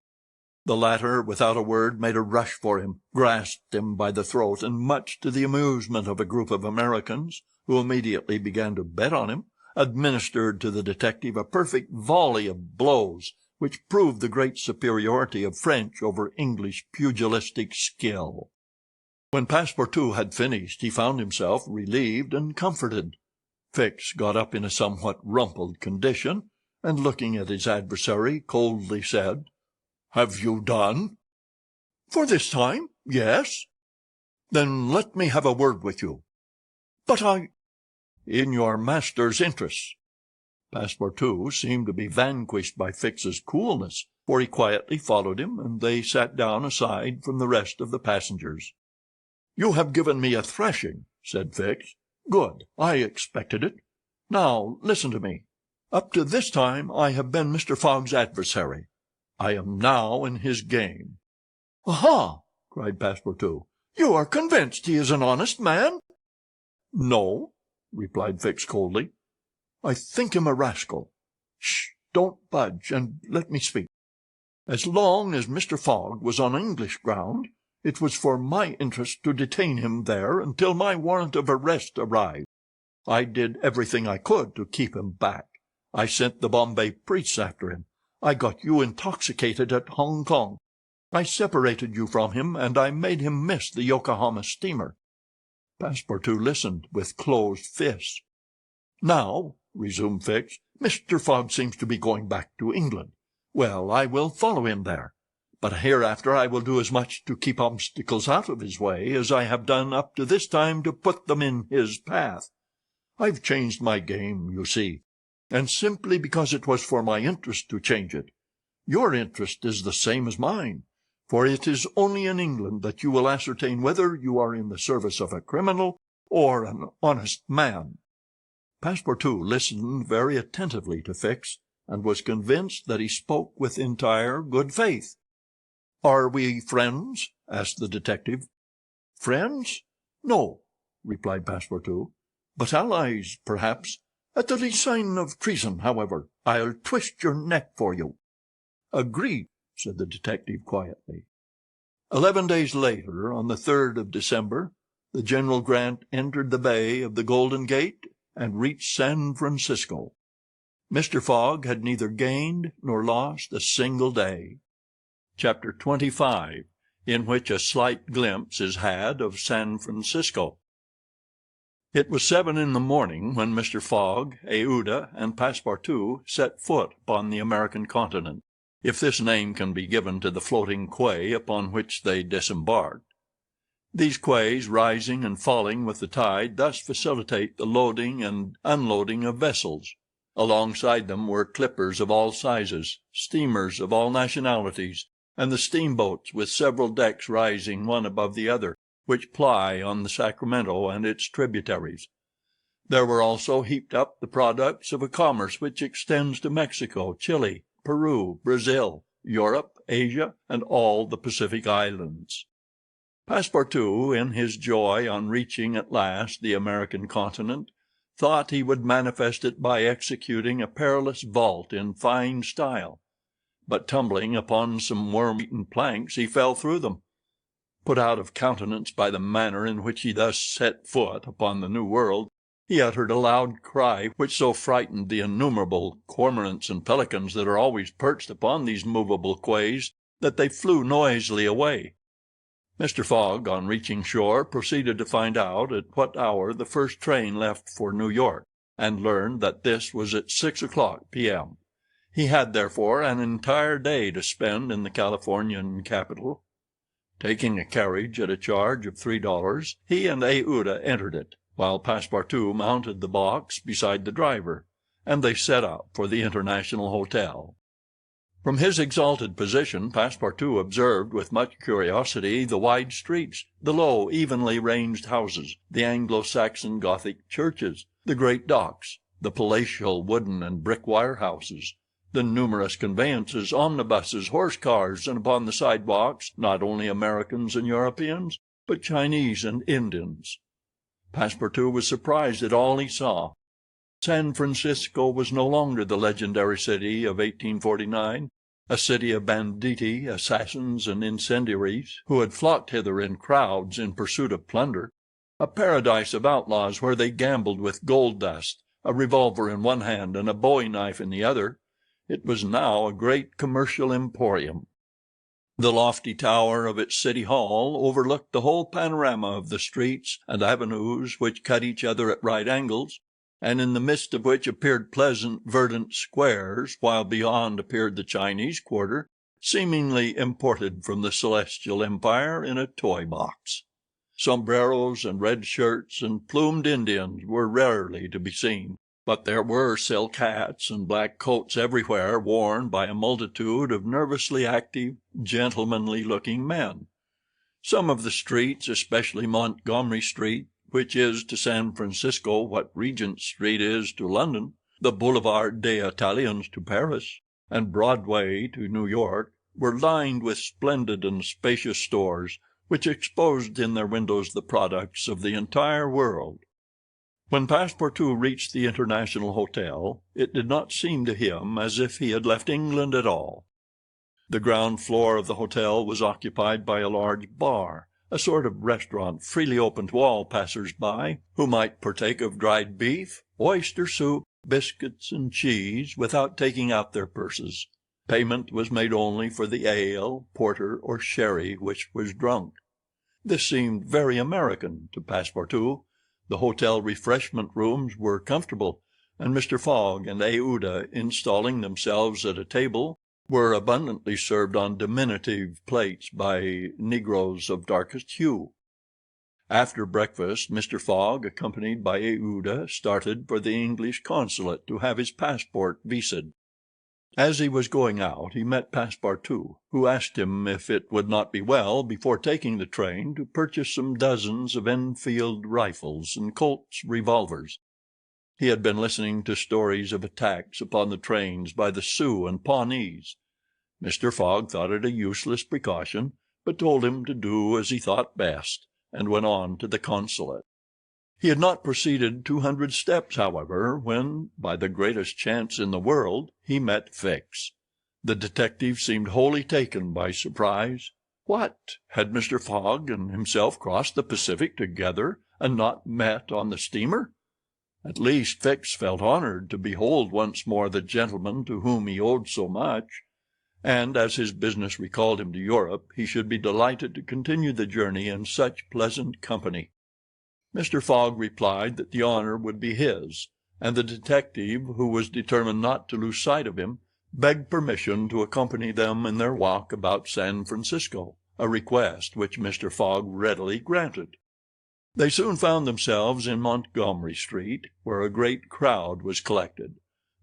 The latter, without a word, made a rush for him, grasped him by the throat, and, much to the amusement of a group of Americans, who immediately began to bet on him, administered to the detective a perfect volley of blows, which proved the great superiority of French over English pugilistic skill. When Passepartout had finished, he found himself relieved and comforted. Fix got up in a somewhat rumpled condition, and looking at his adversary, coldly said, "Have you done?" "For this time, yes." "Then let me have a word with you." "But "In your master's interests." Passepartout seemed to be vanquished by Fix's coolness, for he quietly followed him, and they sat down aside from the rest of the passengers. "You have given me a thrashing," said Fix. "Good, I expected it. Now listen to me. Up to this time I have been Mr. Fogg's adversary. I am now in his game." "Aha!" cried Passepartout. "You are convinced he is an honest man?" "No," replied Fix coldly. "I think him a rascal. Shh! Don't budge, and let me speak. As long as Mr. Fogg was on English ground, it was for my interest to detain him there until my warrant of arrest arrived. I did everything I could to keep him back. I sent the Bombay priests after him. I got you intoxicated at Hong Kong. I separated you from him, and I made him miss the Yokohama steamer." Passepartout listened with closed fists. "Now," resumed Fix, "Mr. Fogg seems to be going back to England. Well, I will follow him there. But hereafter I will do as much to keep obstacles out of his way as I have done up to this time to put them in his path. I've changed my game, you see, and simply because it was for my interest to change it. Your interest is the same as mine, for it is only in England that you will ascertain whether you are in the service of a criminal or an honest man." Passepartout listened very attentively to Fix, and was convinced that he spoke with entire good faith. "Are we friends?" asked the detective. "Friends? No," replied Passepartout, "but allies, perhaps. At the least sign of treason, however, I'll twist your neck for you." "Agreed," said the detective quietly. 11 days later, on the 3rd of December, the General Grant entered the bay of the Golden Gate and reached San Francisco. Mr. Fogg had neither gained nor lost a single day. Chapter 25, in which a slight glimpse is had of San Francisco. It was 7 in the morning when Mr. Fogg, Aouda, and Passepartout set foot upon the American continent, if this name can be given to the floating quay upon which they disembarked. These quays, rising and falling with the tide, thus facilitate the loading and unloading of vessels. Alongside them were clippers of all sizes, steamers of all nationalities, and the steamboats with several decks rising one above the other, which ply on the Sacramento and its tributaries. There were also heaped up the products of a commerce which extends to Mexico, Chile, Peru, Brazil, Europe, Asia, and all the Pacific islands. Passepartout, in his joy on reaching at last the American continent, thought he would manifest it by executing a perilous vault in fine style, but tumbling upon some worm-eaten planks, he fell through them. Put out of countenance by the manner in which he thus set foot upon the New World, he uttered a loud cry which so frightened the innumerable cormorants and pelicans that are always perched upon these movable quays that they flew noisily away. Mr. Fogg, on reaching shore, proceeded to find out at what hour the first train left for New York, and learned that this was at 6 o'clock p.m. He had, therefore, an entire day to spend in the Californian capital. Taking a carriage at a charge of $3, he and Aouda entered it, while Passepartout mounted the box beside the driver, and they set out for the International Hotel. From his exalted position, Passepartout observed with much curiosity the wide streets, the low, evenly ranged houses, the Anglo-Saxon Gothic churches, the great docks, the palatial wooden and brick warehouses, the numerous conveyances, omnibuses, horse-cars, and upon the sidewalks not only Americans and Europeans, but Chinese and Indians. Passepartout was surprised at all he saw. San Francisco was no longer the legendary city of 1849, a city of banditti, assassins, and incendiaries, who had flocked hither in crowds in pursuit of plunder, a paradise of outlaws where they gambled with gold dust, a revolver in one hand and a bowie knife in the other. It was now a great commercial emporium. The lofty tower of its city hall overlooked the whole panorama of the streets and avenues which cut each other at right angles, and in the midst of which appeared pleasant verdant squares, while beyond appeared the Chinese quarter, seemingly imported from the Celestial Empire in a toy box. Sombreros and red shirts and plumed Indians were rarely to be seen, but there were silk hats and black coats everywhere worn by a multitude of nervously active, gentlemanly-looking men. Some of the streets, especially Montgomery Street, which is to San Francisco what Regent Street is to London, the Boulevard des Italiens to Paris, and Broadway to New York, were lined with splendid and spacious stores, which exposed in their windows the products of the entire world. When Passepartout reached the International Hotel, it did not seem to him as if he had left England at all. The ground floor of the hotel was occupied by a large bar, a sort of restaurant freely open to all passers-by, who might partake of dried beef, oyster soup, biscuits, and cheese without taking out their purses. Payment was made only for the ale, porter, or sherry which was drunk. This seemed very American to Passepartout. The hotel refreshment rooms were comfortable, and Mr. Fogg and Aouda, installing themselves at a table, were abundantly served on diminutive plates by negroes of darkest hue. After breakfast, Mr. Fogg, accompanied by Aouda, started for the English consulate to have his passport viséd. As he was going out, he met Passepartout, who asked him if it would not be well, before taking the train, to purchase some dozens of Enfield rifles and Colt's revolvers. He had been listening to stories of attacks upon the trains by the Sioux and Pawnees. Mr. Fogg thought it a useless precaution, but told him to do as he thought best, and went on to the consulate. He had not proceeded 200 steps, however, when, by the greatest chance in the world, he met Fix. The detective seemed wholly taken by surprise. What! Had Mr. Fogg and himself crossed the Pacific together, and not met on the steamer? At least Fix felt honored to behold once more the gentleman to whom he owed so much, and as his business recalled him to Europe, he should be delighted to continue the journey in such pleasant company. Mr. Fogg replied that the honor would be his, and the detective, who was determined not to lose sight of him, begged permission to accompany them in their walk about San Francisco, a request which Mr. Fogg readily granted. They soon found themselves in Montgomery Street, where a great crowd was collected.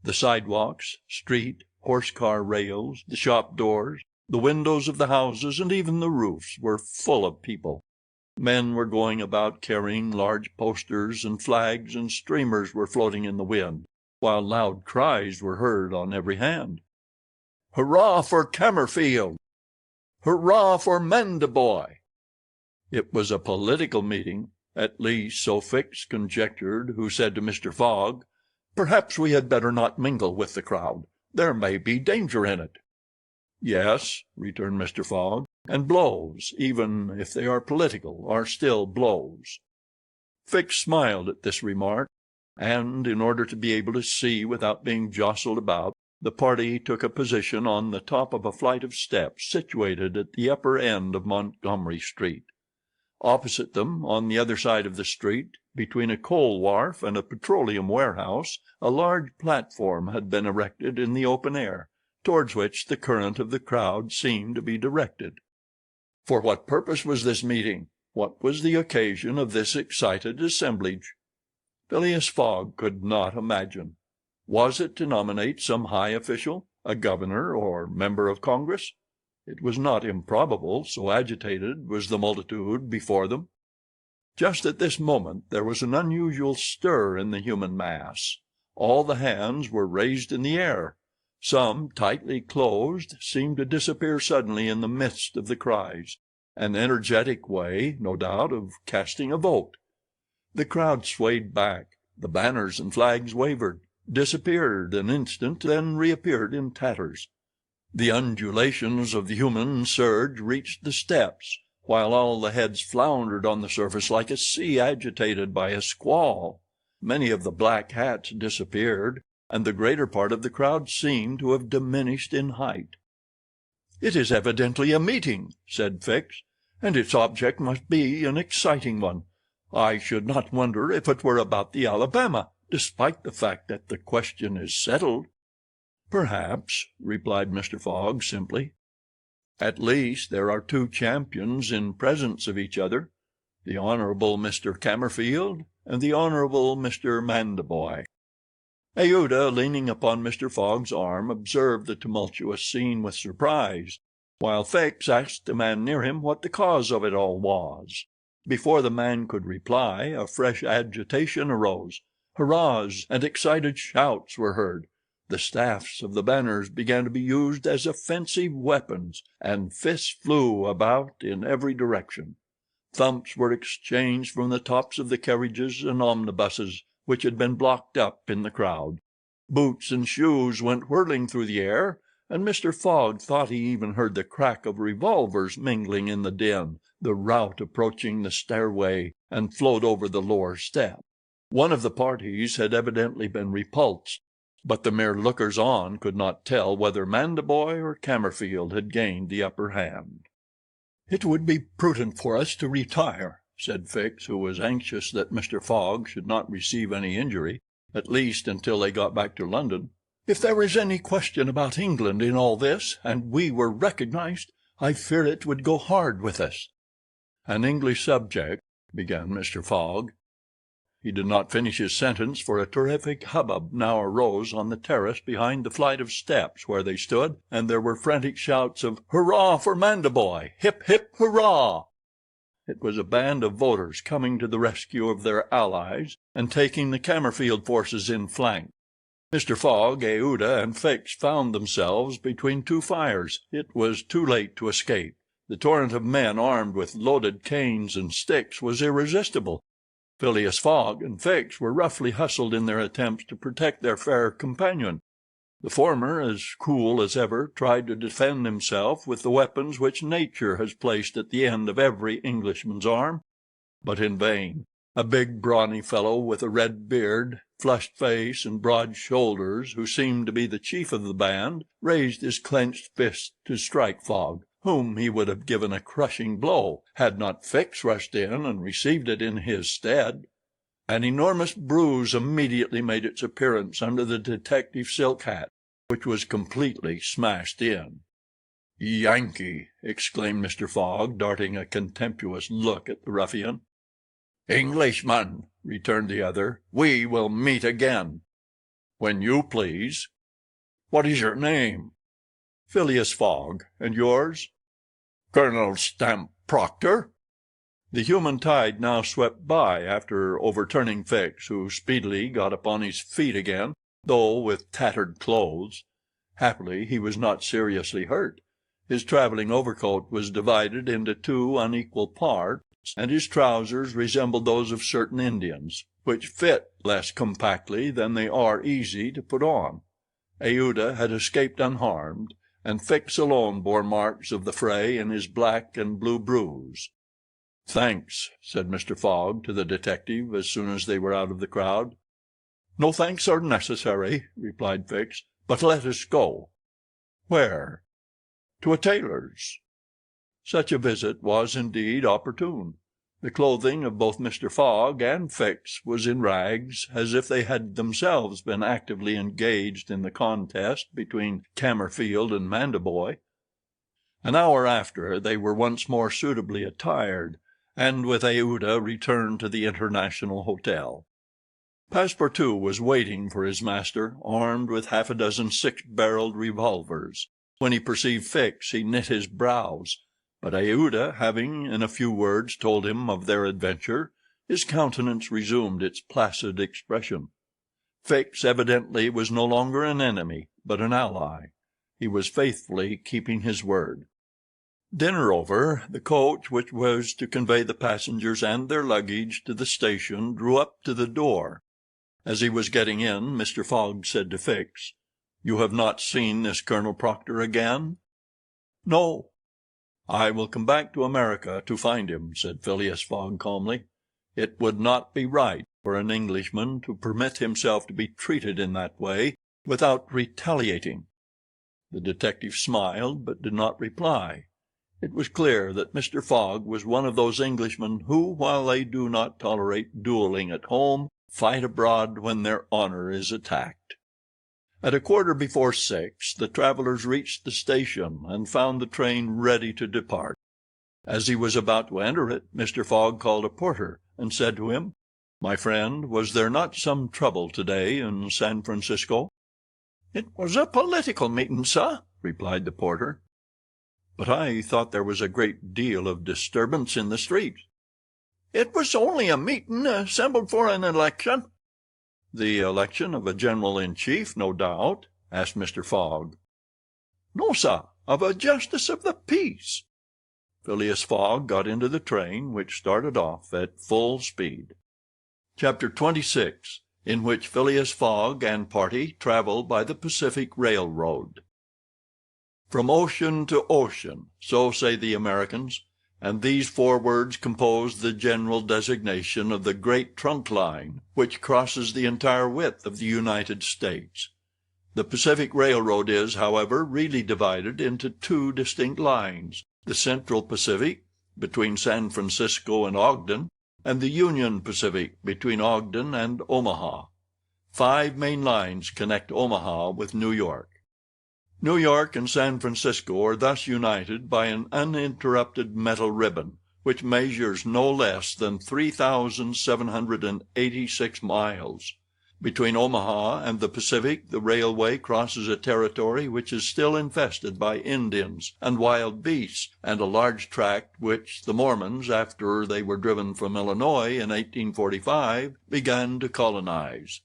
The sidewalks, street, horse-car rails, the shop doors, the windows of the houses, and even the roofs were full of people. Men were going about carrying large posters, and flags and streamers were floating in the wind, while loud cries were heard on every hand. "Hurrah for Cammerfield!" "Hurrah for Mandaboy!" It was a political meeting, at least so Fix conjectured, who said to Mr. Fogg, "Perhaps we had better not mingle with the crowd. There may be danger in it." "Yes," returned Mr. Fogg, "and blows, even if they are political, are still blows." Fix smiled at this remark, and, in order to be able to see without being jostled about, the party took a position on the top of a flight of steps situated at the upper end of Montgomery Street. Opposite them, on the other side of the street, between a coal wharf and a petroleum warehouse, a large platform had been erected in the open air, towards which the current of the crowd seemed to be directed. For what purpose was this meeting? What was the occasion of this excited assemblage? Phileas Fogg could not imagine. Was it to nominate some high official, a governor or member of Congress? It was not improbable, so agitated was the multitude before them. Just at this moment there was an unusual stir in the human mass. All the hands were raised in the air. Some, tightly closed, seemed to disappear suddenly in the midst of the cries, an energetic way, no doubt, of casting a vote. The crowd swayed back. The banners and flags wavered, disappeared an instant, then reappeared in tatters. The undulations of the human surge reached the steps, while all the heads floundered on the surface like a sea agitated by a squall. Many of the black hats disappeared, and the greater part of the crowd seemed to have diminished in height. "It is evidently a meeting," said Fix, "and its object must be an exciting one. I should not wonder if it were about the Alabama, despite the fact that the question is settled." "Perhaps," replied Mr. Fogg simply. "At least there are two champions in presence of each other, the Honorable Mr. Cammerfield and the Honorable Mr. Mandaboy." Aouda, leaning upon Mr. Fogg's arm, observed the tumultuous scene with surprise, while Fix asked the man near him what the cause of it all was. Before the man could reply, a fresh agitation arose. Hurrahs and excited shouts were heard. The staffs of the banners began to be used as offensive weapons, and fists flew about in every direction. Thumps were exchanged from the tops of the carriages and omnibuses which had been blocked up in the crowd. Boots and shoes went whirling through the air, and Mr. Fogg thought he even heard the crack of revolvers mingling in the din. The rout approaching the stairway and flowed over the lower step. One of the parties had evidently been repulsed, but the mere lookers-on could not tell whether Mandaboy or Cammerfield had gained the upper hand. "It would be prudent for us to retire," said Fix, who was anxious that Mr. Fogg should not receive any injury, at least until they got back to London. "If there is any question about England in all this, and we were recognized, I fear it would go hard with us." "An English subject," began Mr. Fogg. He did not finish his sentence, for a terrific hubbub now arose on the terrace behind the flight of steps where they stood, and there were frantic shouts of "Hurrah for Mandaboy! Hip, hip, hurrah!" It was a band of voters coming to the rescue of their allies, and taking the Cammerfield forces in flank. Mr. Fogg, Aouda, and Fix found themselves between two fires. It was too late to escape. The torrent of men armed with loaded canes and sticks was irresistible. Phileas Fogg and Fix were roughly hustled in their attempts to protect their fair companion. The former, as cool as ever, tried to defend himself with the weapons which nature has placed at the end of every Englishman's arm, but in vain. A big, brawny fellow with a red beard, flushed face, and broad shoulders, who seemed to be the chief of the band, raised his clenched fist to strike Fogg, whom he would have given a crushing blow, had not Fix rushed in and received it in his stead. An enormous bruise immediately made its appearance under the detective's silk hat, which was completely smashed in. "Yankee!" exclaimed Mr. Fogg, darting a contemptuous look at the ruffian. "Englishman," returned the other, "we will meet again." "When you please." "What is your name?" "Phileas Fogg. And yours?" "Colonel Stamp Proctor." The human tide now swept by, after overturning Fix, who speedily got upon his feet again, though with tattered clothes. Happily he was not seriously hurt. His travelling overcoat was divided into two unequal parts, and his trousers resembled those of certain Indians, which fit less compactly than they are easy to put on. Aouda had escaped unharmed, and Fix alone bore marks of the fray in his black and blue bruise. "Thanks," said Mr. Fogg to the detective as soon as they were out of the crowd. "No thanks are necessary," replied Fix, "but let us go." "Where?" "To a tailor's." Such a visit was indeed opportune. The clothing of both Mr. Fogg and Fix was in rags, as if they had themselves been actively engaged in the contest between Camerfield and Mandaboy. An hour after, they were once more suitably attired, and with Aouda returned to the International Hotel. Passepartout was waiting for his master, armed with half a dozen six-barreled revolvers. When he perceived Fix, he knit his brows, but Aouda having in a few words told him of their adventure, his countenance resumed its placid expression. Fix evidently was no longer an enemy, but an ally. He was faithfully keeping his word. Dinner over, the coach which was to convey the passengers and their luggage to the station drew up to the door. As he was getting in, Mr. Fogg said to Fix, "You have not seen this Colonel Proctor again?" "No." "I will come back to America to find him," said Phileas Fogg calmly. "It would not be right for an Englishman to permit himself to be treated in that way without retaliating." The detective smiled, but did not reply. It was clear that Mr. Fogg was one of those Englishmen who, while they do not tolerate duelling at home, fight abroad when their honor is attacked. At a quarter before 6, the travelers reached the station, and found the train ready to depart. As he was about to enter it, Mr. Fogg called a porter, and said to him, "My friend, was there not some trouble today in San Francisco?" "It was a political meeting, sir," replied the porter. "But I thought there was a great deal of disturbance in the streets." "It was only a meeting assembled for an election." "The election of a general-in-chief, no doubt?" asked Mr. Fogg. "No, sir, of a justice of the peace." Phileas Fogg got into the train, which started off at full speed. Chapter 26, in which Phileas Fogg and party travel by the Pacific Railroad. From ocean to ocean, so say the Americans, and these four words compose the general designation of the great trunk line which crosses the entire width of the United States. The Pacific Railroad is, however, really divided into two distinct lines, the Central Pacific, between San Francisco and Ogden, and the Union Pacific, between Ogden and Omaha. 5 main lines connect Omaha with New York. New York and San Francisco are thus united by an uninterrupted metal ribbon, which measures no less than 3,786 miles. Between Omaha and the Pacific the railway crosses a territory which is still infested by Indians and wild beasts, and a large tract which the Mormons, after they were driven from Illinois in 1845, began to colonize.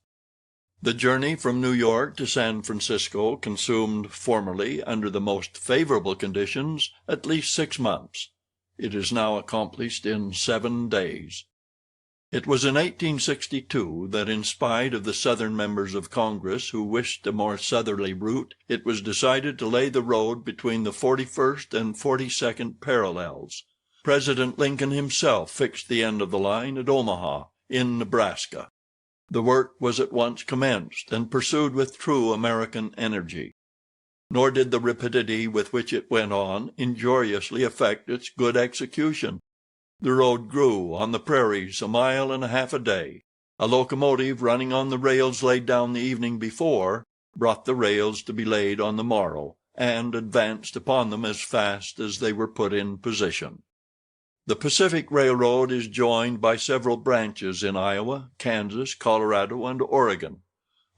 The journey from New York to San Francisco consumed formerly, under the most favorable conditions, at least 6 months. It is now accomplished in 7 days. It was in 1862 that, in spite of the Southern members of Congress who wished a more southerly route, it was decided to lay the road between the 41st and 42nd parallels. President Lincoln himself fixed the end of the line at Omaha, in Nebraska. The work was at once commenced, and pursued with true American energy. Nor did the rapidity with which it went on injuriously affect its good execution. The road grew on the prairies a mile and a half a day. A locomotive running on the rails laid down the evening before brought the rails to be laid on the morrow, and advanced upon them as fast as they were put in position. The Pacific Railroad is joined by several branches in Iowa, Kansas, Colorado, and Oregon.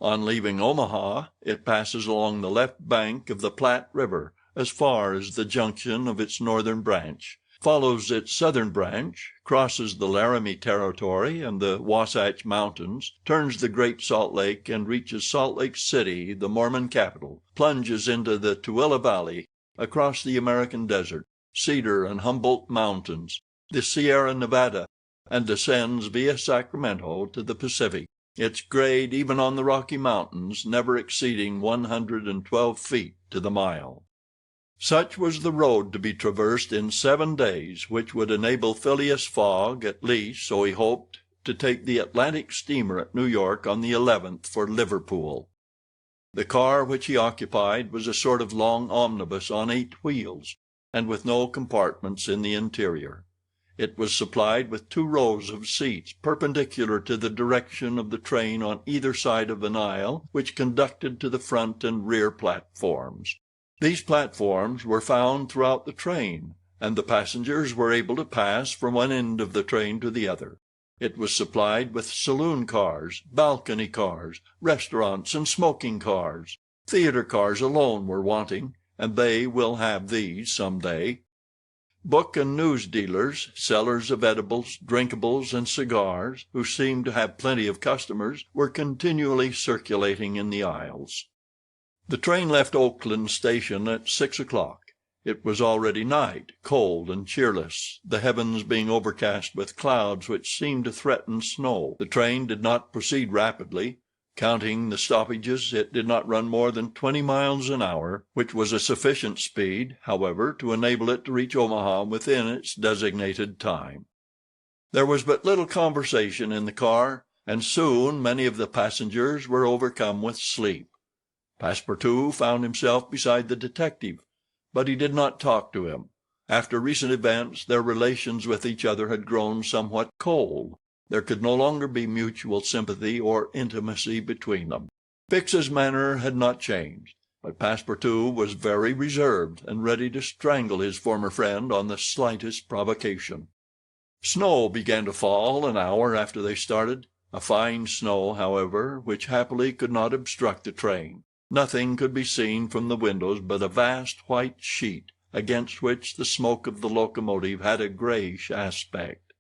On leaving Omaha, it passes along the left bank of the Platte River as far as the junction of its northern branch, follows its southern branch, crosses the Laramie Territory and the Wasatch Mountains, turns the Great Salt Lake, and reaches Salt Lake City, the Mormon capital, plunges into the Tooele Valley, across the American desert, Cedar and Humboldt Mountains, the Sierra Nevada, and descends via Sacramento to the Pacific, its grade, even on the Rocky Mountains, never exceeding 112 feet to the mile. Such was the road to be traversed in 7 days, which would enable Phileas Fogg, at least, so he hoped, to take the Atlantic steamer at New York on the 11th for Liverpool. The car which he occupied was a sort of long omnibus on 8 wheels, and with no compartments in the interior. It was supplied with 2 rows of seats perpendicular to the direction of the train on either side of an aisle which conducted to the front and rear platforms. These platforms were found throughout the train, and the passengers were able to pass from one end of the train to the other. It was supplied with saloon cars, balcony cars, restaurants, and smoking cars. Theater cars alone were wanting, and they will have these some day. Book and news dealers, sellers of edibles, drinkables, and cigars, who seemed to have plenty of customers, were continually circulating in the aisles. The train left Oakland station at 6 o'clock. It was already night, cold and cheerless, the heavens being overcast with clouds which seemed to threaten snow. The train did not proceed rapidly. Counting the stoppages, it did not run more than 20 miles an hour, which was a sufficient speed, however, to enable it to reach Omaha within its designated time. There was but little conversation in the car, and soon many of the passengers were overcome with sleep. Passepartout found himself beside the detective, but he did not talk to him. After recent events, their relations with each other had grown somewhat cold. There could no longer be mutual sympathy or intimacy between them. Fix's manner had not changed, but Passepartout was very reserved and ready to strangle his former friend on the slightest provocation. Snow began to fall an hour after they started, a fine snow, however, which happily could not obstruct the train. Nothing could be seen from the windows but a vast white sheet, against which the smoke of the locomotive had a grayish aspect.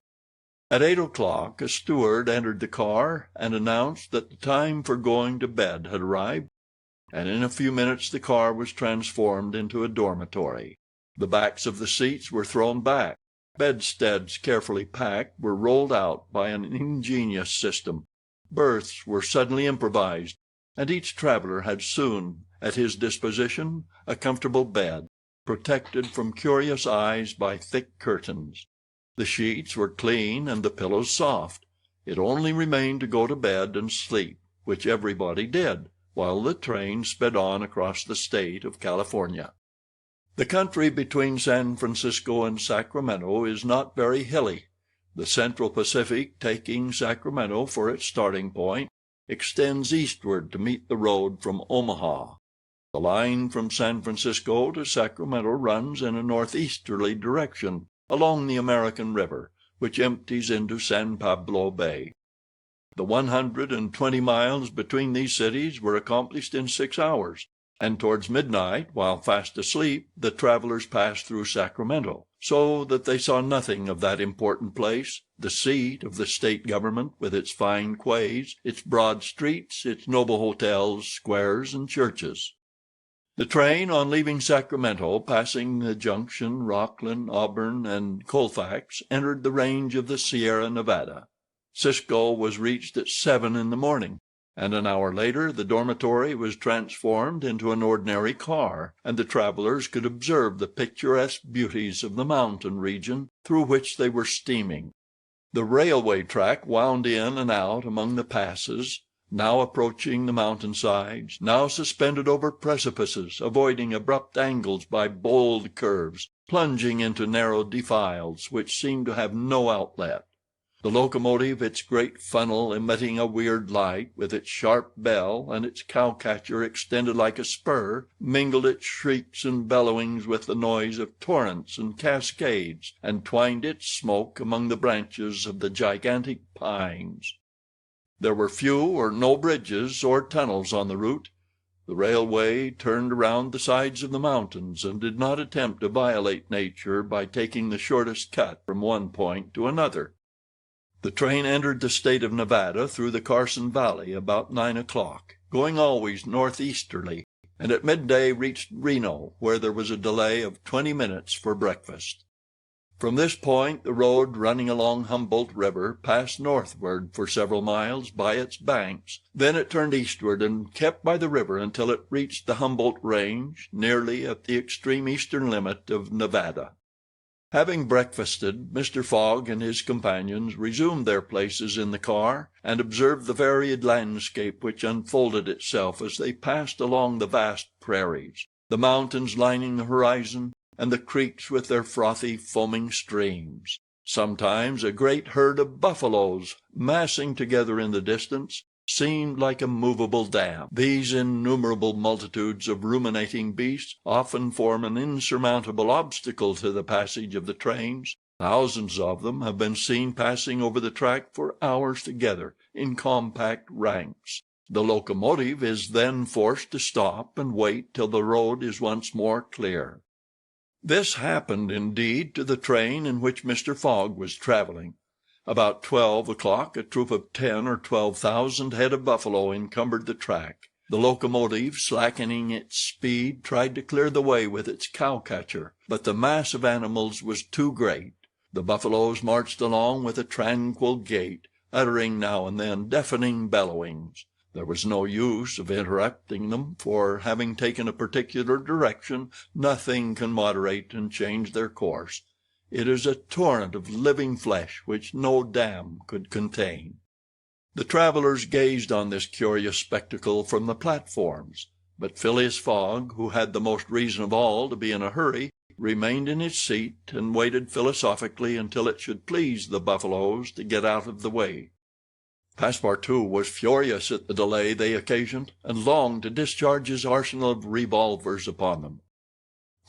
At 8 o'clock a steward entered the car and announced that the time for going to bed had arrived, and in a few minutes the car was transformed into a dormitory. The backs of the seats were thrown back. Bedsteads carefully packed were rolled out by an ingenious system. Berths were suddenly improvised, and each traveler had soon at his disposition a comfortable bed, protected from curious eyes by thick curtains. The sheets were clean and the pillows soft. It only remained to go to bed and sleep, which everybody did, while the train sped on across the state of California. The country between San Francisco and Sacramento is not very hilly. The Central Pacific, taking Sacramento for its starting point, extends eastward to meet the road from Omaha. The line from San Francisco to Sacramento runs in a northeasterly direction along the American River, which empties into San Pablo Bay. The 120 miles between these cities were accomplished in 6 hours, and towards midnight, while fast asleep, the travelers passed through Sacramento, so that they saw nothing of that important place, the seat of the state government, with its fine quays, its broad streets, its noble hotels, squares, and churches. The train, on leaving Sacramento, passing the Junction, Rocklin, Auburn, and Colfax, entered the range of the Sierra Nevada. Cisco was reached at 7 in the morning, and an hour later the dormitory was transformed into an ordinary car, and the travelers could observe the picturesque beauties of the mountain region through which they were steaming. The railway track wound in and out among the passes, now approaching the mountain sides, now suspended over precipices, avoiding abrupt angles by bold curves, plunging into narrow defiles which seemed to have no outlet. The locomotive, its great funnel emitting a weird light, with its sharp bell and its cowcatcher extended like a spur, mingled its shrieks and bellowings with the noise of torrents and cascades, and twined its smoke among the branches of the gigantic pines. There were few or no bridges or tunnels on the route. The railway turned around the sides of the mountains, and did not attempt to violate nature by taking the shortest cut from one point to another. The train entered the state of Nevada through the Carson Valley about 9 o'clock, going always northeasterly, and at midday reached Reno, where there was a delay of 20 minutes for breakfast. From this point the road running along Humboldt River passed northward for several miles by its banks. Then it turned eastward and kept by the river until it reached the Humboldt Range, nearly at the extreme eastern limit of Nevada. Having breakfasted, Mr. Fogg and his companions resumed their places in the car, and observed the varied landscape which unfolded itself as they passed along the vast prairies, the mountains lining the horizon, and the creeks with their frothy, foaming streams. Sometimes a great herd of buffaloes, massing together in the distance, seemed like a movable dam. These innumerable multitudes of ruminating beasts often form an insurmountable obstacle to the passage of the trains. Thousands of them have been seen passing over the track for hours together in compact ranks. The locomotive is then forced to stop and wait till the road is once more clear. This happened, indeed, to the train in which Mr. Fogg was traveling. About 12 o'clock a troop of 10 or 12,000 head of buffalo encumbered the track. The locomotive, slackening its speed, tried to clear the way with its cowcatcher, but the mass of animals was too great. The buffaloes marched along with a tranquil gait, uttering now and then deafening bellowings. There was no use of interrupting them, for, having taken a particular direction, nothing can moderate and change their course. It is a torrent of living flesh which no dam could contain. The travelers gazed on this curious spectacle from the platforms, but Phileas Fogg, who had the most reason of all to be in a hurry, remained in his seat and waited philosophically until it should please the buffaloes to get out of the way. Passepartout was furious at the delay they occasioned, and longed to discharge his arsenal of revolvers upon them.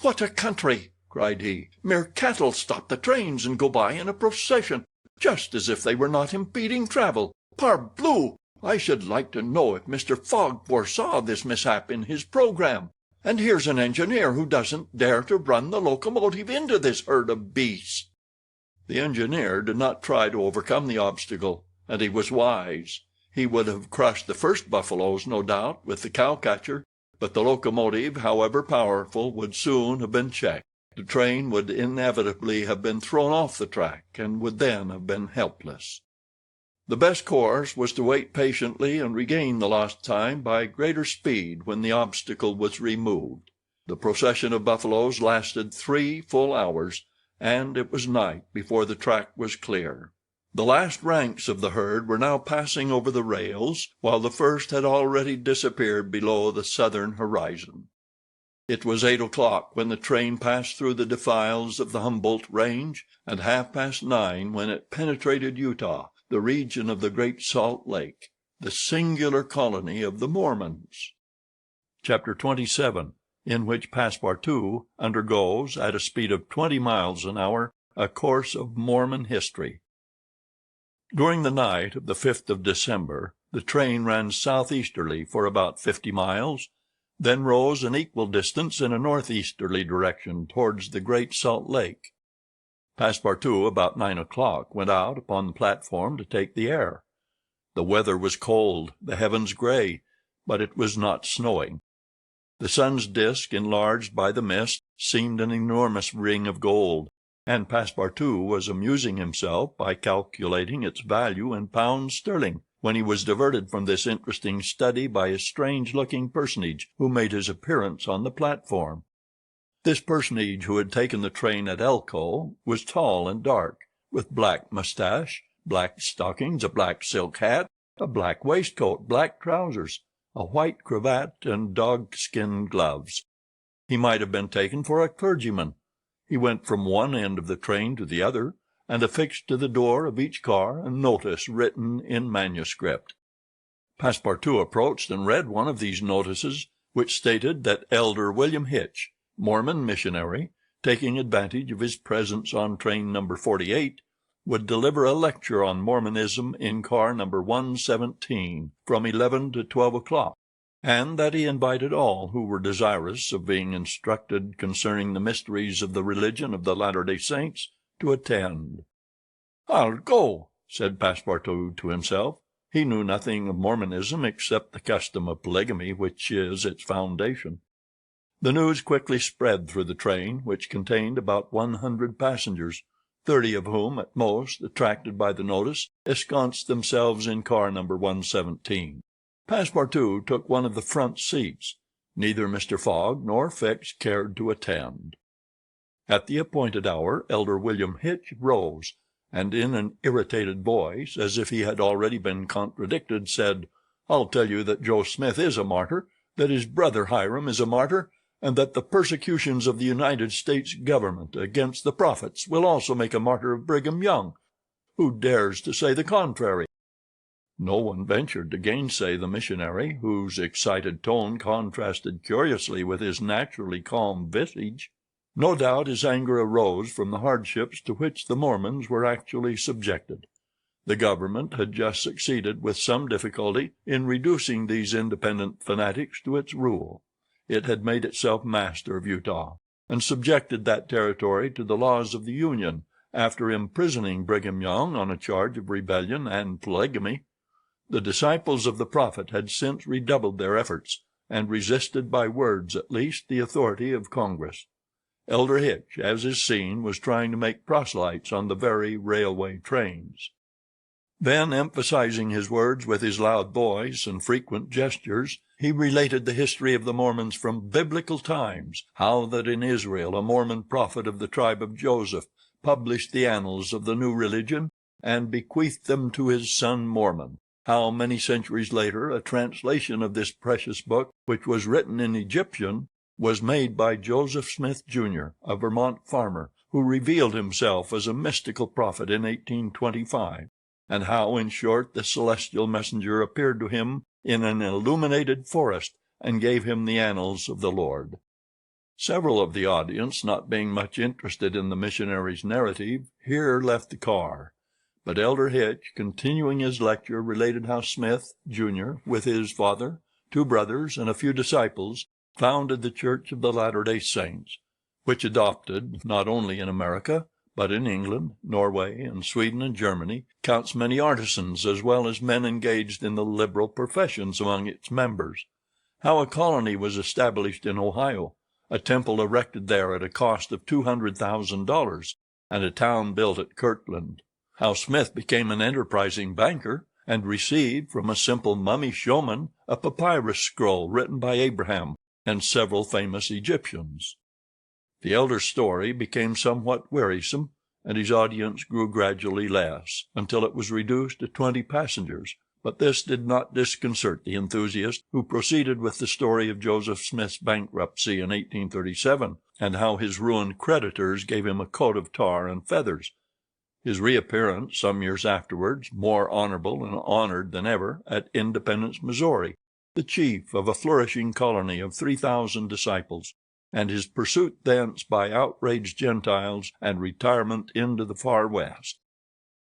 "What a country!" cried he. "Mere cattle stop the trains and go by in a procession, just as if they were not impeding travel. Parbleu! I should like to know if Mr. Fogg foresaw this mishap in his programme. And here's an engineer who doesn't dare to run the locomotive into this herd of beasts." The engineer did not try to overcome the obstacle, and he was wise. He would have crushed the first buffaloes, no doubt, with the cowcatcher, but the locomotive, however powerful, would soon have been checked. The train would inevitably have been thrown off the track, and would then have been helpless. The best course was to wait patiently and regain the lost time by greater speed when the obstacle was removed. The procession of buffaloes lasted 3 full hours, and it was night before the track was clear. The last ranks of the herd were now passing over the rails, while the first had already disappeared below the southern horizon. It was 8 o'clock when the train passed through the defiles of the Humboldt Range, and 9:30 when it penetrated Utah, the region of the Great Salt Lake, the singular colony of the Mormons. Chapter 27, in which Passepartout undergoes, at a speed of 20 miles an hour, a course of Mormon history. During the night of the 5th of December, the train ran southeasterly for about 50 miles, then rose an equal distance in a northeasterly direction towards the Great Salt Lake. Passepartout, about 9 o'clock, went out upon the platform to take the air. The weather was cold, the heavens gray, but it was not snowing. The sun's disk, enlarged by the mist, seemed an enormous ring of gold, and Passepartout was amusing himself by calculating its value in pounds sterling, when he was diverted from this interesting study by a strange-looking personage who made his appearance on the platform. This personage, who had taken the train at Elko, was tall and dark, with black moustache, black stockings, a black silk hat, a black waistcoat, black trousers, a white cravat, and dog-skin gloves. He might have been taken for a clergyman. He went from one end of the train to the other, and affixed to the door of each car a notice written in manuscript. Passepartout approached and read one of these notices, which stated that Elder William Hitch, Mormon missionary, taking advantage of his presence on train number 48, would deliver a lecture on Mormonism in car number 117 from 11 to 12 o'clock, and that he invited all who were desirous of being instructed concerning the mysteries of the religion of the Latter-day Saints to attend. "I'll go," said Passepartout to himself. He knew nothing of Mormonism except the custom of polygamy, which is its foundation. The news quickly spread through the train, which contained about 100 passengers, 30 of whom, at most, attracted by the notice, ensconced themselves in car number 117. Passepartout took one of the front seats. Neither Mr. Fogg nor Fix cared to attend. At the appointed hour, Elder William Hitch rose, and in an irritated voice, as if he had already been contradicted, said, "I'll tell you that Joe Smith is a martyr, that his brother Hiram is a martyr, and that the persecutions of the United States government against the prophets will also make a martyr of Brigham Young. Who dares to say the contrary?" No one ventured to gainsay the missionary, whose excited tone contrasted curiously with his naturally calm visage. No doubt his anger arose from the hardships to which the Mormons were actually subjected. The government had just succeeded with some difficulty in reducing these independent fanatics to its rule. It had made itself master of Utah, and subjected that territory to the laws of the Union, after imprisoning Brigham Young on a charge of rebellion and polygamy. The disciples of the prophet had since redoubled their efforts, and resisted by words at least the authority of Congress. Elder Hitch, as is seen, was trying to make proselytes on the very railway trains. Then, emphasizing his words with his loud voice and frequent gestures, he related the history of the Mormons from biblical times, how that in Israel a Mormon prophet of the tribe of Joseph published the annals of the new religion and bequeathed them to his son Mormon, how many centuries later a translation of this precious book, which was written in Egyptian, was made by Joseph Smith, Jr., a Vermont farmer, who revealed himself as a mystical prophet in 1825, and how, in short, the celestial messenger appeared to him in an illuminated forest and gave him the annals of the Lord. Several of the audience, not being much interested in the missionary's narrative, here left the car. But Elder Hitch, continuing his lecture, related how Smith, Jr., with his father, 2 brothers, and a few disciples, founded the Church of the Latter-day Saints, which adopted, not only in America, but in England, Norway, and Sweden and Germany, counts many artisans as well as men engaged in the liberal professions among its members. How a colony was established in Ohio, a temple erected there at a cost of $200,000, and a town built at Kirtland. How Smith became an enterprising banker, and received from a simple mummy showman a papyrus scroll written by Abraham and several famous Egyptians. The elder's story became somewhat wearisome, and his audience grew gradually less, until it was reduced to 20 passengers, but this did not disconcert the enthusiast, who proceeded with the story of Joseph Smith's bankruptcy in 1837, and how his ruined creditors gave him a coat of tar and feathers. His reappearance some years afterwards, more honorable and honored than ever, at Independence, Missouri, the chief of a flourishing colony of 3,000 disciples, and his pursuit thence by outraged Gentiles and retirement into the far West.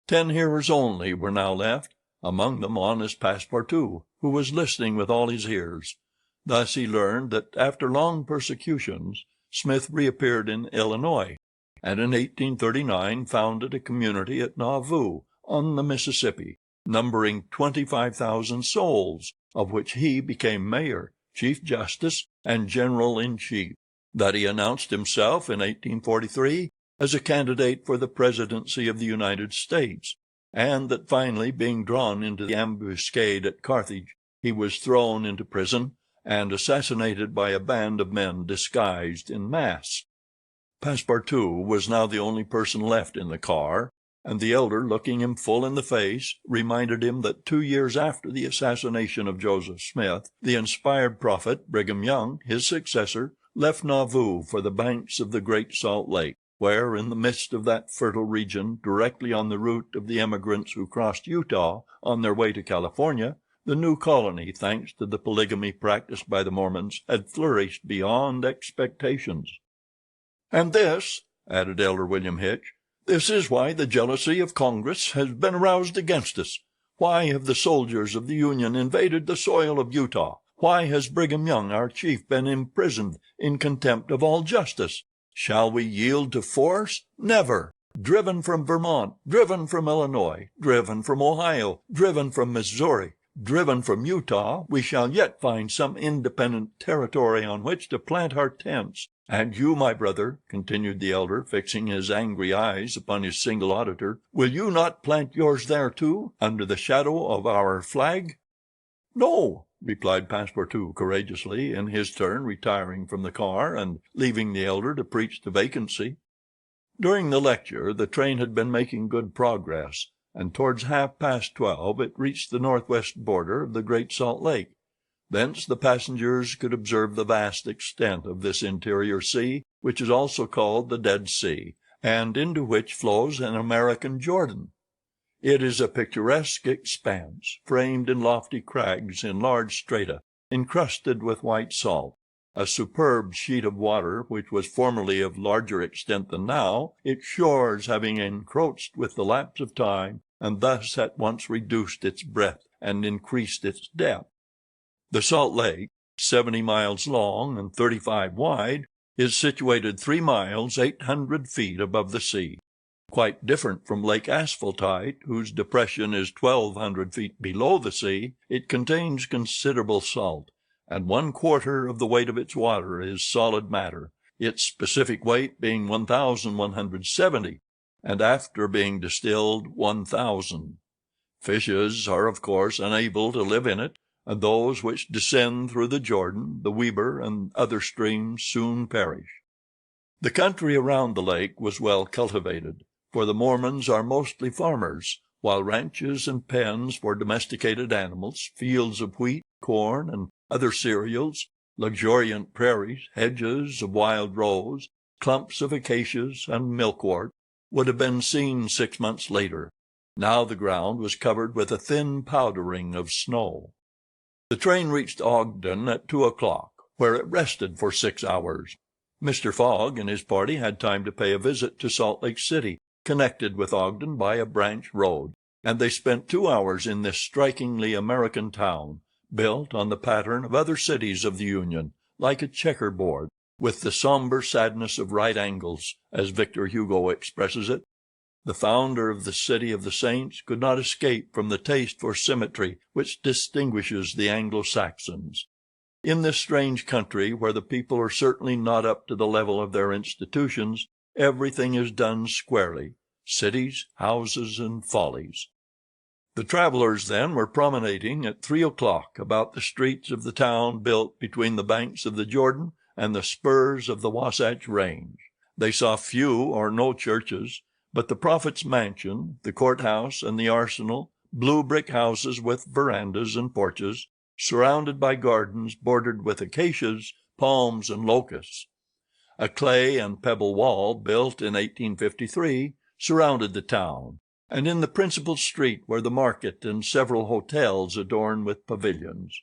10 hearers only were now left, among them honest Passepartout, who was listening with all his ears. Thus he learned that after long persecutions Smith reappeared in Illinois, and in 1839 founded a community at Nauvoo, on the Mississippi, numbering 25,000 souls, of which he became mayor, chief justice, and general-in-chief. That he announced himself in 1843 as a candidate for the presidency of the United States, and that finally, being drawn into the ambuscade at Carthage, he was thrown into prison and assassinated by a band of men disguised in masks. Passepartout was now the only person left in the car, and the elder, looking him full in the face, reminded him that 2 years after the assassination of Joseph Smith, the inspired prophet, Brigham Young, his successor, left Nauvoo for the banks of the Great Salt Lake, where, in the midst of that fertile region, directly on the route of the emigrants who crossed Utah on their way to California, the new colony, thanks to the polygamy practiced by the Mormons, had flourished beyond expectations. "And this," added Elder William Hitch, "this is why the jealousy of Congress has been aroused against us. Why have the soldiers of the Union invaded the soil of Utah? Why has Brigham Young, our chief, been imprisoned in contempt of all justice? Shall we yield to force? Never! Driven from Vermont, driven from Illinois, driven from Ohio, driven from Missouri, driven from Utah, we shall yet find some independent territory on which to plant our tents. And you, my brother," continued the elder, fixing his angry eyes upon his single auditor, "will you not plant yours there too, under the shadow of our flag?" "No," replied Passepartout courageously, in his turn retiring from the car and leaving the elder to preach to vacancy. During the lecture the train had been making good progress, and towards 12:30 it reached the northwest border of the Great Salt Lake. Thence the passengers could observe the vast extent of this interior sea, which is also called the Dead Sea, and into which flows an American Jordan. It is a picturesque expanse, framed in lofty crags in large strata, encrusted with white salt, a superb sheet of water which was formerly of larger extent than now, its shores having encroached with the lapse of time, and thus at once reduced its breadth and increased its depth. The Salt Lake, 70 miles long and 35 wide, is situated 3 miles 800 feet above the sea. Quite different from Lake Asphaltite, whose depression is 1,200 feet below the sea, it contains considerable salt, and 1/4 of the weight of its water is solid matter, its specific weight being 1,170, and after being distilled 1,000. Fishes are, of course, unable to live in it, and those which descend through the Jordan, the Weber, and other streams soon perish. The country around the lake was well cultivated, for the Mormons are mostly farmers, while ranches and pens for domesticated animals, fields of wheat, corn, and other cereals, luxuriant prairies, hedges of wild rose, clumps of acacias, and milkwort, would have been seen 6 months later. Now the ground was covered with a thin powdering of snow. The train reached Ogden at 2 o'clock, where it rested for 6 hours. Mr. Fogg and his party had time to pay a visit to Salt Lake City, connected with Ogden by a branch road, and they spent 2 hours in this strikingly American town, built on the pattern of other cities of the Union, like a checkerboard, with the somber sadness of right angles, as Victor Hugo expresses it. The founder of the City of the Saints could not escape from the taste for symmetry which distinguishes the Anglo-Saxons. In this strange country, where the people are certainly not up to the level of their institutions, everything is done squarely, cities, houses, and follies. The travelers, then, were promenading at 3 o'clock about the streets of the town built between the banks of the Jordan and the spurs of the Wasatch Range. They saw few or no churches, but the prophet's mansion, the courthouse, and the arsenal, blue brick houses with verandas and porches, surrounded by gardens bordered with acacias, palms, and locusts. A clay and pebble wall, built in 1853, surrounded the town, and in the principal street were the market and several hotels adorned with pavilions.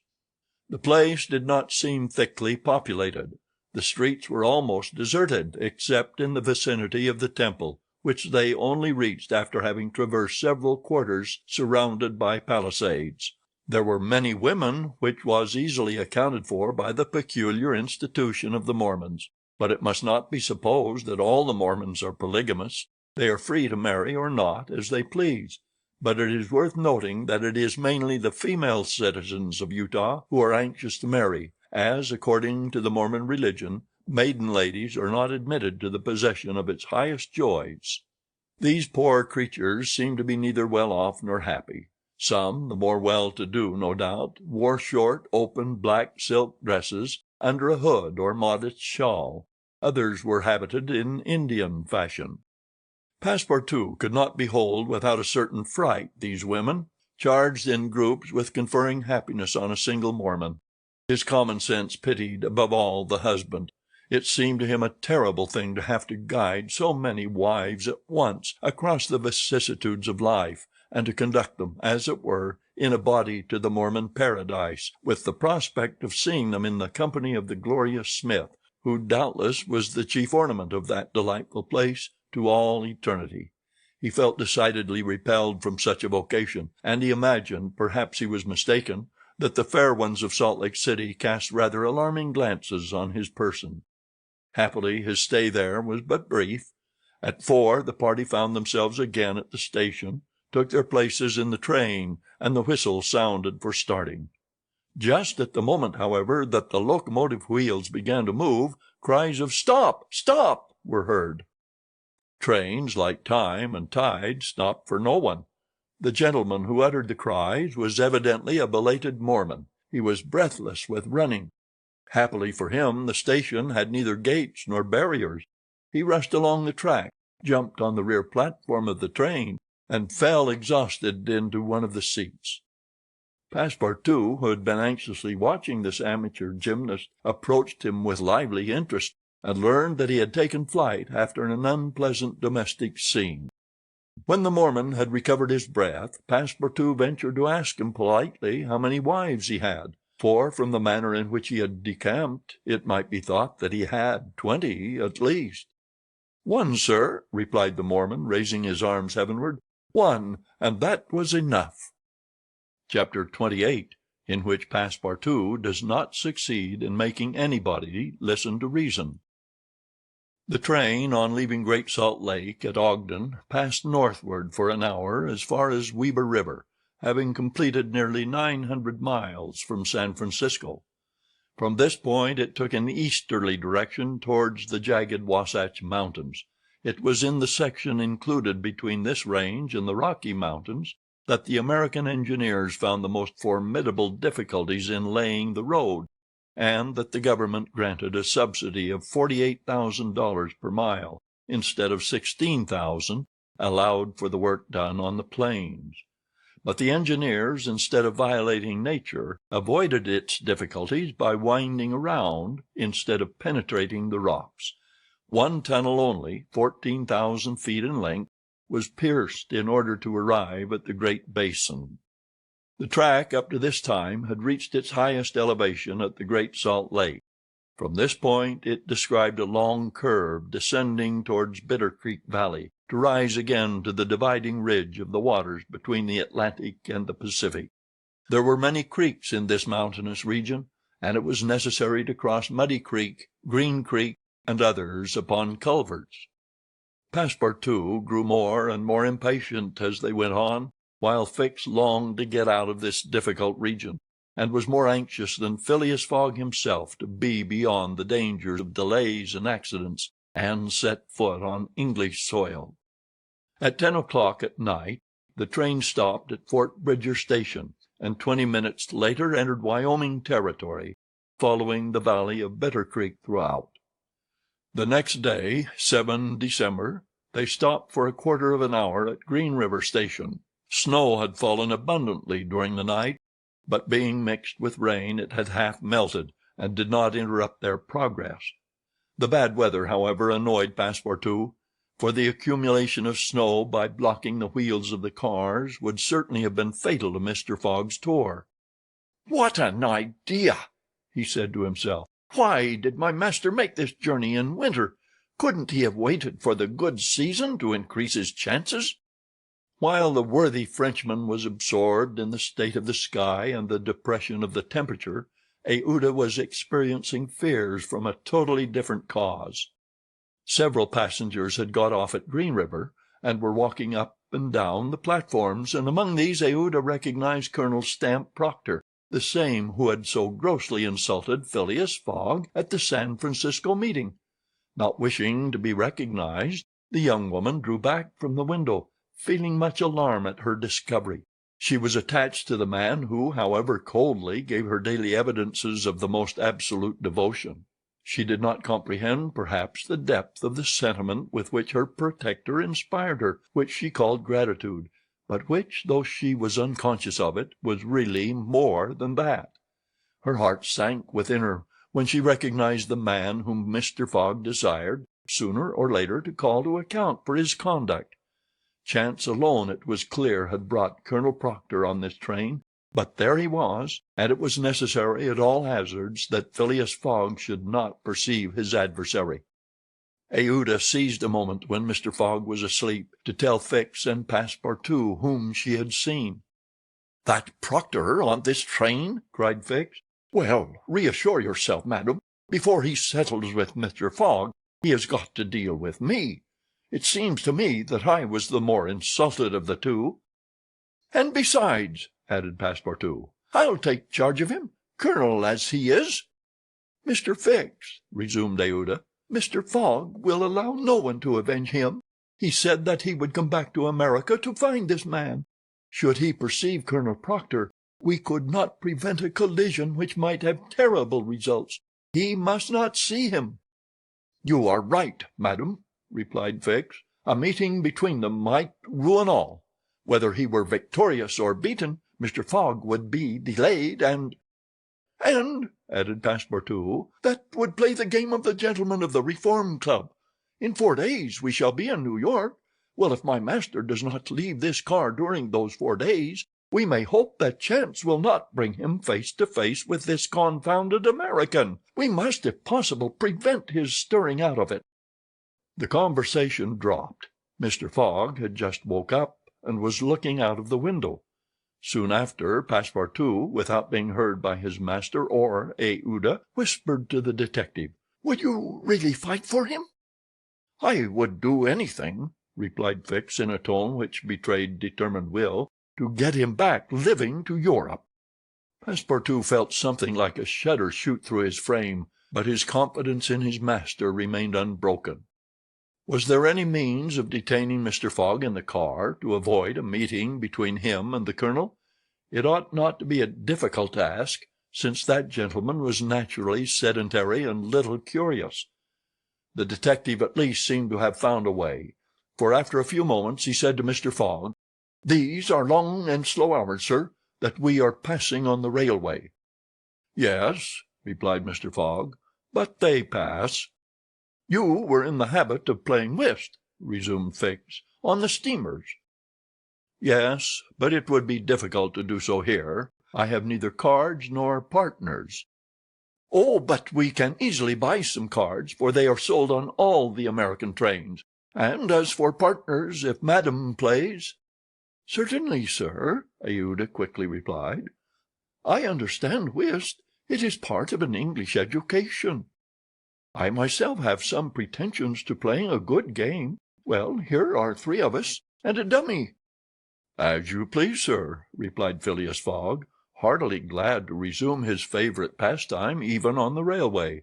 The place did not seem thickly populated. The streets were almost deserted, except in the vicinity of the temple, which they only reached after having traversed several quarters surrounded by palisades. There were many women, which was easily accounted for by the peculiar institution of the Mormons, but it must not be supposed that all the Mormons are polygamous. They are free to marry or not, as they please, but it is worth noting that it is mainly the female citizens of Utah who are anxious to marry, as, according to the Mormon religion, Maiden ladies are not admitted to the possession of its highest joys. These poor creatures seemed to be neither well off nor happy. Some, the more well-to-do, no doubt, wore short, open, black silk dresses under a hood or modest shawl. Others were habited in Indian fashion. Passepartout could not behold without a certain fright these women, charged in groups with conferring happiness on a single Mormon. His common sense pitied above all the husband. It seemed to him a terrible thing to have to guide so many wives at once across the vicissitudes of life, and to conduct them, as it were, in a body to the Mormon paradise, with the prospect of seeing them in the company of the glorious Smith, who doubtless was the chief ornament of that delightful place to all eternity. He felt decidedly repelled from such a vocation, and he imagined, perhaps he was mistaken, that the fair ones of Salt Lake City cast rather alarming glances on his person. Happily his stay there was but brief. At 4 the party found themselves again at the station, took their places in the train, and the whistle sounded for starting. Just at the moment, however, that the locomotive wheels began to move, cries of "Stop! Stop!" were heard. Trains, like time and tide, stopped for no one. The gentleman who uttered the cries was evidently a belated Mormon. He was breathless with running. Happily for him, the station had neither gates nor barriers. He rushed along the track, jumped on the rear platform of the train, and fell exhausted into one of the seats. Passepartout, who had been anxiously watching this amateur gymnast, approached him with lively interest, and learned that he had taken flight after an unpleasant domestic scene. When the Mormon had recovered his breath, Passepartout ventured to ask him politely how many wives he had, for from the manner in which he had decamped it might be thought that he had 20 at least. "One, sir," replied the Mormon, raising his arms heavenward. "One, and that was enough." Chapter 28, in which Passepartout does not succeed in making anybody listen to reason. The train, on leaving Great Salt Lake at Ogden, passed northward for an hour as far as Weber River, having completed nearly 900 miles from San Francisco. From this point it took an easterly direction towards the jagged Wasatch Mountains. It was in the section included between this range and the Rocky Mountains that the American engineers found the most formidable difficulties in laying the road, and that the government granted a subsidy of $48,000 per mile, instead of $16,000 allowed for the work done on the plains. But the engineers, instead of violating nature, avoided its difficulties by winding around instead of penetrating the rocks. One tunnel only, 14,000 feet in length, was pierced in order to arrive at the Great Basin. The track up to this time had reached its highest elevation at the Great Salt Lake. From this point it described a long curve descending towards Bitter Creek Valley, to rise again to the dividing ridge of the waters between the Atlantic and the Pacific. There were many creeks in this mountainous region, and it was necessary to cross Muddy Creek, Green Creek, and others upon culverts. Passepartout grew more and more impatient as they went on, while Fix longed to get out of this difficult region, and was more anxious than Phileas Fogg himself to be beyond the dangers of delays and accidents, and set foot on English soil. At 10 o'clock at night the train stopped at Fort Bridger Station, and 20 minutes later entered Wyoming territory, following the valley of Bitter Creek throughout. The next day, 7 December, they stopped for a quarter of an hour at Green River Station. Snow had fallen abundantly during the night, but being mixed with rain it had half melted, and did not interrupt their progress. The bad weather, however, annoyed Passepartout, for the accumulation of snow by blocking the wheels of the cars would certainly have been fatal to Mr. Fogg's tour. "What an idea!" he said to himself. "Why did my master make this journey in winter? Couldn't he have waited for the good season to increase his chances?" While the worthy Frenchman was absorbed in the state of the sky and the depression of the temperature, Aouda was experiencing fears from a totally different cause. Several passengers had got off at Green River, and were walking up and down the platforms, and among these Aouda recognized Colonel Stamp Proctor, the same who had so grossly insulted Phileas Fogg at the San Francisco meeting. Not wishing to be recognized, the young woman drew back from the window, feeling much alarm at her discovery. She was attached to the man who, however coldly, gave her daily evidences of the most absolute devotion. She did not comprehend, perhaps, the depth of the sentiment with which her protector inspired her, which she called gratitude, but which, though she was unconscious of it, was really more than that. Her heart sank within her when she recognized the man whom Mr. Fogg desired, sooner or later, to call to account for his conduct. Chance alone, it was clear, had brought Colonel Proctor on this train, but there he was, and it was necessary at all hazards that Phileas Fogg should not perceive his adversary. Aouda seized a moment when Mr. Fogg was asleep to tell Fix and Passepartout whom she had seen. "That Proctor on this train?" cried Fix. "Well, reassure yourself, madam. Before he settles with Mr. Fogg, he has got to deal with me. It seems to me that I was the more insulted of the two. And besides," added Passepartout, "I'll take charge of him, colonel as he is." "Mr. Fix," resumed Aouda, "Mr. Fogg will allow no one to avenge him. He said that he would come back to America to find this man. Should he perceive Colonel Proctor, we could not prevent a collision which might have terrible results. He must not see him." "You are right, madam," replied Fix. "A meeting between them might ruin all. Whether he were victorious or beaten, Mr. Fogg would be delayed, and—" "And," added Passepartout, "that would play the game of the gentlemen of the Reform Club. In 4 days we shall be in New York. Well, if my master does not leave this car during those 4 days, we may hope that chance will not bring him face to face with this confounded American. We must, if possible, prevent his stirring out of it." The conversation dropped. Mr. Fogg had just woke up, and was looking out of the window. Soon after, Passepartout, without being heard by his master or Aouda, whispered to the detective, "Would you really fight for him?" "I would do anything," replied Fix in a tone which betrayed determined will, "to get him back living to Europe." Passepartout felt something like a shudder shoot through his frame, but his confidence in his master remained unbroken. Was there any means of detaining Mr. Fogg in the car, to avoid a meeting between him and the colonel? It ought not to be a difficult task, since that gentleman was naturally sedentary and little curious. The detective at least seemed to have found a way, for after a few moments he said to Mr. Fogg, "These are long and slow hours, sir, that we are passing on the railway." "Yes," replied Mr. Fogg, "but they pass." "You were in the habit of playing whist," resumed Fix, "on the steamers." "Yes, but it would be difficult to do so here. I have neither cards nor partners." "Oh, but we can easily buy some cards, for they are sold on all the American trains. And as for partners, if madam plays—" "Certainly, sir," Aouda quickly replied. "I understand whist. It is part of an English education. I myself have some pretensions to playing a good game. Well, here are 3 of us, and a dummy." "As you please, sir," replied Phileas Fogg, heartily glad to resume his favorite pastime even on the railway.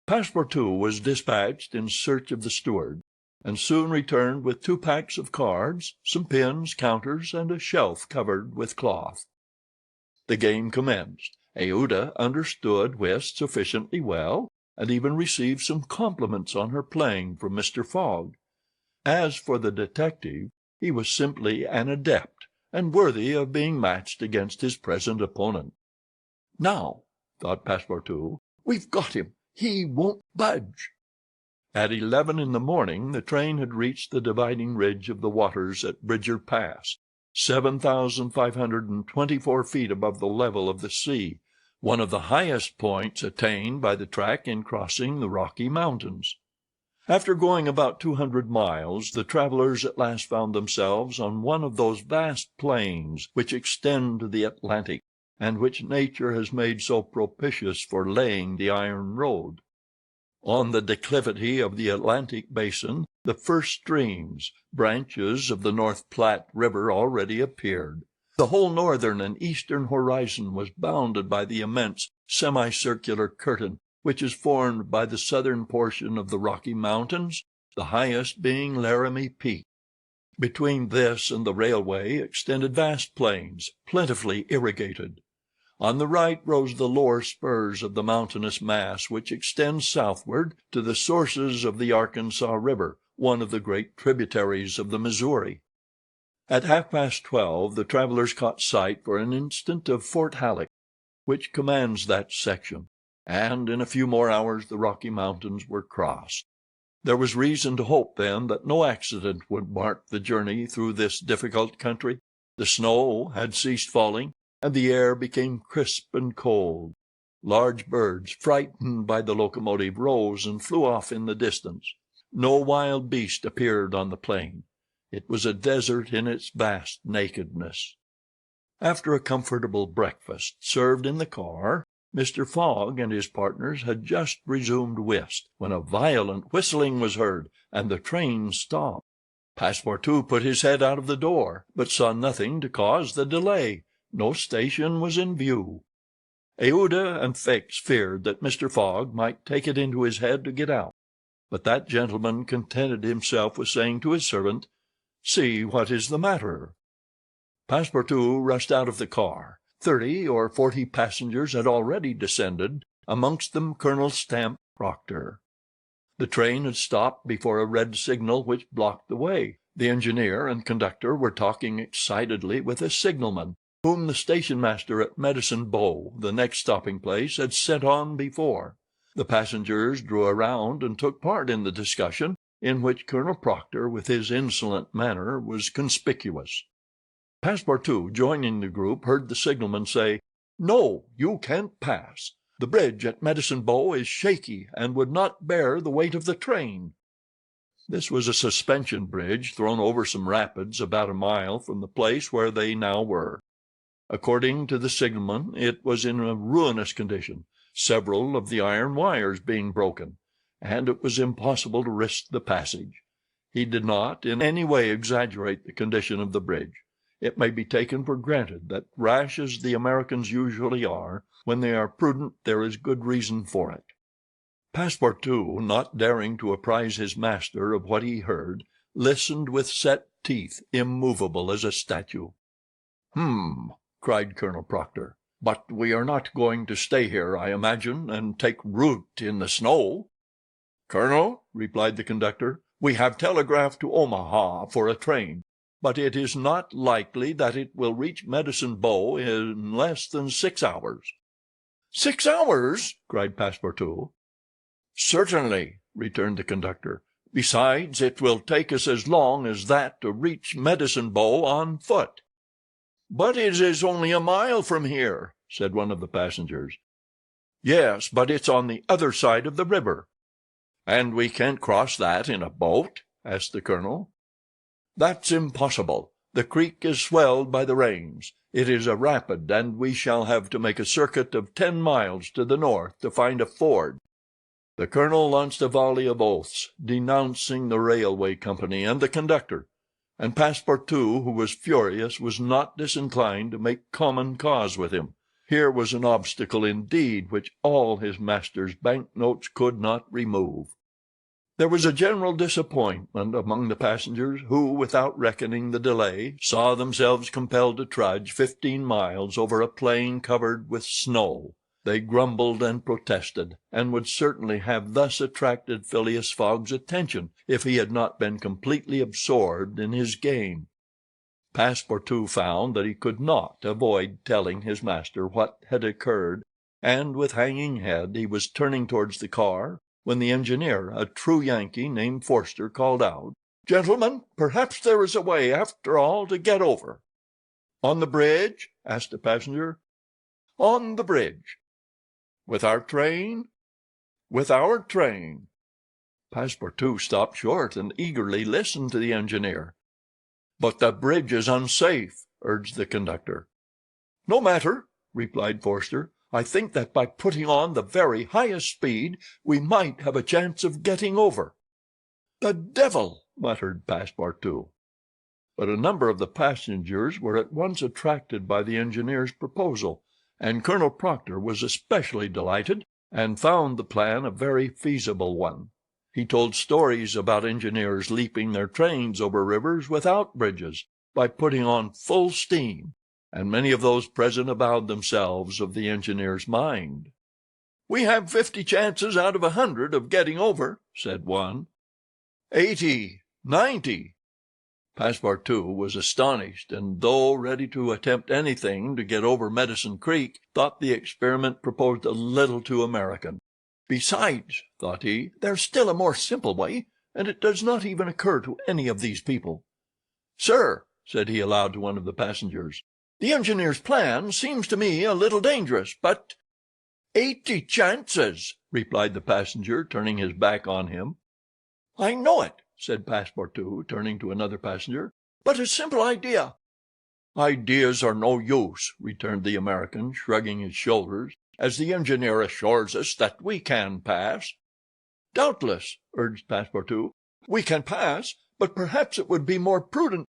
Passepartout was dispatched in search of the steward, and soon returned with 2 packs of cards, some pins, counters, and a shelf covered with cloth. The game commenced. Aouda understood whist sufficiently well, and even received some compliments on her playing from Mr. Fogg. As for the detective, he was simply an adept, and worthy of being matched against his present opponent. "Now," thought Passepartout, "we've got him. He won't budge." At 11 in the morning the train had reached the dividing ridge of the waters at Bridger Pass, 7,524 feet above the level of the sea, one of the highest points attained by the track in crossing the Rocky Mountains. After going about 200 miles, the travelers at last found themselves on one of those vast plains which extend to the Atlantic, and which nature has made so propitious for laying the iron road. On the declivity of the Atlantic basin, the first streams, branches of the North Platte River, already appeared. The whole northern and eastern horizon was bounded by the immense semicircular curtain which is formed by the southern portion of the Rocky Mountains, the highest being Laramie Peak. Between this and the railway extended vast plains, plentifully irrigated. On the right rose the lower spurs of the mountainous mass which extends southward to the sources of the Arkansas River, one of the great tributaries of the Missouri. At 12:30 the travelers caught sight for an instant of Fort Halleck, which commands that section, and in a few more hours the Rocky Mountains were crossed. There was reason to hope, then, that no accident would mark the journey through this difficult country. The snow had ceased falling, and the air became crisp and cold. Large birds, frightened by the locomotive, rose and flew off in the distance. No wild beast appeared on the plain. It was a desert in its vast nakedness. After a comfortable breakfast, served in the car, Mr. Fogg and his partners had just resumed whist, when a violent whistling was heard, and the train stopped. Passepartout put his head out of the door, but saw nothing to cause the delay. No station was in view. Aouda and Fix feared that Mr. Fogg might take it into his head to get out, but that gentleman contented himself with saying to his servant, "See what is the matter." Passepartout rushed out of the car. 30 or 40 passengers had already descended, amongst them Colonel Stamp Proctor. The train had stopped before a red signal which blocked the way. The engineer and conductor were talking excitedly with a signalman, whom the station-master at Medicine Bow, the next stopping-place, had sent on before. The passengers drew around and took part in the discussion, in which Colonel Proctor, with his insolent manner, was conspicuous. Passepartout, joining the group, heard the signalman say, "No, you can't pass. The bridge at Medicine Bow is shaky and would not bear the weight of the train." This was a suspension bridge thrown over some rapids about a mile from the place where they now were. According to the signalman, it was in a ruinous condition, several of the iron wires being broken, and it was impossible to risk the passage. He did not in any way exaggerate the condition of the bridge. It may be taken for granted that, rash as the Americans usually are, when they are prudent there is good reason for it. Passepartout, not daring to apprise his master of what he heard, listened with set teeth, immovable as a statue. Cried Colonel Proctor. "But we are not going to stay here, I imagine, and take root in the snow." "Colonel," replied the conductor, "we have telegraphed to Omaha for a train, but it is not likely that it will reach Medicine Bow in less than 6 hours." "6 hours!" cried Passepartout. "Certainly," returned the conductor. "Besides, it will take us as long as that to reach Medicine Bow on foot." "But it is only a mile from here," said one of the passengers. "Yes, but it's on the other side of the river." "And we can't cross that in a boat?" asked the colonel. "That's impossible. The creek is swelled by the rains. It is a rapid, and we shall have to make a circuit of 10 miles to the north to find a ford." The colonel launched a volley of oaths, denouncing the railway company and the conductor, and Passepartout, who was furious, was not disinclined to make common cause with him. Here was an obstacle indeed which all his master's banknotes could not remove. There was a general disappointment among the passengers, who, without reckoning the delay, saw themselves compelled to trudge 15 miles over a plain covered with snow. They grumbled and protested, and would certainly have thus attracted Phileas Fogg's attention if he had not been completely absorbed in his game. Passepartout found that he could not avoid telling his master what had occurred, and with hanging head he was turning towards the car when the engineer, a true Yankee named Forster, called out, "Gentlemen, perhaps there is a way, after all, to get over." "On the bridge?" asked a passenger. "On the bridge." "With our train?" "With our train." Passepartout stopped short and eagerly listened to the engineer. "But the bridge is unsafe," urged the conductor. "No matter," replied Forster. "I think that by putting on the very highest speed we might have a chance of getting over." "The devil!" muttered Passepartout. But a number of the passengers were at once attracted by the engineer's proposal, and Colonel Proctor was especially delighted, and found the plan a very feasible one. He told stories about engineers leaping their trains over rivers without bridges, by putting on full steam, and many of those present avowed themselves of the engineer's mind. "We have 50 chances out of 100 of getting over," said one. 80, 90. Passepartout was astonished, and though ready to attempt anything to get over Medicine Creek, thought the experiment proposed a little too American. "Besides," thought he, "there's still a more simple way, and it does not even occur to any of these people. Sir," said he aloud to one of the passengers, "the engineer's plan seems to me a little dangerous, but—" 80 chances, replied the passenger, turning his back on him. "I know it," said Passepartout, turning to another passenger, "but a simple idea." "Ideas are no use," returned the American, shrugging his shoulders, "as the engineer assures us that we can pass." "Doubtless," urged Passepartout, "we can pass, but perhaps it would be more prudent—"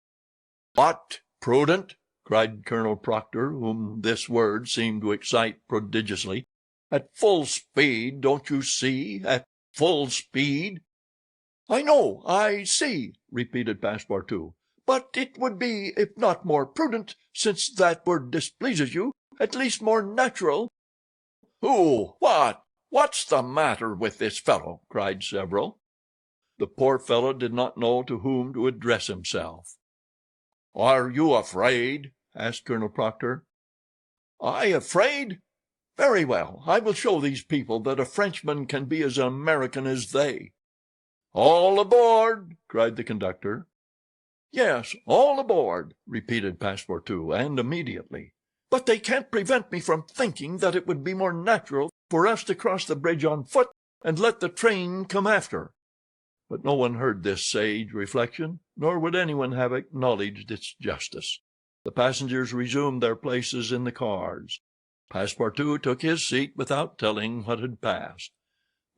"What, prudent?" cried Colonel Proctor, whom this word seemed to excite prodigiously. "At full speed, don't you see? At full speed." "I know, I see," repeated Passepartout, "but it would be, if not more prudent, since that word displeases you, at least more natural." "Who? What's the matter with this fellow?" cried several. The poor fellow did not know to whom to address himself. "Are you afraid?" asked Colonel Proctor. "I afraid? Very well, I will show these people that a Frenchman can be as American as they." "All aboard!" cried the conductor. "Yes, all aboard," repeated Passepartout, and immediately. "But they can't prevent me from thinking that it would be more natural for us to cross the bridge on foot and let the train come after." But no one heard this sage reflection, nor would anyone have acknowledged its justice. The passengers resumed their places in the cars. Passepartout took his seat without telling what had passed.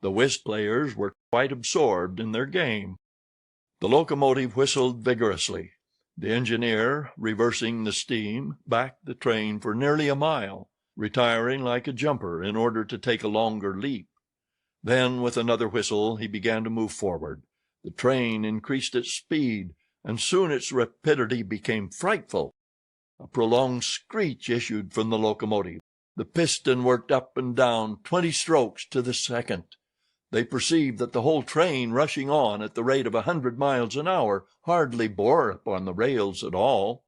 The whist players were quite absorbed in their game. The locomotive whistled vigorously. The engineer, reversing the steam, backed the train for nearly a mile, retiring like a jumper in order to take a longer leap. Then, with another whistle, he began to move forward. The train increased its speed, and soon its rapidity became frightful. A prolonged screech issued from the locomotive. The piston worked up and down 20 strokes to the second. They perceived that the whole train, rushing on at the rate of 100 miles an hour, hardly bore upon the rails at all.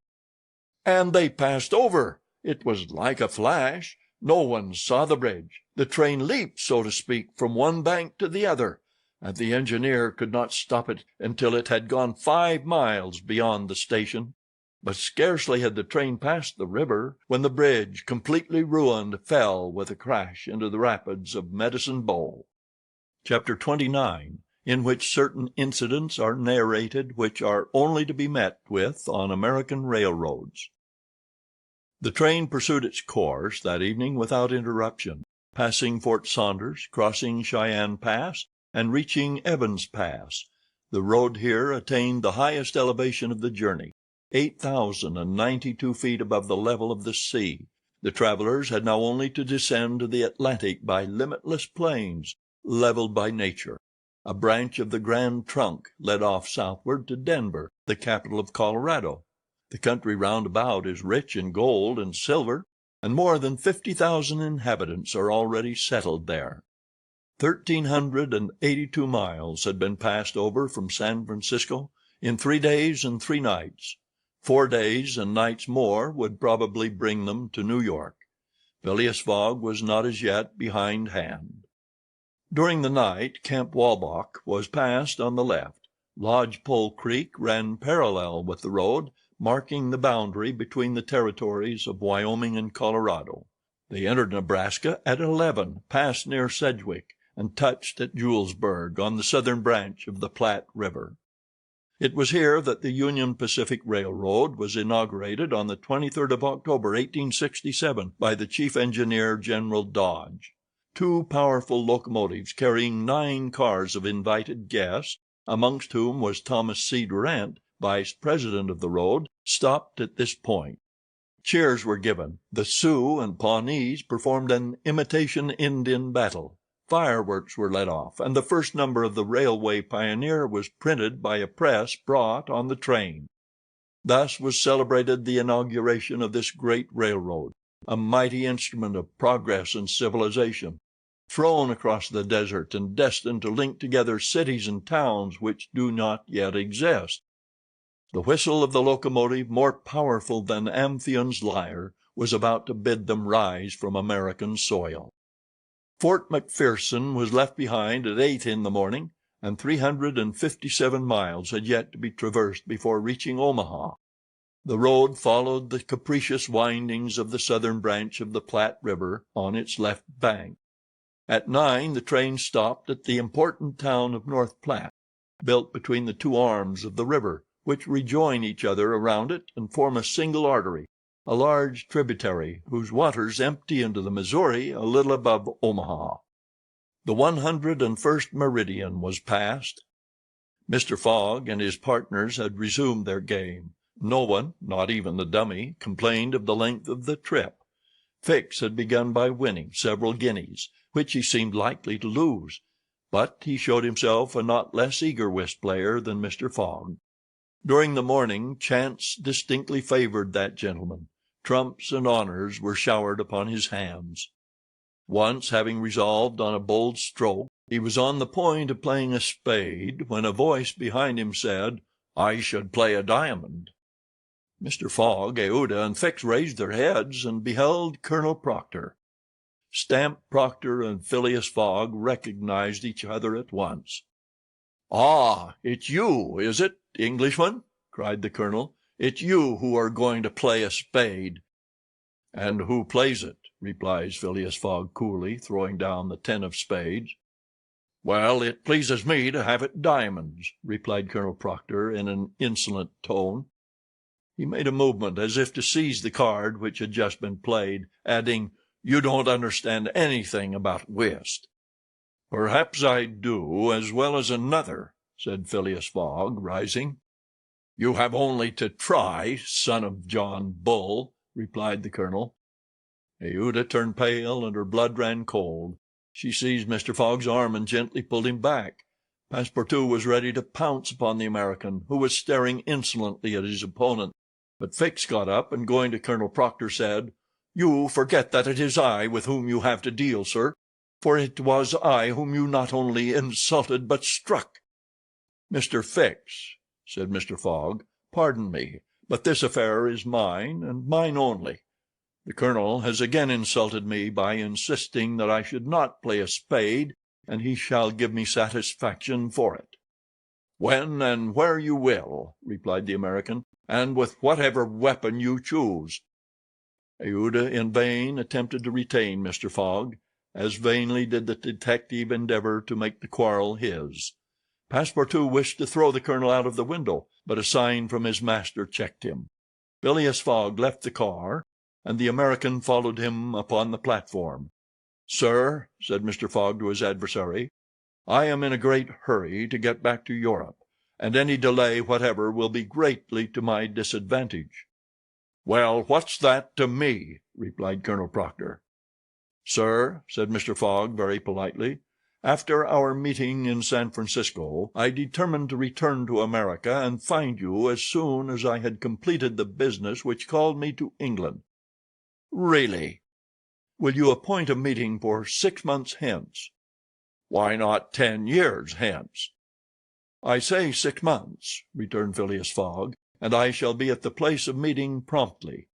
And they passed over. It was like a flash. No one saw the bridge. The train leaped, so to speak, from one bank to the other, and the engineer could not stop it until it had gone 5 miles beyond the station. But scarcely had the train passed the river when the bridge, completely ruined, fell with a crash into the rapids of Medicine Bow. Chapter 29, in which certain incidents are narrated which are only to be met with on American railroads. The train pursued its course that evening without interruption, passing Fort Saunders, crossing Cheyenne Pass, and reaching Evans Pass. The road here attained the highest elevation of the journey, 8,092 feet above the level of the sea. The travelers had now only to descend to the Atlantic by limitless plains, leveled by nature. A branch of the Grand Trunk led off southward to Denver, the capital of Colorado. The country round about is rich in gold and silver, and more than 50,000 inhabitants are already settled there. 1,382 miles had been passed over from San Francisco in 3 days and 3 nights. 4 days and nights more would probably bring them to New York. Phileas Fogg was not as yet behindhand. During the night, Camp Walbach was passed on the left. Lodge Pole Creek ran parallel with the road, marking the boundary between the territories of Wyoming and Colorado. They entered Nebraska at 11, passed near Sedgwick, and touched at Julesburg on the southern branch of the Platte River. It was here that the Union Pacific Railroad was inaugurated on the 23rd of October, 1867, by the chief engineer, General Dodge. 2 powerful locomotives carrying 9 cars of invited guests, amongst whom was Thomas C. Durant, vice president of the road, stopped at this point. Cheers were given. The Sioux and Pawnees performed an imitation Indian battle. Fireworks were let off, and the first number of the Railway Pioneer was printed by a press brought on the train. Thus was celebrated the inauguration of this great railroad, a mighty instrument of progress and civilization, thrown across the desert and destined to link together cities and towns which do not yet exist. The whistle of the locomotive, more powerful than Amphion's lyre, was about to bid them rise from American soil. Fort McPherson was left behind at 8 in the morning, and 357 miles had yet to be traversed before reaching Omaha. The road followed the capricious windings of the southern branch of the Platte River on its left bank. At 9 the train stopped at the important town of North Platte, built between the two arms of the river, which rejoin each other around it and form a single artery, a large tributary whose waters empty into the Missouri a little above Omaha. The 101st meridian was passed. Mr. Fogg and his partners had resumed their game. No one, not even the dummy, complained of the length of the trip. Fix had begun by winning several guineas, which he seemed likely to lose, but he showed himself a not less eager whist player than Mr. Fogg. During the morning chance distinctly favored that gentleman. Trumps and honors were showered upon his hands. Once, having resolved on a bold stroke, he was on the point of playing a spade, when a voice behind him said, "I should play a diamond." Mr. Fogg, Euda, and Fix raised their heads and beheld Colonel Proctor. Stamp Proctor and Phileas Fogg recognized each other at once. "Ah, it's you, is it, Englishman?" cried the colonel. "It's you who are going to play a spade." "And who plays it?" replies Phileas Fogg coolly, throwing down the 10 of spades. "Well, it pleases me to have it diamonds," replied Colonel Proctor in an insolent tone. He made a movement as if to seize the card which had just been played, adding, "You don't understand anything about whist." "Perhaps I do, as well as another," said Phileas Fogg, rising. "You have only to try, son of John Bull," replied the colonel. Euda turned pale and her blood ran cold. She seized Mr. Fogg's arm and gently pulled him back. Passepartout was ready to pounce upon the American, who was staring insolently at his opponent, but Fix got up and going to Colonel Proctor said, "You forget that it is I with whom you have to deal, sir, for it was I whom you not only insulted but struck." "Mr. Fix," said Mr. Fogg, "pardon me, but this affair is mine, and mine only. The colonel has again insulted me by insisting that I should not play a spade, and he shall give me satisfaction for it." "When and where you will," replied the American, "and with whatever weapon you choose." Euda in vain attempted to retain Mr. Fogg. As vainly did the detective endeavor to make the quarrel his. Passepartout wished to throw the colonel out of the window, but a sign from his master checked him. Phileas Fogg left the car, and the American followed him upon the platform. "Sir," said Mr. Fogg to his adversary, "I am in a great hurry to get back to Europe, and any delay whatever will be greatly to my disadvantage." "Well, what's that to me?" replied Colonel Proctor. "Sir," said Mr. Fogg very politely, "after our meeting in San Francisco, I determined to return to America and find you as soon as I had completed the business which called me to England." "Really?" "Will you appoint a meeting for 6 months hence?" "Why not 10 years hence?" "I say 6 months," returned Phileas Fogg, "and I shall be at the place of meeting promptly."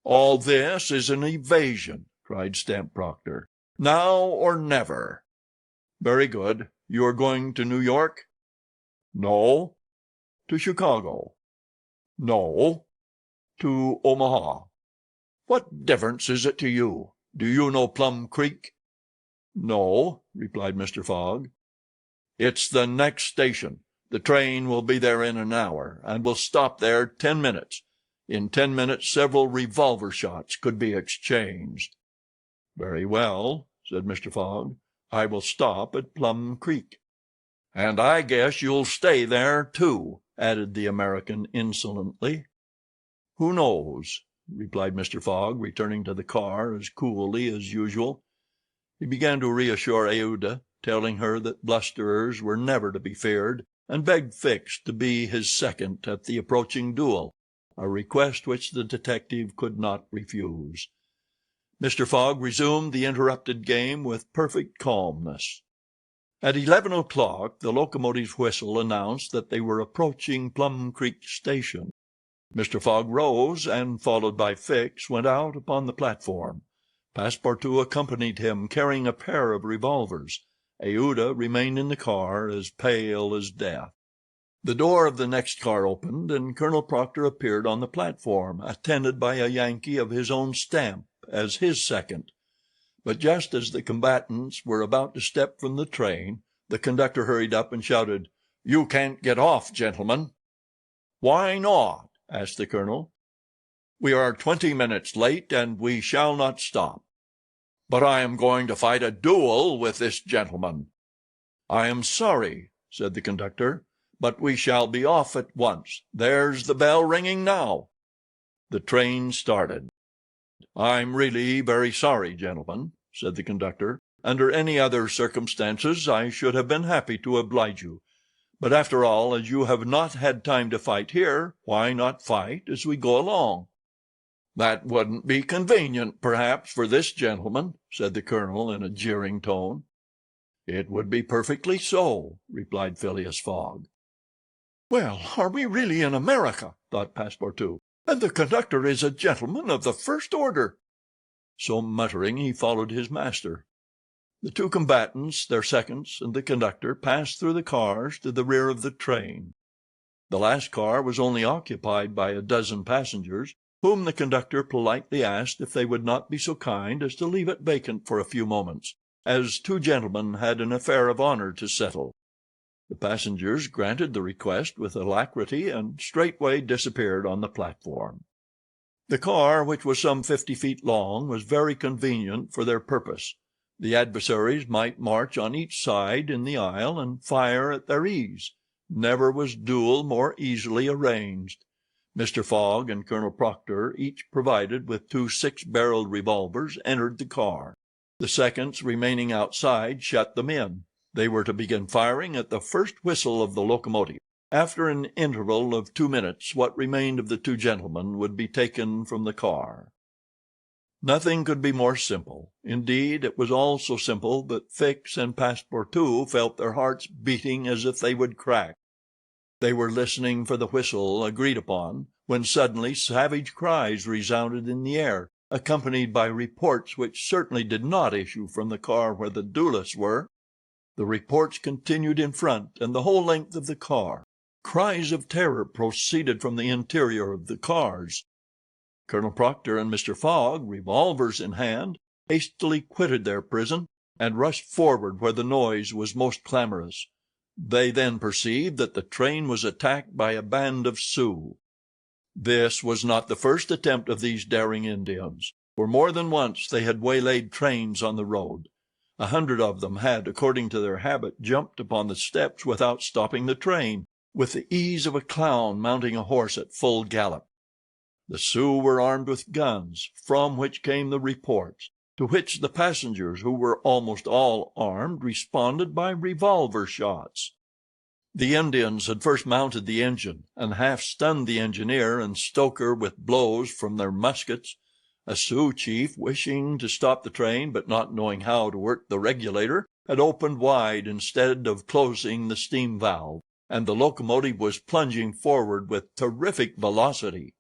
"All this is an evasion," cried Stamp Proctor. "Now or never." "Very good. You are going to New York?" "No." "To Chicago?" "No." "To Omaha?" "What difference is it to you? Do you know Plum Creek?" "No," replied Mr. Fogg. "It's the next station. The train will be there in an hour, and will stop there 10 minutes. In 10 minutes several revolver shots could be exchanged." "Very well," said Mr. Fogg. "I will stop at Plum Creek." "And I guess you'll stay there, too," added the American insolently. "Who knows?" replied Mr. Fogg, returning to the car as coolly as usual. He began to reassure Aouda, telling her that blusterers were never to be feared, and begged Fix to be his second at the approaching duel, a request which the detective could not refuse. Mr. Fogg resumed the interrupted game with perfect calmness. At 11 o'clock the locomotive's whistle announced that they were approaching Plum Creek Station. Mr. Fogg rose, and, followed by Fix, went out upon the platform. Passepartout accompanied him, carrying a pair of revolvers. Aouda remained in the car, as pale as death. The door of the next car opened, and Colonel Proctor appeared on the platform, attended by a Yankee of his own stamp as his second. But just as the combatants were about to step from the train, the conductor hurried up and shouted, "You can't get off, gentlemen." "Why not?" asked the colonel. "We are 20 minutes late, and we shall not stop." "But I am going to fight a duel with this gentleman." "I am sorry," said the conductor, "but we shall be off at once. There's the bell ringing now." The train started. "I'm really very sorry, gentlemen," said the conductor. "Under any other circumstances I should have been happy to oblige you. But after all, as you have not had time to fight here, why not fight as we go along?" "That wouldn't be convenient, perhaps, for this gentleman," said the colonel in a jeering tone. "It would be perfectly so," replied Phileas Fogg. "Well, are we really in America?" thought Passepartout. "And the conductor is a gentleman of the first order." So muttering, he followed his master. The two combatants, their seconds, and the conductor passed through the cars to the rear of the train. The last car was only occupied by a dozen passengers, whom the conductor politely asked if they would not be so kind as to leave it vacant for a few moments, as two gentlemen had an affair of honor to settle. The passengers granted the request with alacrity, and straightway disappeared on the platform. The car, which was some 50 feet long, was very convenient for their purpose. The adversaries might march on each side in the aisle and fire at their ease. Never was duel more easily arranged. Mr. Fogg and Colonel Proctor, each provided with 2 6-barreled revolvers, entered the car. The seconds remaining outside shut them in. They were to begin firing at the first whistle of the locomotive. After an interval of 2 minutes, what remained of the two gentlemen would be taken from the car. Nothing could be more simple. Indeed, it was all so simple that Fix and Passepartout felt their hearts beating as if they would crack. They were listening for the whistle agreed upon, when suddenly savage cries resounded in the air, accompanied by reports which certainly did not issue from the car where the duelists were. The reports continued in front and the whole length of the car. Cries of terror proceeded from the interior of the cars. Colonel Proctor and Mr. Fogg, revolvers in hand, hastily quitted their prison, and rushed forward where the noise was most clamorous. They then perceived that the train was attacked by a band of Sioux. This was not the first attempt of these daring Indians, for more than once they had waylaid trains on the road. 100 of them had, according to their habit, jumped upon the steps without stopping the train, with the ease of a clown mounting a horse at full gallop. The Sioux were armed with guns, from which came the reports, to which the passengers, who were almost all armed, responded by revolver shots. The Indians had first mounted the engine, and half stunned the engineer and stoker with blows from their muskets. A Sioux chief, wishing to stop the train but not knowing how to work the regulator, had opened wide instead of closing the steam valve, and the locomotive was plunging forward with terrific velocity.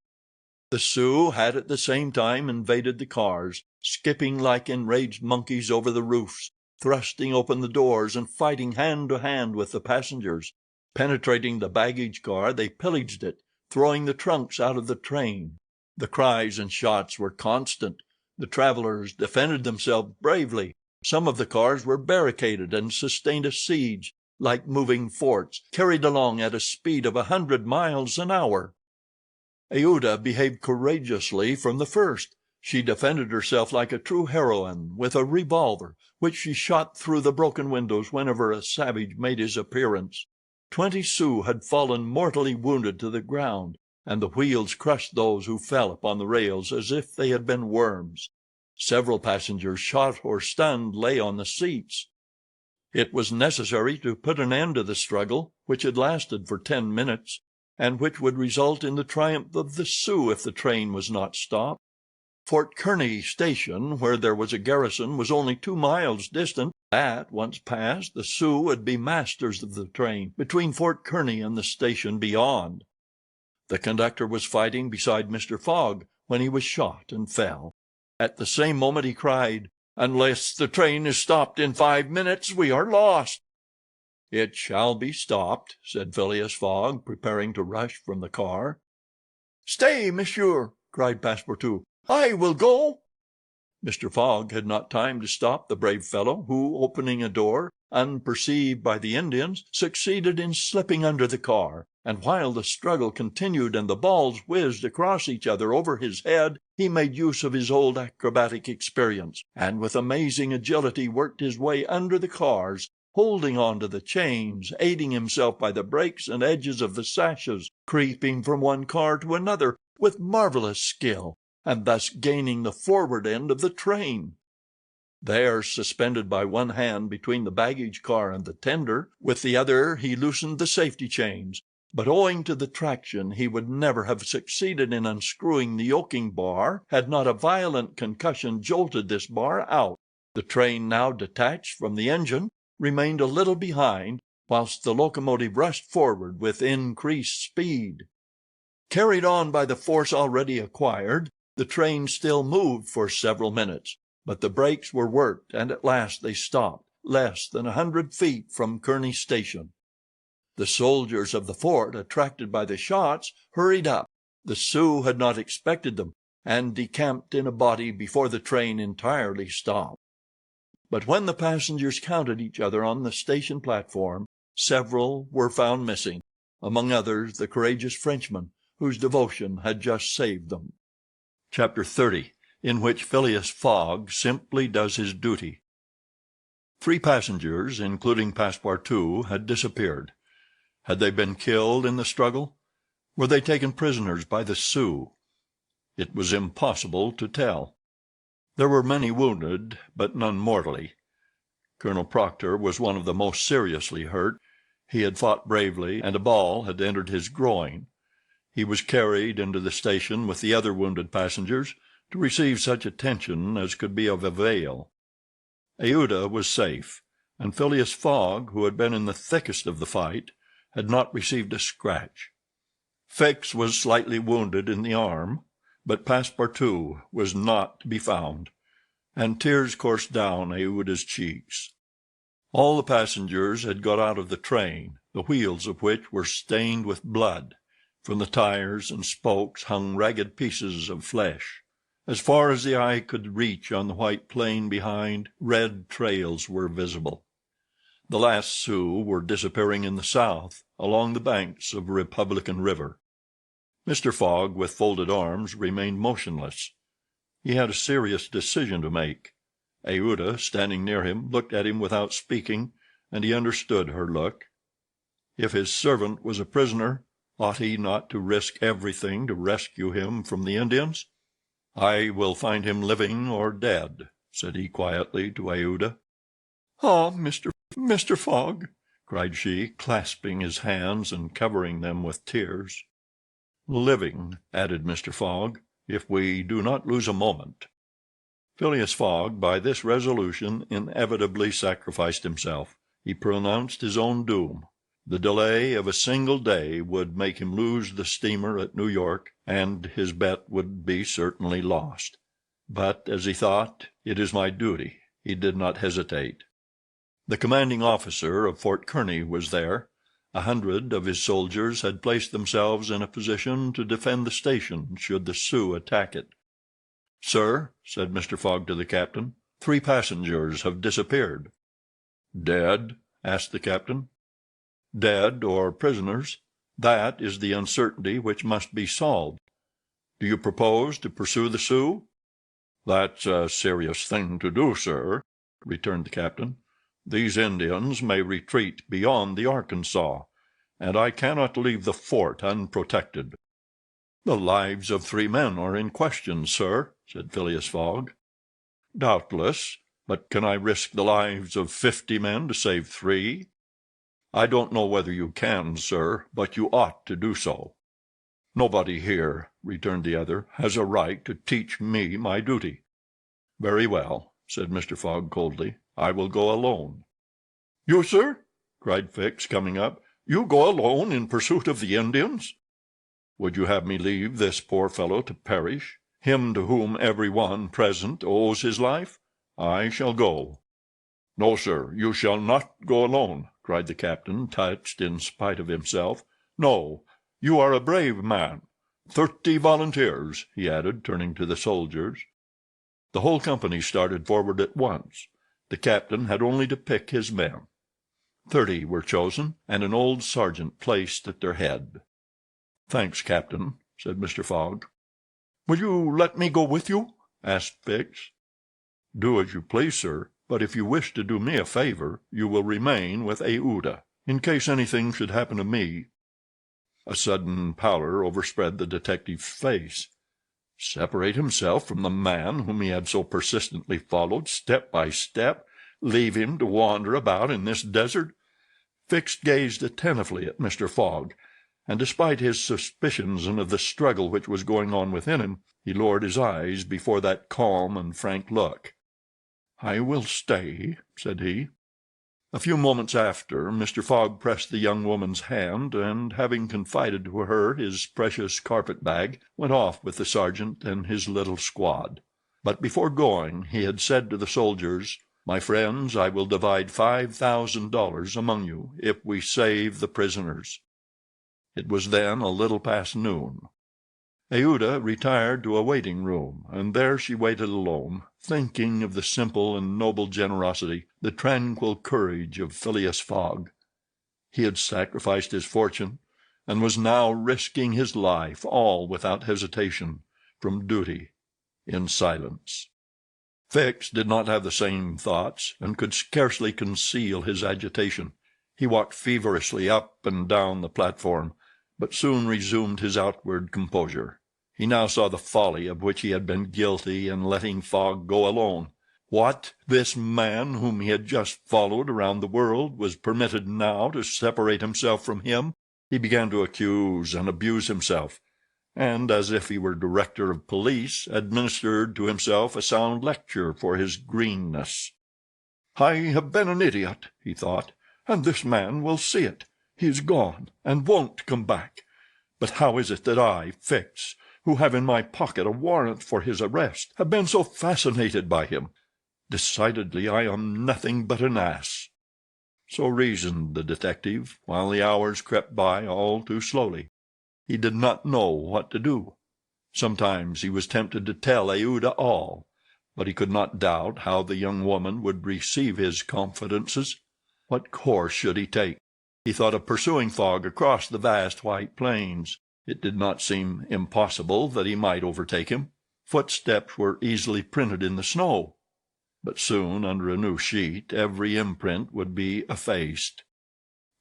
The Sioux had at the same time invaded the cars, skipping like enraged monkeys over the roofs, thrusting open the doors and fighting hand to hand with the passengers. Penetrating the baggage car, they pillaged it, throwing the trunks out of the train. The cries and shots were constant. The travelers defended themselves bravely. Some of the cars were barricaded and sustained a siege, like moving forts, carried along at a speed of 100 miles an hour. Aouda behaved courageously from the first. She defended herself like a true heroine with a revolver, which she shot through the broken windows whenever a savage made his appearance. 20 Sioux had fallen mortally wounded to the ground, and the wheels crushed those who fell upon the rails as if they had been worms. Several passengers, shot or stunned, lay on the seats. It was necessary to put an end to the struggle, which had lasted for 10 minutes, and which would result in the triumph of the Sioux if the train was not stopped. Fort Kearny station, where there was a garrison, was only 2 miles distant. That once passed, the Sioux would be masters of the train between Fort Kearny and the station beyond. The conductor was fighting beside Mr. Fogg when he was shot and fell. At the same moment he cried, "Unless the train is stopped in 5 minutes, we are lost." "It shall be stopped," said Phileas Fogg, preparing to rush from the car. "Stay, monsieur!" cried Passepartout. "I will go." Mr. Fogg had not time to stop the brave fellow, who, opening a door, unperceived by the Indians, succeeded in slipping under the car, and while the struggle continued and the balls whizzed across each other over his head, he made use of his old acrobatic experience, and with amazing agility worked his way under the cars, holding on to the chains, aiding himself by the brakes and edges of the sashes, creeping from one car to another with marvelous skill, and thus gaining the forward end of the train. There, suspended by one hand between the baggage car and the tender, with the other he loosened the safety chains, but owing to the traction he would never have succeeded in unscrewing the yoking bar had not a violent concussion jolted this bar out. The train, now detached from the engine, remained a little behind, whilst the locomotive rushed forward with increased speed. Carried on by the force already acquired, the train still moved for several minutes, but the brakes were worked, and at last they stopped, less than 100 feet from Kearny station. The soldiers of the fort, attracted by the shots, hurried up. The Sioux had not expected them, and decamped in a body before the train entirely stopped. But when the passengers counted each other on the station platform, several were found missing, among others the courageous Frenchman, whose devotion had just saved them. Chapter 30, in which Phileas Fogg simply does his duty. 3 passengers, including Passepartout, had disappeared. Had they been killed in the struggle? Were they taken prisoners by the Sioux? It was impossible to tell. There were many wounded, but none mortally. Colonel Proctor was one of the most seriously hurt. He had fought bravely, and a ball had entered his groin. He was carried into the station with the other wounded passengers to receive such attention as could be of avail. Aouda was safe, and Phileas Fogg, who had been in the thickest of the fight, had not received a scratch. Fix was slightly wounded in the arm, but Passepartout was not to be found, and tears coursed down Aouda's cheeks. All the passengers had got out of the train, the wheels of which were stained with blood. From the tires and spokes hung ragged pieces of flesh. As far as the eye could reach on the white plain behind, red trails were visible. The last Sioux were disappearing in the south, along the banks of Republican River. Mr. Fogg, with folded arms, remained motionless. He had a serious decision to make. Aouda, standing near him, looked at him without speaking, and he understood her look. If his servant was a prisoner, ought he not to risk everything to rescue him from the Indians? "I will find him living or dead," said he quietly to Aouda. "Ah, Mr. Fogg," cried she, clasping his hands and covering them with tears. "Living," added Mr. Fogg, "if we do not lose a moment." Phileas Fogg, by this resolution, inevitably sacrificed himself. He pronounced his own doom. The delay of a single day would make him lose the steamer at New York, and his bet would be certainly lost. But, as he thought, "It is my duty," he did not hesitate. The commanding officer of Fort Kearny was there. 100 of his soldiers had placed themselves in a position to defend the station should the Sioux attack it. "Sir," said Mr. Fogg to the captain, "3 passengers have disappeared." "Dead?" asked the captain. "Dead or prisoners. That is the uncertainty which must be solved. Do you propose to pursue the Sioux?" "That's a serious thing to do, sir," returned the captain. "These Indians may retreat beyond the Arkansas, and I cannot leave the fort unprotected." "The lives of 3 men are in question, sir," said Phileas Fogg. "Doubtless, but can I risk the lives of 50 men to save 3? I don't know whether you can, sir, but you ought to do so." "Nobody here," returned the other, "has a right to teach me my duty." "Very well," said Mr. Fogg coldly. "I will go alone." "You, sir?" cried Fix, coming up. "You go alone in pursuit of the Indians?" "Would you have me leave this poor fellow to perish, him to whom every one present owes his life? I shall go." "No, sir, you shall not go alone," cried the captain, touched in spite of himself. "No, you are a brave man. 30 volunteers," he added, turning to the soldiers. The whole company started forward at once. The captain had only to pick his men. 30 were chosen, and an old sergeant placed at their head. "Thanks, Captain," said Mr. Fogg. "Will you let me go with you?" asked Fix. "Do as you please, sir, but if you wish to do me a favor, you will remain with Aouda, in case anything should happen to me." A sudden pallor overspread the detective's face. Separate himself from the man whom he had so persistently followed step by step, leave him to wander about in this desert? Fix gazed attentively at Mr. Fogg, and despite his suspicions and of the struggle which was going on within him, he lowered his eyes before that calm and frank look. "I will stay," said he. A few moments after, Mr. Fogg pressed the young woman's hand, and, having confided to her his precious carpet-bag, went off with the sergeant and his little squad. But before going, he had said to the soldiers, "My friends, I will divide $5,000 among you if we save the prisoners." It was then a little past noon. Aouda retired to a waiting-room, and there she waited alone, thinking of the simple and noble generosity, the tranquil courage of Phileas Fogg. He had sacrificed his fortune, and was now risking his life, all without hesitation, from duty, in silence. Fix did not have the same thoughts, and could scarcely conceal his agitation. He walked feverishly up and down the platform, but soon resumed his outward composure. He now saw the folly of which he had been guilty in letting Fogg go alone. What! This man whom he had just followed around the world was permitted now to separate himself from him? He began to accuse and abuse himself, and, as if he were director of police, administered to himself a sound lecture for his greenness. "I have been an idiot," he thought, "and this man will see it. He is gone, and won't come back. But how is it that I, Fix, who have in my pocket a warrant for his arrest, have been so fascinated by him? Decidedly I am nothing but an ass." So reasoned the detective, while the hours crept by all too slowly. He did not know what to do. Sometimes he was tempted to tell Aouda all, but he could not doubt how the young woman would receive his confidences. What course should he take? He thought of pursuing Fogg across the vast white plains. It did not seem impossible that he might overtake him. Footsteps were easily printed in the snow. But soon, under a new sheet, every imprint would be effaced.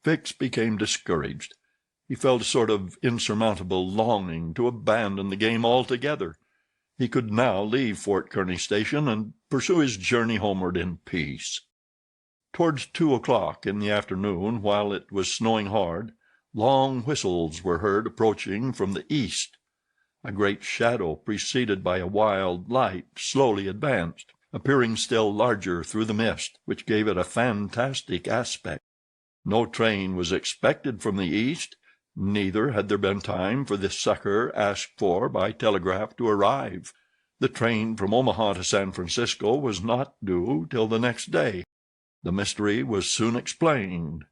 Fix became discouraged. He felt a sort of insurmountable longing to abandon the game altogether. He could now leave Fort Kearny station and pursue his journey homeward in peace. Towards 2 o'clock in the afternoon, while it was snowing hard, long whistles were heard approaching from the east. A great shadow, preceded by a wild light, slowly advanced, appearing still larger through the mist, which gave it a fantastic aspect. No train was expected from the east, neither had there been time for the succor asked for by telegraph to arrive. The train from Omaha to San Francisco was not due till the next day. The mystery was soon explained.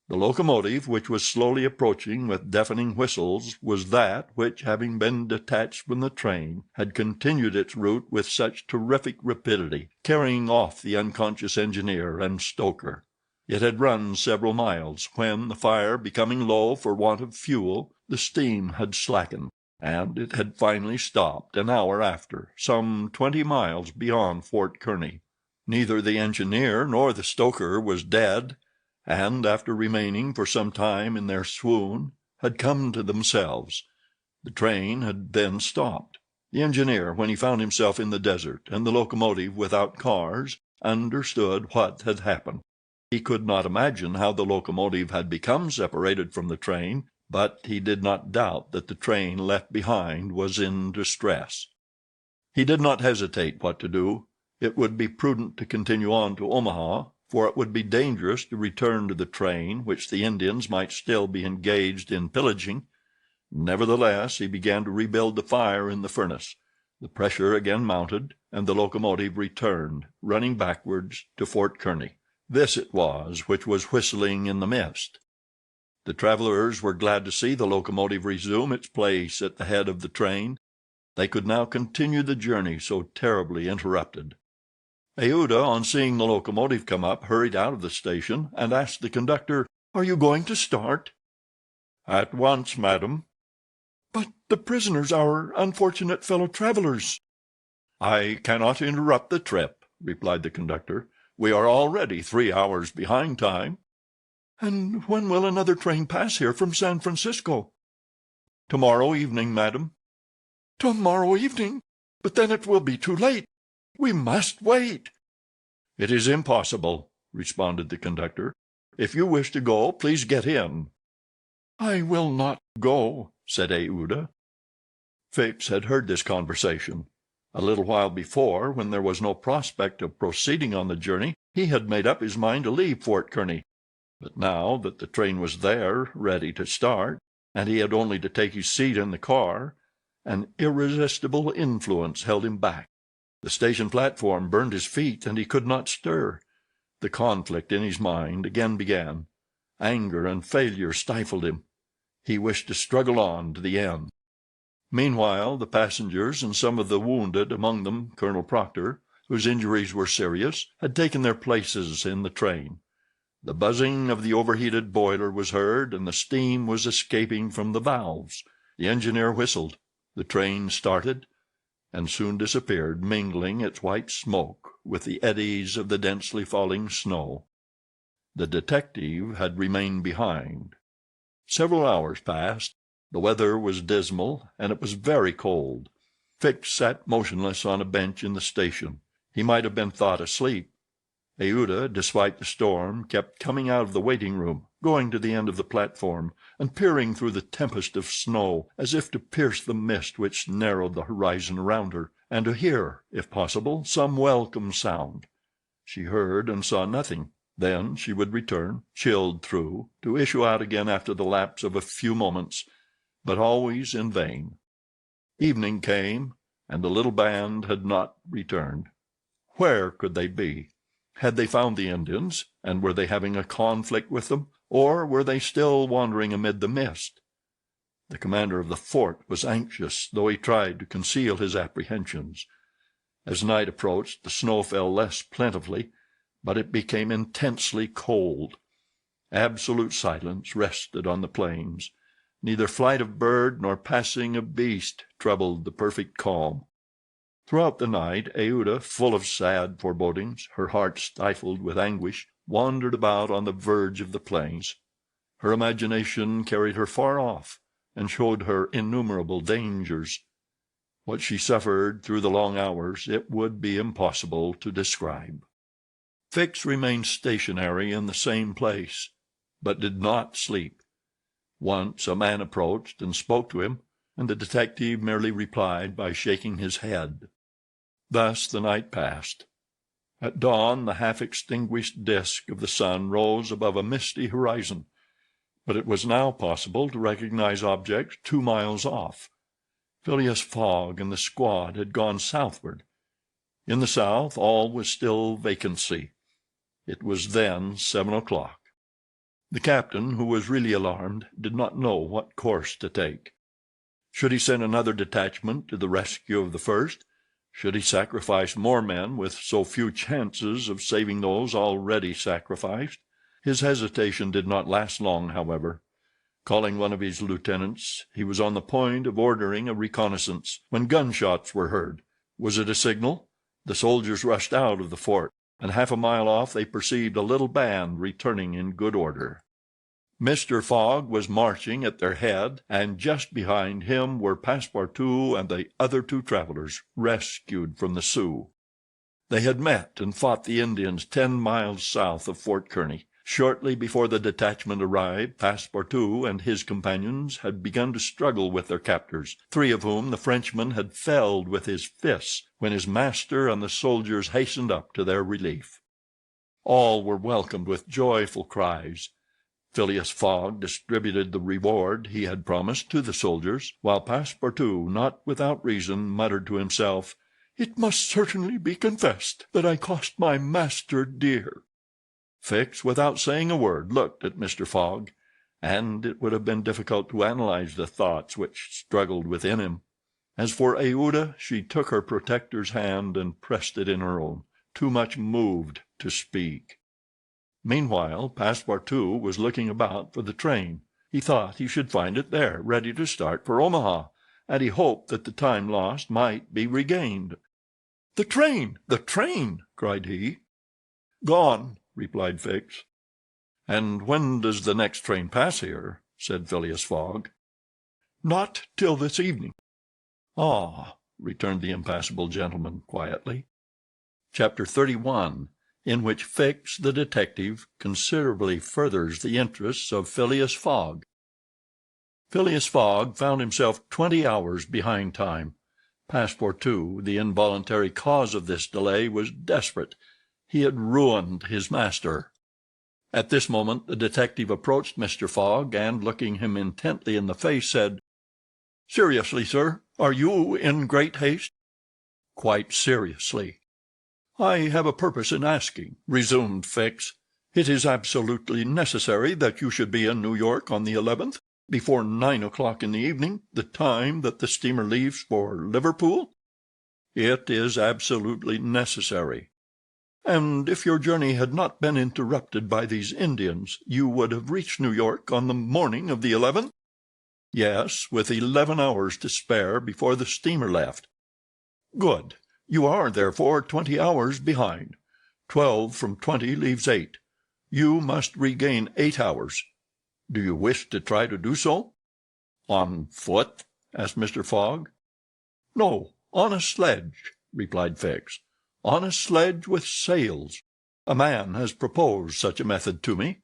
The locomotive, which was slowly approaching with deafening whistles, was that which, having been detached from the train, had continued its route with such terrific rapidity, carrying off the unconscious engineer and stoker. It had run several miles, when, the fire becoming low for want of fuel, the steam had slackened, and it had finally stopped an hour after, some 20 miles beyond Fort Kearny. Neither the engineer nor the stoker was dead, and, after remaining for some time in their swoon, had come to themselves. The train had then stopped. The engineer, when he found himself in the desert and the locomotive without cars, understood what had happened. He could not imagine how the locomotive had become separated from the train, but he did not doubt that the train left behind was in distress. He did not hesitate what to do. It would be prudent to continue on to Omaha, for it would be dangerous to return to the train, which the Indians might still be engaged in pillaging. Nevertheless, he began to rebuild the fire in the furnace. The pressure again mounted, and the locomotive returned, running backwards, to Fort Kearny. This it was which was whistling in the mist. The travelers were glad to see the locomotive resume its place at the head of the train. They could now continue the journey so terribly interrupted. Aouda, on seeing the locomotive come up, hurried out of the station and asked the conductor, "Are you going to start?" "At once, madam." "But the prisoners, our unfortunate fellow travelers?" "I cannot interrupt the trip," replied the conductor. "We are already 3 hours behind time." "And when will another train pass here from San Francisco?" "Tomorrow evening, madam." "Tomorrow evening? But then it will be too late. We must wait." "It is impossible," responded the conductor. "If you wish to go, please get in." "I will not go," said Aouda. Fix had heard this conversation. A little while before, when there was no prospect of proceeding on the journey, he had made up his mind to leave Fort Kearny. But now that the train was there, ready to start, and he had only to take his seat in the car, an irresistible influence held him back. The station platform burned his feet, and he could not stir. The conflict in his mind again began. Anger and failure stifled him. He wished to struggle on to the end. Meanwhile, the passengers and some of the wounded, among them Colonel Proctor, whose injuries were serious, had taken their places in the train. The buzzing of the overheated boiler was heard, and the steam was escaping from the valves. The engineer whistled. The train started, and soon disappeared, mingling its white smoke with the eddies of the densely falling snow. The detective had remained behind. Several hours passed. The weather was dismal, and it was very cold. Fix sat motionless on a bench in the station. He might have been thought asleep. Aouda, despite the storm, kept coming out of the waiting-room, going to the end of the platform, and peering through the tempest of snow, as if to pierce the mist which narrowed the horizon around her, and to hear, if possible, some welcome sound. She heard and saw nothing. Then she would return, chilled through, to issue out again after the lapse of a few moments, but always in vain. Evening came, and the little band had not returned. Where could they be? Had they found the Indians, and were they having a conflict with them, or were they still wandering amid the mist? The commander of the fort was anxious, though he tried to conceal his apprehensions. As night approached, the snow fell less plentifully, but it became intensely cold. Absolute silence rested on the plains. Neither flight of bird nor passing of beast troubled the perfect calm. Throughout the night, Aouda, full of sad forebodings, her heart stifled with anguish, wandered about on the verge of the plains. Her imagination carried her far off, and showed her innumerable dangers. What she suffered through the long hours it would be impossible to describe. Fix remained stationary in the same place, but did not sleep. Once a man approached and spoke to him, and the detective merely replied by shaking his head. Thus the night passed. At dawn the half-extinguished disk of the sun rose above a misty horizon, but it was now possible to recognize objects 2 miles off. Phileas Fogg and the squad had gone southward. In the south all was still vacancy. It was then 7 o'clock. The captain, who was really alarmed, did not know what course to take. Should he send another detachment to the rescue of the first? Should he sacrifice more men with so few chances of saving those already sacrificed? His hesitation did not last long, however. Calling one of his lieutenants, he was on the point of ordering a reconnaissance, when gunshots were heard. Was it a signal? The soldiers rushed out of the fort. and half a mile off they perceived a little band returning in good order. Mr. Fogg was marching at their head, and just behind him were Passepartout and the other two travelers, rescued from the Sioux. They had met and fought the Indians 10 miles south of Fort Kearny. Shortly before the detachment arrived, Passepartout and his companions had begun to struggle with their captors, 3 of whom the Frenchman had felled with his fists, when his master and the soldiers hastened up to their relief. All were welcomed with joyful cries. Phileas Fogg distributed the reward he had promised to the soldiers, while Passepartout, not without reason, muttered to himself, "It must certainly be confessed that I cost my master dear." Fix, without saying a word, looked at Mr. Fogg, and it would have been difficult to analyze the thoughts which struggled within him. As for Aouda, she took her protector's hand and pressed it in her own, too much moved to speak. Meanwhile, Passepartout was looking about for the train. He thought he should find it there, ready to start for Omaha, and he hoped that the time lost might be regained. "The train! The train!" cried he. "Gone," replied Fix. "And when does the next train pass here?" said Phileas Fogg. "Not till this evening." "Ah," returned the impassible gentleman quietly. Chapter 31, in which Fix, the detective, considerably furthers the interests of Phileas Fogg. Phileas Fogg found himself 20 hours behind time. Passepartout, the involuntary cause of this delay, was desperate. He had ruined his master. At this moment the detective approached Mr. Fogg, and, looking him intently in the face, said, "Seriously, sir, are you in great haste?" "Quite seriously." "I have a purpose in asking," resumed Fix. "It is absolutely necessary that you should be in New York on the 11th, before 9 o'clock in the evening, the time that the steamer leaves for Liverpool?" "It is absolutely necessary." "And if your journey had not been interrupted by these Indians, you would have reached New York on the morning of the 11th?" "Yes, with 11 hours to spare before the steamer left." "Good. You are, therefore, 20 hours behind. 12 from 20 leaves 8. You must regain 8 hours. Do you wish to try to do so?" "On foot?" asked Mr. Fogg. "No, on a sledge," replied Fix. "On a sledge with sails. A man has proposed such a method to me."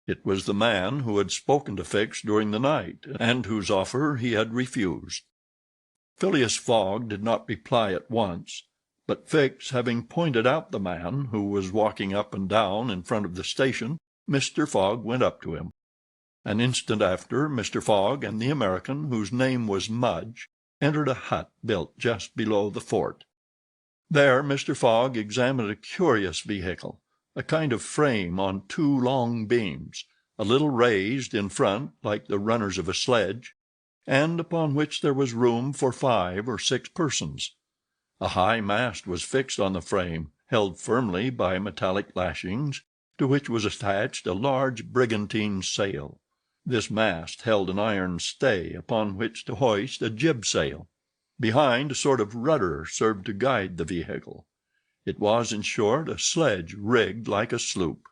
It was the man who had spoken to Fix during the night, and whose offer he had refused. Phileas Fogg did not reply at once, but Fix having pointed out the man, who was walking up and down in front of the station, Mr. Fogg went up to him. An instant after, Mr. Fogg and the American, whose name was Mudge, entered a hut built just below the fort. There Mr. Fogg examined a curious vehicle, a kind of frame on 2 long beams, a little raised in front like the runners of a sledge, and upon which there was room for 5 or 6 persons. A high mast was fixed on the frame, held firmly by metallic lashings, to which was attached a large brigantine sail. This mast held an iron stay upon which to hoist a jib sail. Behind, a sort of rudder served to guide the vehicle. It was, in short, a sledge rigged like a sloop.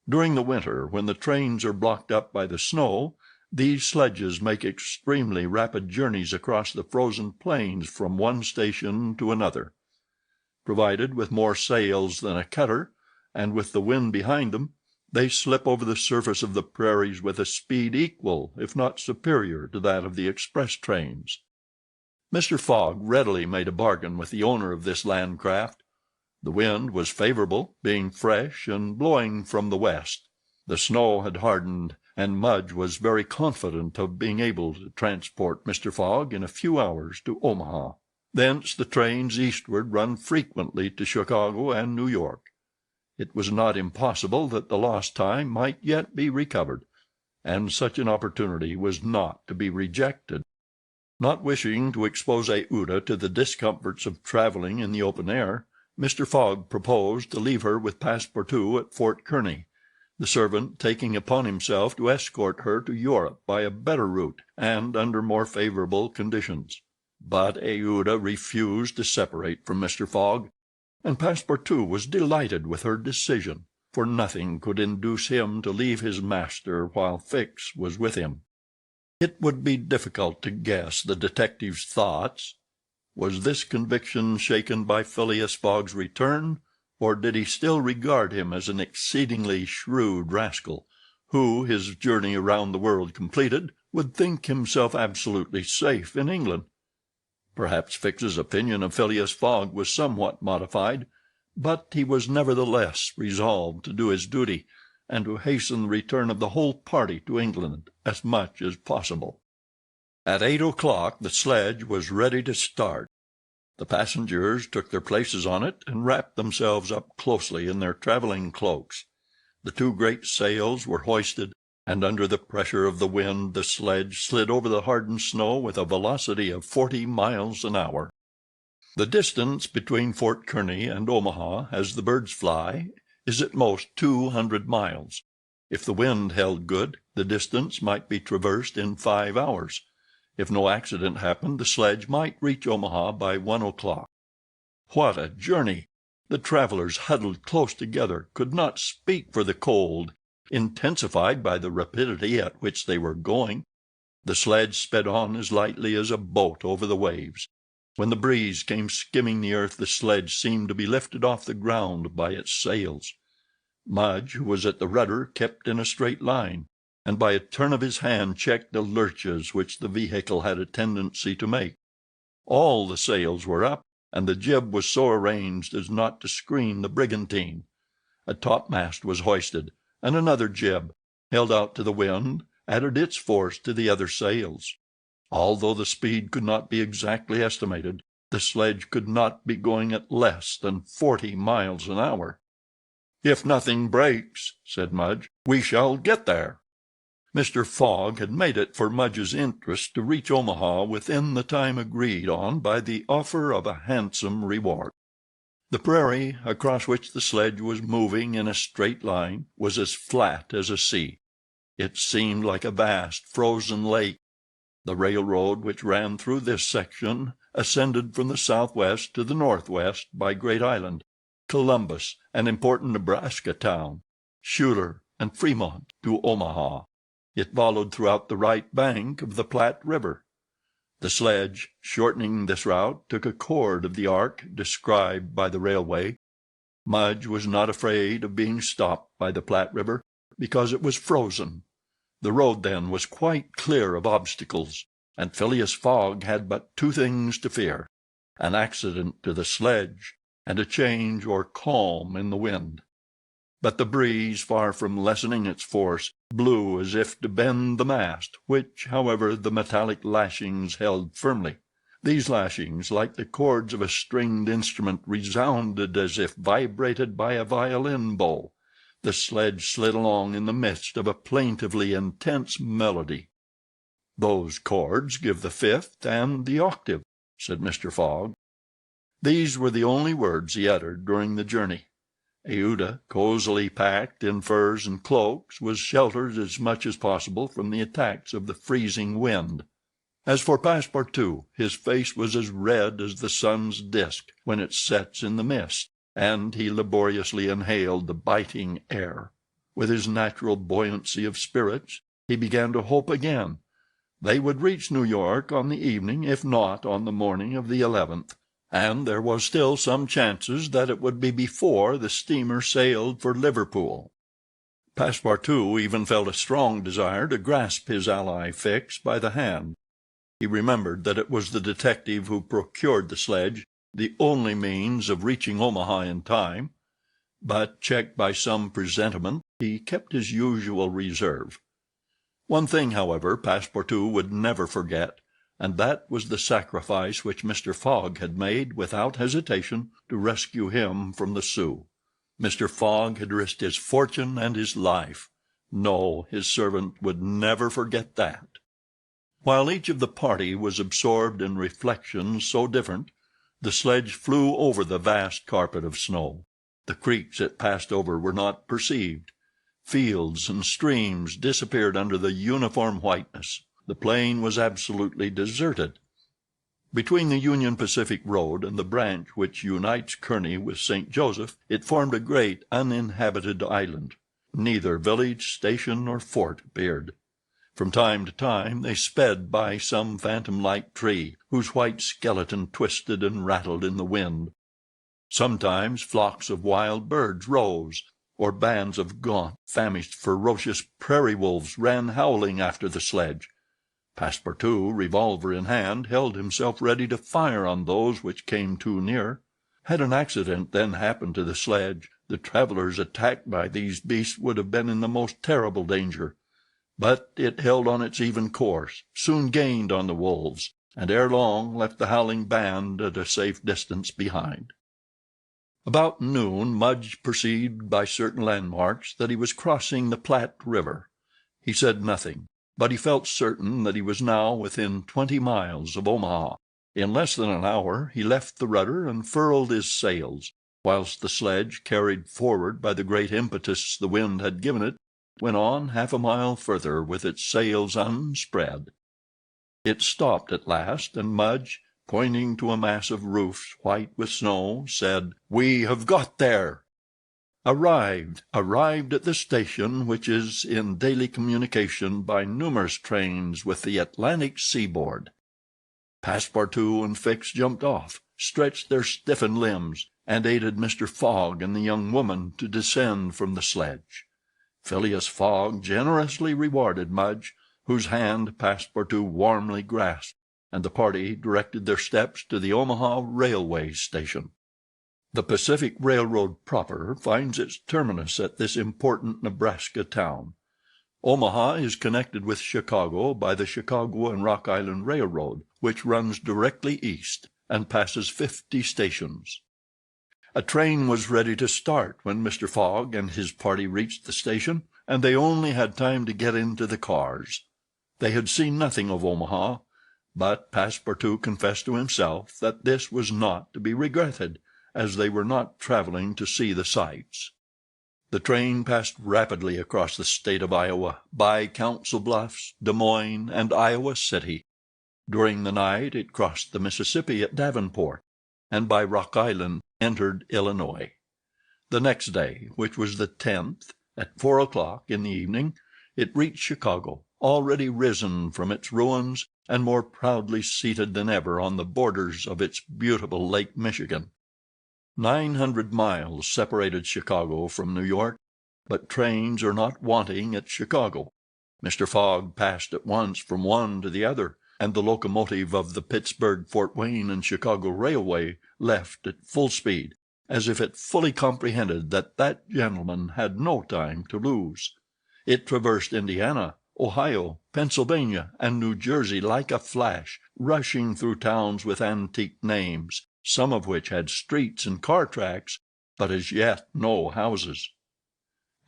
During the winter, when the trains are blocked up by the snow, these sledges make extremely rapid journeys across the frozen plains from one station to another. Provided with more sails than a cutter, and with the wind behind them, they slip over the surface of the prairies with a speed equal, if not superior, to that of the express trains. Mr. Fogg readily made a bargain with the owner of this land craft. The wind was favorable, being fresh and blowing from the west. The snow had hardened, and Mudge was very confident of being able to transport Mr. Fogg in a few hours to Omaha. Thence the trains eastward run frequently to Chicago and New York. It was not impossible that the lost time might yet be recovered, and such an opportunity was not to be rejected. Not wishing to expose Aouda to the discomforts of traveling in the open air, Mr. Fogg proposed to leave her with Passepartout at Fort Kearny, the servant taking upon himself to escort her to Europe by a better route and under more favorable conditions. But Aouda refused to separate from Mr. Fogg. and Passepartout was delighted with her decision, for nothing could induce him to leave his master while Fix was with him. It would be difficult to guess the detective's thoughts. Was this conviction shaken by Phileas Fogg's return, or did he still regard him as an exceedingly shrewd rascal, who, his journey around the world completed, would think himself absolutely safe in England? Perhaps Fix's opinion of Phileas Fogg was somewhat modified, but he was nevertheless resolved to do his duty, and to hasten the return of the whole party to England as much as possible. At 8 o'clock the sledge was ready to start. The passengers took their places on it and wrapped themselves up closely in their traveling cloaks. The two great sails were hoisted, and under the pressure of the wind the sledge slid over the hardened snow with a velocity of 40 miles an hour. The distance between Fort Kearny and Omaha, as the birds fly, is at most 200 miles. If the wind held good, the distance might be traversed in 5 hours. If no accident happened, the sledge might reach Omaha by 1 o'clock. What a journey! The travelers, huddled close together, could not speak for the cold, intensified by the rapidity at which they were going. The sledge sped on as lightly as a boat over the waves. When the breeze came skimming the earth, the sledge seemed to be lifted off the ground by its sails. Mudge, who was at the rudder, kept in a straight line, and by a turn of his hand checked the lurches which the vehicle had a tendency to make. All the sails were up, and the jib was so arranged as not to screen the brigantine. A topmast was hoisted, and another jib, held out to the wind, added its force to the other sails. Although the speed could not be exactly estimated, the sledge could not be going at less than 40 miles an hour. "If nothing breaks," said Mudge, "we shall get there." Mr. Fogg had made it for Mudge's interest to reach Omaha within the time agreed on by the offer of a handsome reward. The prairie, across which the sledge was moving in a straight line, was as flat as a sea. It seemed like a vast frozen lake. The railroad which ran through this section ascended from the southwest to the northwest by Great Island, Columbus, an important Nebraska town, Schuyler, and Fremont to Omaha. It followed throughout the right bank of the Platte River. The sledge, shortening this route, took a chord of the arc described by the railway. Mudge was not afraid of being stopped by the Platte River, because it was frozen. The road, then, was quite clear of obstacles, and Phileas Fogg had but two things to fear: an accident to the sledge, and a change or calm in the wind. But the breeze, far from lessening its force, blew as if to bend the mast, which, however, the metallic lashings held firmly. These lashings, like the chords of a stringed instrument, resounded as if vibrated by a violin bow. The sledge slid along in the midst of a plaintively intense melody. "Those chords give the fifth and the octave," said Mr. Fogg. These were the only words he uttered during the journey. Aouda, cozily packed in furs and cloaks, was sheltered as much as possible from the attacks of the freezing wind. As for Passepartout, his face was as red as the sun's disk when it sets in the mist, and he laboriously inhaled the biting air. With his natural buoyancy of spirits, he began to hope again. They would reach New York on the evening, if not on the morning of the 11th. And there was still some chances that it would be before the steamer sailed for Liverpool. Passepartout even felt a strong desire to grasp his ally Fix by the hand. He remembered that it was the detective who procured the sledge, the only means of reaching Omaha in time, but, checked by some presentiment, he kept his usual reserve. One thing, however, Passepartout would never forget, and that was the sacrifice which Mr. Fogg had made without hesitation to rescue him from the Sioux. Mr. Fogg had risked his fortune and his life. No, his servant would never forget that. While each of the party was absorbed in reflections so different, the sledge flew over the vast carpet of snow. The creeks it passed over were not perceived. Fields and streams disappeared under the uniform whiteness. The plain was absolutely deserted. Between the Union Pacific Road and the branch which unites Kearney with St. Joseph, it formed a great uninhabited island. Neither village, station, nor fort appeared. From time to time they sped by some phantom-like tree, whose white skeleton twisted and rattled in the wind. Sometimes flocks of wild birds rose, or bands of gaunt, famished, ferocious prairie wolves ran howling after the sledge. Passepartout, revolver in hand, held himself ready to fire on those which came too near. Had an accident then happened to the sledge, the travelers attacked by these beasts would have been in the most terrible danger. But it held on its even course, soon gained on the wolves, and ere long left the howling band at a safe distance behind. About noon Mudge perceived by certain landmarks that he was crossing the Platte River. He said nothing, but he felt certain that he was now within 20 miles of Omaha. In less than an hour he left the rudder and furled his sails, whilst the sledge, carried forward by the great impetus the wind had given it, went on half a mile further with its sails unspread. It stopped at last, and Mudge, pointing to a mass of roofs white with snow, said, "We have got there." Arrived at the station, which is in daily communication by numerous trains with the Atlantic seaboard. Passepartout and Fix jumped off, stretched their stiffened limbs, and aided Mr. Fogg and the young woman to descend from the sledge. Phileas Fogg generously rewarded Mudge, whose hand Passepartout warmly grasped, and the party directed their steps to the Omaha railway station. The Pacific Railroad proper finds its terminus at this important Nebraska town. Omaha is connected with Chicago by the Chicago and Rock Island Railroad, which runs directly east and passes 50 stations. A train was ready to start when Mr. Fogg and his party reached the station, and they only had time to get into the cars. They had seen nothing of Omaha, but Passepartout confessed to himself that this was not to be regretted, as they were not traveling to see the sights. The train passed rapidly across the state of Iowa, by Council Bluffs, Des Moines, and Iowa City. During the night it crossed the Mississippi at Davenport, and by Rock Island entered Illinois. The next day, which was the 10th, at 4 o'clock in the evening, it reached Chicago, already risen from its ruins and more proudly seated than ever on the borders of its beautiful Lake Michigan. 900 miles separated Chicago from New York, but trains are not wanting at Chicago. Mr. Fogg passed at once from one to the other, and the locomotive of the Pittsburgh, Fort Wayne, and Chicago Railway left at full speed, as if it fully comprehended that that gentleman had no time to lose. It traversed Indiana, Ohio, Pennsylvania, and New Jersey like a flash, rushing through towns with antique names, some of which had streets and car tracks, but as yet no houses.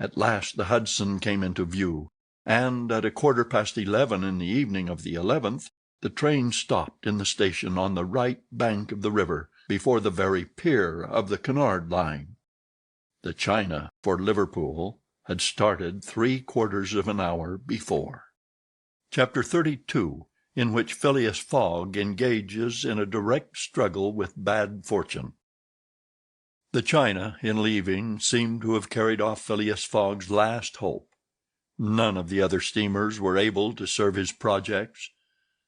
At last the Hudson came into view, and at 11:15 in the evening of the 11th, the train stopped in the station on the right bank of the river, before the very pier of the Cunard line. The China for Liverpool had started 3/4 of an hour before. Chapter 32, in which Phileas Fogg engages in a direct struggle with bad fortune. The China, in leaving, seemed to have carried off Phileas Fogg's last hope. None of the other steamers were able to serve his projects.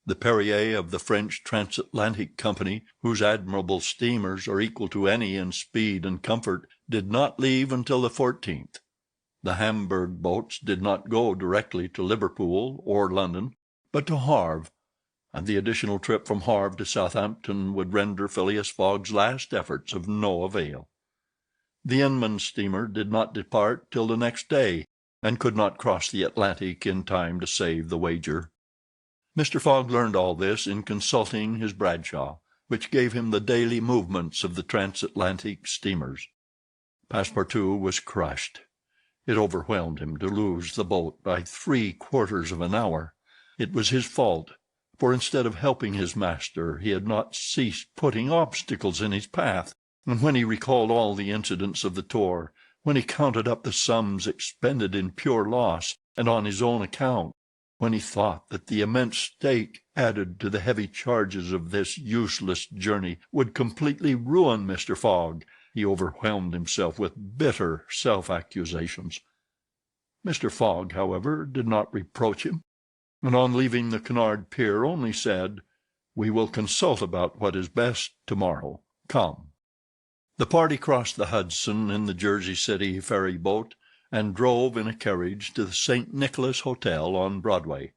The Perrier of the French Transatlantic Company, whose admirable steamers are equal to any in speed and comfort, did not leave until the 14th. The Hamburg boats did not go directly to Liverpool or London, but to Havre, and the additional trip from Havre to Southampton would render Phileas Fogg's last efforts of no avail. The Inman steamer did not depart till the next day, and could not cross the Atlantic in time to save the wager. Mr. Fogg learned all this in consulting his Bradshaw, which gave him the daily movements of the transatlantic steamers. Passepartout was crushed. It overwhelmed him to lose the boat by 3/4 of an hour. It was his fault, for instead of helping his master he had not ceased putting obstacles in his path, and when he recalled all the incidents of the tour, when he counted up the sums expended in pure loss and on his own account, When he thought that the immense stake added to the heavy charges of this useless journey would completely ruin Mr. Fogg, he overwhelmed himself with bitter self-accusations. Mr. Fogg, however, did not reproach him, and on leaving the Cunard pier only said, "We will consult about what is best tomorrow. Come." The party crossed the Hudson in the Jersey City ferry boat, and drove in a carriage to the St. Nicholas Hotel on Broadway.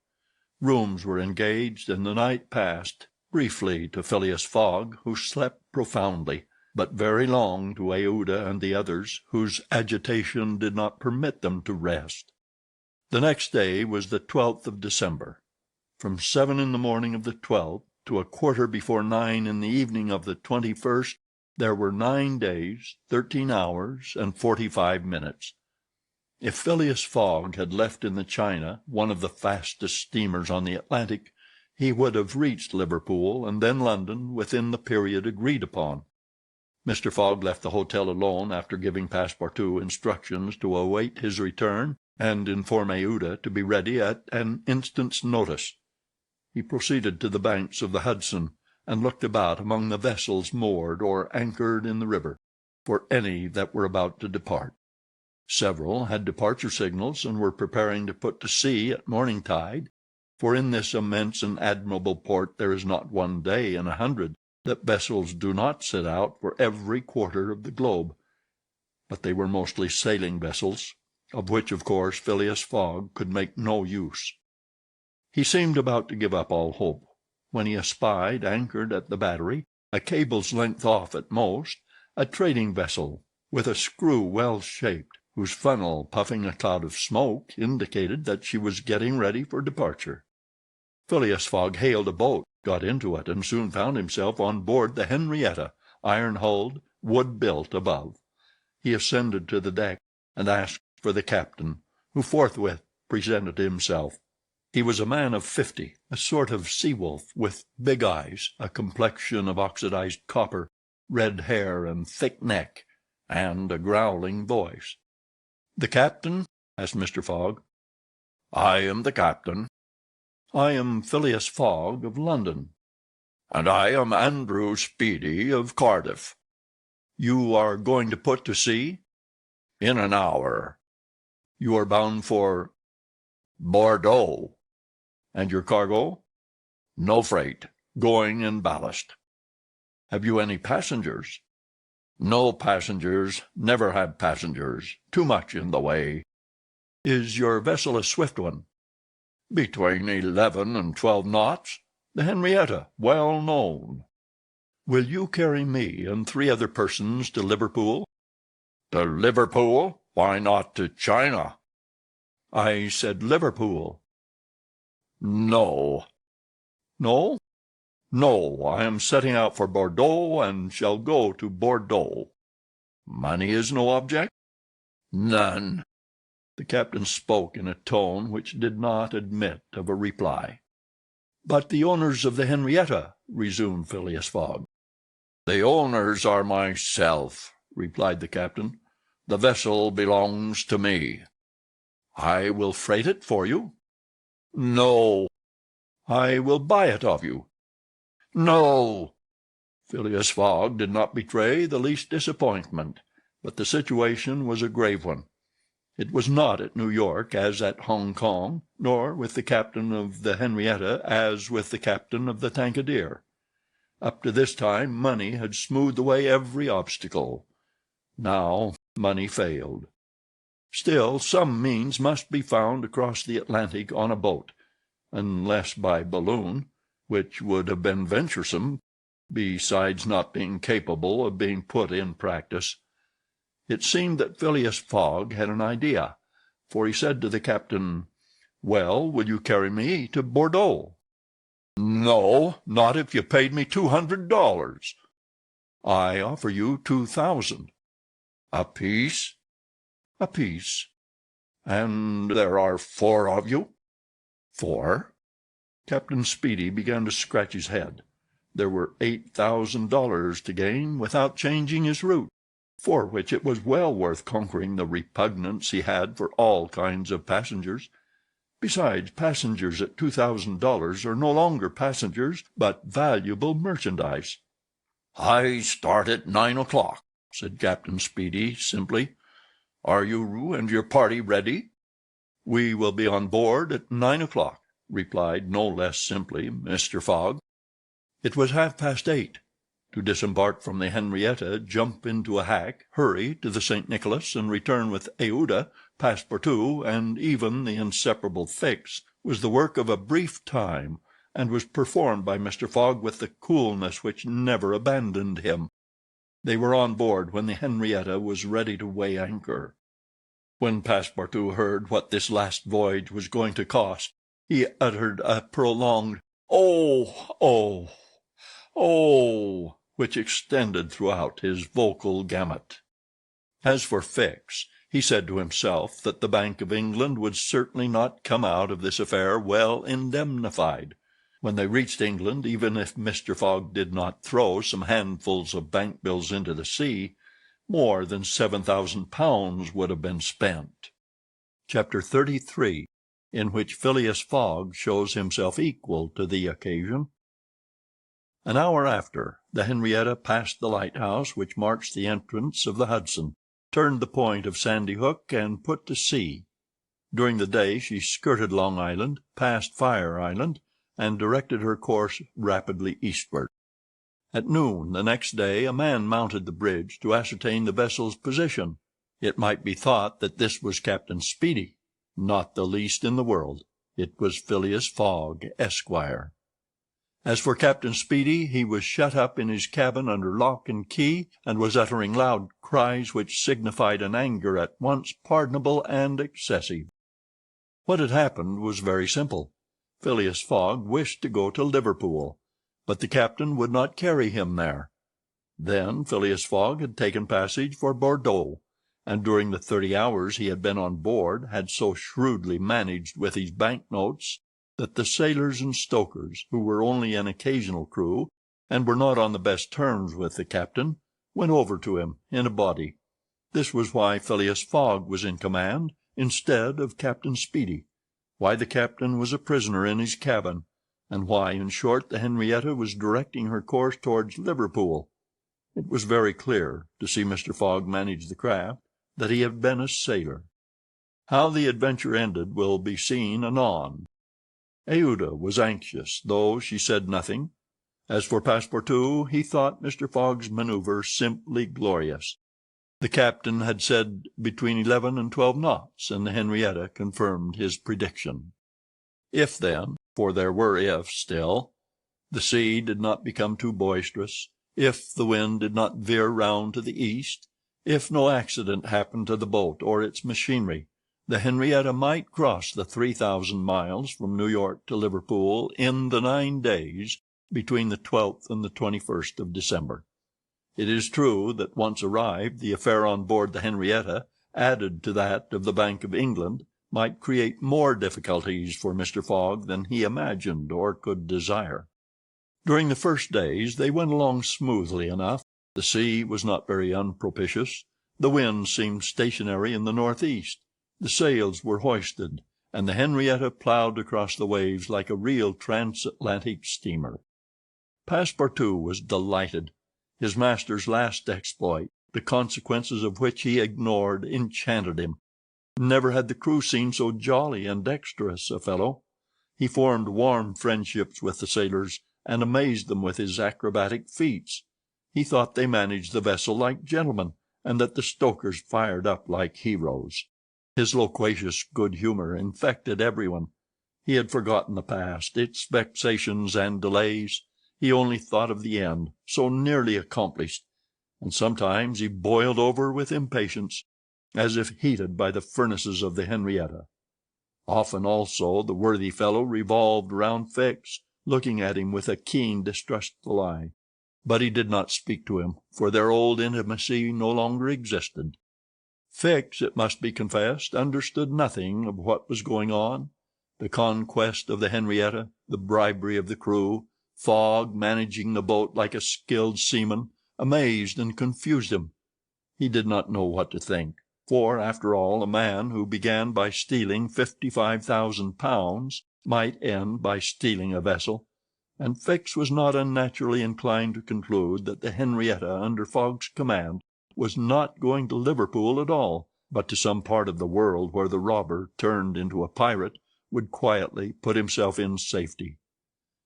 Rooms were engaged, and the night passed briefly to Phileas Fogg, who slept profoundly, but very long to Aouda and the others, whose agitation did not permit them to rest. The next day was the 12th of December. From 7 in the morning of the 12th to a quarter before 9 in the evening of the 21st, there were 9 days, 13 hours, and 45 minutes. If Phileas Fogg had left in the China, one of the fastest steamers on the Atlantic, he would have reached Liverpool and then London within the period agreed upon. Mr. Fogg left the hotel alone after giving Passepartout instructions to await his return and inform Aouda to be ready at an instant's notice. He proceeded to the banks of the Hudson, and looked about among the vessels moored or anchored in the river, for any that were about to depart. Several had departure signals, and were preparing to put to sea at morning tide, for in this immense and admirable port there is not one day in 100 that vessels do not set out for every quarter of the globe. But they were mostly sailing vessels, of which, of course, Phileas Fogg could make no use. He seemed about to give up all hope, when he espied, anchored at the battery, a cable's length off at most, a trading vessel, with a screw well shaped, whose funnel, puffing a cloud of smoke, indicated that she was getting ready for departure. Phileas Fogg hailed a boat, got into it, and soon found himself on board the Henrietta, iron-hulled, wood-built above. He ascended to the deck, and asked for the captain, who forthwith presented himself. He was a man of 50, a sort of sea-wolf, with big eyes, a complexion of oxidized copper, red hair and thick neck, and a growling voice. "The captain?" asked Mr. Fogg. "I am the captain." "I am Phileas Fogg of London." "And I am Andrew Speedy of Cardiff." "You are going to put to sea?" "In an hour." "You are bound for—" "Bordeaux." "And your cargo?" "No freight. Going in ballast." "Have you any passengers?" "No passengers. Never had passengers. Too much in the way." "Is your vessel a swift one?" "Between 11 and 12 knots. The Henrietta, well known." "Will you carry me and 3 other persons to Liverpool?" "To Liverpool? Why not to China?" "I said Liverpool." "No." "No?" "No, I am setting out for Bordeaux, and shall go to Bordeaux." "Money is no object?" "None." The captain spoke in a tone which did not admit of a reply. "But the owners of the Henrietta," resumed Phileas Fogg. "The owners are myself," replied the captain. "The vessel belongs to me." "I will freight it for you." "No." "I will buy it of you." "No." Phileas Fogg did not betray the least disappointment, but the situation was a grave one. It was not at New York as at Hong Kong, nor with the captain of the Henrietta as with the captain of the Tankadere. Up to this time money had smoothed away every obstacle. Now money failed. Still, some means must be found to cross the Atlantic on a boat, unless by balloon, which would have been venturesome, besides not being capable of being put in practice. It seemed that Phileas Fogg had an idea, for he said to the captain, "Well, will you carry me to Bordeaux?" "No, not if you paid me $200. "I offer you 2,000. "A piece?" "A piece." "And there are 4 of you?" "4." Captain Speedy began to scratch his head. There were $8,000 to gain without changing his route, for which it was well worth conquering the repugnance he had for all kinds of passengers. Besides, passengers at $2,000 are no longer passengers, but valuable merchandise." "I start at 9 o'clock," said Captain Speedy, simply. "Are you and your party ready?" "We will be on board at 9 o'clock," replied no less simply Mr. Fogg. It was 8:30. To disembark from the Henrietta, jump into a hack, hurry to the St. Nicholas, and return with Aouda, Passepartout, and even the inseparable Fix, was the work of a brief time, and was performed by Mr. Fogg with the coolness which never abandoned him. They were on board when the Henrietta was ready to weigh anchor. When Passepartout heard what this last voyage was going to cost, he uttered a prolonged "Oh! oh! oh!" which extended throughout his vocal gamut. As for Fix, he said to himself that the Bank of England would certainly not come out of this affair well indemnified. When they reached England, even if Mr. Fogg did not throw some handfuls of bank bills into the sea, more than £7,000 would have been spent. Chapter 33, in which Phileas Fogg shows himself equal to the occasion. An hour after, the Henrietta passed the lighthouse which marks the entrance of the Hudson, turned the point of Sandy Hook, and put to sea. During the day she skirted Long Island, passed Fire Island, and directed her course rapidly eastward. At noon the next day a man mounted the bridge to ascertain the vessel's position. It might be thought that this was Captain Speedy. Not the least in the world. It was Phileas Fogg, Esquire. As for Captain Speedy, he was shut up in his cabin under lock and key, and was uttering loud cries which signified an anger at once pardonable and excessive. What had happened was very simple. Phileas Fogg wished to go to Liverpool, but the captain would not carry him there. Then Phileas Fogg had taken passage for Bordeaux, and during the 30 hours he had been on board had so shrewdly managed with his bank-notes that the sailors and stokers, who were only an occasional crew, and were not on the best terms with the captain, went over to him in a body. This was why Phileas Fogg was in command instead of Captain Speedy, why the captain was a prisoner in his cabin, and why, in short, the Henrietta was directing her course towards Liverpool. It was very clear, to see Mr. Fogg manage the craft, that he had been a sailor. How the adventure ended will be seen anon. Aouda was anxious, though she said nothing. As for Passepartout, he thought Mr. Fogg's manoeuvre simply glorious. The captain had said between 11 and 12 knots, and the Henrietta confirmed his prediction. If then, for there were ifs still, the sea did not become too boisterous, if the wind did not veer round to the east, if no accident happened to the boat or its machinery, the Henrietta might cross the 3,000 miles from New York to Liverpool in the 9 days between the 12th and the 21st of December. It is true that once arrived, the affair on board the Henrietta, added to that of the Bank of England, might create more difficulties for Mr. Fogg than he imagined or could desire. During the first days they went along smoothly enough. The sea was not very unpropitious. The wind seemed stationary in the northeast. The sails were hoisted, and the Henrietta ploughed across the waves like a real transatlantic steamer. Passepartout was delighted. His master's last exploit, the consequences of which he ignored, enchanted him. Never had the crew seen so jolly and dexterous a fellow. He formed warm friendships with the sailors, and amazed them with his acrobatic feats. He thought they managed the vessel like gentlemen, and that the stokers fired up like heroes. His loquacious good humor infected everyone. He had forgotten the past, its vexations and delays. He only thought of the end, so nearly accomplished, and sometimes he boiled over with impatience, as if heated by the furnaces of the Henrietta. Often also the worthy fellow revolved round Fix, looking at him with a keen, distrustful eye. But he did not speak to him, for their old intimacy no longer existed. Fix, it must be confessed, understood nothing of what was going on. The conquest of the Henrietta, the bribery of the crew, Fogg managing the boat like a skilled seaman, amazed and confused him. He did not know what to think, for, after all, a man who began by stealing 55,000 pounds might end by stealing a vessel, and Fix was not unnaturally inclined to conclude that the Henrietta, under Fogg's command, was not going to Liverpool at all, but to some part of the world where the robber, turned into a pirate, would quietly put himself in safety.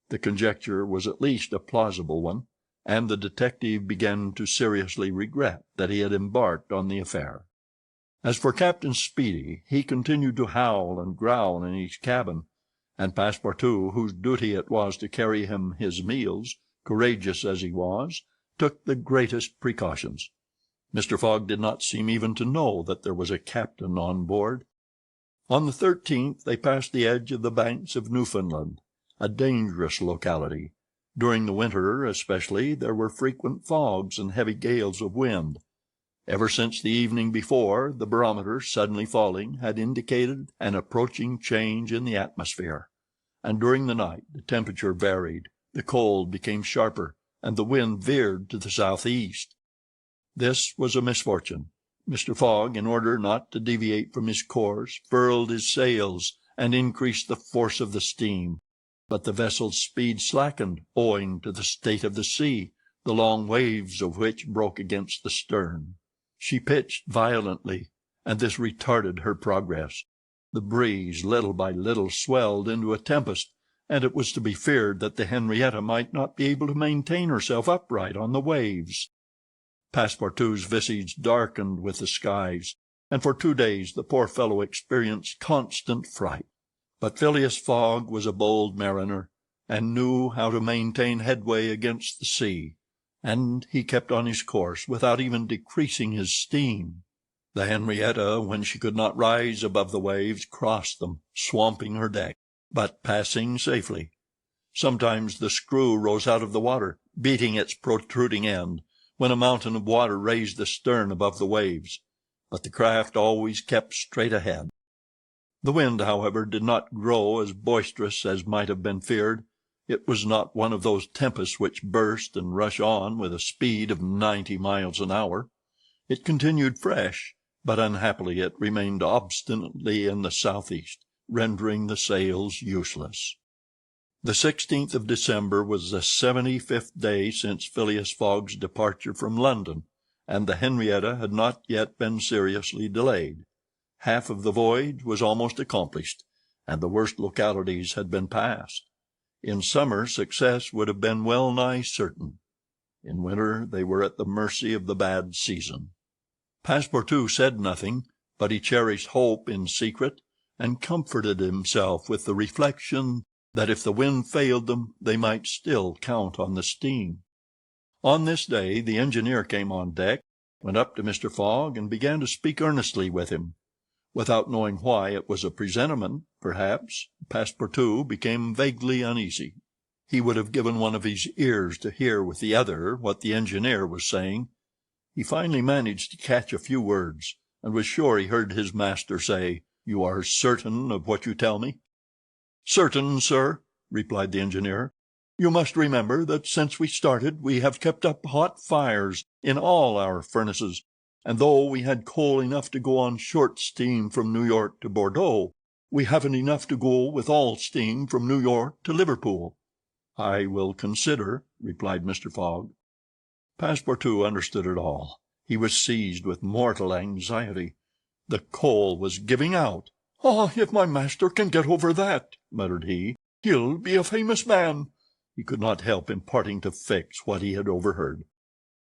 The conjecture was at least a plausible one, and the detective began to seriously regret that he had embarked on the affair. As for Captain Speedy, he continued to howl and growl in his cabin, and Passepartout, whose duty it was to carry him his meals, courageous as he was, took the greatest precautions. Mr. Fogg did not seem even to know that there was a captain on board. On the 13th they passed the edge of the banks of Newfoundland, a dangerous locality. During the winter, especially, there were frequent fogs and heavy gales of wind. Ever since the evening before, the barometer, suddenly falling, had indicated an approaching change in the atmosphere, and during the night the temperature varied, the cold became sharper, and the wind veered to the southeast. This was a misfortune. Mr. Fogg, in order not to deviate from his course, furled his sails and increased the force of the steam, but the vessel's speed slackened, owing to the state of the sea, the long waves of which broke against the stern. She pitched violently, and this retarded her progress. The breeze, little by little, swelled into a tempest, and it was to be feared that the Henrietta might not be able to maintain herself upright on the waves. Passepartout's visage darkened with the skies, and for 2 days the poor fellow experienced constant fright. But Phileas Fogg was a bold mariner, and knew how to maintain headway against the sea, and he kept on his course without even decreasing his steam. The Henrietta, when she could not rise above the waves, crossed them, swamping her deck, but passing safely. Sometimes the screw rose out of the water, beating its protruding end, when a mountain of water raised the stern above the waves, but the craft always kept straight ahead. The wind, however, did not grow as boisterous as might have been feared. It was not one of those tempests which burst and rush on with a speed of 90 miles an hour. It continued fresh, but unhappily it remained obstinately in the southeast, rendering the sails useless. The 16th of December was the 75th day since Phileas Fogg's departure from London, and the Henrietta had not yet been seriously delayed. Half of the voyage was almost accomplished, and the worst localities had been passed. In summer success would have been well nigh certain. In winter they were at the mercy of the bad season. Passepartout said nothing, but he cherished hope in secret, and comforted himself with the reflection that if the wind failed them, they might still count on the steam. On this day the engineer came on deck, went up to Mr. Fogg, and began to speak earnestly with him. Without knowing why it was a presentiment, perhaps, Passepartout became vaguely uneasy. He would have given one of his ears to hear with the other what the engineer was saying. He finally managed to catch a few words, and was sure he heard his master say, "You are certain of what you tell me?" "Certain, sir," replied the engineer. "You must remember that since we started we have kept up hot fires in all our furnaces, and though we had coal enough to go on short steam from New York to Bordeaux, we haven't enough to go with all steam from New York to Liverpool." "I will consider," replied Mr. Fogg. Passepartout understood it all. He was seized with mortal anxiety. The coal was giving out. "Ah, if my master can get over that," muttered he, "he'll be a famous man." He could not help imparting to Fix what he had overheard.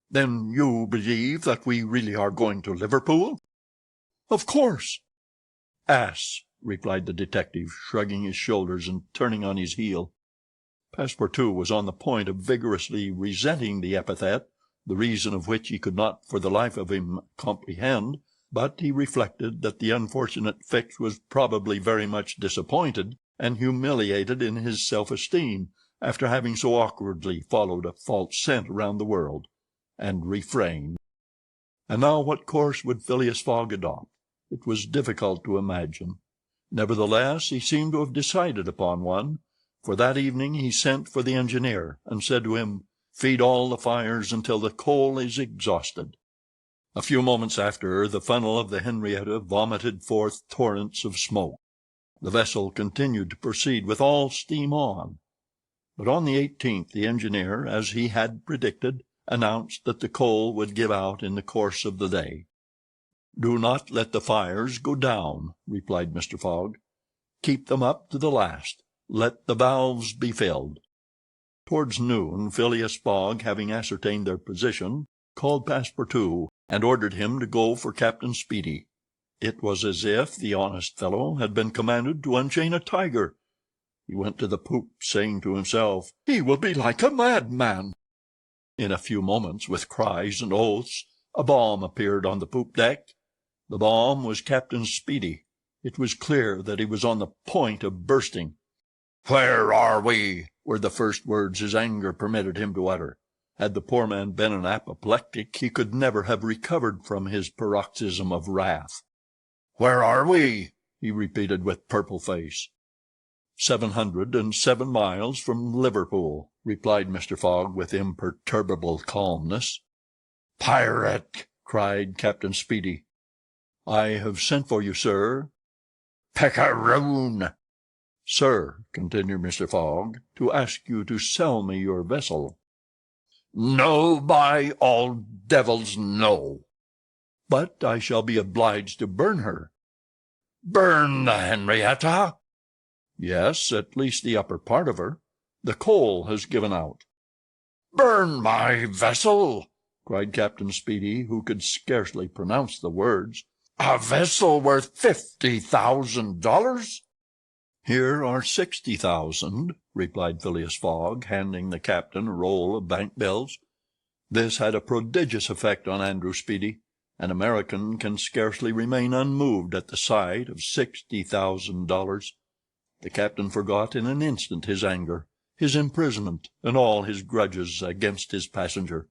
"Then you believe that we really are going to Liverpool?" "Of course." "Ass," replied the detective, shrugging his shoulders and turning on his heel. Passepartout was on the point of vigorously resenting the epithet, the reason of which he could not for the life of him comprehend, but he reflected that the unfortunate Fix was probably very much disappointed and humiliated in his self-esteem, after having so awkwardly followed a false scent around the world, and refrained. And now what course would Phileas Fogg adopt? It was difficult to imagine. Nevertheless, he seemed to have decided upon one, for that evening he sent for the engineer, and said to him, "Feed all the fires until the coal is exhausted." A few moments after, the funnel of the Henrietta vomited forth torrents of smoke. The vessel continued to proceed with all steam on. But on the 18th the engineer, as he had predicted, announced that the coal would give out in the course of the day. "Do not let the fires go down," replied Mr. Fogg. "Keep them up to the last. Let the valves be filled." Towards noon, Phileas Fogg, having ascertained their position, called Passepartout, and ordered him to go for Captain Speedy. It was as if the honest fellow had been commanded to unchain a tiger. He went to the poop, saying to himself, "He will be like a madman." In a few moments, with cries and oaths, a bomb appeared on the poop deck. The bomb was Captain Speedy. It was clear that he was on the point of bursting. "Where are we?" were the first words his anger permitted him to utter. Had the poor man been an apoplectic, he could never have recovered from his paroxysm of wrath. "Where are we?" he repeated with purple face. 707 miles from Liverpool," replied Mr. Fogg with imperturbable calmness. "Pirate!" cried Captain Speedy. "I have sent for you, sir." "Picaroon!" "Sir," continued Mr. Fogg, "to ask you to sell me your vessel." "No, by all devils, no." "But I shall be obliged to burn her." "Burn the Henrietta?" "Yes, at least the upper part of her. The coal has given out." "Burn my vessel!" cried Captain Speedy, who could scarcely pronounce the words. "A vessel worth $50,000?" "Here are 60,000, replied Phileas Fogg, handing the captain a roll of bank bills. This had a prodigious effect on Andrew Speedy. An American can scarcely remain unmoved at the sight of $60,000. The captain forgot in an instant his anger, his imprisonment, and all his grudges against his passenger.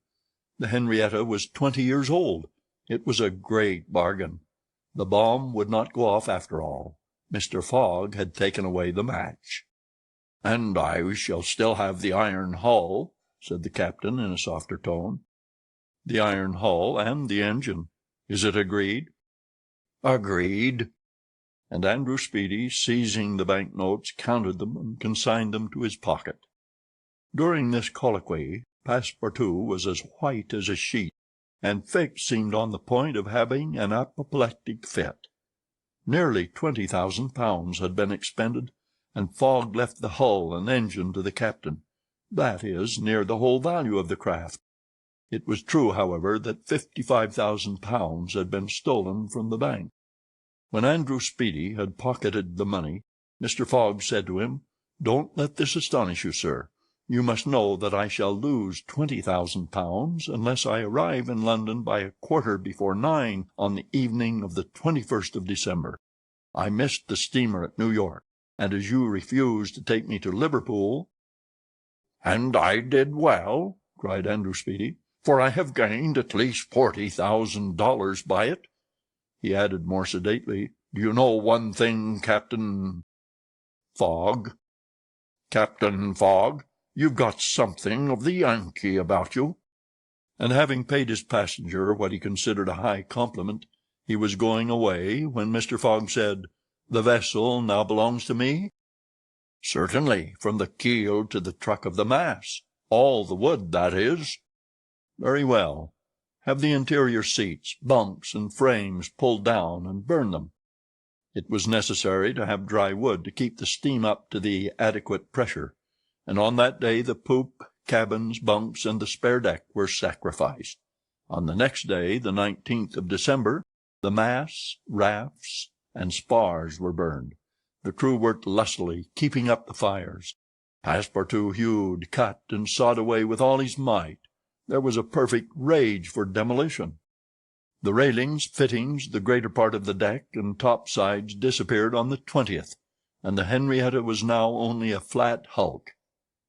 The Henrietta was 20 years old. It was a great bargain. The bomb would not go off after all. Mr. Fogg had taken away the match. "And I shall still have the iron hull," said the captain in a softer tone. "The iron hull and the engine. Is it agreed?" "Agreed." And Andrew Speedy, seizing the bank notes, counted them and consigned them to his pocket. During this colloquy, Passepartout was as white as a sheet, and Fix seemed on the point of having an apoplectic fit. Nearly £20,000 had been expended, and Fogg left the hull and engine to the captain, that is, near the whole value of the craft. It was true, however, that £55,000 had been stolen from the bank. When Andrew Speedy had pocketed the money, Mr. Fogg said to him, "Don't let this astonish you, sir. You must know that I shall lose £20,000 unless I arrive in London by a quarter before 9 on the evening of the 21st of December. I missed the steamer at New York, and as you refused to take me to Liverpool—" "And I did well," cried Andrew Speedy, "for I have gained at least $40,000 by it." He added more sedately, "Do you know one thing, Captain Fogg? Captain Fogg, you've got something of the Yankee about you." And having paid his passenger what he considered a high compliment, he was going away, when Mr. Fogg said, "The vessel now belongs to me?" "Certainly, from the keel to the truck of the mass. All the wood, that is." "Very well. Have the interior seats, bunks, and frames pulled down, and burn them." It was necessary to have dry wood to keep the steam up to the adequate pressure, and on that day the poop, cabins, bunks, and the spare deck were sacrificed. On the next day, the 19th of December, the masts, rafts, and spars were burned. The crew worked lustily, keeping up the fires. Passepartout hewed, cut, and sawed away with all his might. There was a perfect rage for demolition. The railings, fittings, the greater part of the deck, and topsides disappeared on the 20th, and the Henrietta was now only a flat hulk.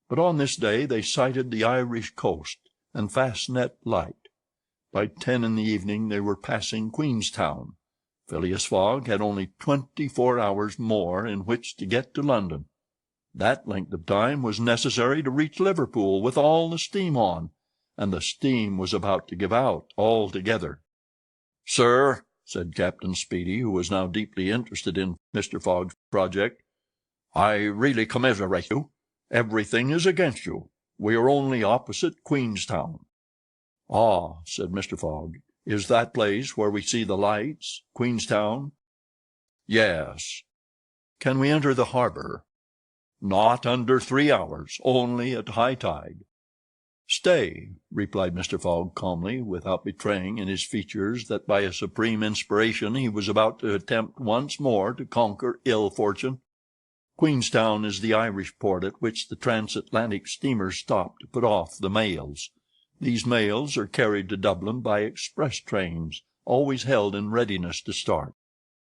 But on this day they sighted the Irish coast and Fastnet Light. By 10 in the evening they were passing Queenstown. Phileas Fogg had only 24 hours more in which to get to London. That length of time was necessary to reach Liverpool with all the steam on, and the steam was about to give out altogether. "Sir," said Captain Speedy, who was now deeply interested in Mr. Fogg's project, "I really commiserate you. Everything is against you. We are only opposite Queenstown." "Ah," said Mr. Fogg, "is that place where we see the lights, Queenstown?" "Yes." "Can we enter the harbor?" "Not under 3 hours, only at high tide." "Stay," replied Mr. Fogg calmly, without betraying in his features that by a supreme inspiration he was about to attempt once more to conquer ill fortune. Queenstown is the Irish port at which the transatlantic steamers stop to put off the mails. These mails are carried to Dublin by express trains, always held in readiness to start.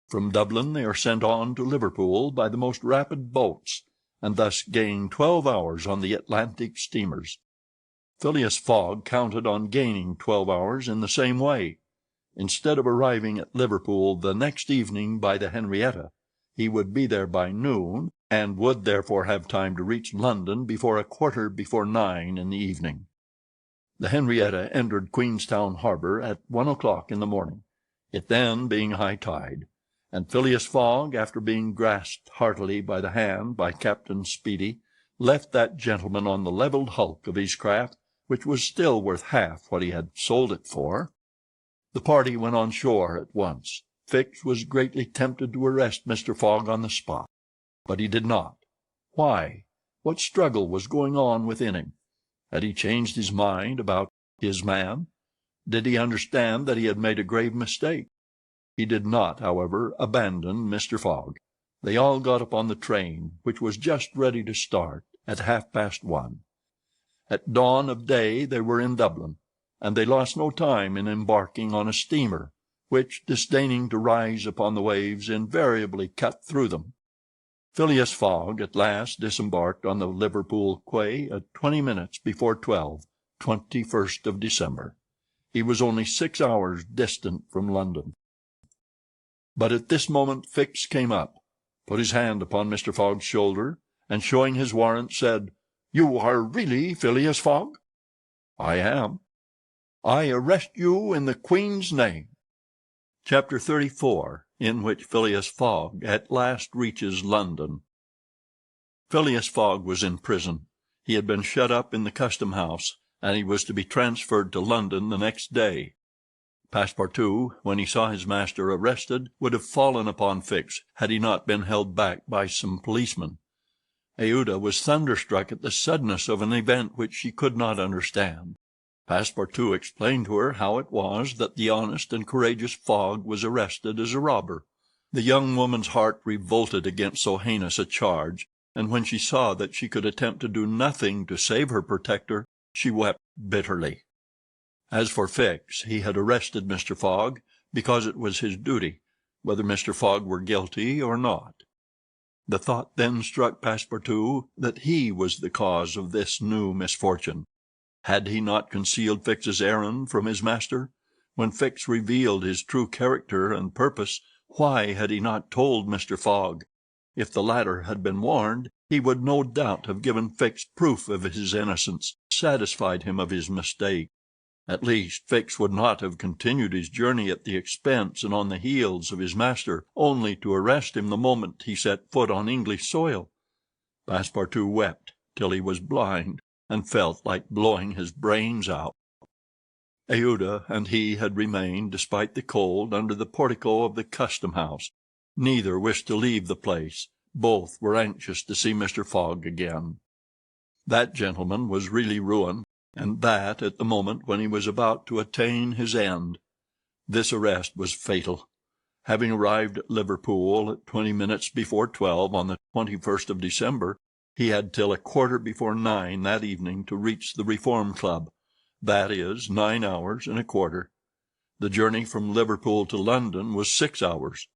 From Dublin they are sent on to Liverpool by the most rapid boats, and thus gain 12 hours on the Atlantic steamers. Phileas Fogg counted on gaining 12 hours in the same way. Instead of arriving at Liverpool the next evening by the Henrietta, he would be there by noon, and would therefore have time to reach London before a quarter before 9 in the evening. The Henrietta entered Queenstown harbor at 1 o'clock in the morning, it then being high tide, and Phileas Fogg, after being grasped heartily by the hand by Captain Speedy, left that gentleman on the levelled hulk of his craft, which was still worth half what he had sold it for. The party went on shore at once. Fix was greatly tempted to arrest Mr. Fogg on the spot, but he did not. Why? What struggle was going on within him? Had he changed his mind about his man? Did he understand that he had made a grave mistake? He did not, however, abandon Mr. Fogg. They all got upon the train, which was just ready to start, at 1:30. At dawn of day they were in Dublin, and they lost no time in embarking on a steamer, which, disdaining to rise upon the waves, invariably cut through them. Phileas Fogg at last disembarked on the Liverpool quay at 20 minutes before 12, 21st of December. He was only 6 hours distant from London. But at this moment Fix came up, put his hand upon Mr. Fogg's shoulder, and showing his warrant, said, "You are really Phileas Fogg?" "I am." "I arrest you in the Queen's name." Chapter 34, in which Phileas Fogg at last reaches London. Phileas Fogg was in prison. He had been shut up in the custom-house, and he was to be transferred to London the next day. Passepartout, when he saw his master arrested, would have fallen upon Fix, had he not been held back by some policemen. Aouda was thunderstruck at the suddenness of an event which she could not understand. Passepartout explained to her how it was that the honest and courageous Fogg was arrested as a robber. The young woman's heart revolted against so heinous a charge, and when she saw that she could attempt to do nothing to save her protector, she wept bitterly. As for Fix, he had arrested Mr. Fogg because it was his duty, whether Mr. Fogg were guilty or not. The thought then struck Passepartout that he was the cause of this new misfortune. Had he not concealed Fix's errand from his master? When Fix revealed his true character and purpose, why had he not told Mr. Fogg? If the latter had been warned, he would no doubt have given Fix proof of his innocence, satisfied him of his mistake. At least, Fix would not have continued his journey at the expense and on the heels of his master, only to arrest him the moment he set foot on English soil. Passepartout wept till he was blind, and felt like blowing his brains out. Aouda and he had remained, despite the cold, under the portico of the custom-house. Neither wished to leave the place. Both were anxious to see Mr. Fogg again. That gentleman was really ruined, and that at the moment when he was about to attain his end. This arrest was fatal. Having arrived at Liverpool at 20 minutes before 12 on the 21st of December, he had till a quarter before 9 that evening to reach the Reform Club, that is, 9 hours and a quarter. The journey from Liverpool to London was 6 hours.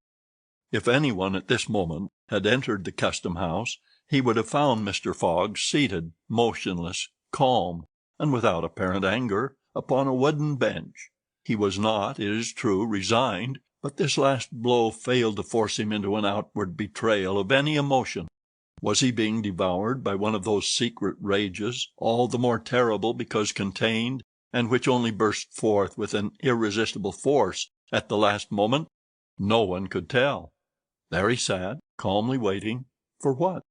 If anyone at this moment had entered the custom-house, he would have found Mr. Fogg seated, motionless, calm, and without apparent anger, upon a wooden bench. He was not, it is true, resigned, but this last blow failed to force him into an outward betrayal of any emotion. Was he being devoured by one of those secret rages, all the more terrible because contained, and which only burst forth with an irresistible force At the last moment? No one could tell. There he sat, calmly waiting. For what?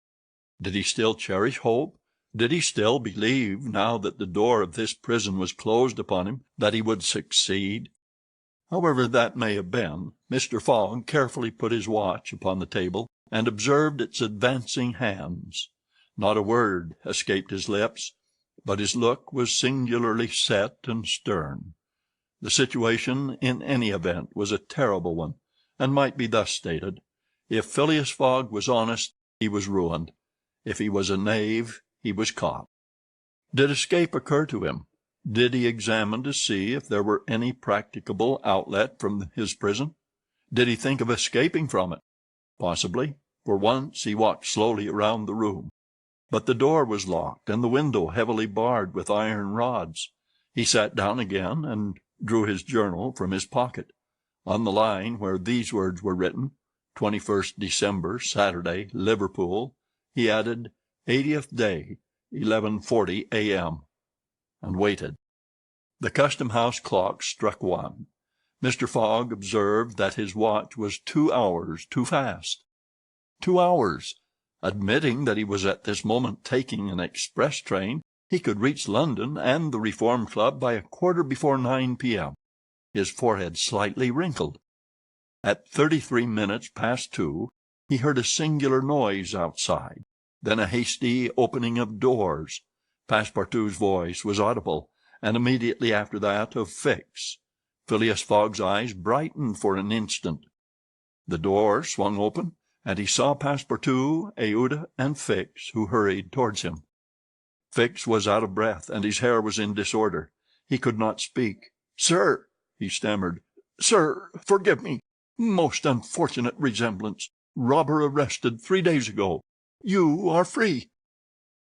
Did he still cherish hope? Did he still believe, now that the door of this prison was closed upon him, that he would succeed? However that may have been, Mr. Fogg carefully put his watch upon the table and observed its advancing hands. Not a word escaped his lips, but his look was singularly set and stern. The situation, in any event, was a terrible one, and might be thus stated: if Phileas Fogg was honest, he was ruined. If he was a knave, he was caught. Did escape occur to him? Did he examine to see if there were any practicable outlet from his prison? Did he think of escaping from it? Possibly. For once he walked slowly around the room. But the door was locked, and the window heavily barred with iron rods. He sat down again, and drew his journal from his pocket. On the line where these words were written, 21st December, Saturday, Liverpool, he added, 80th day, 11:40 a.m., and waited. The custom-house clock struck 1. Mr. Fogg observed that his watch was 2 hours too fast. 2 hours! Admitting that he was at this moment taking an express train, he could reach London and the Reform Club by a quarter before 9 p.m. His forehead slightly wrinkled. At 33 minutes past 2, he heard a singular noise outside, then a hasty opening of doors. Passepartout's voice was audible, and immediately after that of Fix. Phileas Fogg's eyes brightened for an instant. The door swung open, and he saw Passepartout, Aouda, and Fix, who hurried towards him. Fix was out of breath, and his hair was in disorder. He could not speak. "Sir," he stammered, "sir, forgive me. Most unfortunate resemblance. Robber arrested 3 days ago. You are free."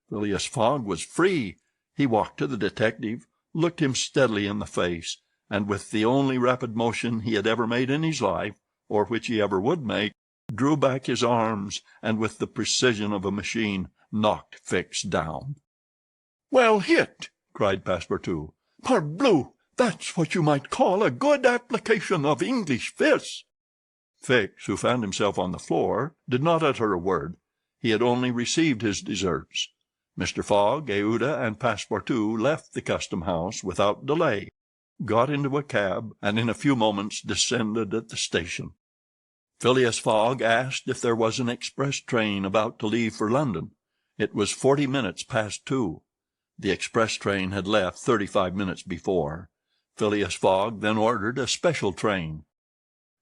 Phileas Fogg was free. He walked to the detective, looked him steadily in the face, and with the only rapid motion he had ever made in his life, or which he ever would make, drew back his arms, and with the precision of a machine knocked Fix down. "Well hit!" cried Passepartout. "Parbleu! That's what you might call a good application of English fists." Fix, who found himself on the floor, did not utter a word. He had only received his deserts. Mr. Fogg, Aouda, and Passepartout left the custom-house without delay, got into a cab, and in a few moments descended at the station. Phileas Fogg asked if there was an express train about to leave for London. It was 40 minutes past 2. The express train had left 35 minutes before. Phileas Fogg then ordered a special train.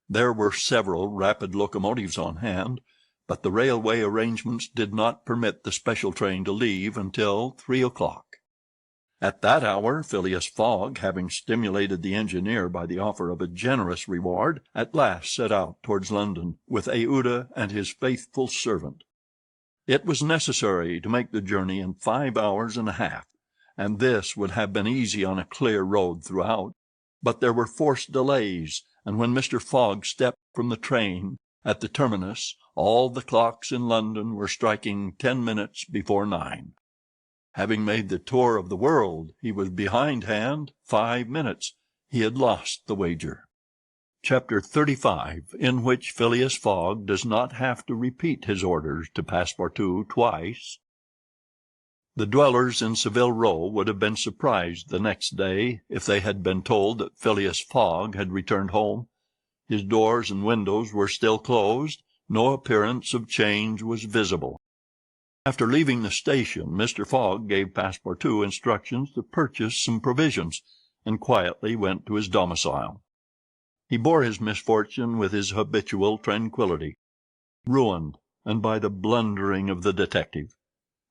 There were several rapid locomotives on hand, but the railway arrangements did not permit the special train to leave until 3 o'clock. At that hour, Phileas Fogg, having stimulated the engineer by the offer of a generous reward, at last set out towards London with Aouda and his faithful servant. It was necessary to make the journey in 5 hours and a half, and this would have been easy on a clear road throughout, but there were forced delays, and when Mr. Fogg stepped from the train at the terminus, all the clocks in London were striking 10 minutes before 9. Having made the tour of the world, he was behindhand 5 minutes. He had lost the wager. Chapter 35, in which Phileas Fogg does not have to repeat his orders to Passepartout twice. The dwellers in Savile Row would have been surprised the next day if they had been told that Phileas Fogg had returned home. His doors and windows were still closed. No appearance of change was visible. After leaving the station, Mr. Fogg gave Passepartout instructions to purchase some provisions, and quietly went to his domicile. He bore his misfortune with his habitual tranquillity. Ruined, and by the blundering of the detective.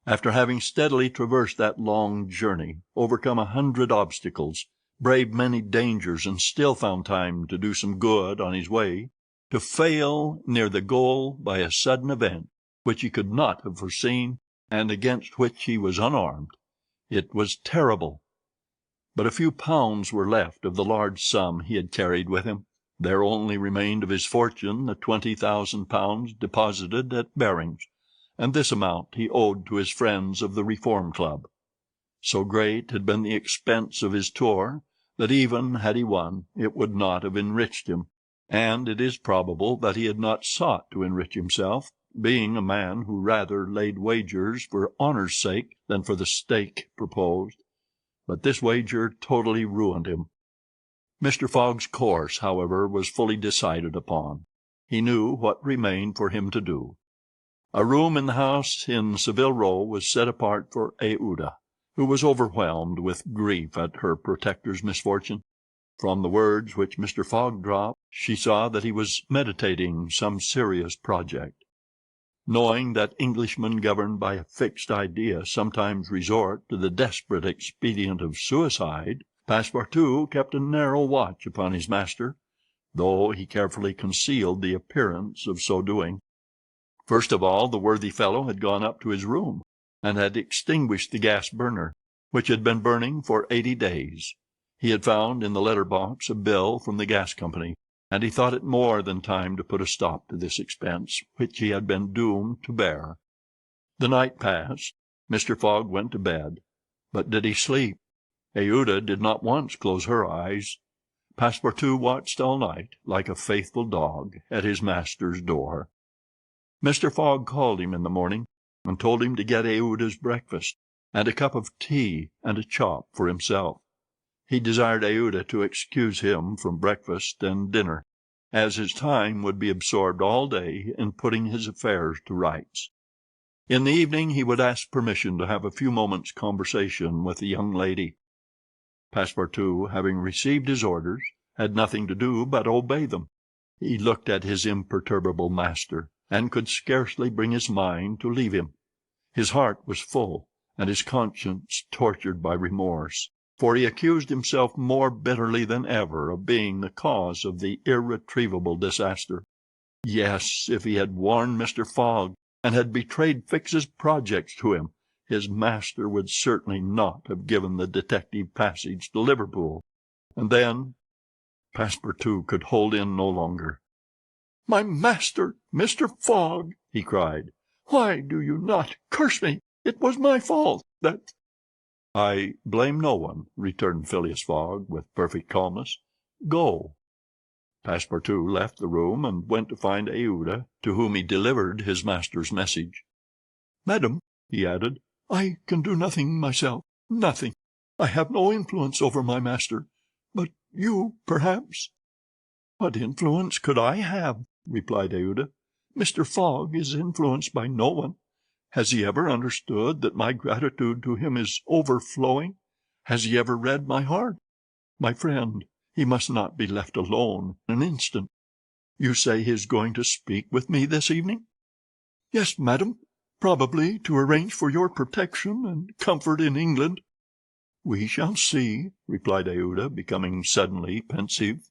After having steadily traversed that long journey, overcome 100 obstacles, braved many dangers, and still found time to do some good on his way, to fail near the goal by a sudden event which he could not have foreseen, and against which he was unarmed. It was terrible. But a few pounds were left of the large sum he had carried with him. There only remained of his fortune the £20,000 deposited at Baring's, and this amount he owed to his friends of the Reform Club. So great had been the expense of his tour, that even had he won, it would not have enriched him, and it is probable that he had not sought to enrich himself, being a man who rather laid wagers for honor's sake than for the stake proposed. But this wager totally ruined him. Mr. Fogg's course, however, was fully decided upon. He knew what remained for him to do. A room in the house in Savile Row was set apart for Aouda, who was overwhelmed with grief at her protector's misfortune. From the words which Mr. Fogg dropped, she saw that he was meditating some serious project. Knowing that Englishmen governed by a fixed idea sometimes resort to the desperate expedient of suicide, Passepartout kept a narrow watch upon his master, though he carefully concealed the appearance of so doing. First of all, the worthy fellow had gone up to his room, and had extinguished the gas burner, which had been burning for 80 days. He had found in the letter-box a bill from the gas company, and he thought it more than time to put a stop to this expense, which he had been doomed to bear. The night passed. Mr. Fogg went to bed. But did he sleep? Aouda did not once close her eyes. Passepartout watched all night, like a faithful dog, at his master's door. Mr. Fogg called him in the morning, and told him to get Aouda's breakfast, and a cup of tea and a chop for himself. He desired Aouda to excuse him from breakfast and dinner, as his time would be absorbed all day in putting his affairs to rights. In the evening he would ask permission to have a few moments' conversation with the young lady. Passepartout, having received his orders, had nothing to do but obey them. He looked at his imperturbable master, and could scarcely bring his mind to leave him. His heart was full, and his conscience tortured by remorse, for he accused himself more bitterly than ever of being the cause of the irretrievable disaster. Yes, if he had warned Mr. Fogg, and had betrayed Fix's projects to him, his master would certainly not have given the detective passage to Liverpool. And then Passepartout could hold in no longer. "My master, Mr. Fogg!" he cried. "Why do you not curse me? It was my fault that—" "I blame no one," returned Phileas Fogg, with perfect calmness. "Go." Passepartout left the room, and went to find Aouda, to whom he delivered his master's message. "Madam," he added, "I can do nothing myself, nothing. I have no influence over my master, but you, perhaps—" "What influence could I have?" replied Aouda. "Mr. Fogg is influenced by no one. Has he ever understood that my gratitude to him is overflowing? Has he ever read my heart? My friend, he must not be left alone an instant. You say he is going to speak with me this evening?" "Yes, madam, probably to arrange for your protection and comfort in England." "We shall see," replied Aouda, becoming suddenly pensive.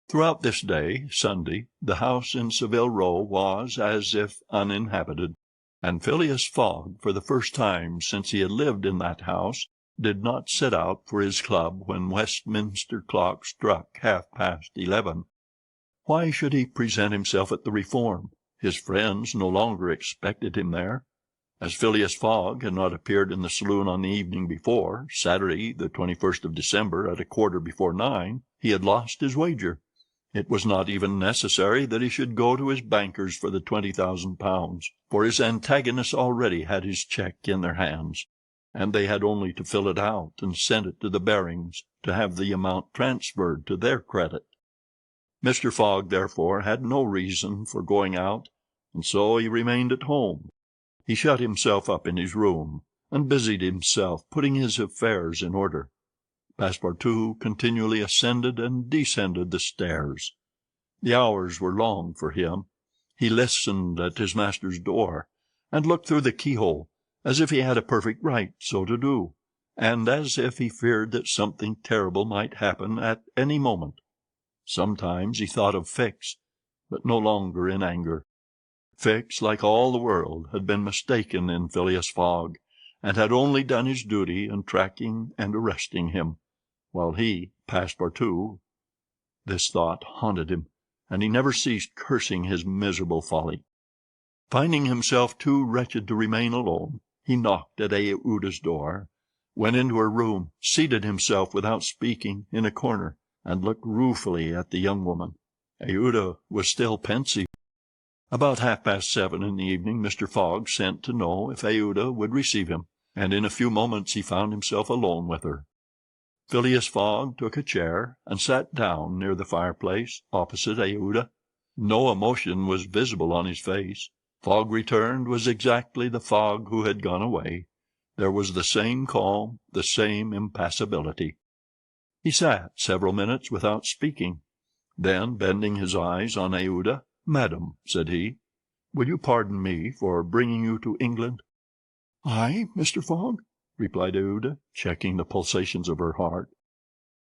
Throughout this day, Sunday, the house in Savile Row was as if uninhabited, and Phileas Fogg, for the first time since he had lived in that house, did not set out for his club when Westminster clock struck 11:30. Why should he present himself at the Reform? His friends no longer expected him there. As Phileas Fogg had not appeared in the saloon on the evening before, Saturday, the 21st of December, at 9:15, he had lost his wager. It was not even necessary that he should go to his bankers for the £20,000, for his antagonists already had his cheque in their hands, and they had only to fill it out and send it to the Barings to have the amount transferred to their credit. Mr. Fogg, therefore, had no reason for going out, and so he remained at home. He shut himself up in his room, and busied himself putting his affairs in order. Passepartout continually ascended and descended the stairs. The hours were long for him. He listened at his master's door, and looked through the keyhole, as if he had a perfect right so to do, and as if he feared that something terrible might happen at any moment. Sometimes he thought of Fix, but no longer in anger. Fix, like all the world, had been mistaken in Phileas Fogg, and had only done his duty in tracking and arresting him, while he, Passepartout— This thought haunted him, and he never ceased cursing his miserable folly. Finding himself too wretched to remain alone, he knocked at Aouda's door, went into her room, seated himself without speaking in a corner, and looked ruefully at the young woman. Aouda was still pensive. About 7:30 in the evening Mr. Fogg sent to know if Aouda would receive him, and in a few moments he found himself alone with her. Phileas Fogg took a chair and sat down near the fireplace, opposite Aouda. No emotion was visible on his face. Fogg returned was exactly the Fogg who had gone away. There was the same calm, the same impassibility. He sat several minutes without speaking. Then, bending his eyes on Aouda, "Madam," said he, "will you pardon me for bringing you to England?" "I, Mr. Fogg?" replied Aouda, checking the pulsations of her heart.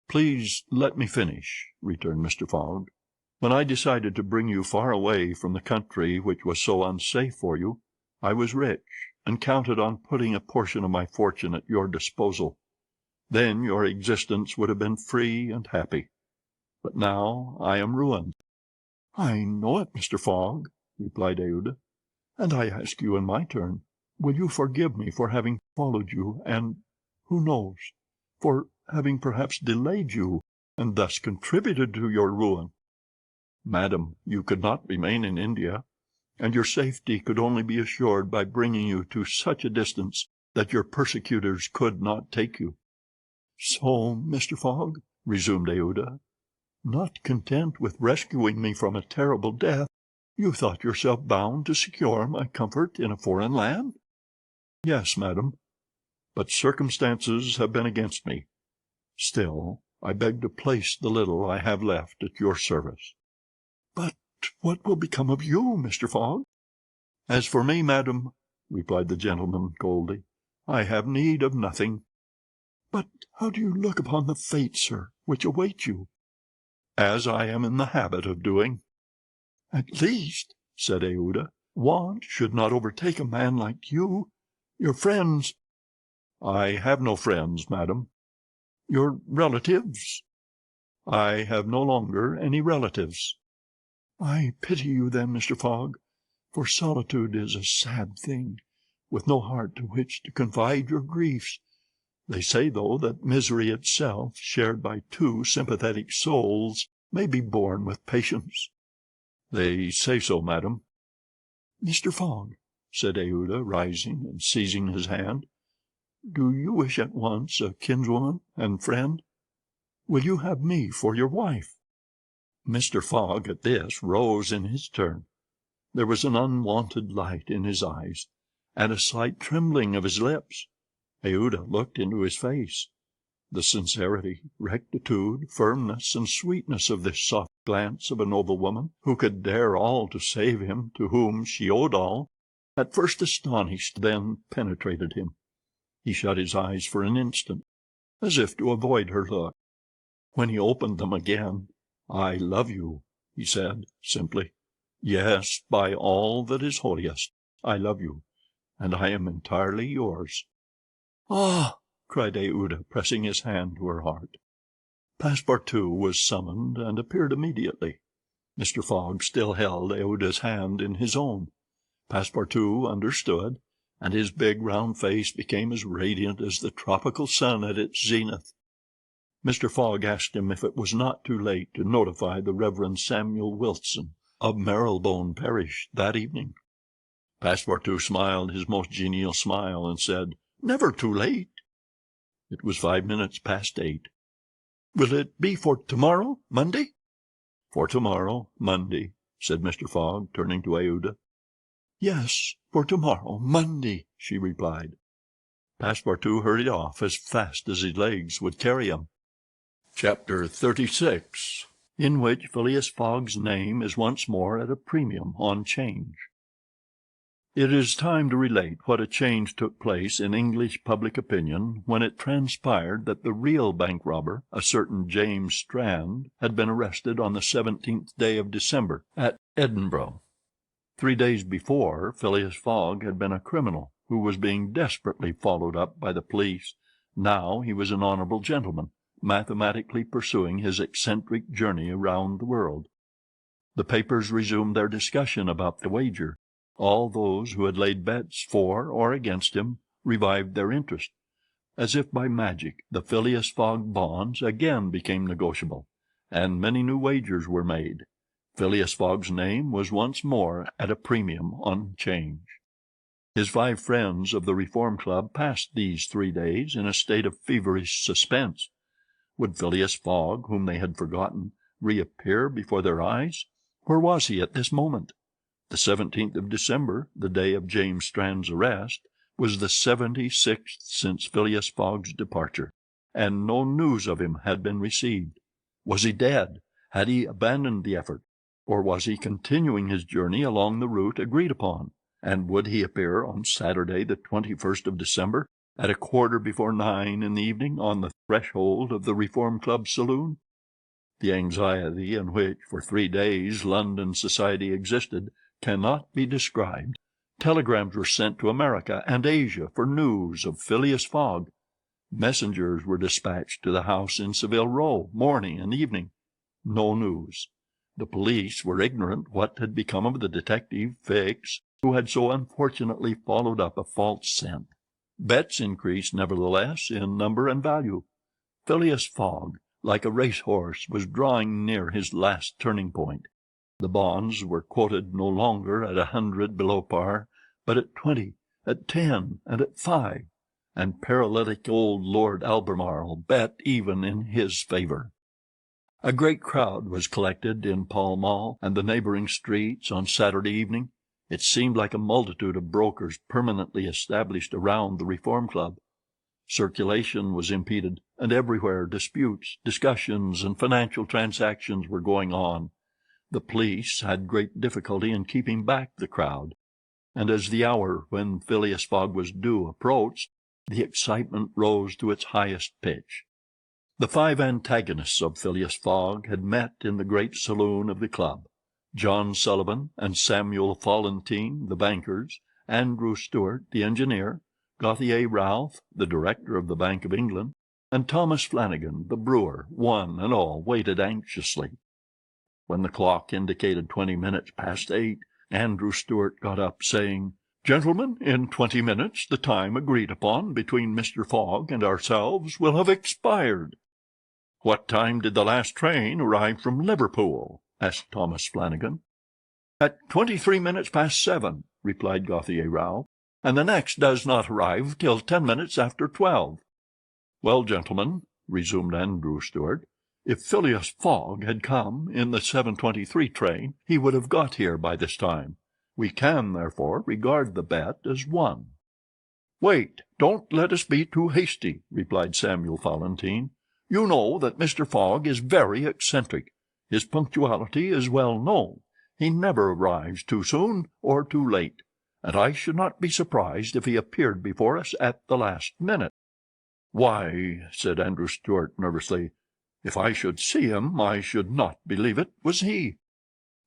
"Please let me finish," returned Mr. Fogg. "When I decided to bring you far away from the country which was so unsafe for you, I was rich, and counted on putting a portion of my fortune at your disposal. Then your existence would have been free and happy. But now I am ruined." "I know it, Mr. Fogg," replied Aouda, "and I ask you in my turn, will you forgive me for having followed you, and, who knows, for having perhaps delayed you, and thus contributed to your ruin?" "Madam, you could not remain in India, and your safety could only be assured by bringing you to such a distance that your persecutors could not take you." "So, Mr. Fogg," resumed Aouda, "not content with rescuing me from a terrible death, you thought yourself bound to secure my comfort in a foreign land?" "Yes, madam, but circumstances have been against me. Still, I beg to place the little I have left at your service." "But what will become of you, Mr. Fogg?" "As for me, madam," replied the gentleman coldly, "I have need of nothing." "But how do you look upon the fate, sir, which awaits you?" "As I am in the habit of doing." "At least," said Aouda, "want should not overtake a man like you. Your friends—" "I have no friends, madam." "Your relatives—" "I have no longer any relatives." "I pity you, then, Mr. Fogg, for solitude is a sad thing, with no heart to which to confide your griefs. They say, though, that misery itself, shared by two sympathetic souls, may be borne with patience." "They say so, madam." "Mr. Fogg," said Aouda, rising and seizing his hand, "do you wish at once a kinswoman and friend? Will you have me for your wife?" Mr. Fogg, at this, rose in his turn. There was an unwonted light in his eyes, and a slight trembling of his lips. Aouda looked into his face. The sincerity, rectitude, firmness, and sweetness of this soft glance of a noble woman, who could dare all to save him to whom she owed all, at first astonished, then penetrated him. He shut his eyes for an instant, as if to avoid her look. When he opened them again, "I love you," he said, simply. "Yes, by all that is holiest, I love you, and I am entirely yours." "Ah!" cried Aouda, pressing his hand to her heart. Passepartout was summoned, and appeared immediately. Mr. Fogg still held Aouda's hand in his own. Passepartout understood, and his big round face became as radiant as the tropical sun at its zenith. Mr. Fogg asked him if it was not too late to notify the Reverend Samuel Wilson of Marylebone Parish that evening. Passepartout smiled his most genial smile, and said, "Never too late." It was 5 minutes past 8. "Will it be for tomorrow, Monday?" "For tomorrow, Monday," said Mr. Fogg, turning to Aouda. "Yes, for tomorrow, Monday," she replied. Passepartout hurried off as fast as his legs would carry him. Chapter 36, in which Phileas Fogg's name is once more at a premium on 'Change. It is time to relate what a change took place in English public opinion when it transpired that the real bank robber, a certain James Strand, had been arrested on the 17th day of December at Edinburgh. 3 days before, Phileas Fogg had been a criminal who was being desperately followed up by the police. Now he was an honorable gentleman, mathematically pursuing his eccentric journey around the world. The papers resumed their discussion about the wager. All those who had laid bets for or against him revived their interest. As if by magic, the Phileas Fogg bonds again became negotiable, and many new wagers were made. Phileas Fogg's name was once more at a premium on 'Change. His 5 friends of the Reform Club passed these 3 days in a state of feverish suspense. Would Phileas Fogg, whom they had forgotten, reappear before their eyes? Where was he at this moment? The 17th of December, the day of James Strand's arrest, was the 76th since Phileas Fogg's departure, and no news of him had been received. Was he dead? Had he abandoned the effort? Or was he continuing his journey along the route agreed upon? And would he appear on Saturday, the 21st of December, at 9:15 in the evening, on the threshold of the Reform Club saloon? The anxiety in which for 3 days London society existed cannot be described. Telegrams were sent to America and Asia for news of Phileas Fogg. Messengers were dispatched to the house in Savile Row, morning and evening. No news. The police were ignorant what had become of the detective, Fix, who had so unfortunately followed up a false scent. Bets increased, nevertheless, in number and value. Phileas Fogg, like a race-horse, was drawing near his last turning-point. The bonds were quoted no longer at 100 below par, but at 20, at 10, and at 5, and paralytic old Lord Albemarle bet even in his favor. A great crowd was collected in Pall Mall and the neighboring streets on Saturday evening. It seemed like a multitude of brokers permanently established around the Reform Club. Circulation was impeded, and everywhere disputes, discussions, and financial transactions were going on. The police had great difficulty in keeping back the crowd, and as the hour when Phileas Fogg was due approached, the excitement rose to its highest pitch. The 5 antagonists of Phileas Fogg had met in the great saloon of the club. John Sullivan and Samuel Fallentin, the bankers, Andrew Stuart, the engineer, Gauthier Ralph, the director of the Bank of England, and Thomas Flanagan, the brewer, one and all waited anxiously. When the clock indicated 20 minutes past 8, Andrew Stuart got up, saying, "Gentlemen, in 20 minutes the time agreed upon between Mr. Fogg and ourselves will have expired." "What time did the last train arrive from Liverpool?" asked Thomas Flanagan. "At 23 minutes past 7, replied Gauthier Ralph, "and the next does not arrive till 10 minutes after 12. "Well, gentlemen," resumed Andrew Stuart, "if Phileas Fogg had come in the 7:23 train, he would have got here by this time. We can, therefore, regard the bet as won." "Wait, don't let us be too hasty," replied Samuel Fallentin. "You know that Mr. Fogg is very eccentric. His punctuality is well known. He never arrives too soon or too late, and I should not be surprised if he appeared before us at the last minute." "Why," said Andrew Stuart nervously, "if I should see him, I should not believe it was he."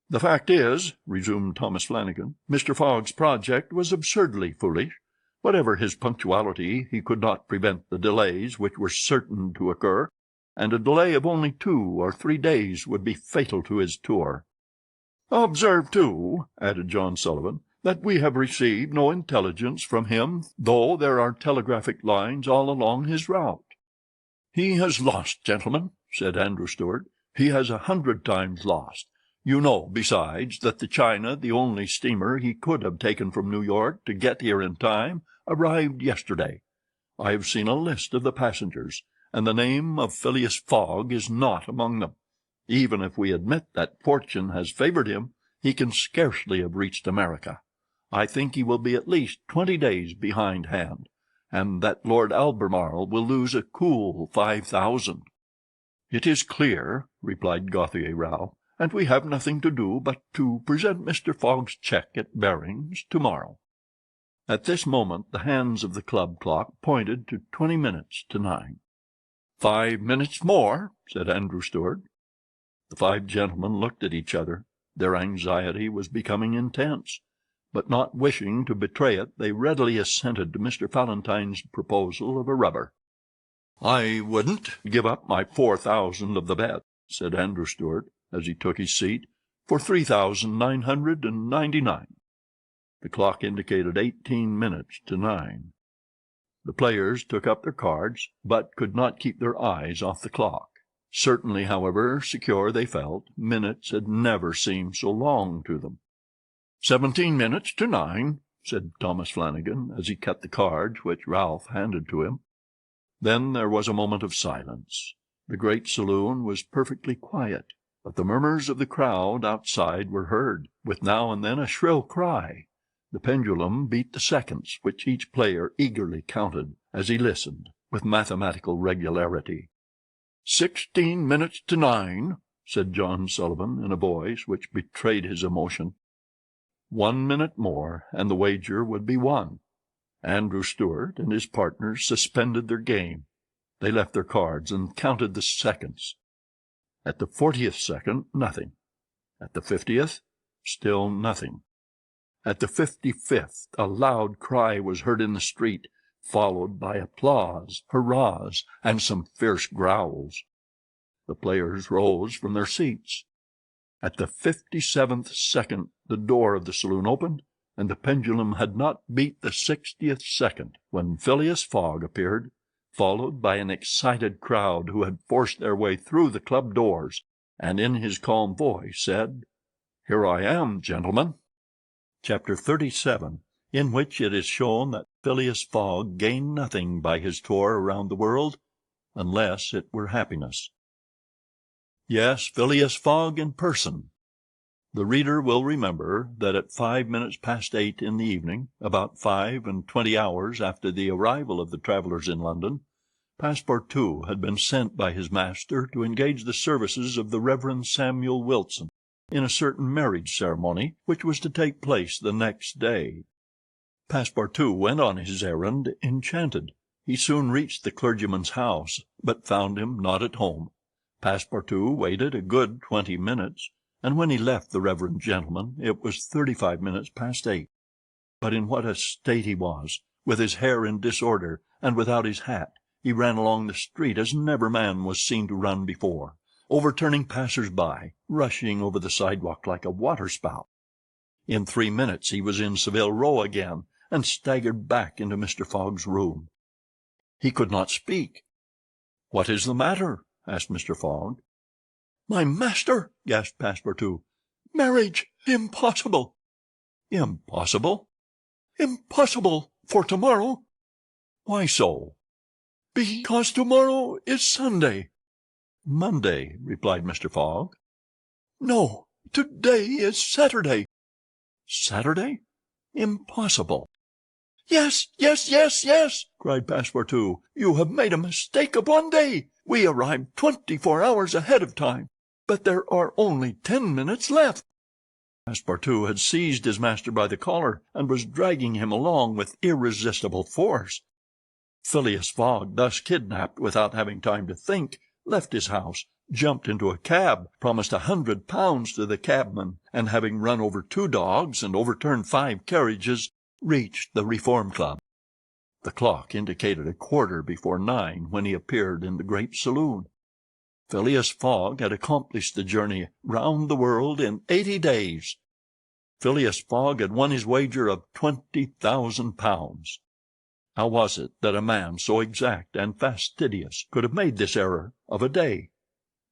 "The fact is," resumed Thomas Flanagan, "Mr. Fogg's project was absurdly foolish. Whatever his punctuality, he could not prevent the delays which were certain to occur, and a delay of only 2 or 3 days would be fatal to his tour." "Observe, too," added John Sullivan, "that we have received no intelligence from him, though there are telegraphic lines all along his route." "He has lost, gentlemen," said Andrew Stuart. "He has 100 times lost. You know, besides, that the China, the only steamer he could have taken from New York to get here in time, arrived yesterday. I have seen a list of the passengers, and the name of Phileas Fogg is not among them. Even if we admit that fortune has favored him, he can scarcely have reached America. I think he will be at least 20 days behindhand, and that Lord Albemarle will lose a cool 5,000. "It is clear," replied Gauthier Ralph, "and we have nothing to do but to present Mr. Fogg's cheque at Baring's tomorrow." At this moment the hands of the club clock pointed to 20 minutes to 9. "5 minutes more," said Andrew Stuart. The 5 gentlemen looked at each other. Their anxiety was becoming intense, but not wishing to betray it, they readily assented to Mr. Fallentin's proposal of a rubber. "I wouldn't give up my 4,000 of the bet," said Andrew Stuart, as he took his seat, "for 3,999. The clock indicated 18 minutes to 9. The players took up their cards, but could not keep their eyes off the clock. Certainly, however secure they felt, minutes had never seemed so long to them. 17 minutes to 9, said Thomas Flanagan, as he cut the cards which Ralph handed to him. Then there was a moment of silence. The great saloon was perfectly quiet, but the murmurs of the crowd outside were heard, with now and then a shrill cry. The pendulum beat the seconds, which each player eagerly counted as he listened, with mathematical regularity. 16 minutes to 9, said John Sullivan, in a voice which betrayed his emotion. 1 minute more, and the wager would be won. Andrew Stuart and his partners suspended their game. They left their cards and counted the seconds. At the 40th second, nothing. At the 50th, still nothing. At the 55th, a loud cry was heard in the street, followed by applause, hurrahs, and some fierce growls. The players rose from their seats. At the 57th second, the door of the saloon opened, and the pendulum had not beat the 60th second when Phileas Fogg appeared, followed by an excited crowd who had forced their way through the club doors, and in his calm voice said, "Here I am, gentlemen." Chapter 37, in which it is shown that Phileas Fogg gained nothing by his tour around the world, unless it were happiness. Yes, Phileas Fogg in person. The reader will remember that at 5 minutes past 8 in the evening, about 25 hours after the arrival of the travellers in London, Passepartout had been sent by his master to engage the services of the Reverend Samuel Wilson in a certain marriage ceremony which was to take place the next day. Passepartout went on his errand enchanted. He soon reached the clergyman's house, but found him not at home. Passepartout waited a good 20 minutes, and when he left the reverend gentleman it was 35 minutes past 8. But in what a state he was! With his hair in disorder, and without his hat, he ran along the street as never man was seen to run before, overturning passers-by, rushing over the sidewalk like a waterspout. In 3 minutes he was in Savile Row again, and staggered back into Mr. Fogg's room. He could not speak. "What is the matter?" asked Mr. Fogg. "My master!" gasped Passepartout. "Marriage! Impossible!" "Impossible?" "Impossible for tomorrow." "Why so?" "Because tomorrow is Sunday." "Monday," replied Mr. Fogg. "No, today is Saturday." "Saturday? Impossible." "Yes, yes, yes, yes!" cried Passepartout. "You have made a mistake of 1 day. We arrived 24 hours ahead of time, but there are only 10 minutes left." Passepartout had seized his master by the collar, and was dragging him along with irresistible force. Phileas Fogg, thus kidnapped without having time to think, left his house, jumped into a cab, promised £100 to the cabman, and having run over 2 dogs and overturned 5 carriages, reached the Reform Club. The clock indicated 9:15 when he appeared in the great saloon. Phileas Fogg had accomplished the journey round the world in 80 days. Phileas Fogg had won his wager of £20,000. How was it that a man so exact and fastidious could have made this error of a day?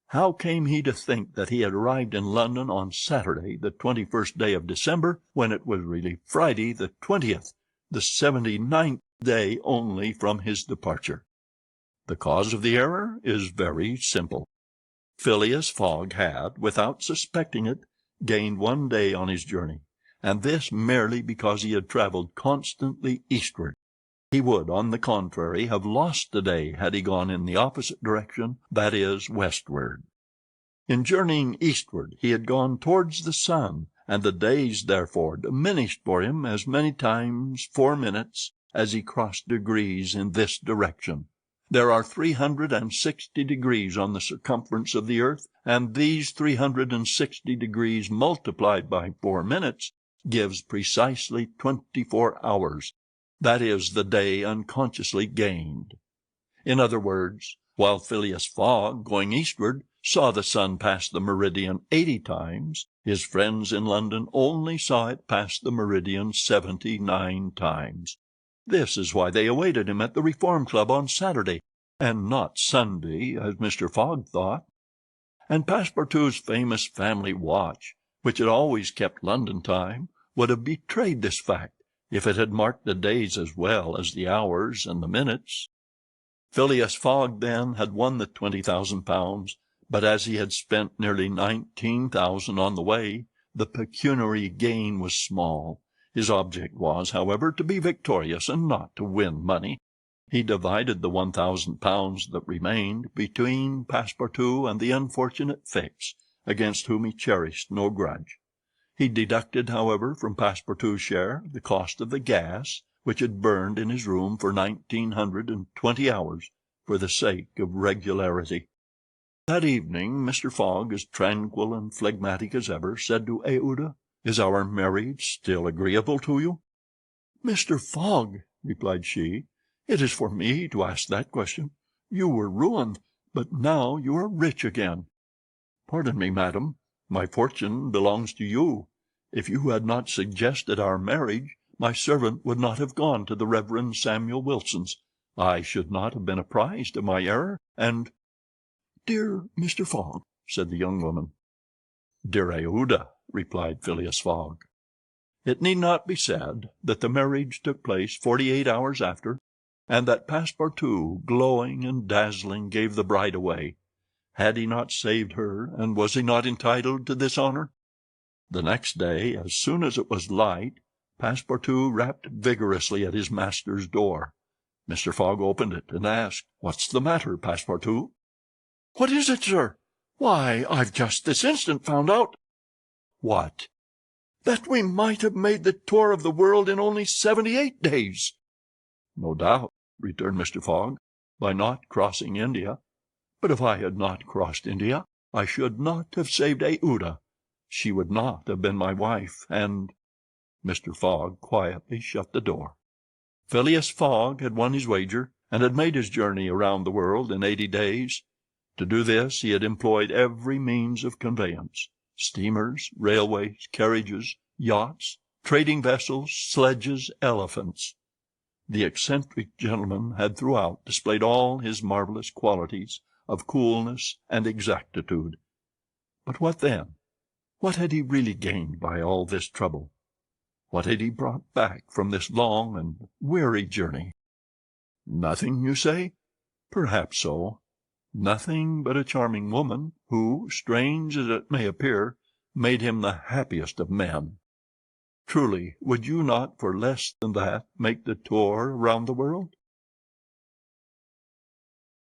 How came he to think that he had arrived in London on Saturday, the 21st day of December, when it was really Friday the 20th, the 79th day only from his departure? The cause of the error is very simple. Phileas Fogg had, without suspecting it, gained 1 day on his journey, and this merely because he had travelled constantly eastward. He would, on the contrary, have lost a day had he gone in the opposite direction, that is, westward. In journeying eastward he had gone towards the sun, and the days therefore diminished for him as many times 4 minutes as he crossed degrees in this direction. There are 360 degrees on the circumference of the earth, and these 360 degrees multiplied by 4 minutes gives precisely 24 hours. That is the day unconsciously gained. In other words, while Phileas Fogg, going eastward, saw the sun pass the meridian 80 times, his friends in London only saw it pass the meridian 79 times. This is why they awaited him at the Reform Club on Saturday, and not Sunday, as Mr. Fogg thought. and Passepartout's famous family watch, which had always kept London time, would have betrayed this fact if it had marked the days as well as the hours and the minutes. Phileas Fogg, then, had won the £20,000, but as he had spent nearly 19,000 on the way, the pecuniary gain was small. His object was, however, to be victorious and not to win money. He divided the £1,000 that remained between Passepartout and the unfortunate Fix, against whom he cherished no grudge. He deducted, however, from Passepartout's share the cost of the gas, which had burned in his room for 1920 hours, for the sake of regularity. That evening Mr. Fogg, as tranquil and phlegmatic as ever, said to Aouda, "Is our marriage still agreeable to you?" "Mr. Fogg," replied she, "it is for me to ask that question. You were ruined, but now you are rich again." "Pardon me, madam, my fortune belongs to you. If you had not suggested our marriage, my servant would not have gone to the Reverend Samuel Wilson's. I should not have been apprised of my error, and—" "Dear Mr. Fogg," said the young woman. "Dear Aouda," replied Phileas Fogg. It need not be said that the marriage took place 48 hours after, and that Passepartout, glowing and dazzling, gave the bride away. Had he not saved her, and was he not entitled to this honor? The next day, as soon as it was light, Passepartout rapped vigorously at his master's door. Mr. Fogg opened it, and asked, "What's the matter, Passepartout?" "What is it, sir? Why, I've just this instant found out—" "What?" "That we might have made the tour of the world in only 78 days." "No doubt," returned Mr. Fogg, "by not crossing India. But if I had not crossed India, I should not have saved Aouda. She would not have been my wife, and—" Mr. Fogg quietly shut the door. Phileas Fogg had won his wager, and had made his journey around the world in 80 days. To do this he had employed every means of conveyance—steamers, railways, carriages, yachts, trading vessels, sledges, elephants. The eccentric gentleman had throughout displayed all his marvelous qualities of coolness and exactitude. But what then? What had he really gained by all this trouble? What had he brought back from this long and weary journey? Nothing, you say? Perhaps so. Nothing but a charming woman, who, strange as it may appear, made him the happiest of men. Truly, would you not for less than that make the tour round the world?